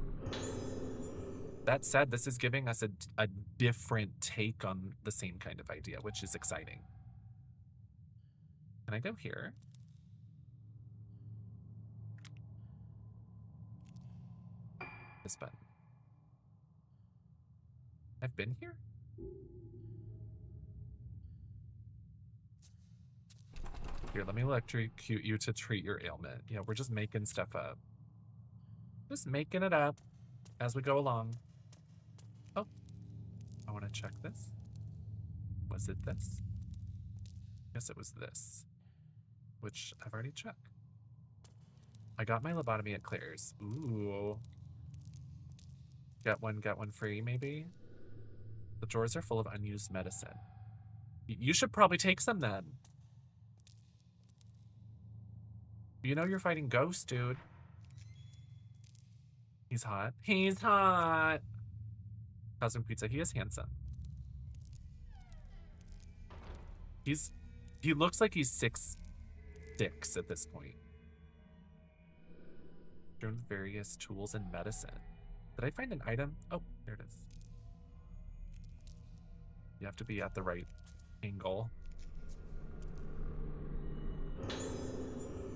That said, this is giving us a different take on the same kind of idea, which is exciting. Can I go here? This button. I've been here? Here, let me electrocute you to treat your ailment. Yeah, we're just making stuff up. Just making it up as we go along. Oh, I want to check this. Was it this? Yes, it was this, which I've already checked. I got my lobotomy at Claire's. Ooh. Get one free, maybe? The drawers are full of unused medicine. You should probably take some then. You know you're fighting ghosts, dude. He's hot. He's hot. Cousin Pizza, he is handsome. He looks like he's 6'6" at this point. Strewn with various tools and medicine. Did I find an item? Oh, there it is. You have to be at the right angle.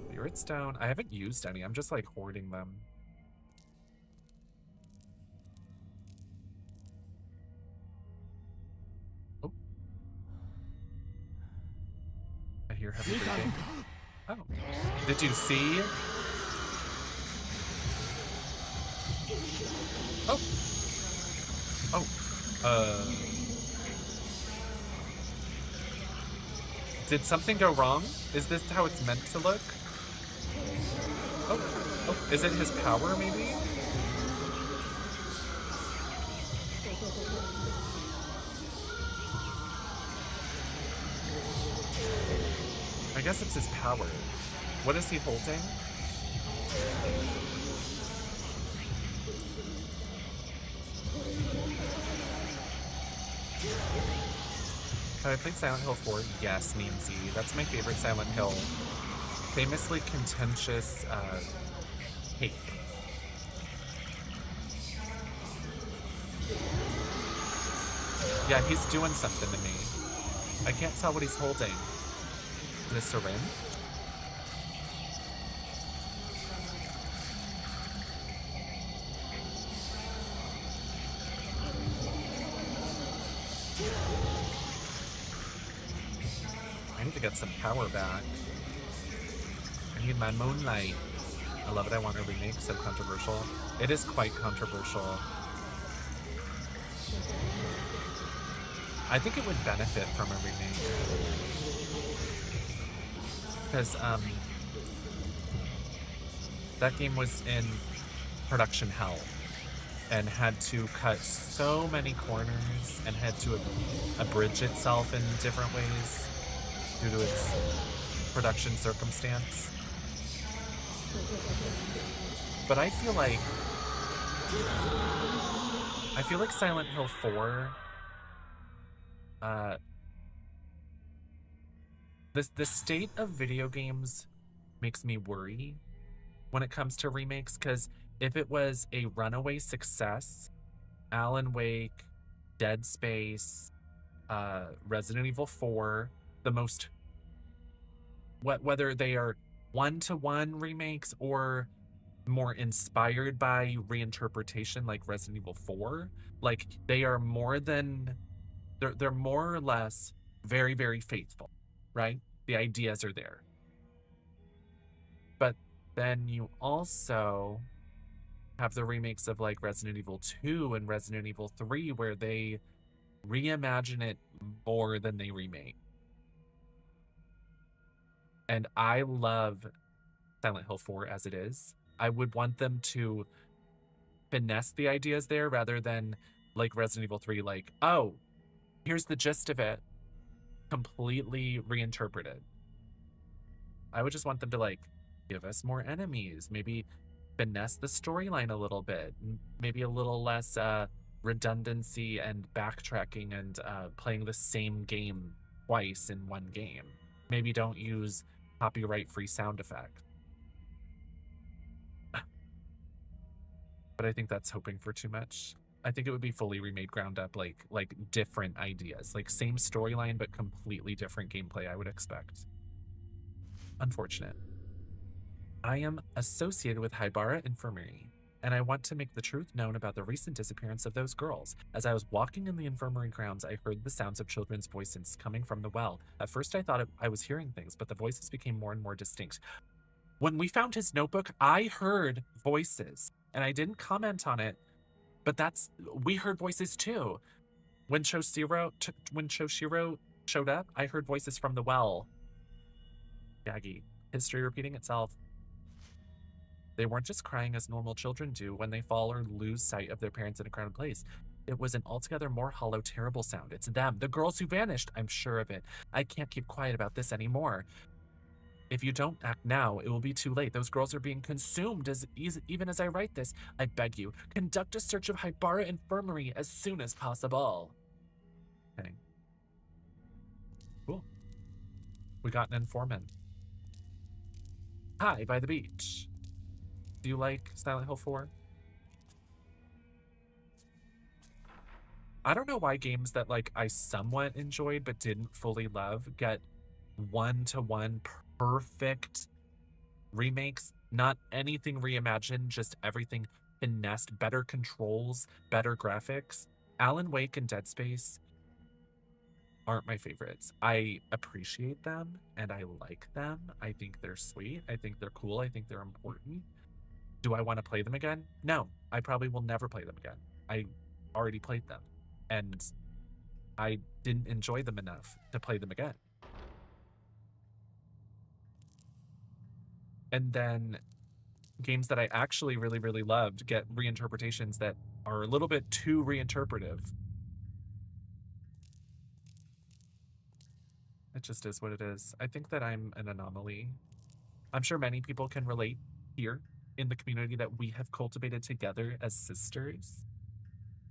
Spirit Stone. I haven't used any. I'm just like hoarding them. Oh. I hear heavy breathing. Oh. Did you see? Oh. Oh. Did something go wrong? Is this how it's meant to look? Oh. Oh. Is it his power, maybe? I guess it's his power. What is he holding? Have I played Silent Hill 4? Yes, Nancy. That's my favorite Silent Hill. Famously contentious hate. Yeah, he's doing something to me. I can't tell what he's holding. Is it a syringe? I need to get some power back. I need my moonlight. I love it. I want a remake. So controversial. It is quite controversial. I think it would benefit from a remake. Because that game was in production hell and had to cut so many corners and had to abridge itself in different ways due to its production circumstance. But I feel like Silent Hill 4 the state of video games makes me worry when it comes to remakes, because if it was a runaway success, Alan Wake, Dead Space, Resident Evil 4, the most, whether they are one-to-one remakes or more inspired by reinterpretation like Resident Evil 4, like they are more than, they're more or less very, very faithful, right? The ideas are there. But then you also have the remakes of like Resident Evil 2 and Resident Evil 3 where they reimagine it more than they remake. And I love Silent Hill 4 as it is. I would want them to finesse the ideas there rather than like Resident Evil 3, like, oh, here's the gist of it, completely reinterpreted. I would just want them to like give us more enemies, maybe finesse the storyline a little bit, maybe a little less redundancy and backtracking and playing the same game twice in one game. Maybe don't use copyright-free sound effects. But I think that's hoping for too much. I think it would be fully remade ground up, like different ideas, like same storyline but completely different gameplay. I would expect. Unfortunate. I am associated with Hybara Infirmary, and I want to make the truth known about the recent disappearance of those girls. As I was walking in the infirmary grounds, I heard the sounds of children's voices coming from the well. At first, I thought I was hearing things, but the voices became more and more distinct. When we found his notebook, I heard voices, and I didn't comment on it, but we heard voices too. When Choshiro showed up, I heard voices from the well. Yagi, history repeating itself. They weren't just crying as normal children do when they fall or lose sight of their parents in a crowded place. It was an altogether more hollow, terrible sound. It's them, the girls who vanished. I'm sure of it. I can't keep quiet about this anymore. If you don't act now, it will be too late. Those girls are being consumed even as I write this. I beg you, conduct a search of Hybara Infirmary as soon as possible. Okay. Cool. We got an informant. Hi, by the beach. Do you like Silent Hill 4? I don't know why games that like I somewhat enjoyed but didn't fully love get one-to-one perfect remakes. Not anything reimagined, just everything finessed, better controls, better graphics. Alan Wake and Dead Space aren't my favorites. I appreciate them and I like them. I think they're sweet. I think they're cool. I think they're important. Do I want to play them again? No, I probably will never play them again. I already played them, and I didn't enjoy them enough to play them again. And then games that I actually really, really loved get reinterpretations that are a little bit too reinterpretive. It just is what it is. I think that I'm an anomaly. I'm sure many people can relate here in the community that we have cultivated together as sisters.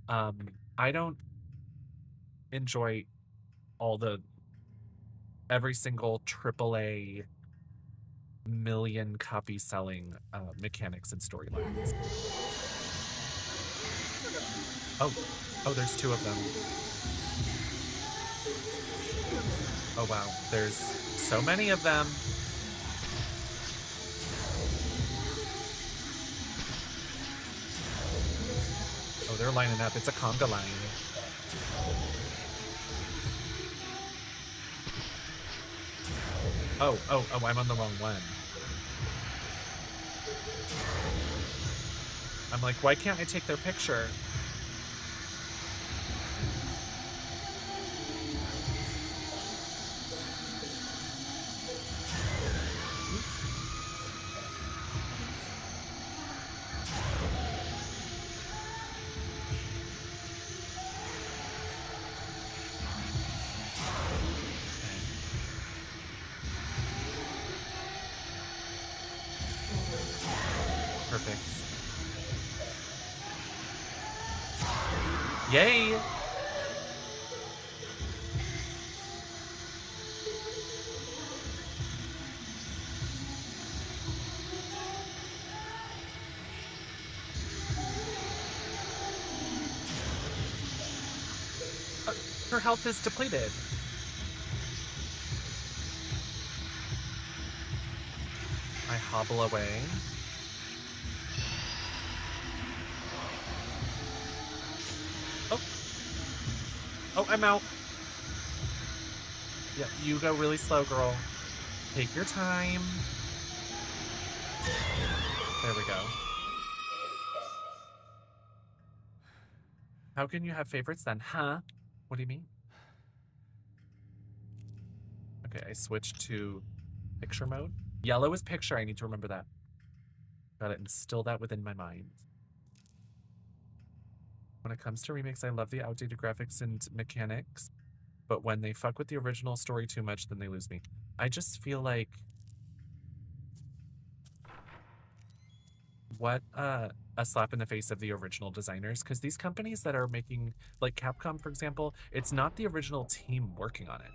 I don't enjoy every single AAA million copy selling mechanics and storylines. Oh, there's 2 of them. Oh wow, there's so many of them. Oh, they're lining up. It's a conga line. Oh, I'm on the wrong one. I'm like, why can't I take their picture? Perfect. Yay! Her health is depleted. I hobble away. Oh, I'm out. Yeah, you go really slow, girl. Take your time. There we go. How can you have favorites then? Huh? What do you mean? Okay, I switched to picture mode. Yellow is picture. I need to remember that. Gotta instill that within my mind. When it comes to remakes, I love the outdated graphics and mechanics, but when they fuck with the original story too much, then they lose me. I just feel like... what a slap in the face of the original designers, because these companies that are making, like Capcom, for example, it's not the original team working on it.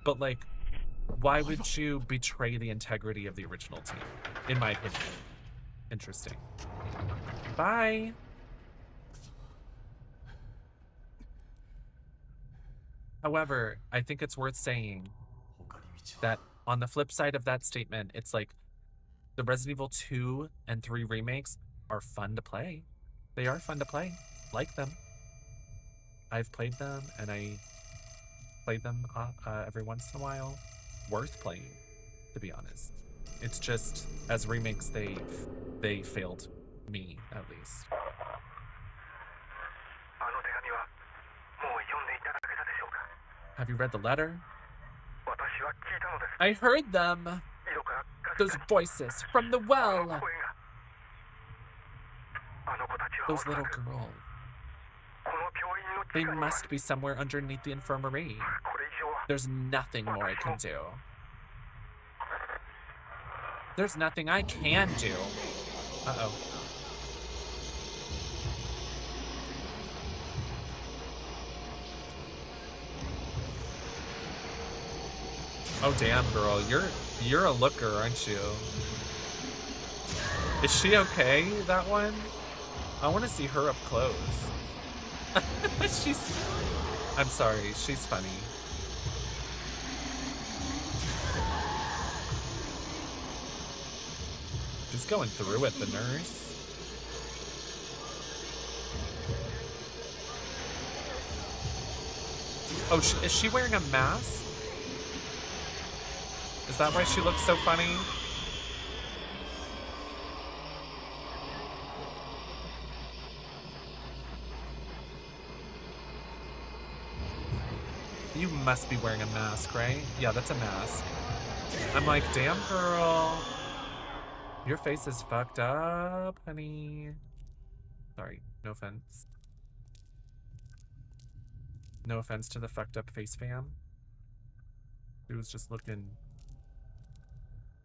But, like, why would you betray the integrity of the original team? In my opinion. Interesting. Bye! However, I think it's worth saying that on the flip side of that statement, it's like the Resident Evil 2 and 3 remakes are fun to play. They are fun to play. Like them. I've played them, and I play them every once in a while. Worth playing, to be honest. It's just, as remakes, they failed me, at least. Have you read the letter? I heard them! Those voices from the well! Those little girls. They must be somewhere underneath the infirmary. There's nothing more I can do. There's nothing I can do. Uh-oh. Oh damn, girl, you're a looker, aren't you? Is she okay, that one? I want to see her up close. I'm sorry, she's funny. She's going through it, the nurse. Oh, is she wearing a mask? Is that why she looks so funny? You must be wearing a mask, right? Yeah, that's a mask. I'm like, damn, girl. Your face is fucked up, honey. Sorry, no offense. No offense to the fucked up face fam. It was just looking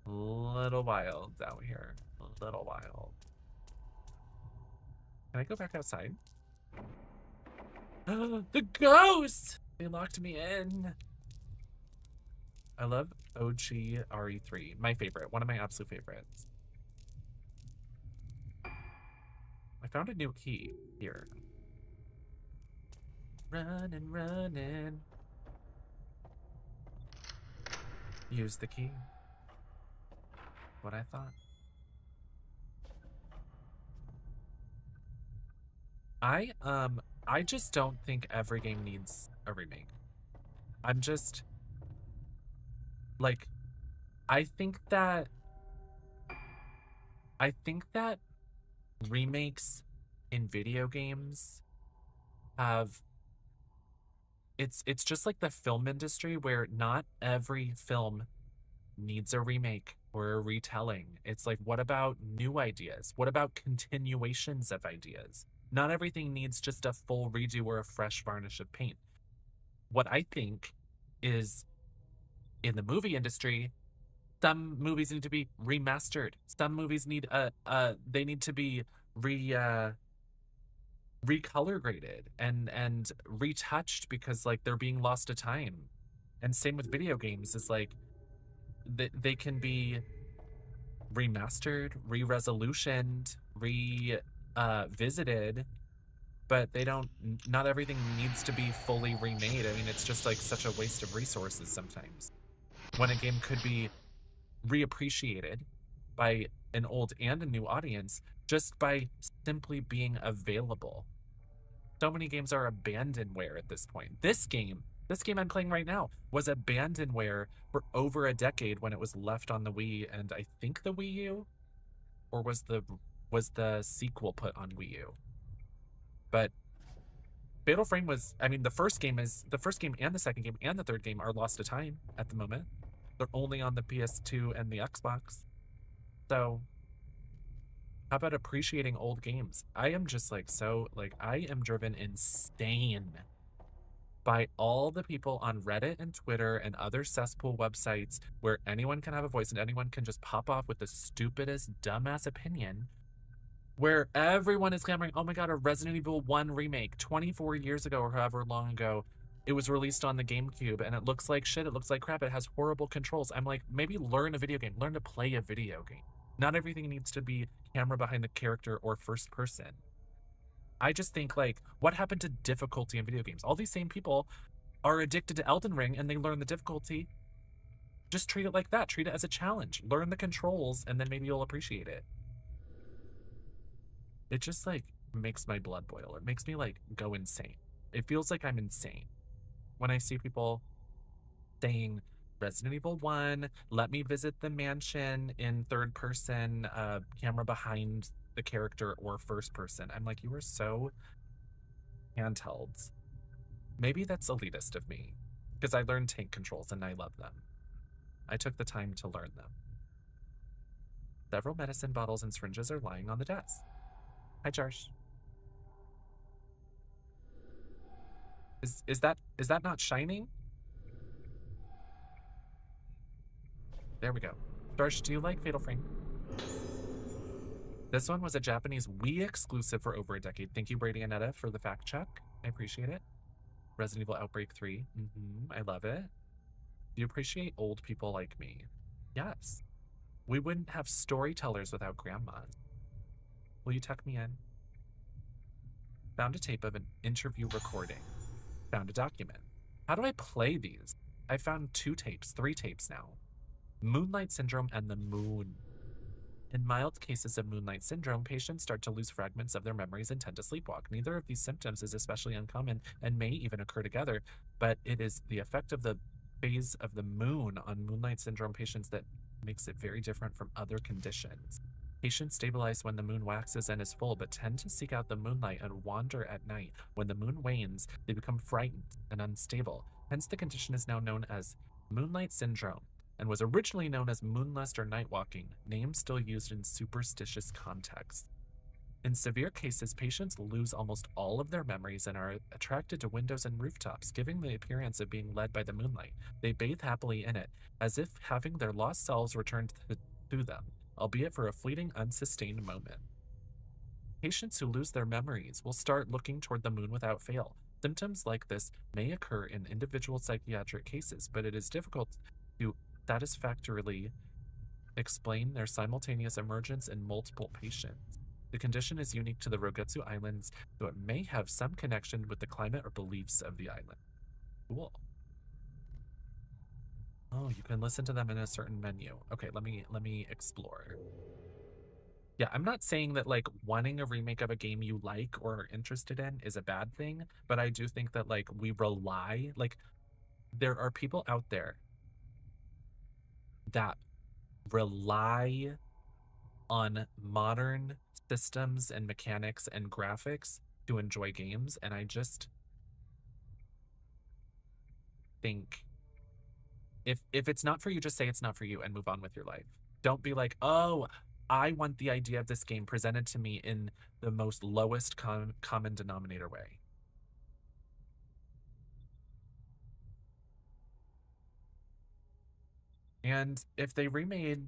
a little wild out here. A little wild. Can I go back outside? The ghosts! They locked me in. I love OG RE3. My favorite. One of my absolute favorites. I found a new key here. Running, running. Use the key. What I thought. I just don't think every game needs a remake. I'm just like I think that remakes in video games have it's just like the film industry where not every film needs a remake or a retelling. It's like, what about new ideas? What about continuations of ideas? Not everything needs just a full redo or a fresh varnish of paint. What I think is in the movie industry, some movies need to be remastered. Some movies need they need to be recolor graded and retouched because like they're being lost to time. And same with video games is like they can be remastered, re-resolutioned, visited, but they don't, not everything needs to be fully remade. I mean, it's just like such a waste of resources sometimes. When a game could be reappreciated by an old and a new audience just by simply being available. So many games are abandonware at this point. This game I'm playing right now was abandonware for over a decade when it was left on the Wii and I think the Wii U, or was the sequel put on Wii U? But Fatal Frame was, I mean, the first game and the second game and the third game are lost to time at the moment. They're only on the PS2 and the Xbox. So how about appreciating old games? I am just like, I am driven insane by all the people on Reddit and Twitter and other cesspool websites where anyone can have a voice and anyone can just pop off with the stupidest, dumbass opinion, where everyone is clamoring, oh my god, a Resident Evil 1 remake 24 years ago or however long ago. It was released on the GameCube and it looks like shit, it looks like crap, it has horrible controls. I'm like, maybe learn a video game, learn to play a video game. Not everything needs to be camera behind the character or first person. I just think, like, what happened to difficulty in video games? All these same people are addicted to Elden Ring and they learn the difficulty. Just treat it like that. Treat it as a challenge. Learn the controls and then maybe you'll appreciate it. It just, like, makes my blood boil. It makes me, like, go insane. It feels like I'm insane when I see people saying, Resident Evil 1, let me visit the mansion in third person, camera behind the character or first person. I'm like, you are so handheld. Maybe that's elitist of me because I learned tank controls and I love them. I took the time to learn them. Several medicine bottles and syringes are lying on the desk. Hi, Josh. Is that not shining? There we go. Josh, do you like Fatal Frame? This one was a Japanese Wii exclusive for over a decade. Thank you, Brady and Etta, for the fact check. I appreciate it. Resident Evil Outbreak 3. I love it. Do you appreciate old people like me? Yes. We wouldn't have storytellers without grandmas. Will you tuck me in? Found a tape of an interview recording. Found a document. How do I play these? I found 2 tapes, 3 tapes now. Moonlight Syndrome and the Moon. In mild cases of Moonlight Syndrome, patients start to lose fragments of their memories and tend to sleepwalk. Neither of these symptoms is especially uncommon and may even occur together, but it is the effect of the phase of the moon on Moonlight Syndrome patients that makes it very different from other conditions. Patients stabilize when the moon waxes and is full, but tend to seek out the moonlight and wander at night. When the moon wanes, they become frightened and unstable. Hence, the condition is now known as moonlight syndrome and was originally known as moonlust or night walking, names still used in superstitious contexts. In severe cases, patients lose almost all of their memories and are attracted to windows and rooftops, giving the appearance of being led by the moonlight. They bathe happily in it, as if having their lost selves returned to them, albeit for a fleeting, unsustained moment. Patients who lose their memories will start looking toward the moon without fail. Symptoms like this may occur in individual psychiatric cases, but it is difficult to satisfactorily explain their simultaneous emergence in multiple patients. The condition is unique to the Rogetsu Islands, though it may have some connection with the climate or beliefs of the island. Cool. Oh, you can listen to them in a certain menu. Okay, let me explore. Yeah, I'm not saying that like wanting a remake of a game you like or are interested in is a bad thing, but I do think that like there are people out there that rely on modern systems and mechanics and graphics to enjoy games, and I just think if it's not for you, just say it's not for you and move on with your life. Don't be like, oh, I want the idea of this game presented to me in the most lowest common denominator way. And if they remade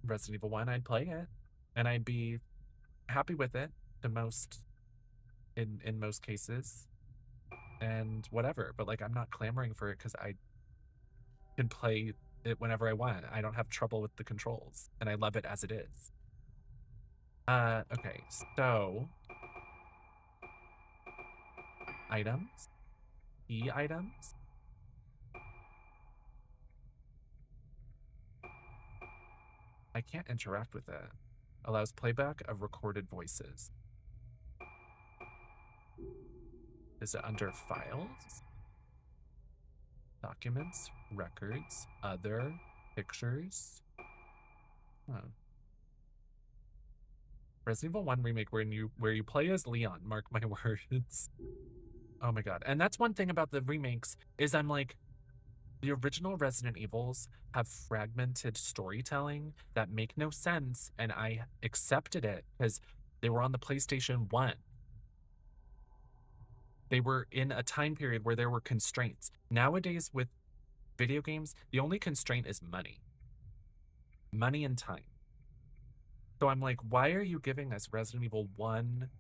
Resident Evil 1, I'd play it and I'd be happy with it the most in most cases and whatever, but like I'm not clamoring for it because I can play it whenever I want. I don't have trouble with the controls and I love it as it is. Okay, so items, items. I can't interact with it. Allows playback of recorded voices. Is it under files? Documents, records, other, pictures. Huh. Resident Evil 1 remake where you play as Leon, mark my words. Oh my god. And that's one thing about the remakes is I'm like, the original Resident Evils have fragmented storytelling that make no sense, and I accepted it because they were on the PlayStation 1. They were in a time period where there were constraints. Nowadays, with video games, the only constraint is money. Money and time. So I'm like, why are you giving us Resident Evil 1?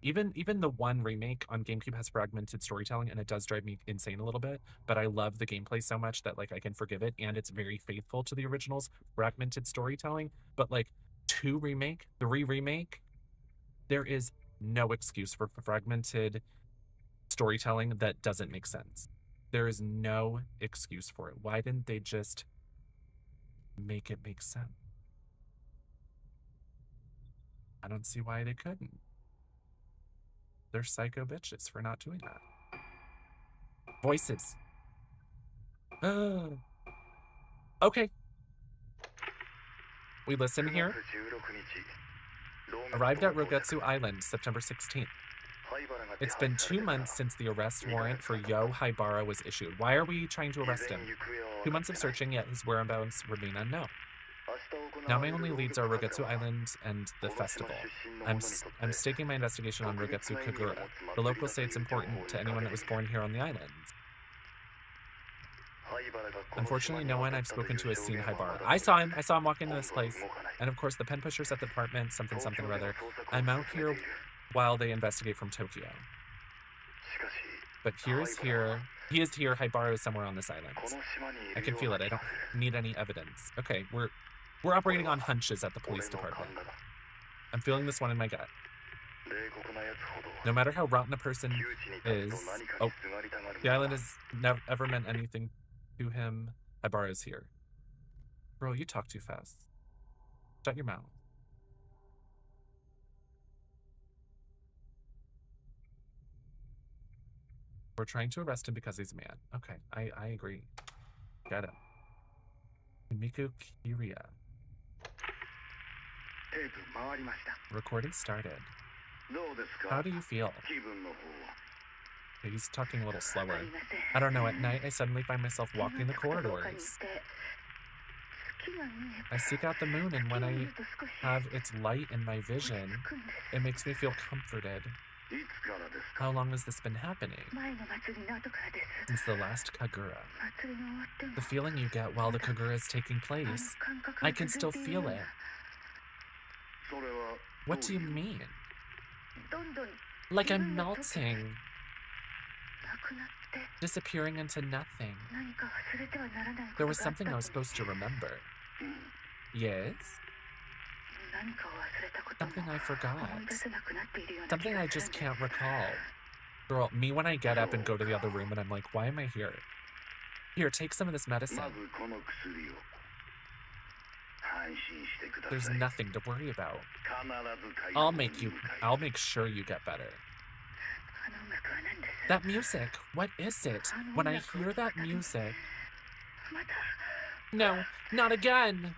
Even the 1 remake on GameCube has fragmented storytelling, and it does drive me insane a little bit, but I love the gameplay so much that like I can forgive it, and it's very faithful to the original's fragmented storytelling. But like 2 remake, 3 remake, there is no excuse for fragmented storytelling that doesn't make sense. There is no excuse for it. Why didn't they just make it make sense? I don't see why they couldn't. They're psycho bitches for not doing that. Voices. Okay. We listen here. Arrived at Rogetsu Island, September 16th. It's been 2 months since the arrest warrant for Yo Haibara was issued. Why are we trying to arrest him? 2 months of searching, yet his whereabouts remain unknown. Now my only leads are Rogetsu Island and the festival. I'm staking my investigation on Rogetsu Kagura. The locals say it's important to anyone that was born here on the island. Unfortunately, no one I've spoken to has seen Haibara. I saw him walk into this place. And of course, the pen pushers at the department, something or other. I'm out here while they investigate from Tokyo. But he is here, Haibara is somewhere on this island. I can feel it, I don't need any evidence. Okay, we're operating on hunches at the police department. I'm feeling this one in my gut. No matter how rotten a person is, oh, the island has never ever meant anything to him. Haibara is here. Bro, you talk too fast. Shut your mouth. We're trying to arrest him because he's a man. Okay, I agree. Got him. Miku Kiria. Recording started. How do you feel? He's talking a little slower. I don't know, at night I suddenly find myself walking the corridors. I seek out the moon, and when I have its light in my vision, it makes me feel comforted. How long has this been happening? Since the last Kagura. The feeling you get while the Kagura is taking place, I can still feel it. What do you mean? Like I'm melting. Disappearing into nothing. There was something I was supposed to remember. Yes? Something I forgot. Something I just can't recall. Girl, me when I get up and go to the other room and I'm like, why am I here? Here, take some of this medicine. There's nothing to worry about. I'll make sure you get better. That music, what is it? When I hear that music... No, not again!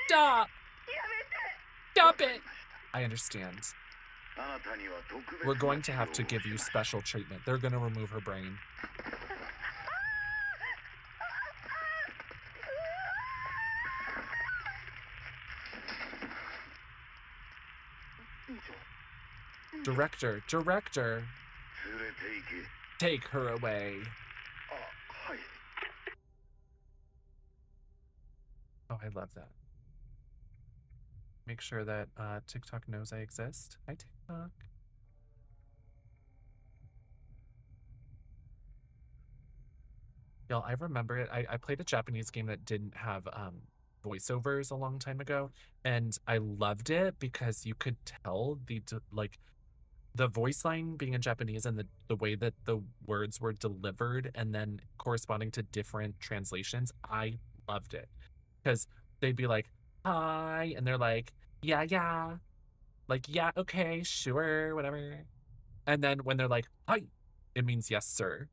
Stop! Stop it! I understand. We're going to have to give you special treatment. They're going to remove her brain. Director, take her away. Oh, I love that. Make sure that TikTok knows I exist. Hi, TikTok. Y'all, I remember it. I played a Japanese game that didn't have voiceovers a long time ago, and I loved it because you could tell the voice line being in Japanese and the way that the words were delivered and then corresponding to different translations. I loved it because they'd be like, hi, and they're like, yeah, like, yeah, okay, sure, whatever. And then when they're like, hi, it means yes, sir.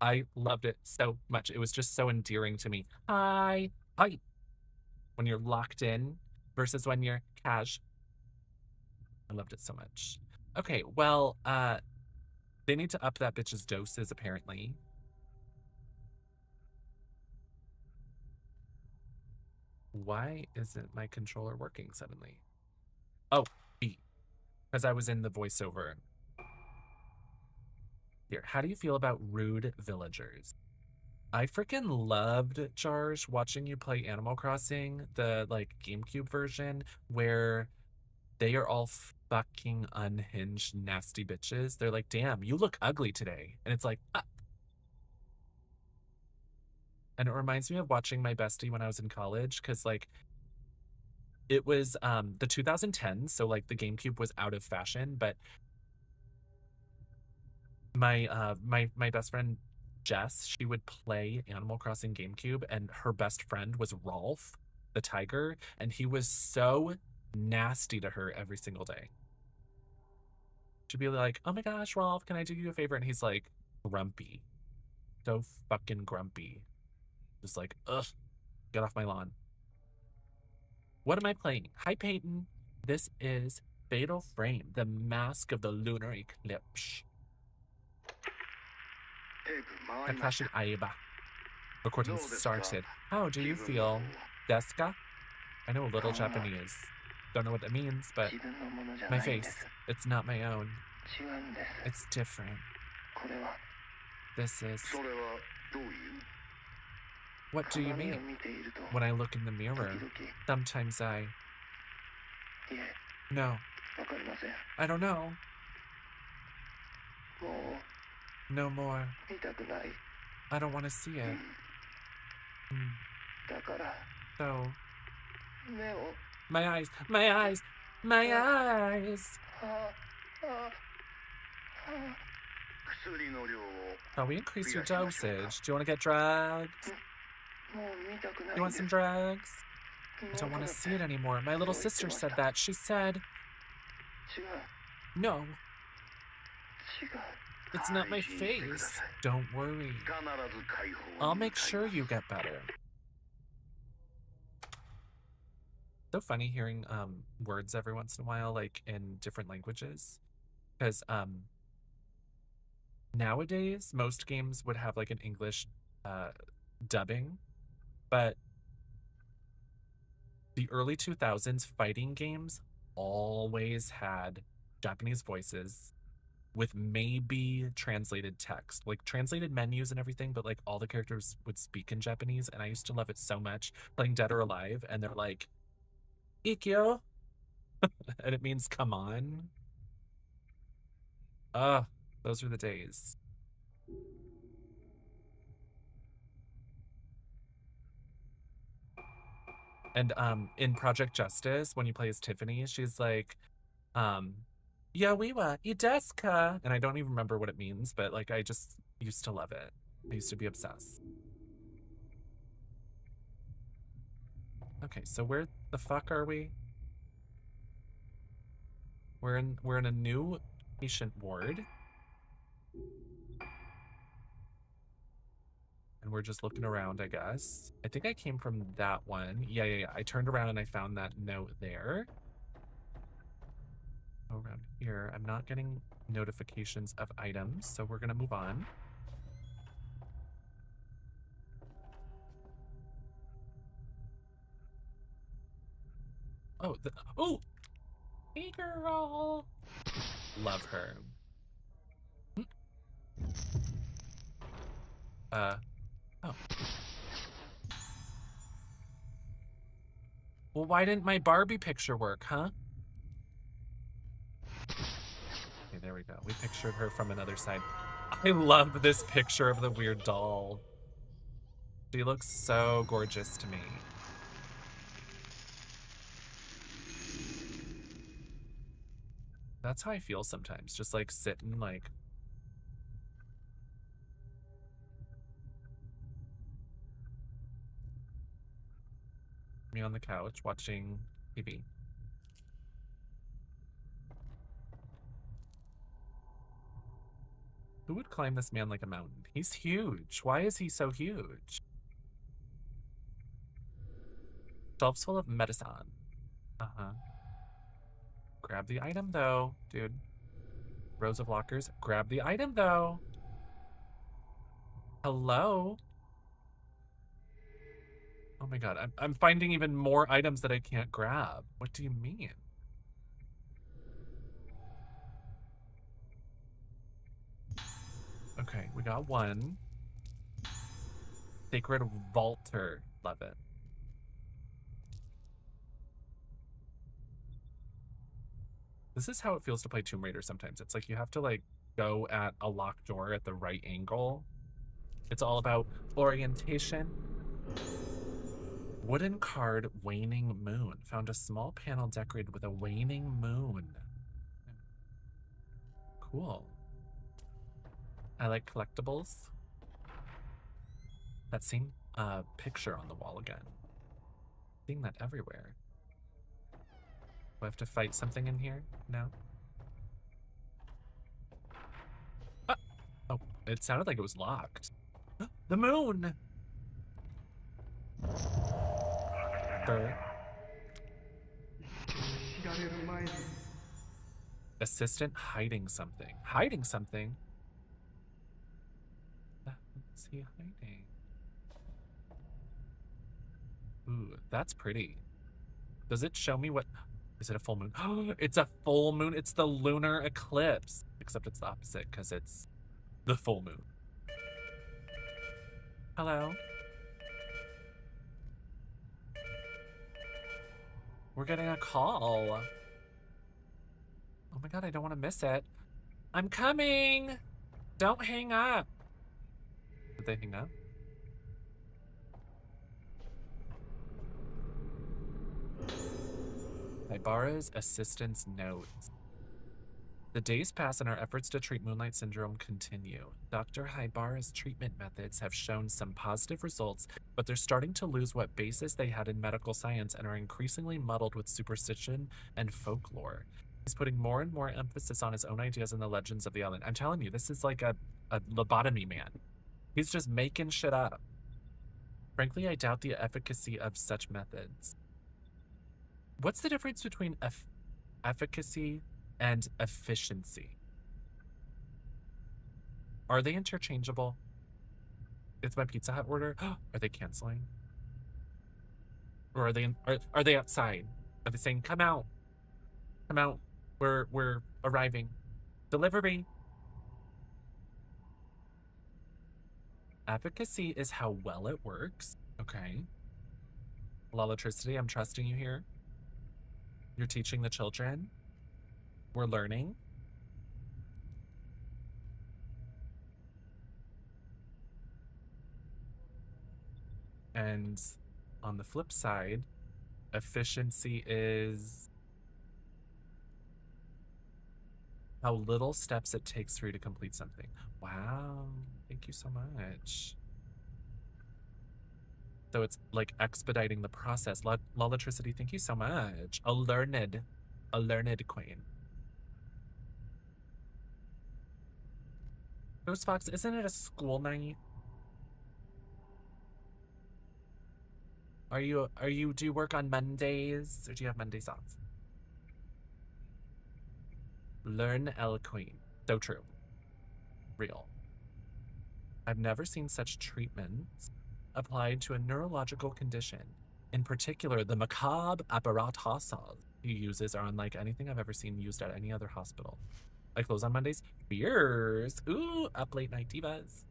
I loved it so much. It was just so endearing to me. Hi. When you're locked in versus when you're cash. I loved it so much. Okay, well, they need to up that bitch's doses, apparently. Why isn't my controller working suddenly? Oh, B. Because I was in the voiceover. Here, how do you feel about rude villagers? I freaking loved, Charge, watching you play Animal Crossing, the, GameCube version, where they are all fucking unhinged, nasty bitches. They're like, damn, you look ugly today. And it's like, ah. And it reminds me of watching my bestie when I was in college, because, it was the 2010s, so, the GameCube was out of fashion, but my best friend, Jess, she would play Animal Crossing GameCube, and her best friend was Rolf, the tiger, and he was so nasty to her every single day. She'd be like, oh my gosh, Rolf, can I do you a favor? And he's like, grumpy. So fucking grumpy. Just like, ugh, get off my lawn. What am I playing? Hi, Peyton. This is Fatal Frame, the Mask of the Lunar Eclipse. Takashi Aiba. Recording started. How do you feel? Deska? I know a little Japanese. Don't know what that means, but my face, it's not my own. It's different. This is... What do you mean? When I look in the mirror, sometimes I... No. I don't know. No more. I don't want to see it. So... My eyes! My eyes! My eyes! Oh, we increase your dosage. Do you want to get drugged? You want some drugs? I don't want to see it anymore. My little sister said that. She said... No. It's not my face. Don't worry. I'll make sure you get better. So funny hearing words every once in a while, like in different languages. Because nowadays most games would have like an English uh dubbing, but the early 2000s fighting games always had Japanese voices with maybe translated text, like translated menus and everything, but like all the characters would speak in Japanese. And I used to love it so much playing Dead or Alive. And they're like, Ikyo, and it means come on. Ah, those are the days. And in Project Justice, when you play as Tiffany, she's like, um, Yawiwa, Ideska. And I don't even remember what it means, but like I just used to love it. I used to be obsessed. Okay, so where the fuck are we? We're in a new patient ward. And we're just looking around, I guess. I think I came from that one. Yeah. I turned around and I found that note there. Go around here. I'm not getting notifications of items, so we're gonna move on. Oh, hey girl. Love her. Oh. Well, why didn't my Barbie picture work, huh? Okay, there we go. We pictured her from another side. I love this picture of the weird doll. She looks so gorgeous to me. That's how I feel sometimes, just like sitting like me on the couch watching TV. Who would climb this man like a mountain? He's huge. Why is he so huge? Shelves full of medicine. Uh-huh. Grab the item though, dude. Rows of lockers. Grab the item though. Hello? Oh my god, I'm finding even more items that I can't grab. What do you mean? Okay, we got one. Sacred Vaulter. Love it. This is how it feels to play Tomb Raider sometimes. It's like you have to like go at a locked door at the right angle. It's all about orientation. Wooden card, waning moon. Found a small panel decorated with a waning moon. Cool. I like collectibles. That same picture on the wall again. Seeing that everywhere. Do I have to fight something in here? No? Ah! Oh, it sounded like it was locked. The moon! Sir. Assistant hiding something. Hiding something? What's he hiding? Ooh, that's pretty. Does it show me what... Is it a full moon? Oh, it's a full moon. It's the lunar eclipse. Except it's the opposite because it's the full moon. Hello? We're getting a call. Oh my god, I don't want to miss it. I'm coming! Don't hang up. Did they hang up? Haibara's assistance notes. The days pass and our efforts to treat Moonlight Syndrome continue. Dr. Haibara's treatment methods have shown some positive results, but they're starting to lose what basis they had in medical science and are increasingly muddled with superstition and folklore. He's putting more and more emphasis on his own ideas and the legends of the island. I'm telling you, this is like a lobotomy man. He's just making shit up. Frankly, I doubt the efficacy of such methods. What's the difference between efficacy and efficiency? Are they interchangeable? It's my Pizza Hut order. Are they canceling? Or are they outside? Are they saying, come out? Come out. We're arriving. Delivery. Efficacy is how well it works. Okay. Electricity, I'm trusting you here. You're teaching the children. We're learning. And on the flip side, efficiency is how little steps it takes for you to complete something. Wow. Thank you so much. So it's like expediting the process. Electricity, thank you so much. A learned queen. Ghost Fox, isn't it a school night? Do you work on Mondays or do you have Mondays off? Learn L Queen. So true. Real. I've never seen such treatments applied to a neurological condition. In particular, the macabre apparatus he uses are unlike anything I've ever seen used at any other hospital. I close on Mondays. Beers. Ooh, up late night divas.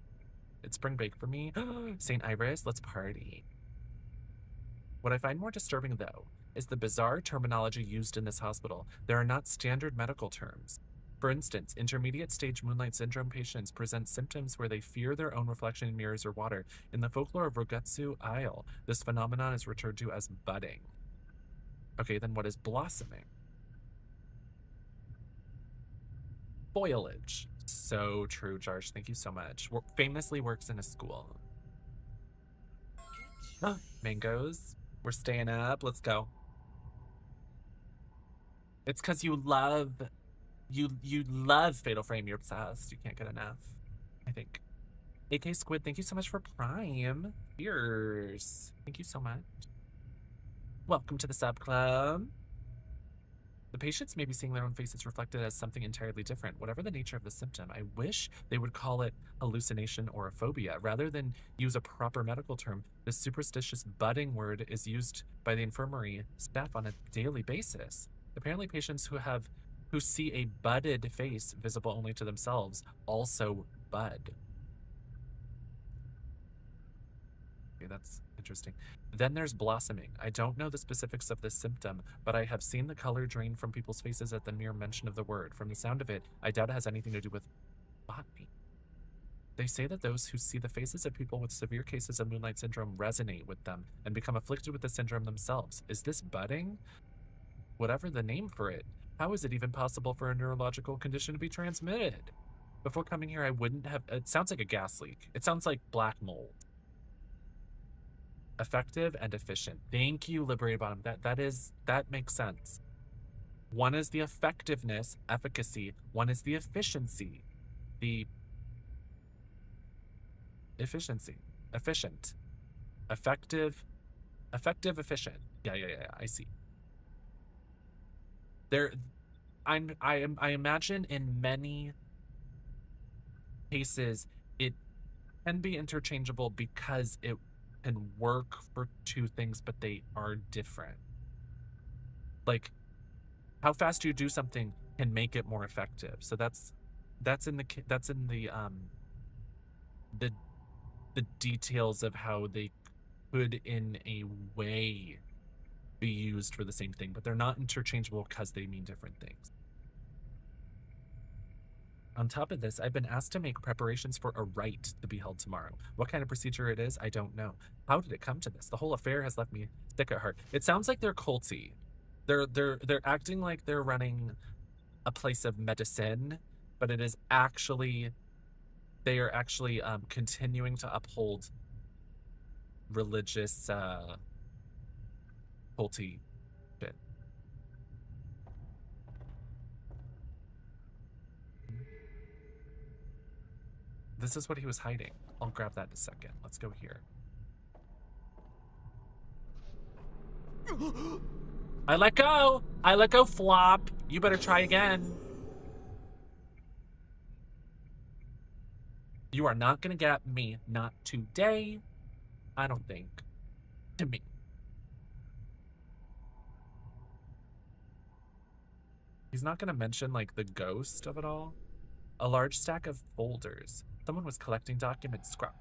It's spring break for me. St. Iris, let's party. What I find more disturbing, though, is the bizarre terminology used in this hospital. There are not standard medical terms. For instance, intermediate stage moonlight syndrome patients present symptoms where they fear their own reflection in mirrors or water. In the folklore of Rogetsu Isle, this phenomenon is referred to as budding. Okay, then what is blossoming? Foliage. So true, Jarsh. Thank you so much. Famously works in a school. Mangoes. We're staying up. Let's go. It's because you love Fatal Frame. You're obsessed. You can't get enough, I think. AK Squid, thank you so much for Prime. Cheers. Thank you so much. Welcome to the sub club. The patients may be seeing their own faces reflected as something entirely different. Whatever the nature of the symptom, I wish they would call it hallucination or a phobia. Rather than use a proper medical term, this superstitious budding word is used by the infirmary staff on a daily basis. Apparently patients who see a budded face visible only to themselves also bud. Okay, that's interesting. Then there's blossoming. I don't know the specifics of this symptom, but I have seen the color drain from people's faces at the mere mention of the word. From the sound of it, I doubt it has anything to do with botany. They say that those who see the faces of people with severe cases of moonlight syndrome resonate with them and become afflicted with the syndrome themselves. Is this budding? Whatever the name for it, how is it even possible for a neurological condition to be transmitted? Before coming here, I wouldn't have... It sounds like a gas leak. It sounds like black mold. Effective and efficient. Thank you, Liberated Bottom. That makes sense. One is the effectiveness, efficacy. One is the efficiency, the efficiency, efficient, effective, efficient. Yeah. I see. I imagine in many cases it can be interchangeable because it can work for two things, but they are different. Like, how fast you do something can make it more effective. So that's in the details of how they could, in a way, be used for the same thing, but they're not interchangeable because they mean different things. On top of this, I've been asked to make preparations for a rite to be held tomorrow. What kind of procedure it is, I don't know. How did it come to this? The whole affair has left me sick at heart. It sounds like they're culty. They're acting like they're running a place of medicine, but it is actually, they are actually continuing to uphold religious culty shit. This is what he was hiding. I'll grab that in a second. Let's go here. I let go. I let go, flop. You better try again. You are not gonna get me. Not today. I don't think. To me. He's not gonna mention, like, the ghost of it all. A large stack of folders. Someone was collecting document scrap.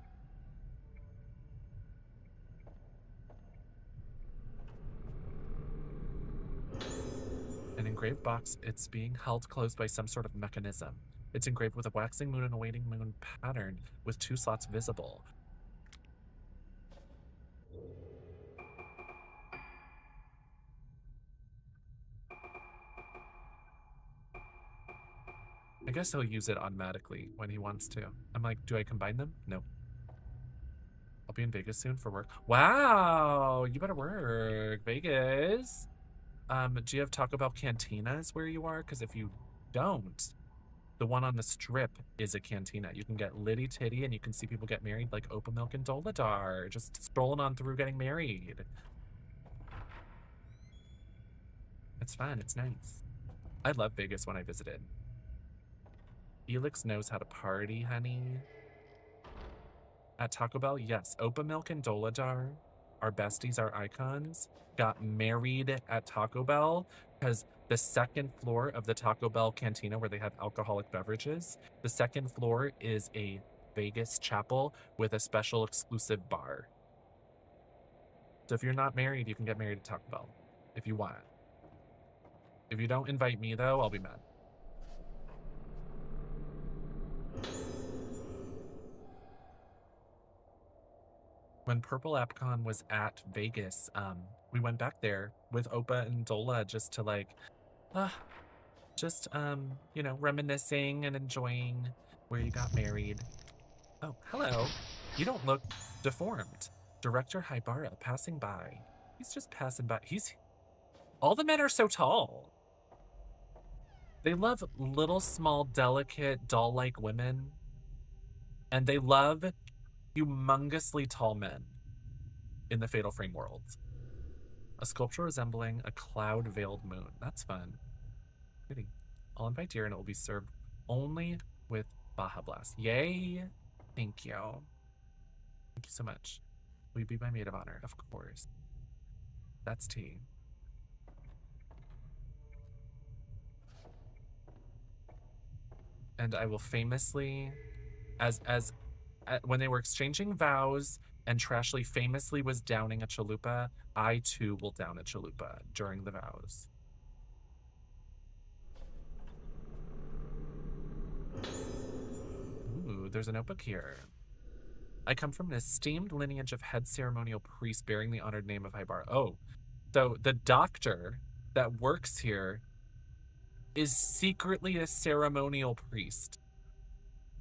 An engraved box. It's being held closed by some sort of mechanism. It's engraved with a waxing moon and a waning moon pattern with 2 slots visible. I guess he'll use it automatically when he wants to. I'm like, do I combine them? No. I'll be in Vegas soon for work. Wow, you better work. Vegas. Do you have Taco Bell cantinas where you are? Because if you don't, the one on the strip is a cantina. You can get litty titty and you can see people get married like Opa Milk and Doladar. Just strolling on through getting married. It's fun. It's nice. I love Vegas when I visited. Felix knows how to party, honey. At Taco Bell, yes. Opa Milk and Doladar, our besties, our icons, got married at Taco Bell because the second floor of the Taco Bell cantina where they have alcoholic beverages, the second floor is a Vegas chapel with a special exclusive bar. So if you're not married, you can get married at Taco Bell if you want. If you don't invite me, though, I'll be mad. When Purple AppCon was at Vegas, we went back there with Opa and Dola just to like, you know, reminiscing and enjoying where you got married. Oh, hello. You don't look deformed. Director Haibara passing by. He's just passing by. All the men are so tall. They love little, small, delicate, doll-like women. And they love humongously tall men in the Fatal Frame world. A sculpture resembling a cloud-veiled moon. That's fun. Pretty. I'll invite DEERE and it will be served only with Baja Blast. Yay! Thank you. Thank you so much. Will you be my maid of honor? Of course. That's tea. And I will famously, when they were exchanging vows and Trashly famously was downing a chalupa, I too will down a chalupa during the vows. Ooh, there's a notebook here. I come from an esteemed lineage of head ceremonial priests bearing the honored name of Haibara. Oh, so the doctor that works here is secretly a ceremonial priest.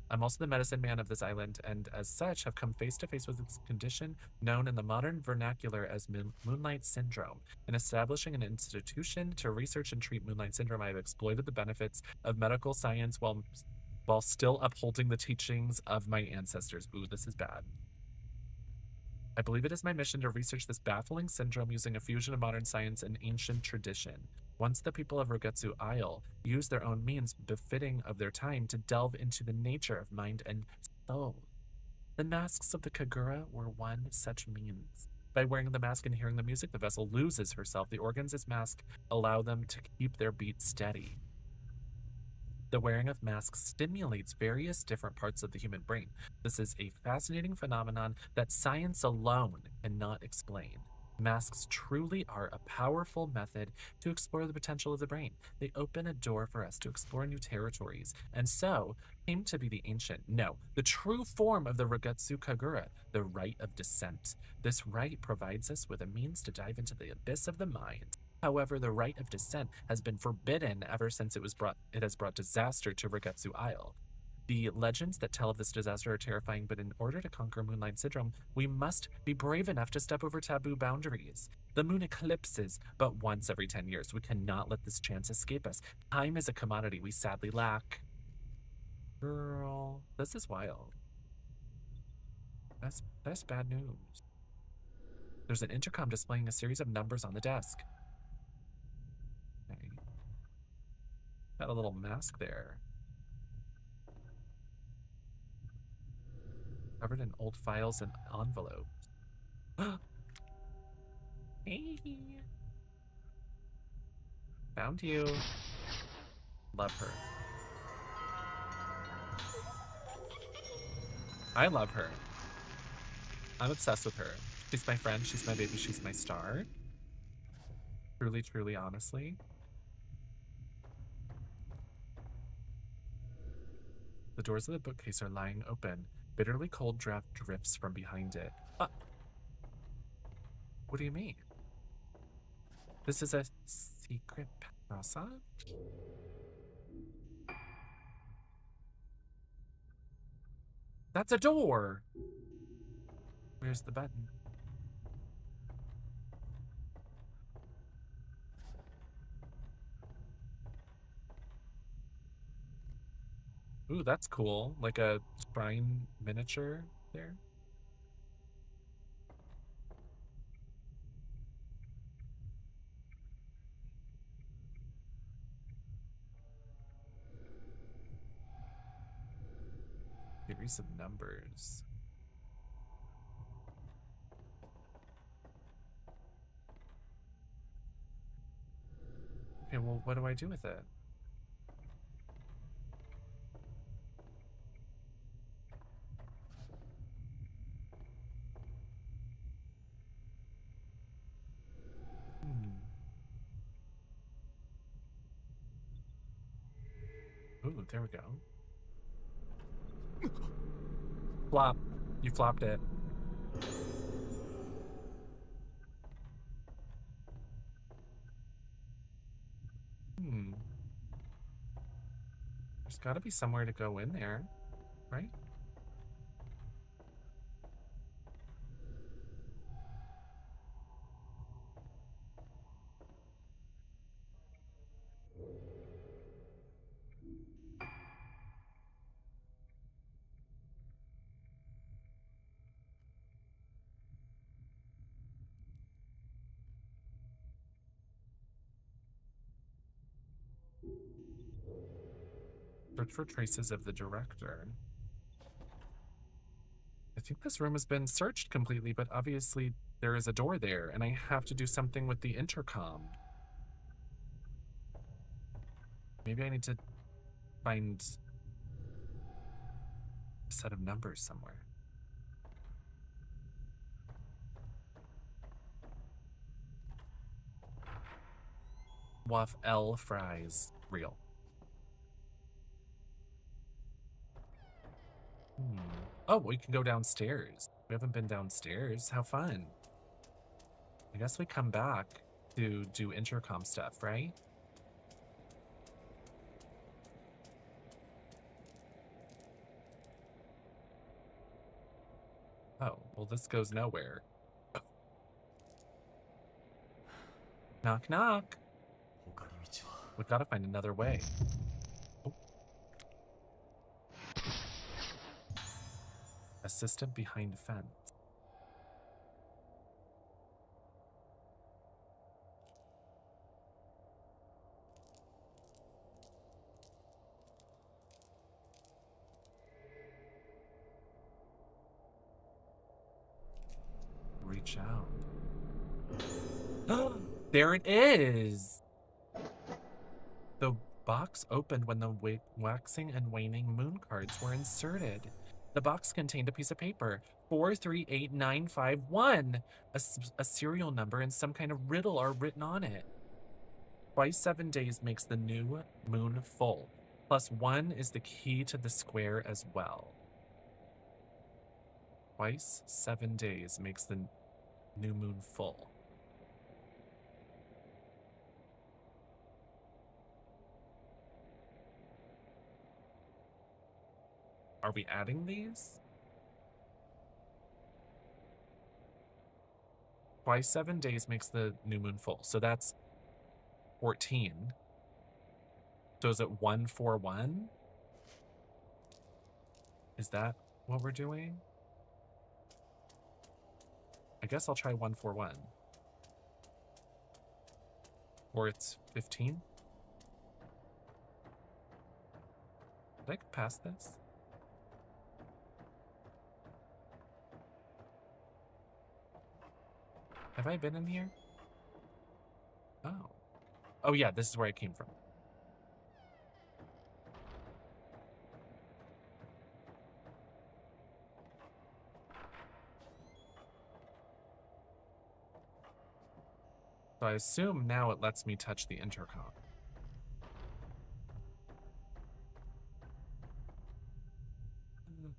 I'm also the medicine man of this island, and as such have come face to face with this condition known in the modern vernacular as Moonlight Syndrome. In establishing an institution to research and treat Moonlight Syndrome, I have exploited the benefits of medical science while still upholding the teachings of my ancestors. Ooh, this is bad. I believe it is my mission to research this baffling syndrome using a fusion of modern science and ancient tradition. Once the people of Rugetsu Isle use their own means befitting of their time to delve into the nature of mind and soul. The masks of the Kagura were one such means. By wearing the mask and hearing the music, the vessel loses herself. The organs its mask allow them to keep their beat steady. The wearing of masks stimulates various different parts of the human brain. This is a fascinating phenomenon that science alone cannot explain. Masks truly are a powerful method to explore the potential of the brain. They open a door for us to explore new territories, and so came to be the the true form of the Rugetsu Kagura, the rite of descent. This rite provides us with a means to dive into the abyss of the mind. However, the rite of descent has been forbidden ever since it has brought disaster to Rugetsu Isle. The legends that tell of this disaster are terrifying, but in order to conquer Moonlight Syndrome, we must be brave enough to step over taboo boundaries. The moon eclipses but once every 10 years. We cannot let this chance escape us. Time is a commodity we sadly lack. Girl, this is wild. That's bad news. There's an intercom displaying a series of numbers on the desk. Got a little mask there. Covered in old files and envelopes. Hey. Found you. Love her. I love her. I'm obsessed with her. She's my friend, she's my baby, she's my star. Truly, truly, honestly. The doors of the bookcase are lying open. Bitterly cold draft drifts from behind it. What do you mean? This is a secret passage? That's a door! Where's the button? Ooh, that's cool. Like a shrine miniature there. Series of numbers. Okay, well, what do I do with it? Ooh, there we go. Flop. You flopped it. There's gotta be somewhere to go in there, right? Search for traces of the director. I think this room has been searched completely, but obviously there is a door there, and I have to do something with the intercom. Maybe I need to find a set of numbers somewhere. Waff L fries. Real. Oh, we can go downstairs. We haven't been downstairs. How fun. I guess we come back to do intercom stuff, right? Oh, well, this goes nowhere. Knock, knock. We've got to find another way. Oh. Assistant behind fence. Reach out. There it is! The box opened when the waxing and waning moon cards were inserted. The box contained a piece of paper, 438951. A serial number and some kind of riddle are written on it. Twice 7 days makes the new moon full. +1 is the key to the square as well. Twice 7 days makes the new moon full. Are we adding these? Twice 7 days makes the new moon full. So that's 14. So is it 141? Is that what we're doing? I guess I'll try 141. Or it's 15? Did I go past this? Have I been in here? Oh. Oh yeah, this is where I came from. So I assume now it lets me touch the intercom.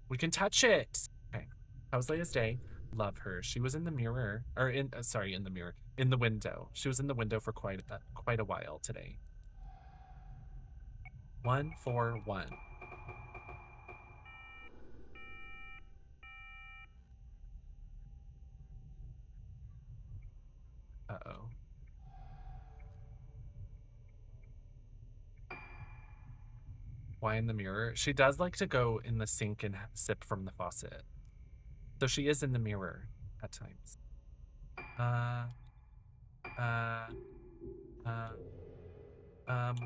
We can touch it. Okay. How's Leia's day? Love her. She was in the mirror, or sorry, in the mirror, in the window. She was in the window for quite a while today. 141. Uh-oh. Why in the mirror? She does like to go in the sink and sip from the faucet. So she is in the mirror at times. Uh, uh, um.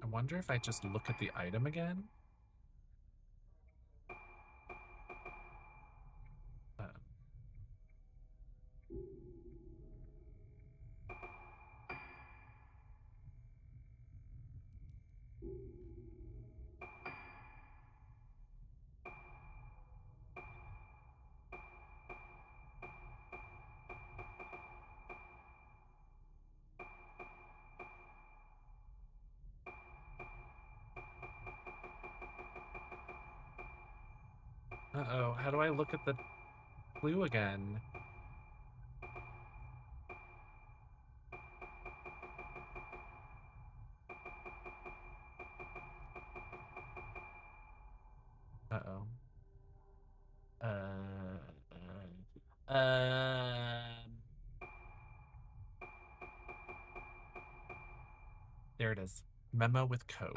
I wonder if I just look at the item again. Uh-oh, how do I look at the clue again? Uh-oh. There it is. Memo with code.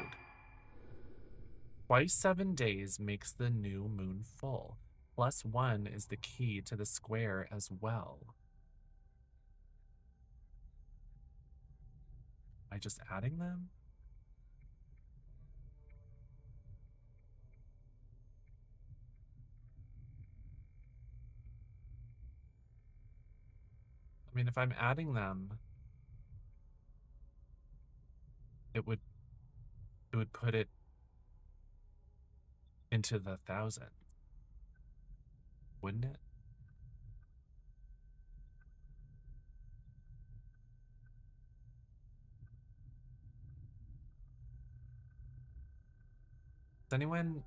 Twice 7 days makes the new moon full. +1 is the key to the square as well. Am I just adding them? I mean, if I'm adding them, it would put it into the thousands, wouldn't it? Does anyone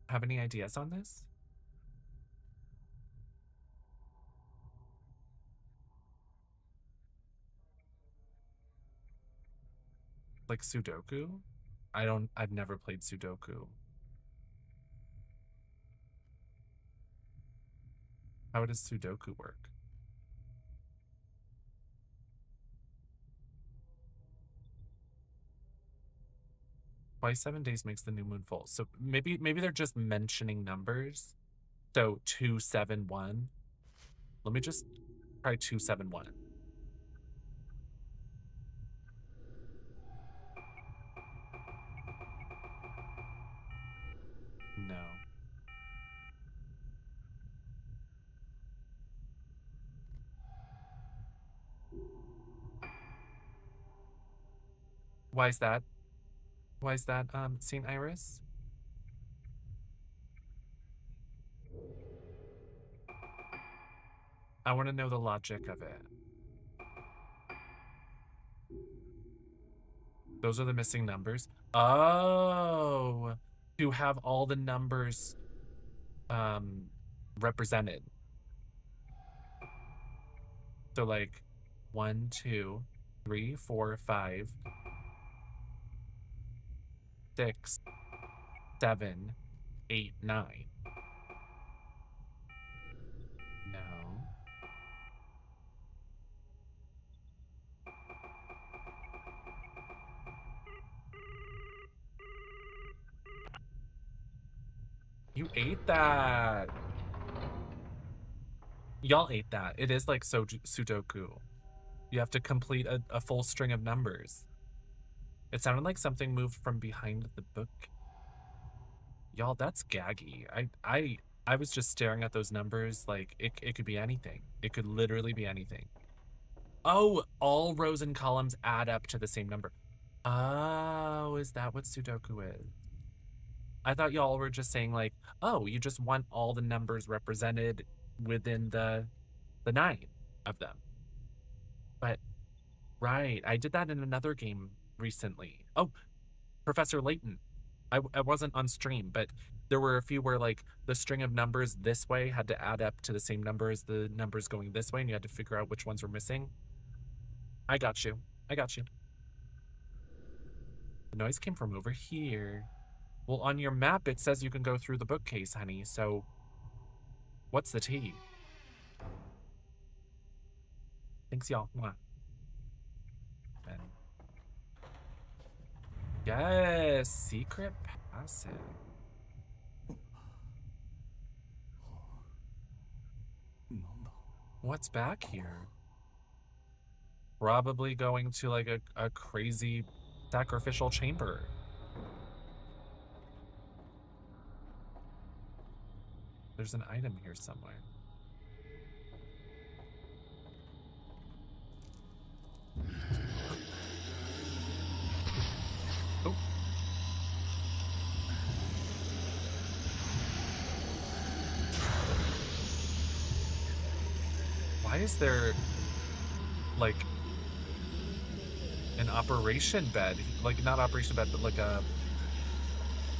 have any ideas on this? Like Sudoku? I've never played Sudoku. How does Sudoku work? Twice 7 days makes the new moon full. So maybe they're just mentioning numbers. So 271. Let me just try 271. No. Why is that? Why is that, St. Iris? I want to know the logic of it. Those are the missing numbers. Oh, to have all the numbers represented. So like 1, 2, 3, 4, 5, 6, 7, 8, 9. No. You ate that. Y'all ate that. It is like Sudoku. You have to complete a full string of numbers. It sounded like something moved from behind the book. Y'all, that's gaggy. I was just staring at those numbers like it could be anything. It could literally be anything. Oh, all rows and columns add up to the same number. Oh, is that what Sudoku is? I thought y'all were just saying like, oh, you just want all the numbers represented within the 9 of them. But right, I did that in another game recently. Oh, Professor Layton. I wasn't on stream, but there were a few where like the string of numbers this way had to add up to the same number as the numbers going this way, and you had to figure out which ones were missing. I got you. I got you. The noise came from over here. Well, on your map, it says you can go through the bookcase, honey, so what's the tea? Thanks, y'all. Mwah. And yes, secret passage. What's back here? Probably going to like a crazy sacrificial chamber. There's an item here somewhere. Oh. Why is there like an operation bed? Like not operation bed, but like a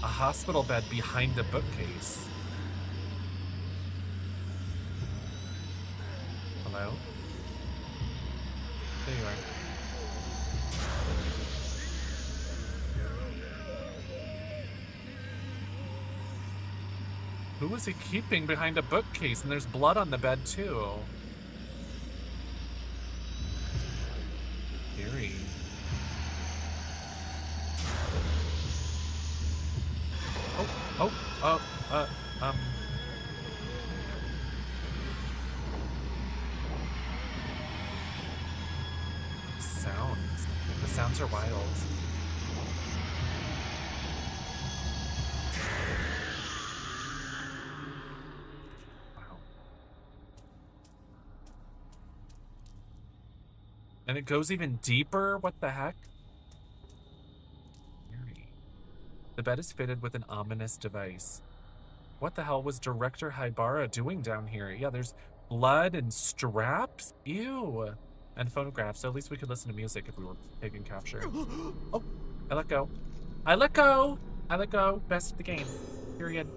hospital bed behind a bookcase. Hello? There you are. Who was he keeping behind a bookcase? And there's blood on the bed too. Eerie. Sounds. The sounds are wild. Wow. And it goes even deeper? What the heck? The bed is fitted with an ominous device. What the hell was Director Haibara doing down here? Yeah, there's blood and straps? Ew. And phonographs, so at least we could listen to music if we were taking capture. Oh, I let go. I let go! I let go. Best of the game. Period.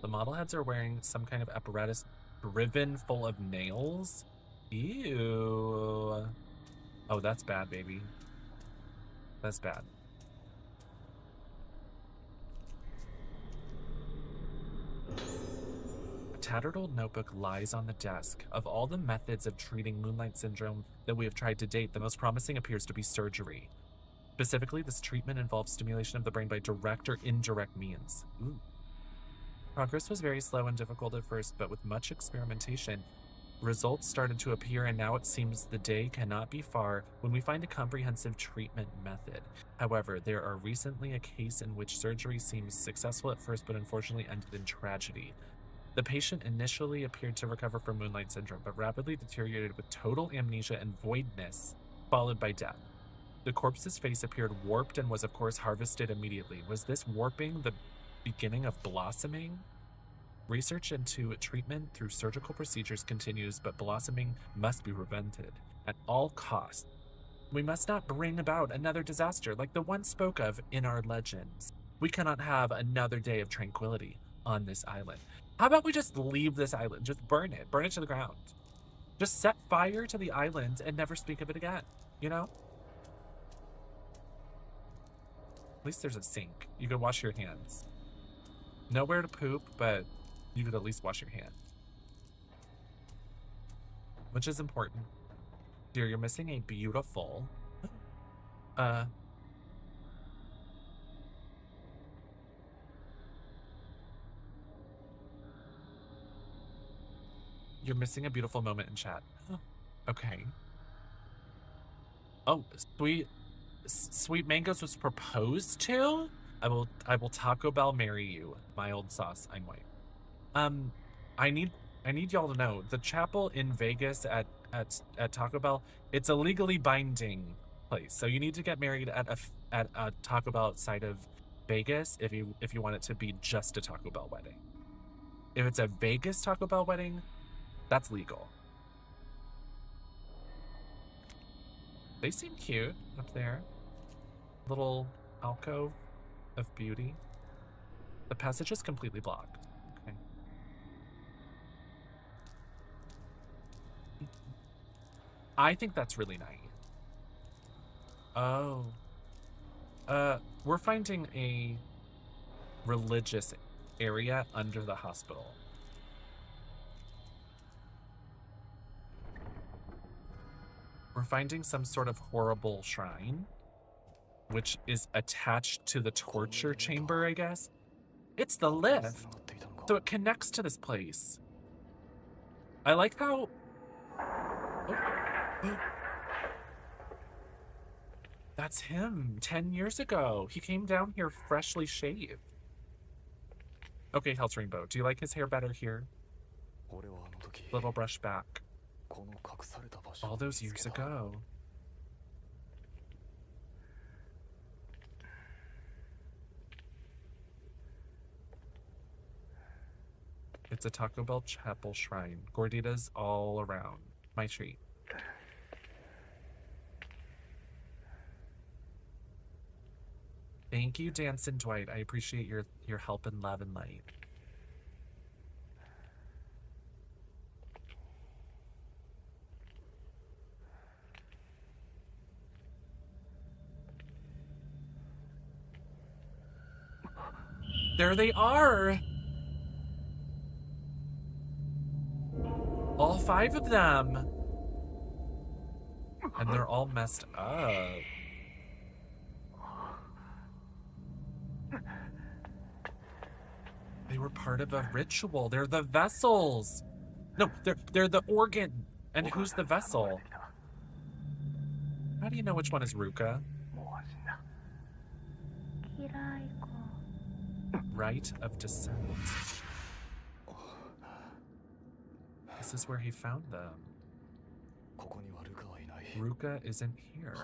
The model heads are wearing some kind of apparatus driven full of nails. Ew. Oh, that's bad, baby. That's bad. A tattered old notebook lies on the desk. Of all the methods of treating Moonlight Syndrome that we have tried to date, the most promising appears to be surgery. Specifically, this treatment involves stimulation of the brain by direct or indirect means. Ooh. Progress was very slow and difficult at first, but with much experimentation, results started to appear, and now it seems the day cannot be far when we find a comprehensive treatment method. However, there are recently a case in which surgery seems successful at first, but unfortunately ended in tragedy. The patient initially appeared to recover from Moonlight Syndrome, but rapidly deteriorated with total amnesia and voidness, followed by death. The corpse's face appeared warped and was of course harvested immediately. Was this warping the beginning of blossoming? Research into treatment through surgical procedures continues, but blossoming must be prevented at all costs. We must not bring about another disaster like the one spoke of in our legends. We cannot have another day of tranquility on this island. How about we just leave this island? Just burn it to the ground. Just set fire to the island and never speak of it again, you know? At least there's a sink. You can wash your hands. Nowhere to poop, but you could at least wash your hands. which is important. Dear, you're missing a beautiful, you're missing a beautiful moment in chat. Okay. Oh, Sweet Mangoes was proposed to? I will Taco Bell marry you. Mild sauce, I'm white. I need y'all to know the chapel in Vegas at Taco Bell, it's a legally binding place. So you need to get married at a Taco Bell outside of Vegas if you want it to be just a Taco Bell wedding. If it's a Vegas Taco Bell wedding, that's legal. They seem cute up there. Little alcove of beauty. The passage is completely blocked. Okay. I think that's really nice. Oh. We're finding a religious area under the hospital. We're finding some sort of horrible shrine, which is attached to the torture chamber, I guess. It's the lift, so it connects to this place. I like how... Oh. That's him, 10 years ago. He came down here freshly shaved. Okay, Hell's Rainbow, do you like his hair better here? Little brush back. All those years ago. It's a Taco Bell chapel shrine. Gorditas all around. My treat. Thank you, Danson Dwight. I appreciate your help and love and light. There they are! All 5 of them! And they're all messed up. They were part of a ritual. They're the vessels. No, they're the organ. And who's the vessel? How do you know which one is Ruka? Rite of descent. This is where he found them. Ruka isn't here.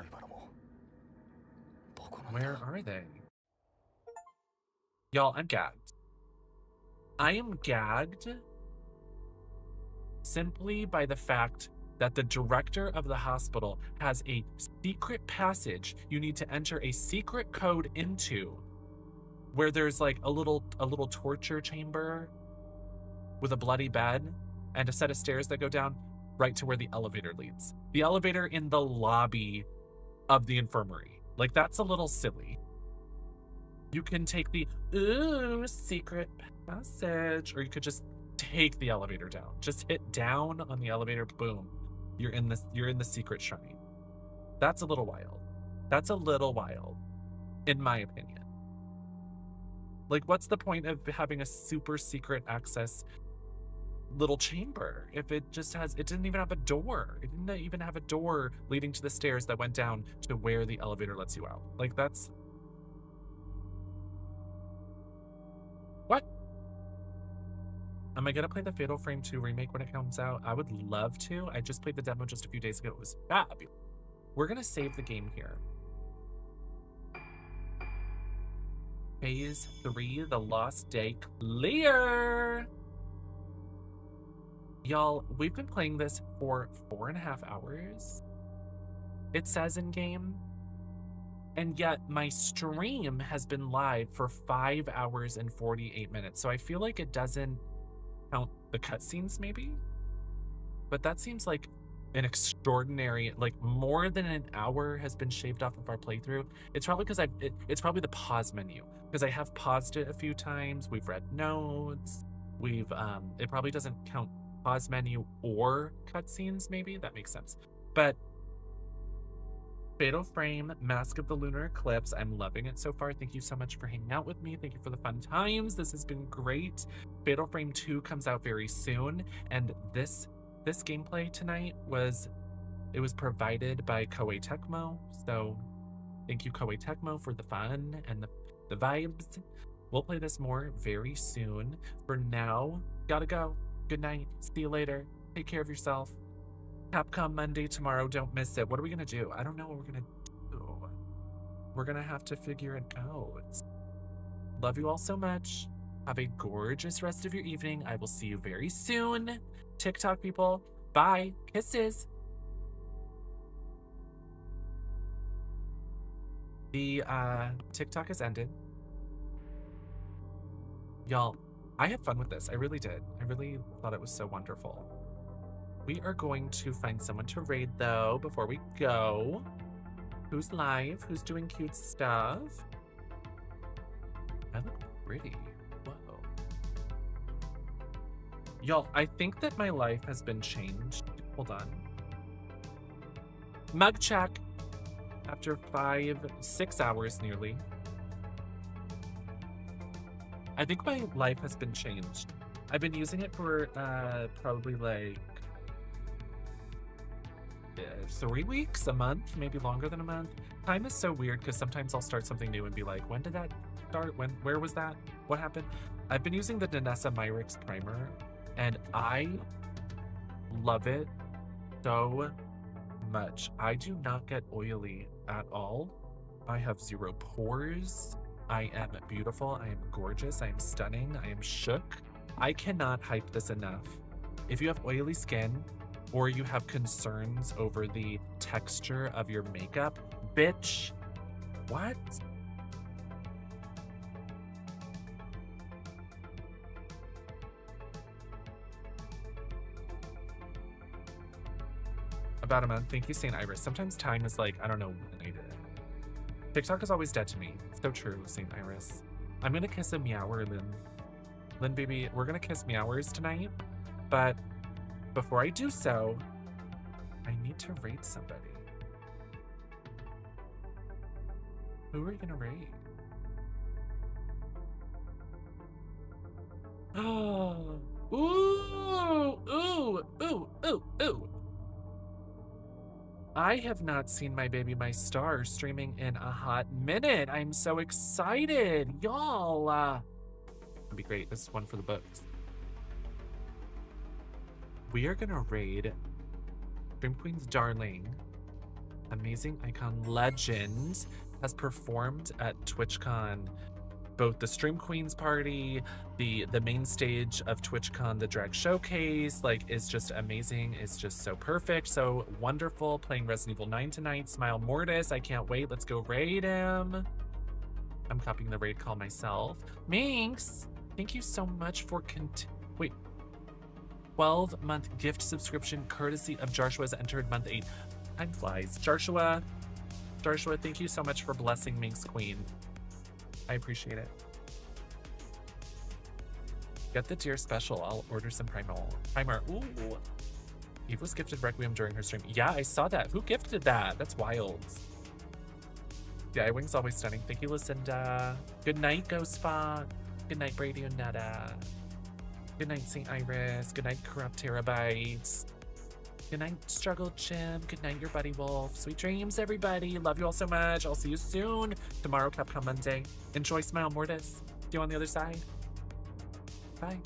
Where are they? Y'all, I'm gagged. I am gagged simply by the fact that the director of the hospital has a secret passage you need to enter a secret code into, where there's like a little torture chamber with a bloody bed and a set of stairs that go down right to where the elevator leads. The elevator in the lobby of the infirmary. Like, that's a little silly. You can take the secret passage, or you could just take the elevator down. Just hit down on the elevator, boom. You're in the secret shrine. That's a little wild. That's a little wild, in my opinion. Like, what's the point of having a super secret access little chamber if it didn't even have a door? It didn't even have a door leading to the stairs that went down to where the elevator lets you out. Like, that's... What? Am I gonna play the Fatal Frame 2 remake when it comes out? I would love to. I just played the demo just a few days ago. It was fabulous. We're gonna save the game here. Phase 3, The Lost Day Clear! Y'all, we've been playing this for 4.5 hours. It says in game. And yet my stream has been live for 5 hours and 48 minutes. So I feel like it doesn't count the cutscenes maybe? But that seems like an extraordinary, like more than an hour has been shaved off of our playthrough. It's probably because it's probably the pause menu. Because I have paused it a few times. We've read notes. We've, it probably doesn't count pause menu or cutscenes, maybe? That makes sense. But Fatal Frame, Mask of the Lunar Eclipse. I'm loving it so far. Thank you so much for hanging out with me. Thank you for the fun times. This has been great. Fatal Frame 2 comes out very soon, and this gameplay tonight was provided by Koei Tecmo. So thank you, Koei Tecmo, for the fun and the vibes. We'll play this more very soon. For now, gotta go. Good night. See you later. Take care of yourself. Capcom Monday tomorrow. Don't miss it. What are we gonna do? I don't know what we're gonna do. We're gonna have to figure it out. Love you all so much. Have a gorgeous rest of your evening. I will see you very soon. TikTok people. Bye. Kisses. The TikTok has ended. Y'all, I had fun with this. I really did. I really thought it was so wonderful. We are going to find someone to raid, though, before we go. Who's live? Who's doing cute stuff? I look pretty. Whoa. Y'all, I think that my life has been changed. Hold on. Mug check. After 6 hours nearly. I think my life has been changed. I've been using it for probably like 3 weeks, a month, maybe longer than a month. Time is so weird because sometimes I'll start something new and be like, when did that start? Where was that? What happened? I've been using the Danessa Myrix primer and I love it so much. I do not get oily at all. I have 0 pores. I am beautiful. I am gorgeous. I am stunning. I am shook. I cannot hype this enough. If you have oily skin or you have concerns over the texture of your makeup, bitch, what? About a month. Thank you, St. Iris. Sometimes time is like, I don't know when I did it. TikTok is always dead to me. So true, St. Iris. I'm gonna kiss a meower, Lynn. Lynn, baby, we're gonna kiss meowers tonight. But before I do so, I need to raid somebody. Who are we gonna raid? Oh, ooh, ooh, ooh, ooh, ooh. I have not seen my baby, my star, streaming in a hot minute. I'm so excited, y'all. It'd be great. This is one for the books. We are gonna raid Stream Queen's darling, amazing icon legend, has performed at TwitchCon. Both the Stream Queens party, the main stage of TwitchCon, the drag showcase, like, is just amazing. It's just so perfect, so wonderful. Playing Resident Evil 9 tonight. Smile Mortis, I can't wait. Let's go raid him. I'm copying the raid call myself. Minx, thank you so much for 12-month gift subscription courtesy of Joshua has entered month 8. Time flies. Joshua, thank you so much for blessing Minx Queen. I appreciate it. Get the DEERE special. I'll order some primer. Ooh. Eve was gifted Requiem during her stream. Yeah, I saw that. Who gifted that? That's wild. The eye wing's always stunning. Thank you, Lucinda. Good night, Ghost Fox. Good night, Brady and Netta. Good night, St. Iris. Good night, Corrupt Terabytes. Good night, Struggle Jim. Good night, your buddy Wolf. Sweet dreams, everybody. Love you all so much. I'll see you soon. Tomorrow, Capcom Monday. Enjoy Smile Mortis. See you on the other side. Bye.